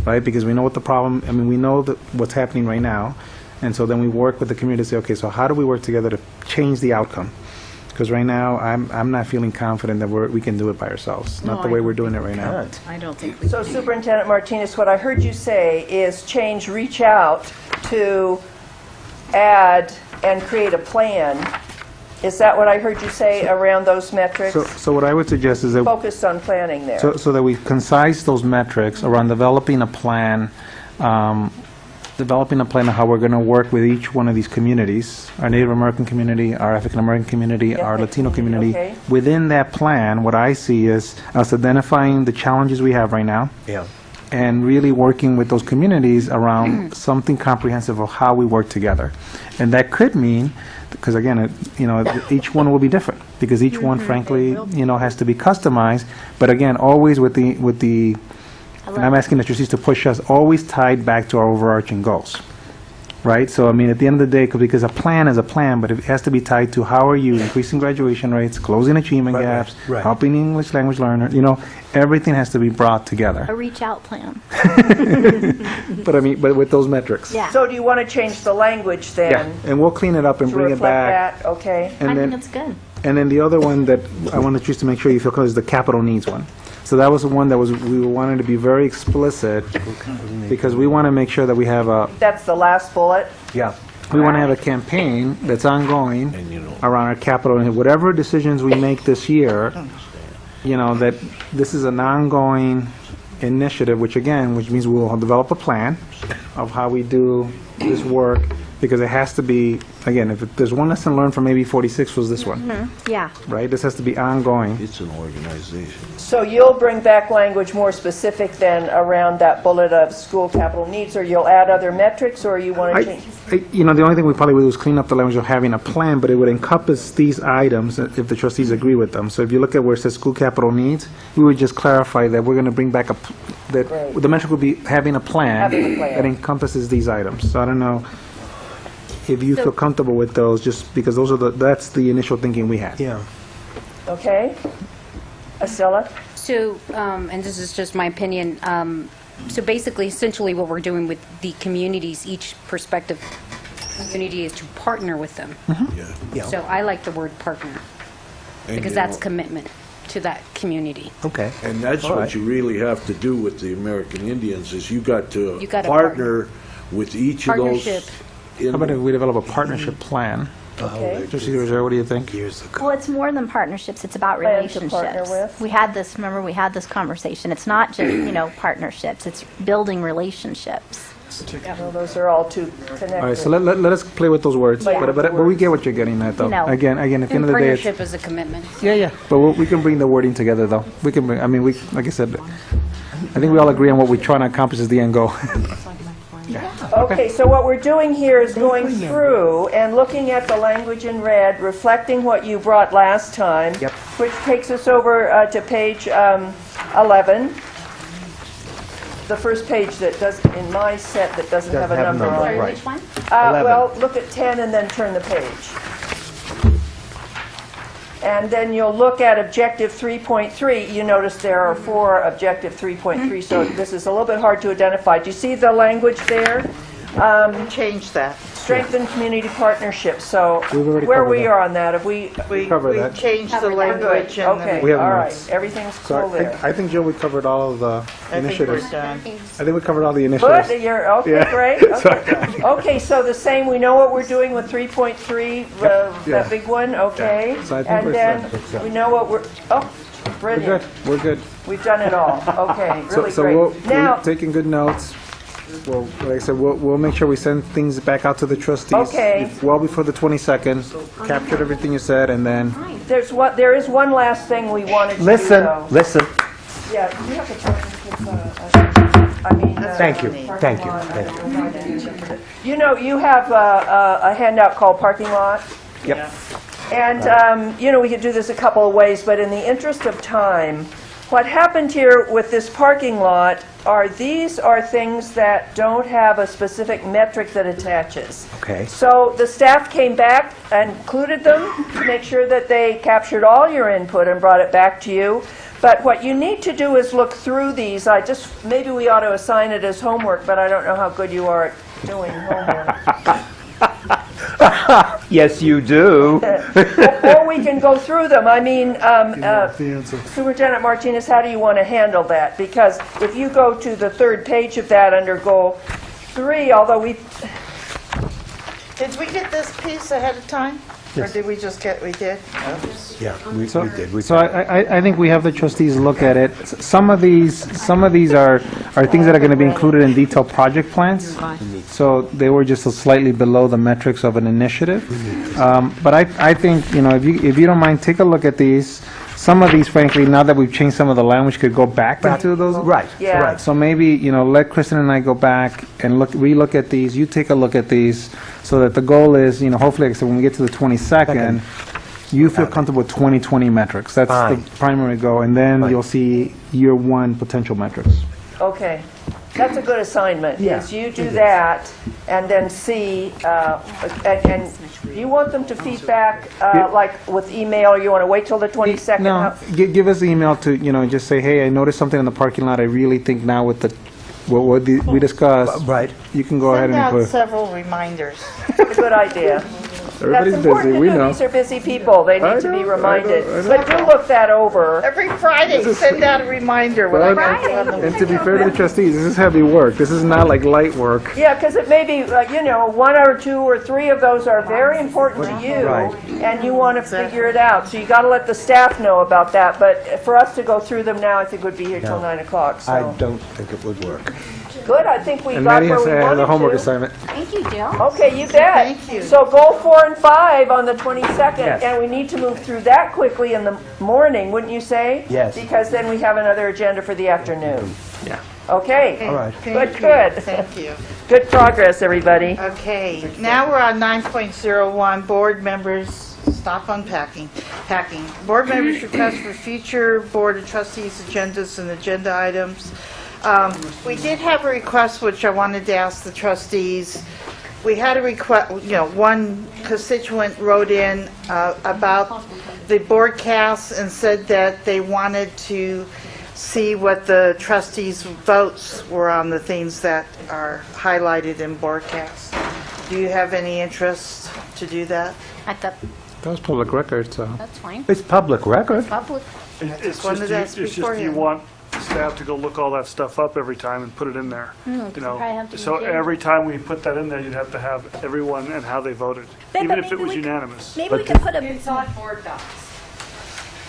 right? Because we know what the problem, I mean, we know what's happening right now, and so then we work with the community to say, okay, so how do we work together to change the outcome? Because right now, I'm not feeling confident that we can do it by ourselves, not the way we're doing it right now. I don't think we So Superintendent Martinez, what I heard you say is reach out to add and create a plan. Is that what I heard you say around those metrics? So what I would suggest is that Focused on planning there. So that we concise those metrics around developing a plan of how we're going to work with each one of these communities, our Native American community, our African American community, our Latino community. Okay. Within that plan, what I see is us identifying the challenges we have right now. Yeah. And really working with those communities around something comprehensive of how we work together. And that could mean, because again, each one will be different, because each one, frankly, has to be customized. But again, always with the, and I'm asking the trustees to push us, always tied back to our overarching goals. Right? So, I mean, at the end of the day, because a plan is a plan, but it has to be tied to how are you increasing graduation rates, closing achievement gaps, helping English language learners, everything has to be brought together. A reach out plan. But I mean, but with those metrics. Yeah. So do you want to change the language then? Yeah, and we'll clean it up and to bring it back. reflect that? Okay. And I then- think it's good. And then the other one that I want to choose to make sure you feel is the capital needs one. So that was the one that we wanted to be very explicit, because we want to make sure that we have That's the last bullet. we want to have a campaign that's ongoing around our capital, and whatever decisions we make this year, that this is an ongoing initiative, which means we'll develop a plan of how we do this work, because it has to be, again, if there's one lesson learned from AB 46 was this one, Yeah. right? This has to be ongoing. It's an organization. So you'll bring back language more specific then around that bullet of school capital needs, or you'll add other metrics, or you want to change? The only thing we probably would do is clean up the language of having a plan, but it would encompass these items if the trustees agree with them. So if you look at where it says school capital needs, we would just clarify that we're going to bring back that the metric would be having a plan that encompasses these items. So I don't know if you feel comfortable with those, just because that's the initial thinking we had. Yeah. Okay. Acela? So, and this is just my opinion, so basically, essentially what we're doing with the communities, each prospective community is to partner with them. Yeah. So I like the word partner, because that's commitment to that community. Okay. And that's what you really have to do with the American Indians, is you got to You gotta partner with each of those. Partnership. How about if we develop a partnership plan? Okay. Trustee Rosario, what do you think? Well, it's more than partnerships. It's about Plan to partner relationships. with. We had this conversation. It's not just, partnerships. It's building relationships. Well, those are all too connected. All right, so let us play with those words. Yeah. But we get what you're getting at, though. No. Again, at the end And of the day, partnership is a commitment. yeah. But we can bring the wording together, though. We can bring. I mean, like I said, I think we all agree on what we're trying to accomplish is the end goal. Okay, so what we're doing here is going through and looking at the language in red, reflecting what you brought last time, which takes us over to page 11. The first page that does, in my set, that doesn't have a number on it. Sorry, which one? Well, look at 10 and then turn the page. And then you'll look at objective 3.3. You notice there are 4 objective 3.3, so this is a little bit hard to identify. Do you see the language there? Change that. Strengthen community partnerships, so We've already where covered we that. are on that, have we? covered We that. changed the We're good. language and Okay, We have all right, notes. everything's So cool there. I think, Jill, we covered all of the I think we're initiatives. done. I think we covered all the initiatives. Good, you're, okay, Yeah. great. Okay. Okay, so the same, we know what we're doing with 3.3, Yeah. that big one, okay? So I think And we're then set. we know what we're, oh, We're brilliant. good, we're good. We've done it all, okay, So, really so great. we're Now, taking good notes. Well, like I said, we'll make sure we send things back out to the trustees. Okay. Well before the 22nd, captured everything you said, and then, there is one last thing we wanted to do, Listen, though. listen. Yeah, you have to turn this, I mean. Thank you, thank you, thank you. You know, you have a handout called Parking Lot. Yep. And, you know, we could do this a couple of ways, but in the interest of time, what happened here with this parking lot are these are things that don't have a specific metric that attaches. Okay. So the staff came back and included them to make sure that they captured all your input and brought it back to you. But what you need to do is look through these. Maybe we ought to assign it as homework, but I don't know how good you are at doing homework. Yes, you do. Or we can go through them. I mean, The answer. Superintendent Martinez, how do you want to handle that? Because if you go to the third page of that under Goal 3, although we... Did we get this piece ahead of time? Or Yes. did we just get, we did? Yeah, we did. so I think we have the trustees look at it. Some of these are things that are going to be included in detailed project plans. So they were just slightly below the metrics of an initiative. But I think, you know, if you don't mind, take a look at these. Some of these, frankly, now that we've changed some of the language, could go back into those. Right, Yeah. right. So maybe, you know, let Kristen and I go back and relook at these. You take a look at these, so that the goal is, you know, hopefully, like I said, when we get to the 22nd, you feel comfortable with 2020 metrics. That's Fine. the primary goal, and then Fine. you'll see year one potential metrics. Okay. That's a good assignment, Yeah, is you do it is. that and then see, and you want them to feedback, like with email, or you want to wait till the 22nd? No, give us an email to, you know, just say, hey, I noticed something in the parking lot. I really think now with the what we discussed, Right. you can go ahead Send and out put. several reminders. That's a good idea. Everybody's That's important busy, to we do. know. These are busy people. They I need to be know, reminded. I know. But do look that over. Every Friday, send out a reminder when I go on the And to be fair to the trustees, this is heavy work. This is not like light work. Yeah, because it may be, you know, 1 or 2 or 3 of those are very important to you, Right. and you want to figure it out. So you got to let the staff know about that. But for us to go through them now, I think would be here till 9 o'clock. So I don't think it would work. good. I think we And got Maddie where has we a wanted homework to. assignment. Thank you, Jill. Okay, you bet. Thank you. So goal 4 and 5 on the 22nd, Yes. and we need to move through that quickly in the morning, wouldn't you say? Yes. Because then we have another agenda for the afternoon. Yeah. Okay. All right. Good. Thank you. Good progress, everybody. Okay, now we're on 9.01, board members, stop unpacking, packing. Board members' request for future Board of Trustees agendas and agenda items. We did have a request, which I wanted to ask the trustees. We had a request, you know, one constituent wrote in about the broadcast and said that they wanted to see what the trustees' votes were on the things that are highlighted in broadcast. Do you have any interest to do that? I thought That was public record, so. that's fine. It's public record. Public. It's wanted to ask just you beforehand. want staff to go look all that stuff up every time and put it in there. Mm, 'cause You you know, probably have to so review. every time we put that in there, you'd have to have everyone and how they voted, But even if it maybe was we could- unanimous. Maybe we could put a, It's on board docs.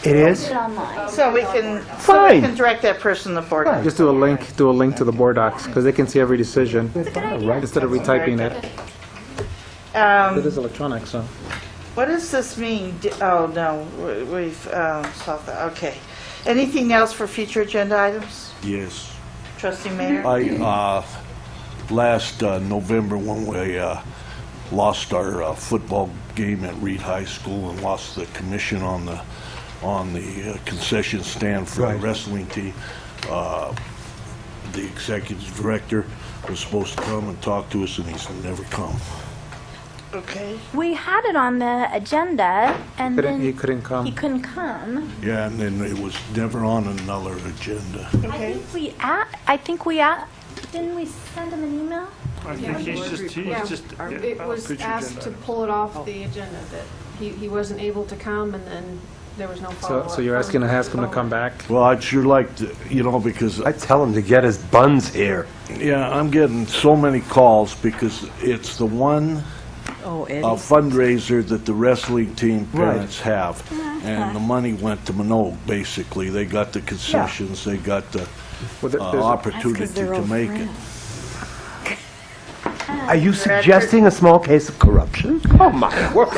It is? Put it online. So we can Fine. direct that person to board. Just do a link to the board docs, because they can see every decision, instead of retyping it. It is electronic, so. What does this mean? Oh, no, we've solved that, okay. Anything else for future agenda items? Yes. Trustee Mayor? Last November, when we lost our football game at Reed High School and lost the commission on the concession stand for the wrestling team, the executive director was supposed to come and talk to us, and he's never come. Okay. we had it on the agenda, and then He couldn't come. he couldn't come. Yeah, and then it was never on another agenda. I think we didn't we send him an email? I think he's just, It was future asked agenda to items. pull it off the agenda, that he wasn't able to come, and then there was no follow-up. So you're asking to ask him to come back? Well, I'd sure like to, because I tell him to get his buns here. yeah, I'm getting so many calls because it's the one Oh, Eddie. fundraiser that the wrestling team parents have. And the money went to Minogue, basically. They got the concessions, they got the Well, there's a- opportunity to make it. Are you suggesting a small case of corruption? Oh, my word.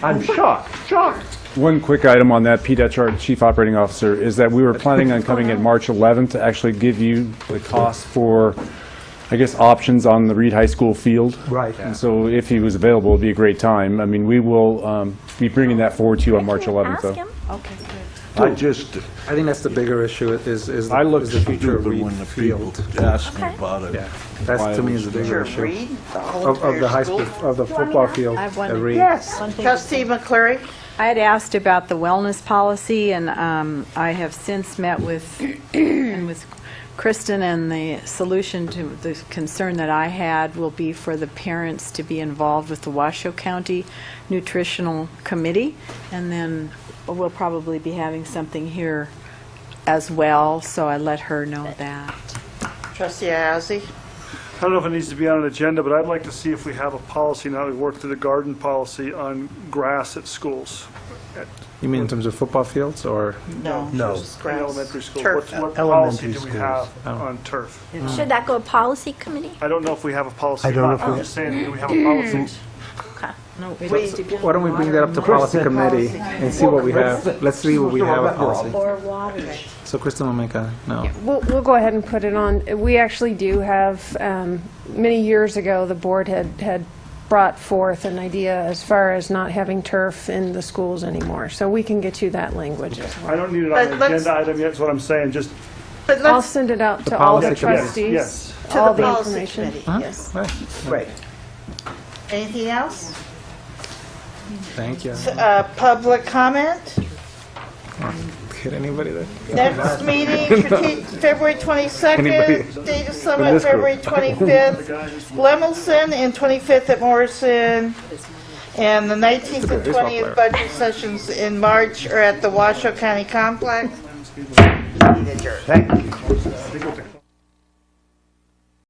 I'm shocked. One quick item on that, Pete Etch, our Chief Operating Officer, is that we were planning on coming in March 11th to actually give you the cost for, I guess, options on the Reed High School field. Right. And so if he was available, it'd be a great time. I mean, we will be bringing that forward to you on March 11th. Ask him. Okay, good. I think that's the bigger issue is I look is the future of stupid Reed when the people Field. ask me about it. Yeah, that's to me is the bigger issue. Reed, the whole Of the entire high school? school, of the football field I have one- at Reed. Yes. One thing- Trustee McClure? I had asked about the wellness policy, and I have since met with Kristen, and the solution to the concern that I had will be for the parents to be involved with the Washoe County Nutritional Committee, and then we'll probably be having something here as well, so I let her know that. Trustee Iazzi? I don't know if it needs to be on an agenda, but I'd like to see if we have a policy, now that we've worked through the garden policy, on grass at schools. You mean in terms of football fields or? No. No. just In grass. elementary schools. Turf. What policy Elementary do we schools. have Oh. on turf? Should that go to policy committee? I don't know if we have a policy. I don't know if I'm we- just saying, do we have a policy? Why don't we bring that up to policy committee and see what we have? Let's see what we have a policy. So Kristen will make a, no. We'll go ahead and put it on. We actually do have, many years ago, the board had brought forth an idea as far as not having turf in the schools anymore. So we can get you that language as well. I don't need it on an agenda item yet, is what I'm saying, just. But I'll let's, send it out The to all the policy committee. trustees. Yes. to All the the policy information. committee, yes. Right. Anything else? Thank you. Public comment? Hit anybody there? Next meeting, February 22nd, Anybody? Data In Summit, this group? February 25th, Lemelson, and 25th at Morrison, and the 19th and baseball 20th player. budget sessions in March are at the Washoe County Complex. Thank you.